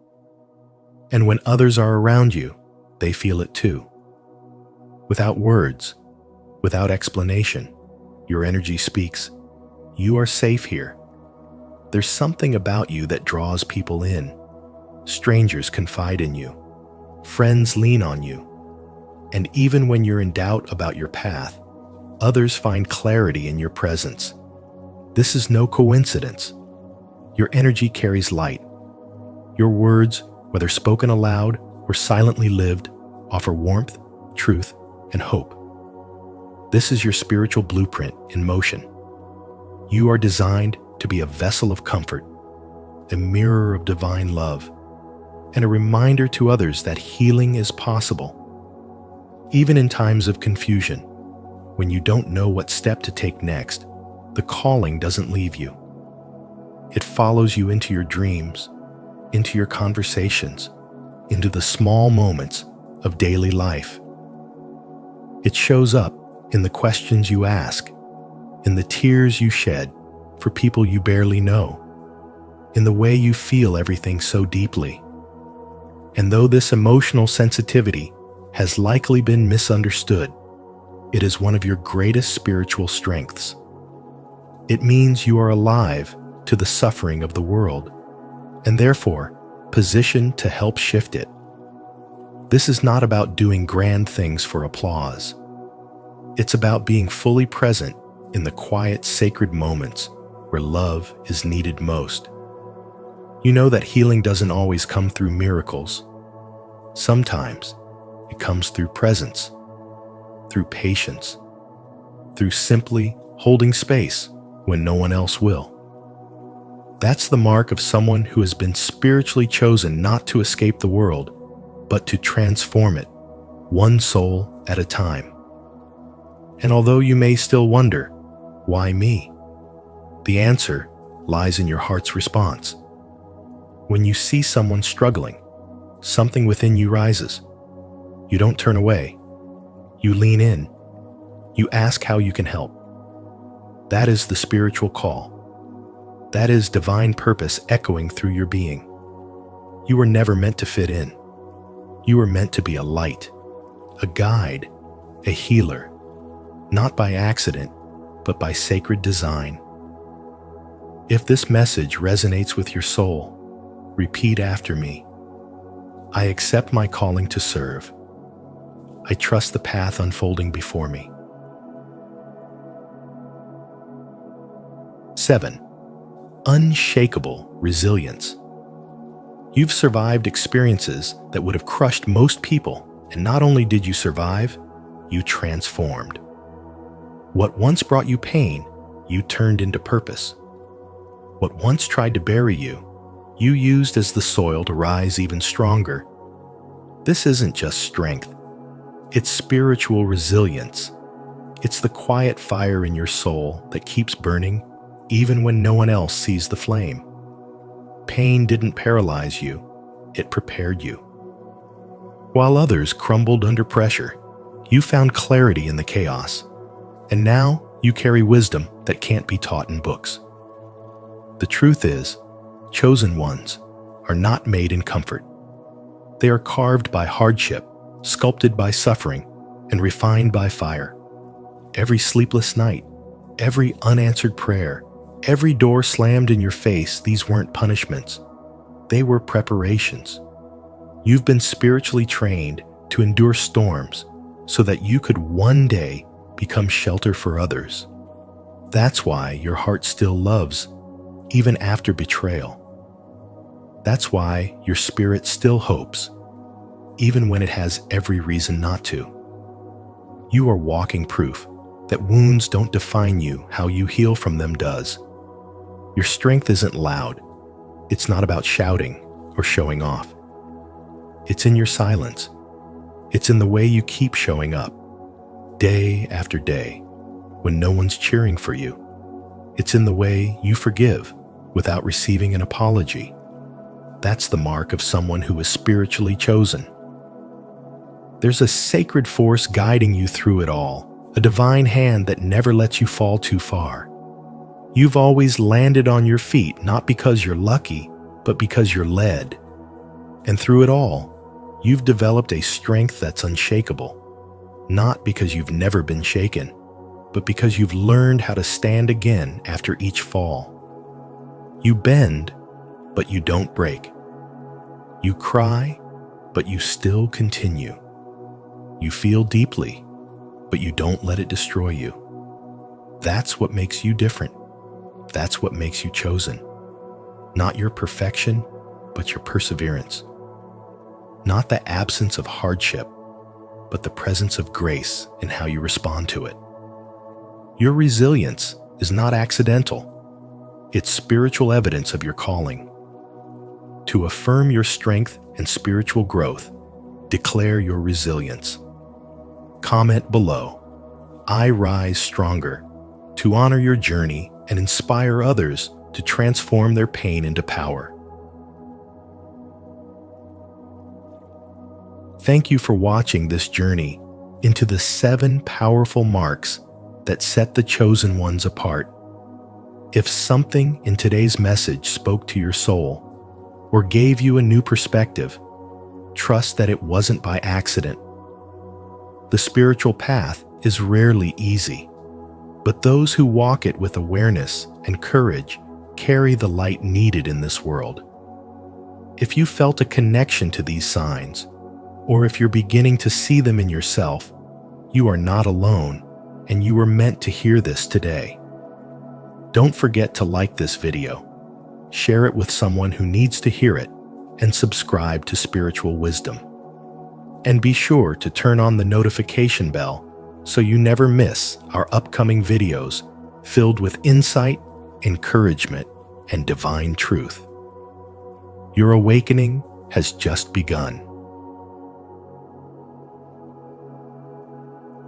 [SPEAKER 1] And when others are around you, they feel it too. Without words, without explanation, your energy speaks. You are safe here. There's something about you that draws people in. Strangers confide in you. Friends lean on you. And even when you're in doubt about your path, others find clarity in your presence. This is no coincidence. Your energy carries light. Your words, whether spoken aloud or silently lived, offer warmth, truth, and hope. This is your spiritual blueprint in motion. You are designed to be a vessel of comfort, a mirror of divine love, and a reminder to others that healing is possible. Even in times of confusion, when you don't know what step to take next, the calling doesn't leave you. It follows you into your dreams, into your conversations, into the small moments of daily life. It shows up in the questions you ask, in the tears you shed, for people you barely know, in the way you feel everything so deeply. And though this emotional sensitivity has likely been misunderstood, it is one of your greatest spiritual strengths. It means you are alive to the suffering of the world, and therefore positioned to help shift it. This is not about doing grand things for applause. It's about being fully present in the quiet, sacred moments where love is needed most. You know that healing doesn't always come through miracles. Sometimes it comes through presence, through patience, through simply holding space when no one else will. That's the mark of someone who has been spiritually chosen not to escape the world, but to transform it, one soul at a time. And although you may still wonder, why me? The answer lies in your heart's response. When you see someone struggling, something within you rises. You don't turn away. You lean in. You ask how you can help. That is the spiritual call. That is divine purpose echoing through your being. You were never meant to fit in. You were meant to be a light, a guide, a healer, not by accident, but by sacred design. If this message resonates with your soul, repeat after me. I accept my calling to serve. I trust the path unfolding before me. 7. Unshakable resilience. You've survived experiences that would have crushed most people, and not only did you survive, you transformed. What once brought you pain, you turned into purpose. What once tried to bury you, you used as the soil to rise even stronger. This isn't just strength. It's spiritual resilience. It's the quiet fire in your soul that keeps burning even when no one else sees the flame. Pain didn't paralyze you, it prepared you. While others crumbled under pressure, you found clarity in the chaos, and now you carry wisdom that can't be taught in books. The truth is, chosen ones are not made in comfort. They are carved by hardship, sculpted by suffering, and refined by fire. Every sleepless night, every unanswered prayer, every door slammed in your face, these weren't punishments. They were preparations. You've been spiritually trained to endure storms so that you could one day become shelter for others. That's why your heart still loves, even after betrayal. That's why your spirit still hopes, even when it has every reason not to. You are walking proof that wounds don't define you, how you heal from them does. Your strength isn't loud. It's not about shouting or showing off. It's in your silence. It's in the way you keep showing up, day after day, when no one's cheering for you. It's in the way you forgive without receiving an apology. That's the mark of someone who is spiritually chosen. There's a sacred force guiding you through it all, a divine hand that never lets you fall too far. You've always landed on your feet, not because you're lucky, but because you're led. And through it all, you've developed a strength that's unshakable, not because you've never been shaken, but because you've learned how to stand again after each fall. You bend, but you don't break. You cry, but you still continue. You feel deeply, but you don't let it destroy you. That's what makes you different. That's what makes you chosen. Not your perfection, but your perseverance. Not the absence of hardship, but the presence of grace in how you respond to it. Your resilience is not accidental. It's spiritual evidence of your calling. To affirm your strength and spiritual growth, declare your resilience. Comment below, "I rise stronger," to honor your journey and inspire others to transform their pain into power. Thank you for watching this journey into the 7 powerful marks that set the chosen ones apart. If something in today's message spoke to your soul or gave you a new perspective, trust that it wasn't by accident. The spiritual path is rarely easy, but those who walk it with awareness and courage carry the light needed in this world. If you felt a connection to these signs, or if you're beginning to see them in yourself, you are not alone, and you were meant to hear this today. Don't forget to like this video, share it with someone who needs to hear it, and subscribe to Spiritual Wisdom. And be sure to turn on the notification bell so you never miss our upcoming videos filled with insight, encouragement, and divine truth. Your awakening has just begun.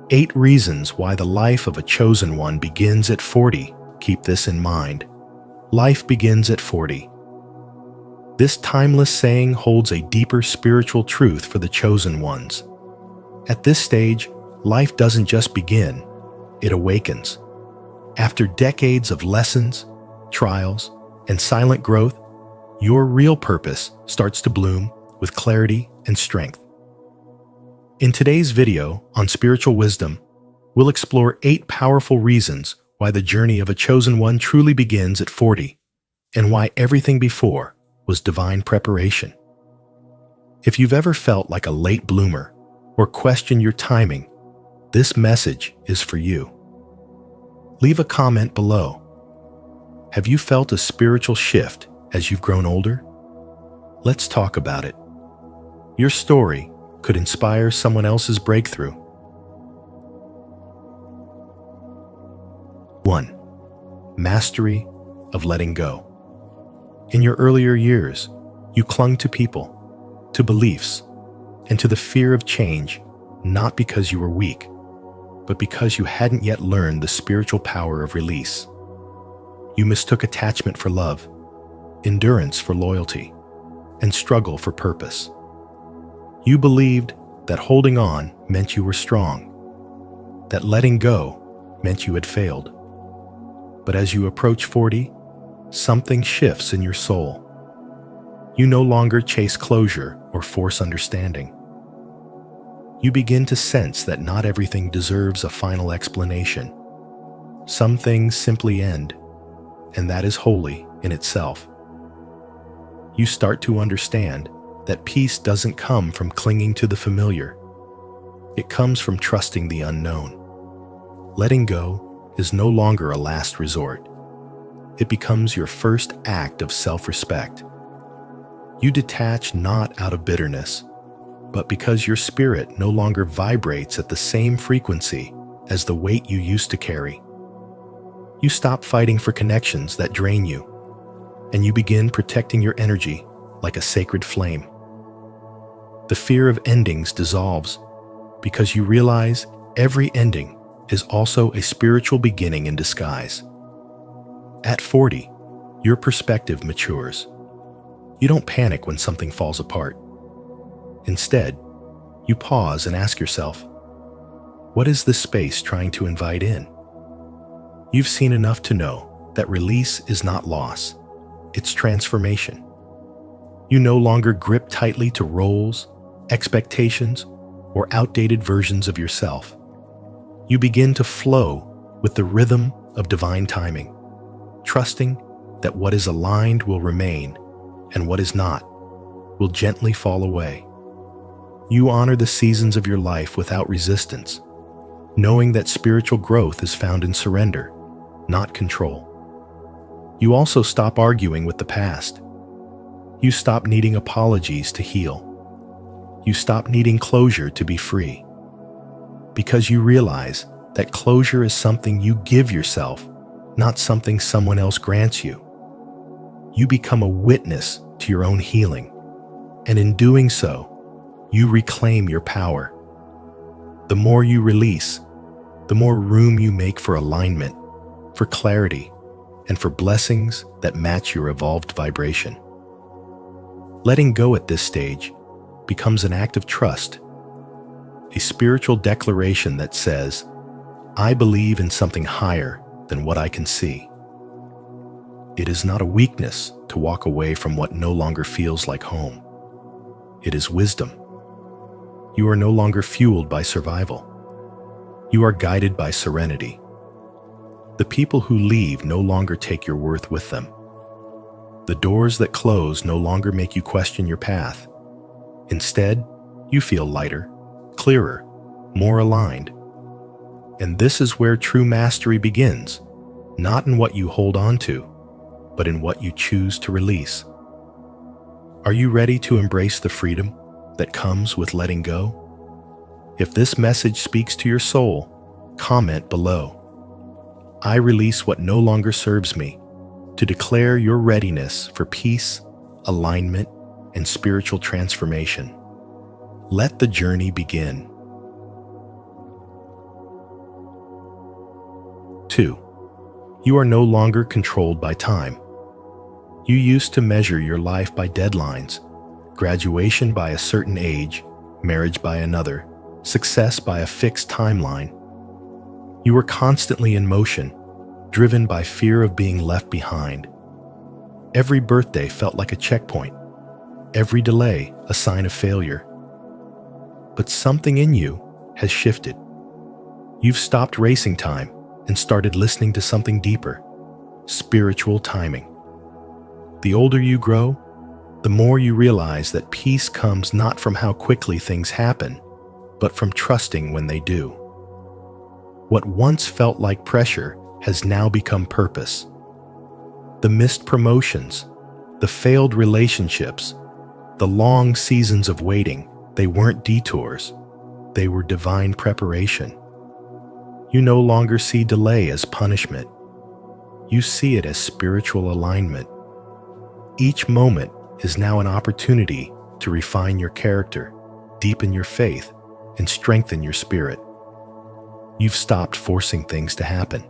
[SPEAKER 1] 8 reasons why the life of a chosen one begins at 40. Keep this in mind. Life begins at 40. This timeless saying holds a deeper spiritual truth for the chosen ones. At this stage, life doesn't just begin, it awakens. After decades of lessons, trials, and silent growth, your real purpose starts to bloom with clarity and strength. In today's video on Spiritual Wisdom, we'll explore 8 powerful reasons why the journey of a chosen one truly begins at 40, and why everything before was divine preparation. If you've ever felt like a late bloomer or questioned your timing, this message is for you. Leave a comment below. Have you felt a spiritual shift as you've grown older? Let's talk about it. Your story could inspire someone else's breakthrough. 1. Mastery of letting go. In your earlier years, you clung to people, to beliefs, and to the fear of change, not because you were weak, but because you hadn't yet learned the spiritual power of release. You mistook attachment for love, endurance for loyalty, and struggle for purpose. You believed that holding on meant you were strong, that letting go meant you had failed. But as you approach 40, something shifts in your soul. You no longer chase closure or force understanding. You begin to sense that not everything deserves a final explanation. Some things simply end, and that is holy in itself. You start to understand that peace doesn't come from clinging to the familiar. It comes from trusting the unknown. Letting go is no longer a last resort. It becomes your first act of self-respect. You detach not out of bitterness, but because your spirit no longer vibrates at the same frequency as the weight you used to carry. You stop fighting for connections that drain you, and you begin protecting your energy like a sacred flame. The fear of endings dissolves because you realize every ending is also a spiritual beginning in disguise. At 40, your perspective matures. You don't panic when something falls apart. Instead, you pause and ask yourself, what is this space trying to invite in? You've seen enough to know that release is not loss, it's transformation. You no longer grip tightly to roles, expectations, or outdated versions of yourself. You begin to flow with the rhythm of divine timing, trusting that what is aligned will remain and what is not will gently fall away. You honor the seasons of your life without resistance, knowing that spiritual growth is found in surrender, not control. You also stop arguing with the past. You stop needing apologies to heal. You stop needing closure to be free. Because you realize that closure is something you give yourself, not something someone else grants you. You become a witness to your own healing, and in doing so, you reclaim your power. The more you release, the more room you make for alignment, for clarity, and for blessings that match your evolved vibration. Letting go at this stage becomes an act of trust, a spiritual declaration that says, I believe in something higher than what I can see. It is not a weakness to walk away from what no longer feels like home. It is wisdom. You are no longer fueled by survival. You are guided by serenity. The people who leave no longer take your worth with them. The doors that close no longer make you question your path. Instead, you feel lighter, clearer, more aligned. And this is where true mastery begins, not in what you hold on to, but in what you choose to release. Are you ready to embrace the freedom that comes with letting go? If this message speaks to your soul, comment below. I release what no longer serves me, to declare your readiness for peace, alignment, and spiritual transformation. Let the journey begin. 2. You are no longer controlled by time. You used to measure your life by deadlines, graduation by a certain age, marriage by another, success by a fixed timeline. You were constantly in motion, driven by fear of being left behind. Every birthday felt like a checkpoint, every delay a sign of failure. But something in you has shifted. You've stopped racing time and started listening to something deeper, spiritual timing. The older you grow, the more you realize that peace comes not from how quickly things happen, but from trusting when they do. What once felt like pressure has now become purpose. The missed promotions, the failed relationships, the long seasons of waiting, they weren't detours, they were divine preparation. You no longer see delay as punishment. You see it as spiritual alignment. Each moment is now an opportunity to refine your character, deepen your faith, and strengthen your spirit. You've stopped forcing things to happen.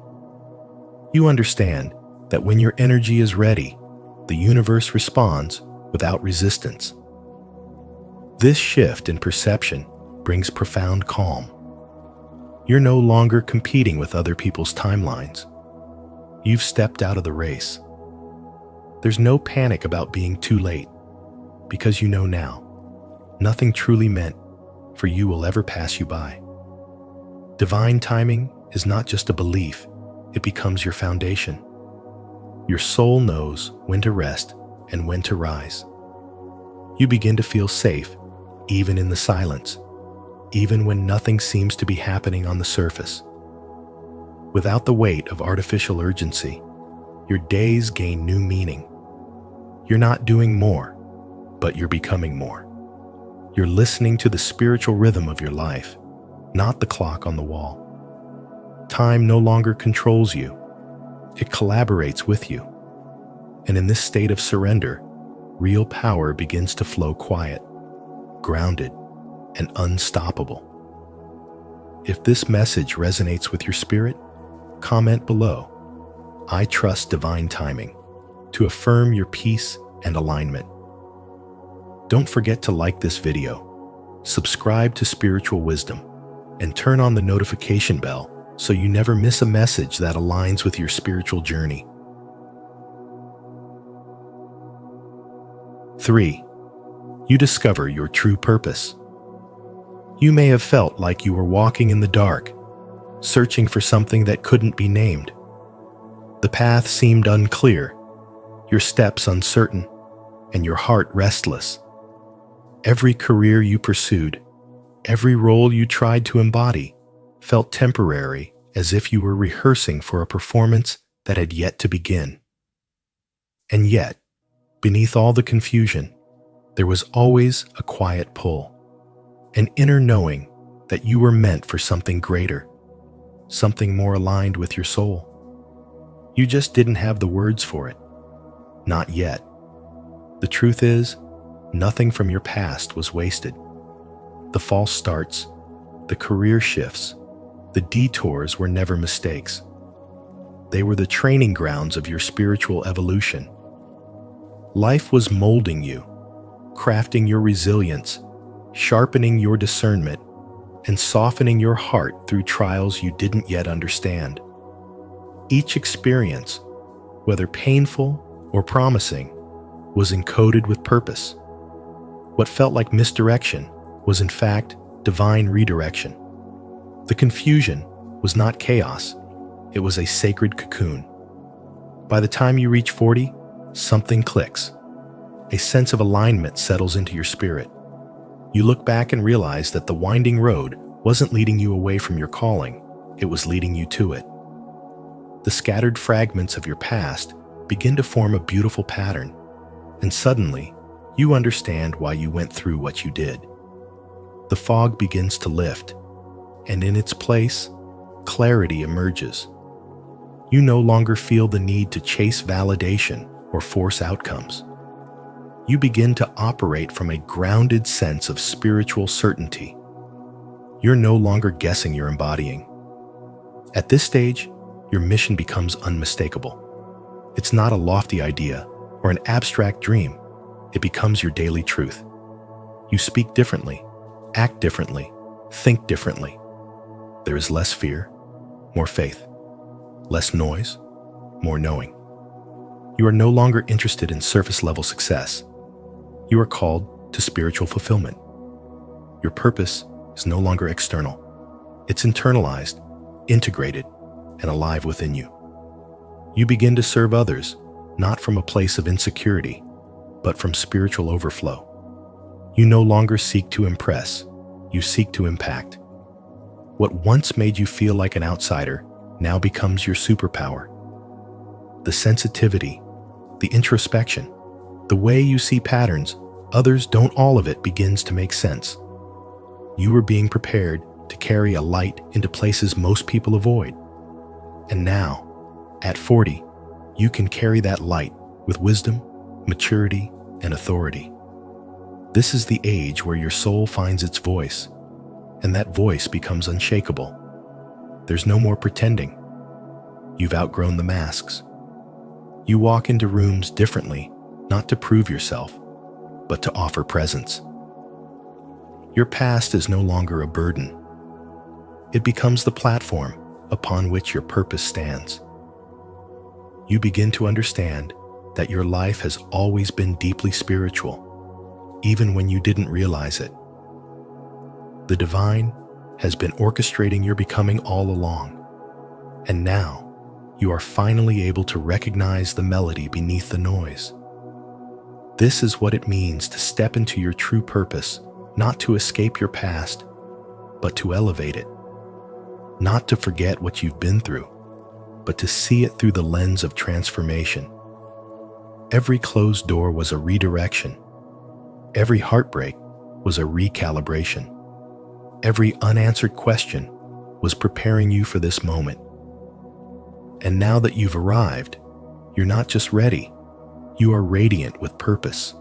[SPEAKER 1] You understand that when your energy is ready, the universe responds without resistance. This shift in perception brings profound calm. You're no longer competing with other people's timelines. You've stepped out of the race. There's no panic about being too late, because you know now, nothing truly meant for you will ever pass you by. Divine timing is not just a belief, it becomes your foundation. Your soul knows when to rest and when to rise. You begin to feel safe, even in the silence, even when nothing seems to be happening on the surface. Without the weight of artificial urgency, your days gain new meaning. You're not doing more, but you're becoming more. You're listening to the spiritual rhythm of your life, not the clock on the wall. Time no longer controls you. It collaborates with you. And in this state of surrender, real power begins to flow quiet, grounded, and unstoppable. If this message resonates with your spirit, comment below. I trust divine timing to affirm your peace and alignment. Don't forget to like this video, subscribe to Spiritual Wisdom, and turn on the notification bell so you never miss a message that aligns with your spiritual journey. 3. You discover your true purpose. You may have felt like you were walking in the dark, searching for something that couldn't be named. The path seemed unclear, your steps uncertain, and your heart restless. Every career you pursued, every role you tried to embody, felt temporary, as if you were rehearsing for a performance that had yet to begin. And yet, beneath all the confusion, there was always a quiet pull, an inner knowing that you were meant for something greater, something more aligned with your soul. You just didn't have the words for it. Not yet. The truth is, nothing from your past was wasted. The false starts, the career shifts, the detours were never mistakes. They were the training grounds of your spiritual evolution. Life was molding you, crafting your resilience, sharpening your discernment, and softening your heart through trials you didn't yet understand. Each experience, whether painful or promising, was encoded with purpose. What felt like misdirection was in fact divine redirection. The confusion was not chaos, it was a sacred cocoon. By the time you reach 40, something clicks. A sense of alignment settles into your spirit. You look back and realize that the winding road wasn't leading you away from your calling, it was leading you to it. The scattered fragments of your past begin to form a beautiful pattern, and suddenly, you understand why you went through what you did. The fog begins to lift, and in its place, clarity emerges. You no longer feel the need to chase validation or force outcomes. You begin to operate from a grounded sense of spiritual certainty. You're no longer guessing, you're embodying. At this stage, your mission becomes unmistakable. It's not a lofty idea or an abstract dream. It becomes your daily truth. You speak differently, act differently, think differently. There is less fear, more faith, less noise, more knowing. You are no longer interested in surface-level success. You are called to spiritual fulfillment. Your purpose is no longer external. It's internalized, integrated, and alive within you. You begin to serve others, not from a place of insecurity, but from spiritual overflow. You no longer seek to impress, you seek to impact. What once made you feel like an outsider now becomes your superpower. The sensitivity, the introspection, the way you see patterns, others don't, all of it begins to make sense. You are being prepared to carry a light into places most people avoid. And now, at 40, you can carry that light with wisdom, maturity, and authority. This is the age where your soul finds its voice, and that voice becomes unshakable. There's no more pretending. You've outgrown the masks. You walk into rooms differently, not to prove yourself, but to offer presence. Your past is no longer a burden. It becomes the platform upon which your purpose stands. You begin to understand that your life has always been deeply spiritual, even when you didn't realize it. The divine has been orchestrating your becoming all along, and now you are finally able to recognize the melody beneath the noise. This is what it means to step into your true purpose, not to escape your past, but to elevate it. Not to forget what you've been through, but to see it through the lens of transformation. Every closed door was a redirection. Every heartbreak was a recalibration. Every unanswered question was preparing you for this moment. And now that you've arrived, you're not just ready, you are radiant with purpose.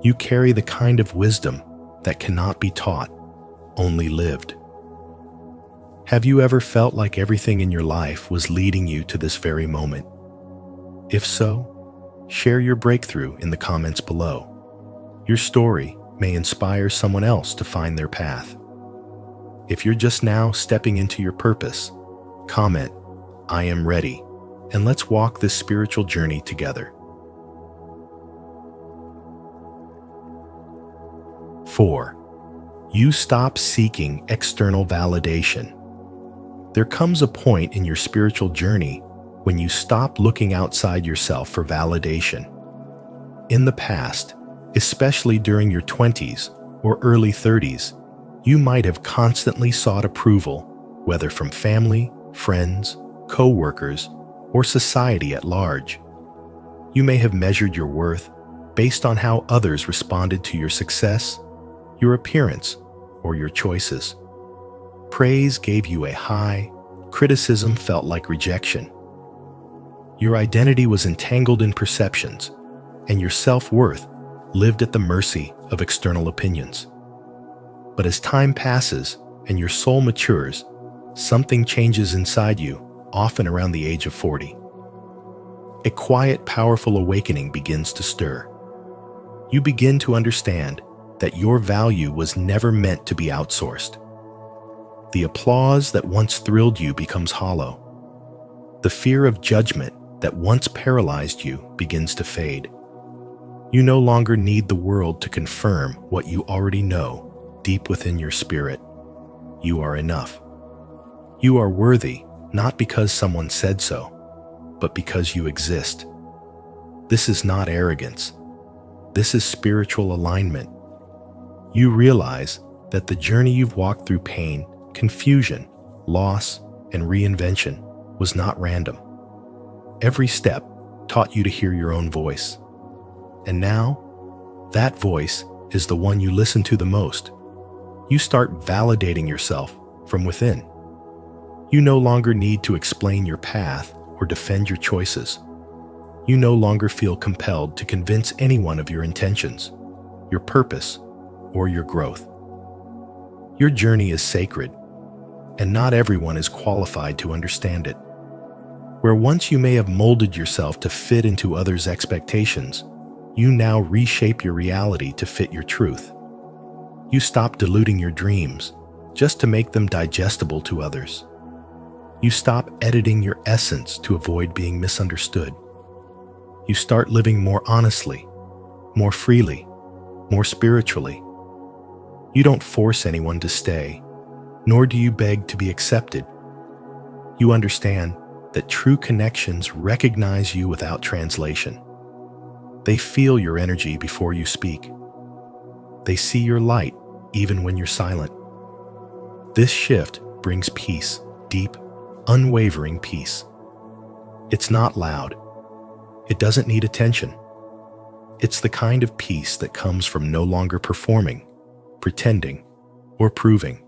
[SPEAKER 1] You carry the kind of wisdom that cannot be taught, only lived. Have you ever felt like everything in your life was leading you to this very moment? If so, share your breakthrough in the comments below. Your story may inspire someone else to find their path. If you're just now stepping into your purpose, comment, "I am ready," and let's walk this spiritual journey together. 4. You stop seeking external validation. There comes a point in your spiritual journey when you stop looking outside yourself for validation. In the past, especially during your 20s or early 30s, you might have constantly sought approval, whether from family, friends, co-workers, or society at large. You may have measured your worth based on how others responded to your success, your appearance, or your choices. Praise gave you a high, criticism felt like rejection. Your identity was entangled in perceptions, and your self-worth lived at the mercy of external opinions. But as time passes and your soul matures, something changes inside you, often around the age of 40. A quiet, powerful awakening begins to stir. You begin to understand that your value was never meant to be outsourced. The applause that once thrilled you becomes hollow. The fear of judgment that once paralyzed you begins to fade. You no longer need the world to confirm what you already know deep within your spirit. You are enough. You are worthy, not because someone said so, but because you exist. This is not arrogance. This is spiritual alignment. You realize that the journey you've walked through pain, confusion, loss, and reinvention was not random. Every step taught you to hear your own voice. And now, that voice is the one you listen to the most. You start validating yourself from within. You no longer need to explain your path or defend your choices. You no longer feel compelled to convince anyone of your intentions, your purpose, or your growth. Your journey is sacred, and not everyone is qualified to understand it. Where once you may have molded yourself to fit into others' expectations, you now reshape your reality to fit your truth. You stop diluting your dreams just to make them digestible to others. You stop editing your essence to avoid being misunderstood. You start living more honestly, more freely, more spiritually. You don't force anyone to stay, nor do you beg to be accepted. You understand that true connections recognize you without translation. They feel your energy before you speak. They see your light even when you're silent. This shift brings peace, deep, unwavering peace. It's not loud. It doesn't need attention. It's the kind of peace that comes from no longer performing, pretending, or proving.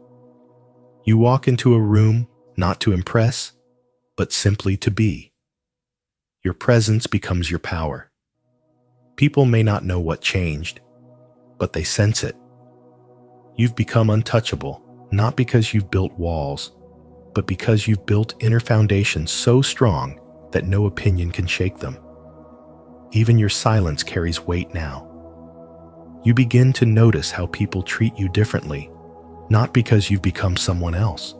[SPEAKER 1] You walk into a room not to impress, but simply to be. Your presence becomes your power. People may not know what changed, but they sense it. You've become untouchable, not because you've built walls, but because you've built inner foundations so strong that no opinion can shake them. Even your silence carries weight now. You begin to notice how people treat you differently, not because you've become someone else,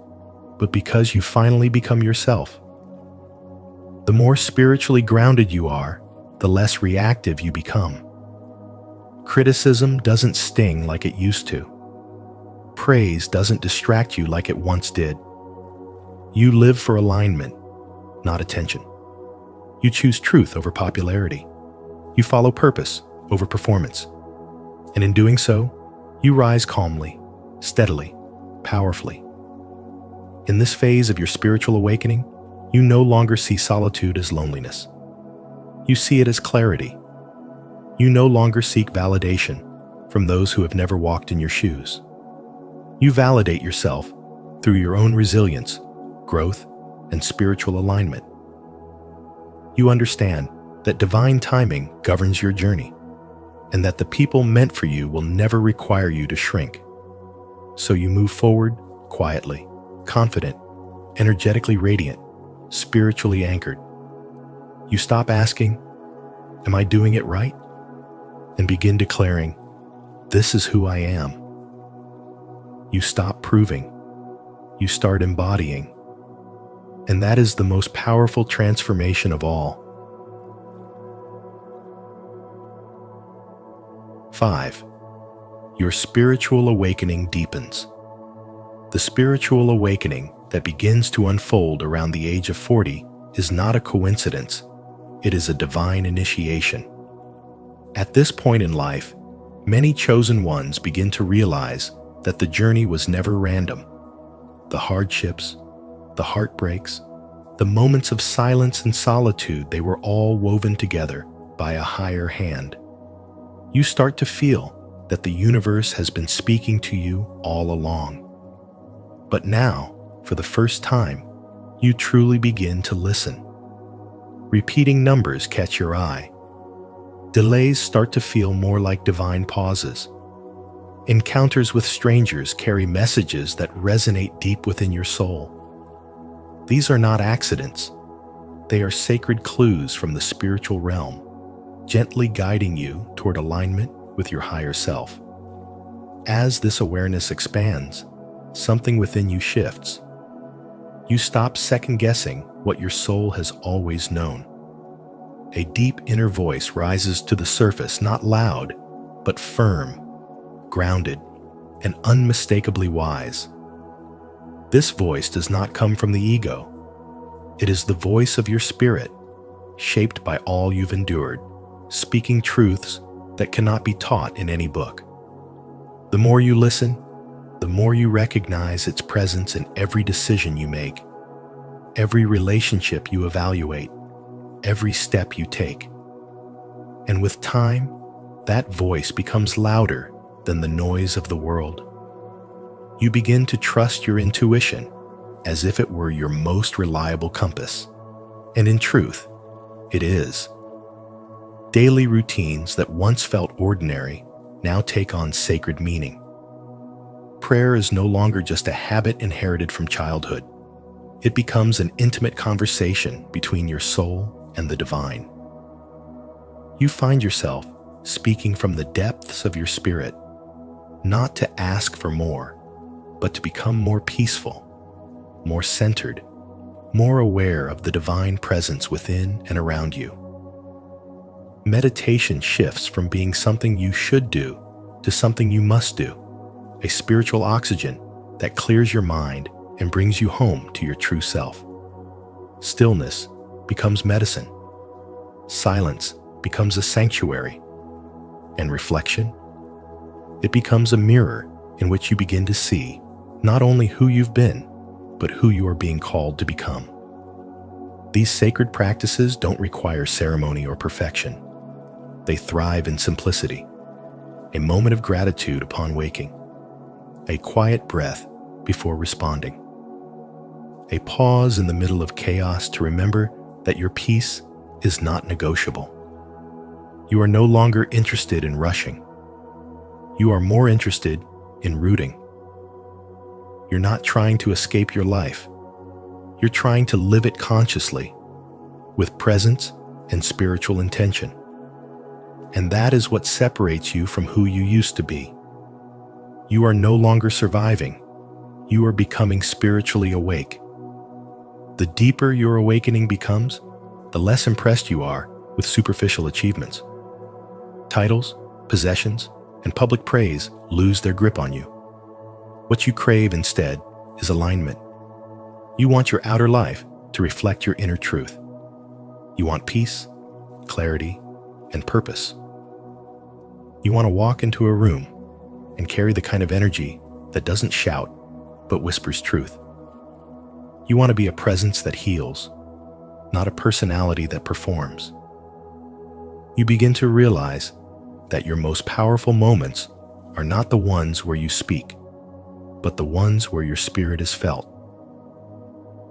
[SPEAKER 1] but because you finally become yourself. The more spiritually grounded you are, the less reactive you become. Criticism doesn't sting like it used to. Praise doesn't distract you like it once did. You live for alignment, not attention. You choose truth over popularity. You follow purpose over performance. And in doing so, you rise calmly, steadily, powerfully. In this phase of your spiritual awakening, you no longer see solitude as loneliness. You see it as clarity. You no longer seek validation from those who have never walked in your shoes. You validate yourself through your own resilience, growth, and spiritual alignment. You understand that divine timing governs your journey, and that the people meant for you will never require you to shrink. So you move forward quietly, confident, energetically radiant, spiritually anchored. You stop asking, "Am I doing it right?" and begin declaring, "This is who I am." You stop proving. You start embodying. And that is the most powerful transformation of all. 5. Your spiritual awakening deepens. The spiritual awakening that begins to unfold around the age of 40 is not a coincidence. It is a divine initiation. At this point in life, many chosen ones begin to realize that the journey was never random. The hardships, the heartbreaks, the moments of silence and solitude, they were all woven together by a higher hand. You start to feel that the universe has been speaking to you all along. But now, for the first time, you truly begin to listen. Repeating numbers catch your eye. Delays start to feel more like divine pauses. Encounters with strangers carry messages that resonate deep within your soul. These are not accidents. They are sacred clues from the spiritual realm, gently guiding you toward alignment with your higher self. As this awareness expands, something within you shifts. You stop second-guessing what your soul has always known. A deep inner voice rises to the surface, not loud, but firm, grounded, and unmistakably wise. This voice does not come from the ego. It is the voice of your spirit, shaped by all you've endured, speaking truths that cannot be taught in any book. The more you listen, the more you recognize its presence in every decision you make, every relationship you evaluate, every step you take. And with time, that voice becomes louder than the noise of the world. You begin to trust your intuition as if it were your most reliable compass. And in truth, it is. Daily routines that once felt ordinary now take on sacred meaning. Prayer is no longer just a habit inherited from childhood. It becomes an intimate conversation between your soul and the divine. You find yourself speaking from the depths of your spirit, not to ask for more, but to become more peaceful, more centered, more aware of the divine presence within and around you. Meditation shifts from being something you should do to something you must do, a spiritual oxygen that clears your mind and brings you home to your true self. Stillness becomes medicine. Silence becomes a sanctuary. And reflection? It becomes a mirror in which you begin to see not only who you've been, but who you are being called to become. These sacred practices don't require ceremony or perfection. They thrive in simplicity, a moment of gratitude upon waking, a quiet breath before responding, a pause in the middle of chaos to remember that your peace is not negotiable. You are no longer interested in rushing. You are more interested in rooting. You're not trying to escape your life. You're trying to live it consciously, with presence and spiritual intention. And that is what separates you from who you used to be. You are no longer surviving. You are becoming spiritually awake. The deeper your awakening becomes, the less impressed you are with superficial achievements. Titles, possessions, and public praise lose their grip on you. What you crave instead is alignment. You want your outer life to reflect your inner truth. You want peace, clarity, and purpose. You want to walk into a room and carry the kind of energy that doesn't shout, but whispers truth. You want to be a presence that heals, not a personality that performs. You begin to realize that your most powerful moments are not the ones where you speak, but the ones where your spirit is felt.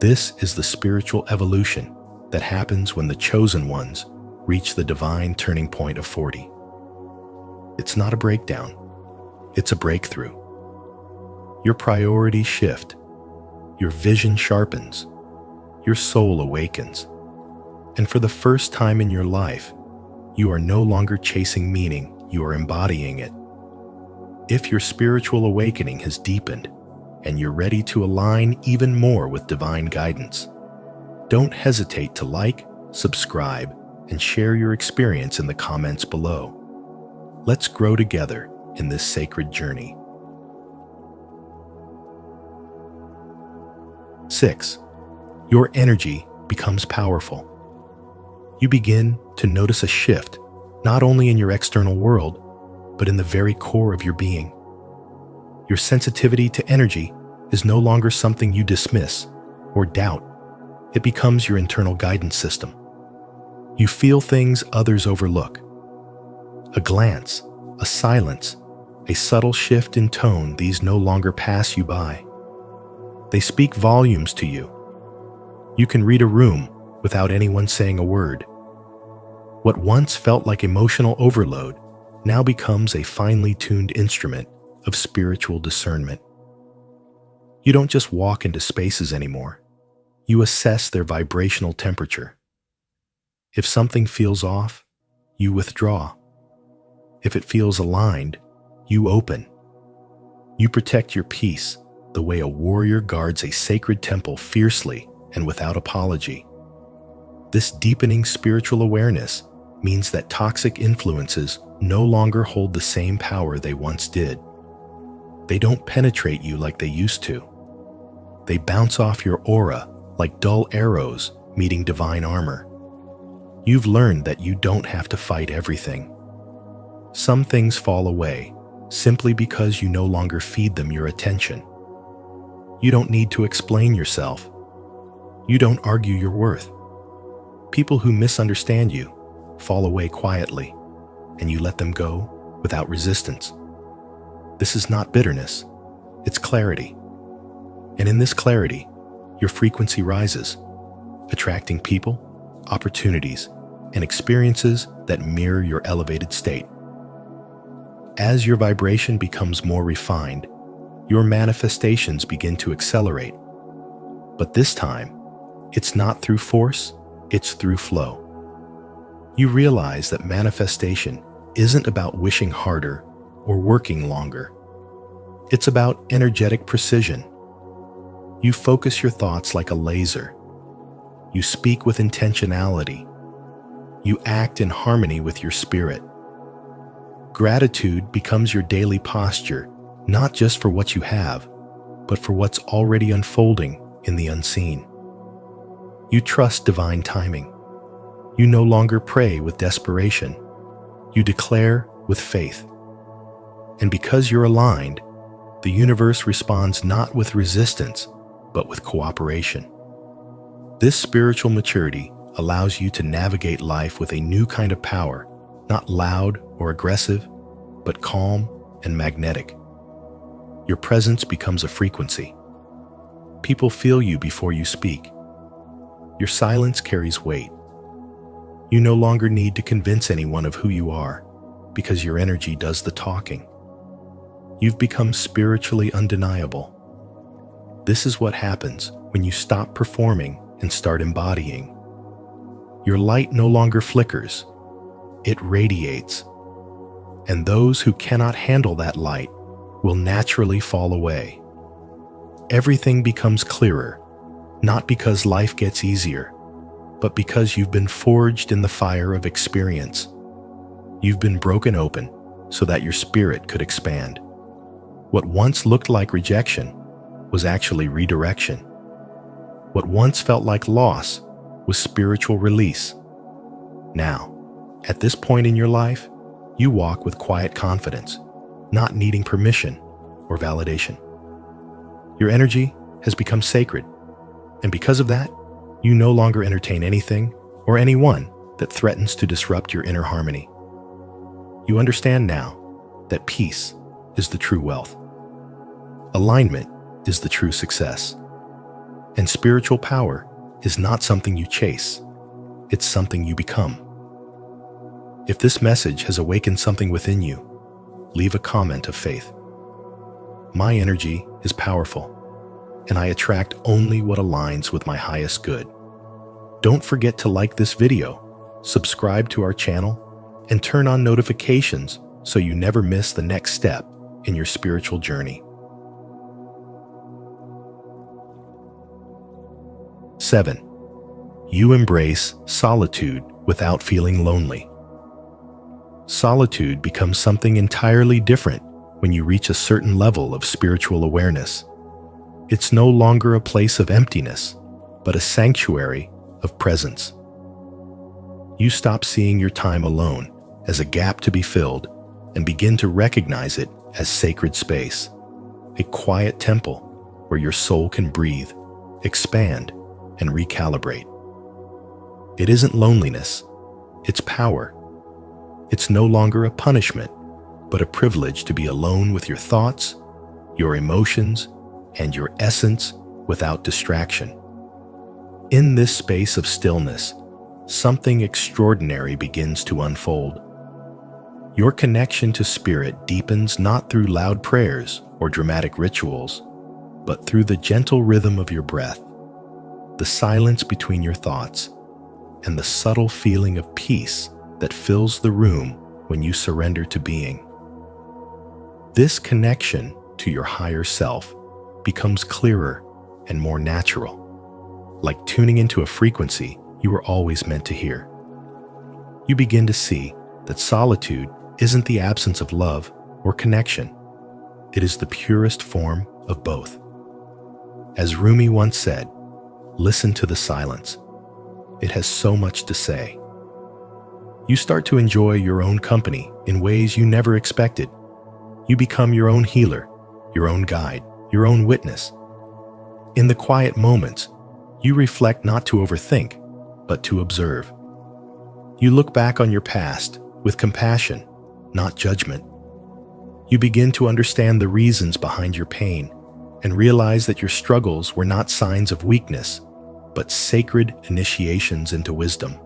[SPEAKER 1] This is the spiritual evolution that happens when the chosen ones reach the divine turning point of 40. It's not a breakdown, it's a breakthrough. Your priorities shift, your vision sharpens, your soul awakens, and for the first time in your life, you are no longer chasing meaning, you are embodying it. If your spiritual awakening has deepened and you're ready to align even more with divine guidance, don't hesitate to like, subscribe, and share your experience in the comments below. Let's grow together in this sacred journey. 6. Your energy becomes powerful. You begin to notice a shift, not only in your external world, but in the very core of your being. Your sensitivity to energy is no longer something you dismiss or doubt. It becomes your internal guidance system. You feel things others overlook. A glance, a silence, a subtle shift in tone, these no longer pass you by. They speak volumes to you. You can read a room without anyone saying a word. What once felt like emotional overload now becomes a finely tuned instrument of spiritual discernment. You don't just walk into spaces anymore. You assess their vibrational temperature. If something feels off, you withdraw. If it feels aligned, you open. You protect your peace the way a warrior guards a sacred temple fiercely and without apology. This deepening spiritual awareness means that toxic influences no longer hold the same power they once did. They don't penetrate you like they used to. They bounce off your aura like dull arrows meeting divine armor. You've learned that you don't have to fight everything. Some things fall away simply because you no longer feed them your attention. You don't need to explain yourself. You don't argue your worth. People who misunderstand you fall away quietly, and you let them go without resistance. This is not bitterness, it's clarity. And in this clarity, your frequency rises, attracting people, opportunities, and experiences that mirror your elevated state. As your vibration becomes more refined, your manifestations begin to accelerate. But this time, it's not through force, it's through flow. You realize that manifestation isn't about wishing harder or working longer. It's about energetic precision. You focus your thoughts like a laser. You speak with intentionality. You act in harmony with your spirit. Gratitude becomes your daily posture, not just for what you have, but for what's already unfolding in the unseen. You trust divine timing. You no longer pray with desperation. You declare with faith. And because you're aligned, the universe responds not with resistance, but with cooperation. This spiritual maturity allows you to navigate life with a new kind of power, not loud or aggressive, but calm and magnetic. Your presence becomes a frequency. People feel you before you speak. Your silence carries weight. You no longer need to convince anyone of who you are, because your energy does the talking. You've become spiritually undeniable. This is what happens when you stop performing and start embodying. Your light no longer flickers, it radiates. And those who cannot handle that light will naturally fall away. Everything becomes clearer, not because life gets easier, but because you've been forged in the fire of experience. You've been broken open so that your spirit could expand. What once looked like rejection was actually redirection. What once felt like loss was spiritual release. Now, at this point in your life, you walk with quiet confidence, not needing permission or validation. Your energy has become sacred, and because of that, you no longer entertain anything or anyone that threatens to disrupt your inner harmony. You understand now that peace is the true wealth. Alignment is the true success. And spiritual power is not something you chase, it's something you become. If this message has awakened something within you, leave a comment of faith. My energy is powerful, and I attract only what aligns with my highest good. Don't forget to like this video, subscribe to our channel, and turn on notifications so you never miss the next step in your spiritual journey. 7. You embrace solitude without feeling lonely. Solitude becomes something entirely different when you reach a certain level of spiritual awareness. It's no longer a place of emptiness, but a sanctuary of presence. You stop seeing your time alone as a gap to be filled and begin to recognize it as sacred space, a quiet temple where your soul can breathe, expand, and recalibrate. It isn't loneliness, it's power. It's no longer a punishment, but a privilege to be alone with your thoughts, your emotions, and your essence without distraction. In this space of stillness, something extraordinary begins to unfold. Your connection to spirit deepens not through loud prayers or dramatic rituals, but through the gentle rhythm of your breath, the silence between your thoughts, and the subtle feeling of peace that fills the room when you surrender to being. This connection to your higher self becomes clearer and more natural, like tuning into a frequency you were always meant to hear. You begin to see that solitude isn't the absence of love or connection. It is the purest form of both. As Rumi once said, listen to the silence. It has so much to say. You start to enjoy your own company in ways you never expected. You become your own healer, your own guide, your own witness. In the quiet moments, you reflect not to overthink, but to observe. You look back on your past with compassion, not judgment. You begin to understand the reasons behind your pain and realize that your struggles were not signs of weakness, but sacred initiations into wisdom.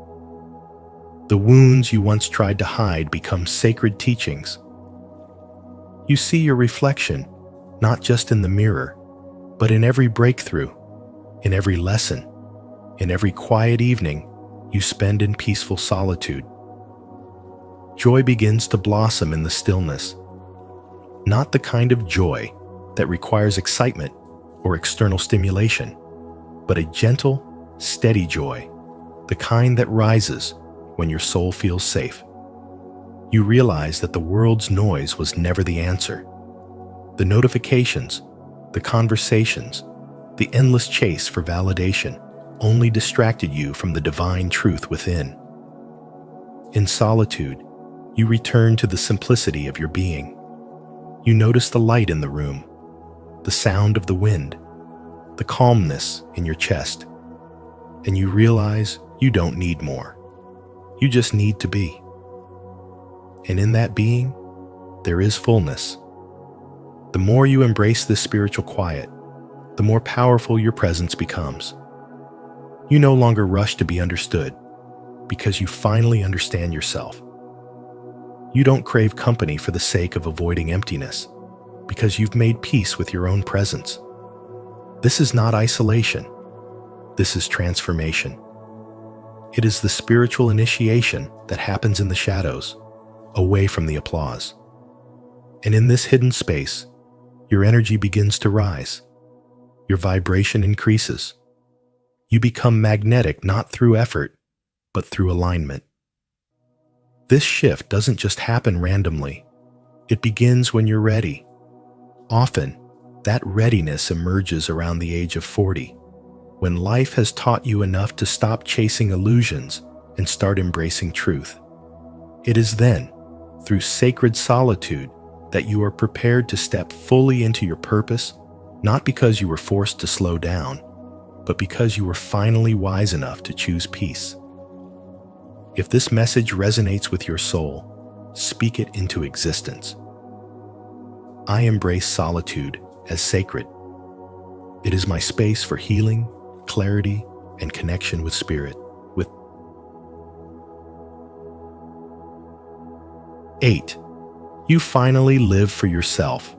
[SPEAKER 1] The wounds you once tried to hide become sacred teachings. You see your reflection, not just in the mirror, but in every breakthrough, in every lesson, in every quiet evening you spend in peaceful solitude. Joy begins to blossom in the stillness. Not the kind of joy that requires excitement or external stimulation, but a gentle, steady joy, the kind that rises when your soul feels safe. You realize that the world's noise was never the answer. The notifications, the conversations, the endless chase for validation only distracted you from the divine truth within. In solitude, you return to the simplicity of your being. You notice the light in the room, the sound of the wind, the calmness in your chest, and you realize you don't need more. You just need to be. And in that being, there is fullness. The more you embrace this spiritual quiet, the more powerful your presence becomes. You no longer rush to be understood because you finally understand yourself. You don't crave company for the sake of avoiding emptiness because you've made peace with your own presence. This is not isolation. This is transformation. It is the spiritual initiation that happens in the shadows, away from the applause. And in this hidden space, your energy begins to rise. Your vibration increases. You become magnetic not through effort, but through alignment. This shift doesn't just happen randomly. It begins when you're ready. Often, that readiness emerges around the age of 40, when life has taught you enough to stop chasing illusions and start embracing truth. It is then, through sacred solitude, that you are prepared to step fully into your purpose, not because you were forced to slow down, but because you were finally wise enough to choose peace. If this message resonates with your soul, speak it into existence. I embrace solitude as sacred. It is my space for healing, clarity, and connection with spirit. 8. You finally live for yourself.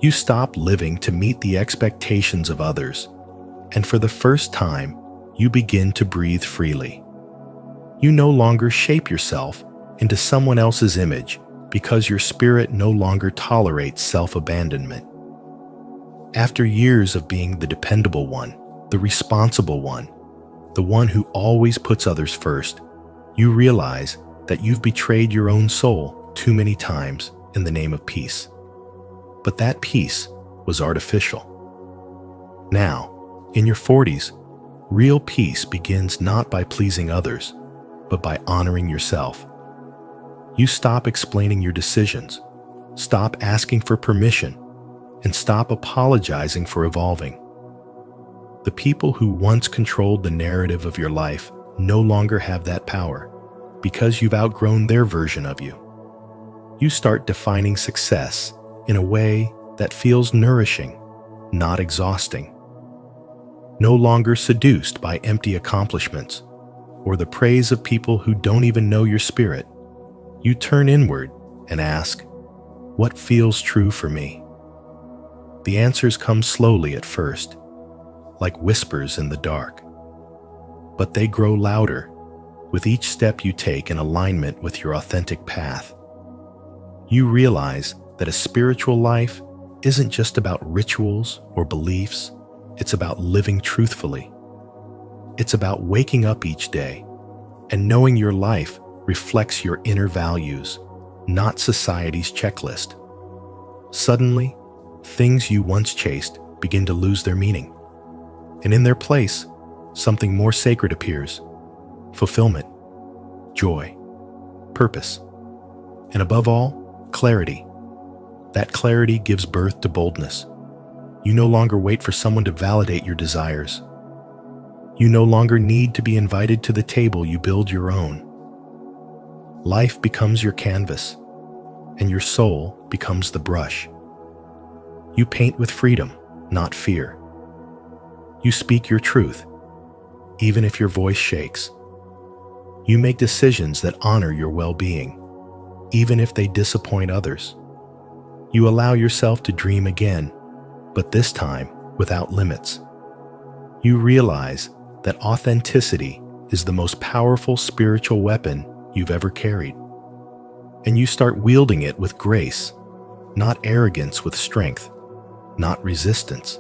[SPEAKER 1] You stop living to meet the expectations of others, and for the first time, you begin to breathe freely. You no longer shape yourself into someone else's image because your spirit no longer tolerates self-abandonment. After years of being the dependable one, the responsible one, the one who always puts others first, you realize that you've betrayed your own soul too many times in the name of peace. But that peace was artificial. Now, in your 40s, real peace begins not by pleasing others, but by honoring yourself. You stop explaining your decisions, stop asking for permission, and stop apologizing for evolving. The people who once controlled the narrative of your life no longer have that power because you've outgrown their version of you. You start defining success in a way that feels nourishing, not exhausting. No longer seduced by empty accomplishments or the praise of people who don't even know your spirit, you turn inward and ask, what feels true for me? The answers come slowly at first, like whispers in the dark. But they grow louder with each step you take in alignment with your authentic path. You realize that a spiritual life isn't just about rituals or beliefs, it's about living truthfully. It's about waking up each day and knowing your life reflects your inner values, not society's checklist. Suddenly, things you once chased begin to lose their meaning. And in their place, something more sacred appears: fulfillment, joy, purpose, and above all, clarity. That clarity gives birth to boldness. You no longer wait for someone to validate your desires. You no longer need to be invited to the table, you build your own. Life becomes your canvas, and your soul becomes the brush. You paint with freedom, not fear. You speak your truth, even if your voice shakes. You make decisions that honor your well-being, even if they disappoint others. You allow yourself to dream again, but this time without limits. You realize that authenticity is the most powerful spiritual weapon you've ever carried. And you start wielding it with grace, not arrogance, with strength, not resistance.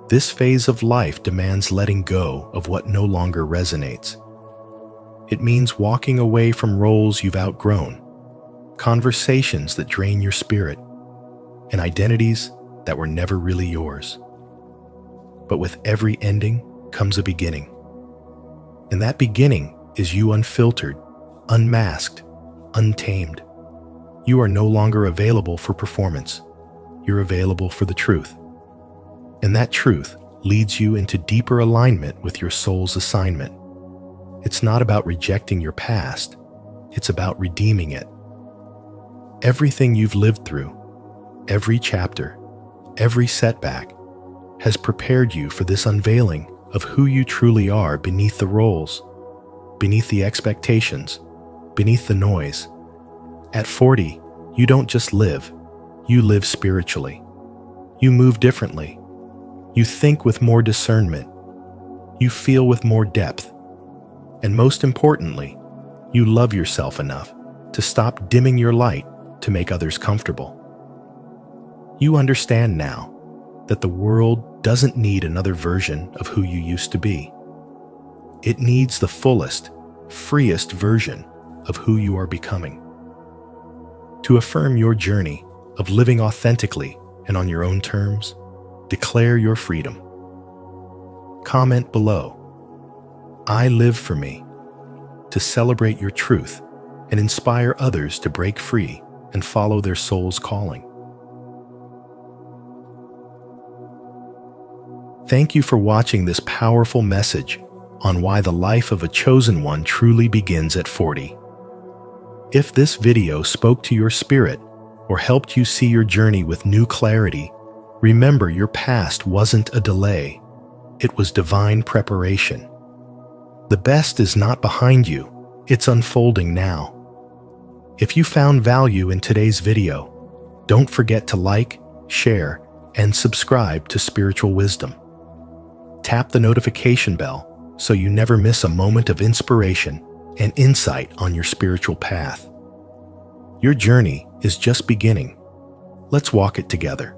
[SPEAKER 1] This phase of life demands letting go of what no longer resonates. It means walking away from roles you've outgrown, conversations that drain your spirit, and identities that were never really yours. But with every ending comes a beginning. And that beginning is you unfiltered, unmasked, untamed. You are no longer available for performance. You're available for the truth. And that truth leads you into deeper alignment with your soul's assignment. It's not about rejecting your past. It's about redeeming it. Everything you've lived through, every chapter, every setback, has prepared you for this unveiling of who you truly are beneath the roles, beneath the expectations, beneath the noise. At 40, you don't just live, you live spiritually. You move differently. You think with more discernment. You feel with more depth. And most importantly, you love yourself enough to stop dimming your light to make others comfortable. You understand now that the world doesn't need another version of who you used to be. It needs the fullest, freest version of who you are becoming. To affirm your journey of living authentically and on your own terms, declare your freedom. Comment below, "I live for me," to celebrate your truth and inspire others to break free and follow their soul's calling. Thank you for watching this powerful message on why the life of a chosen one truly begins at 40. If this video spoke to your spirit or helped you see your journey with new clarity, remember your past wasn't a delay. It was divine preparation. The best is not behind you, it's unfolding now. If you found value in today's video, don't forget to like, share, and subscribe to Spiritual Wisdom. Tap the notification bell so you never miss a moment of inspiration and insight on your spiritual path. Your journey is just beginning. Let's walk it together.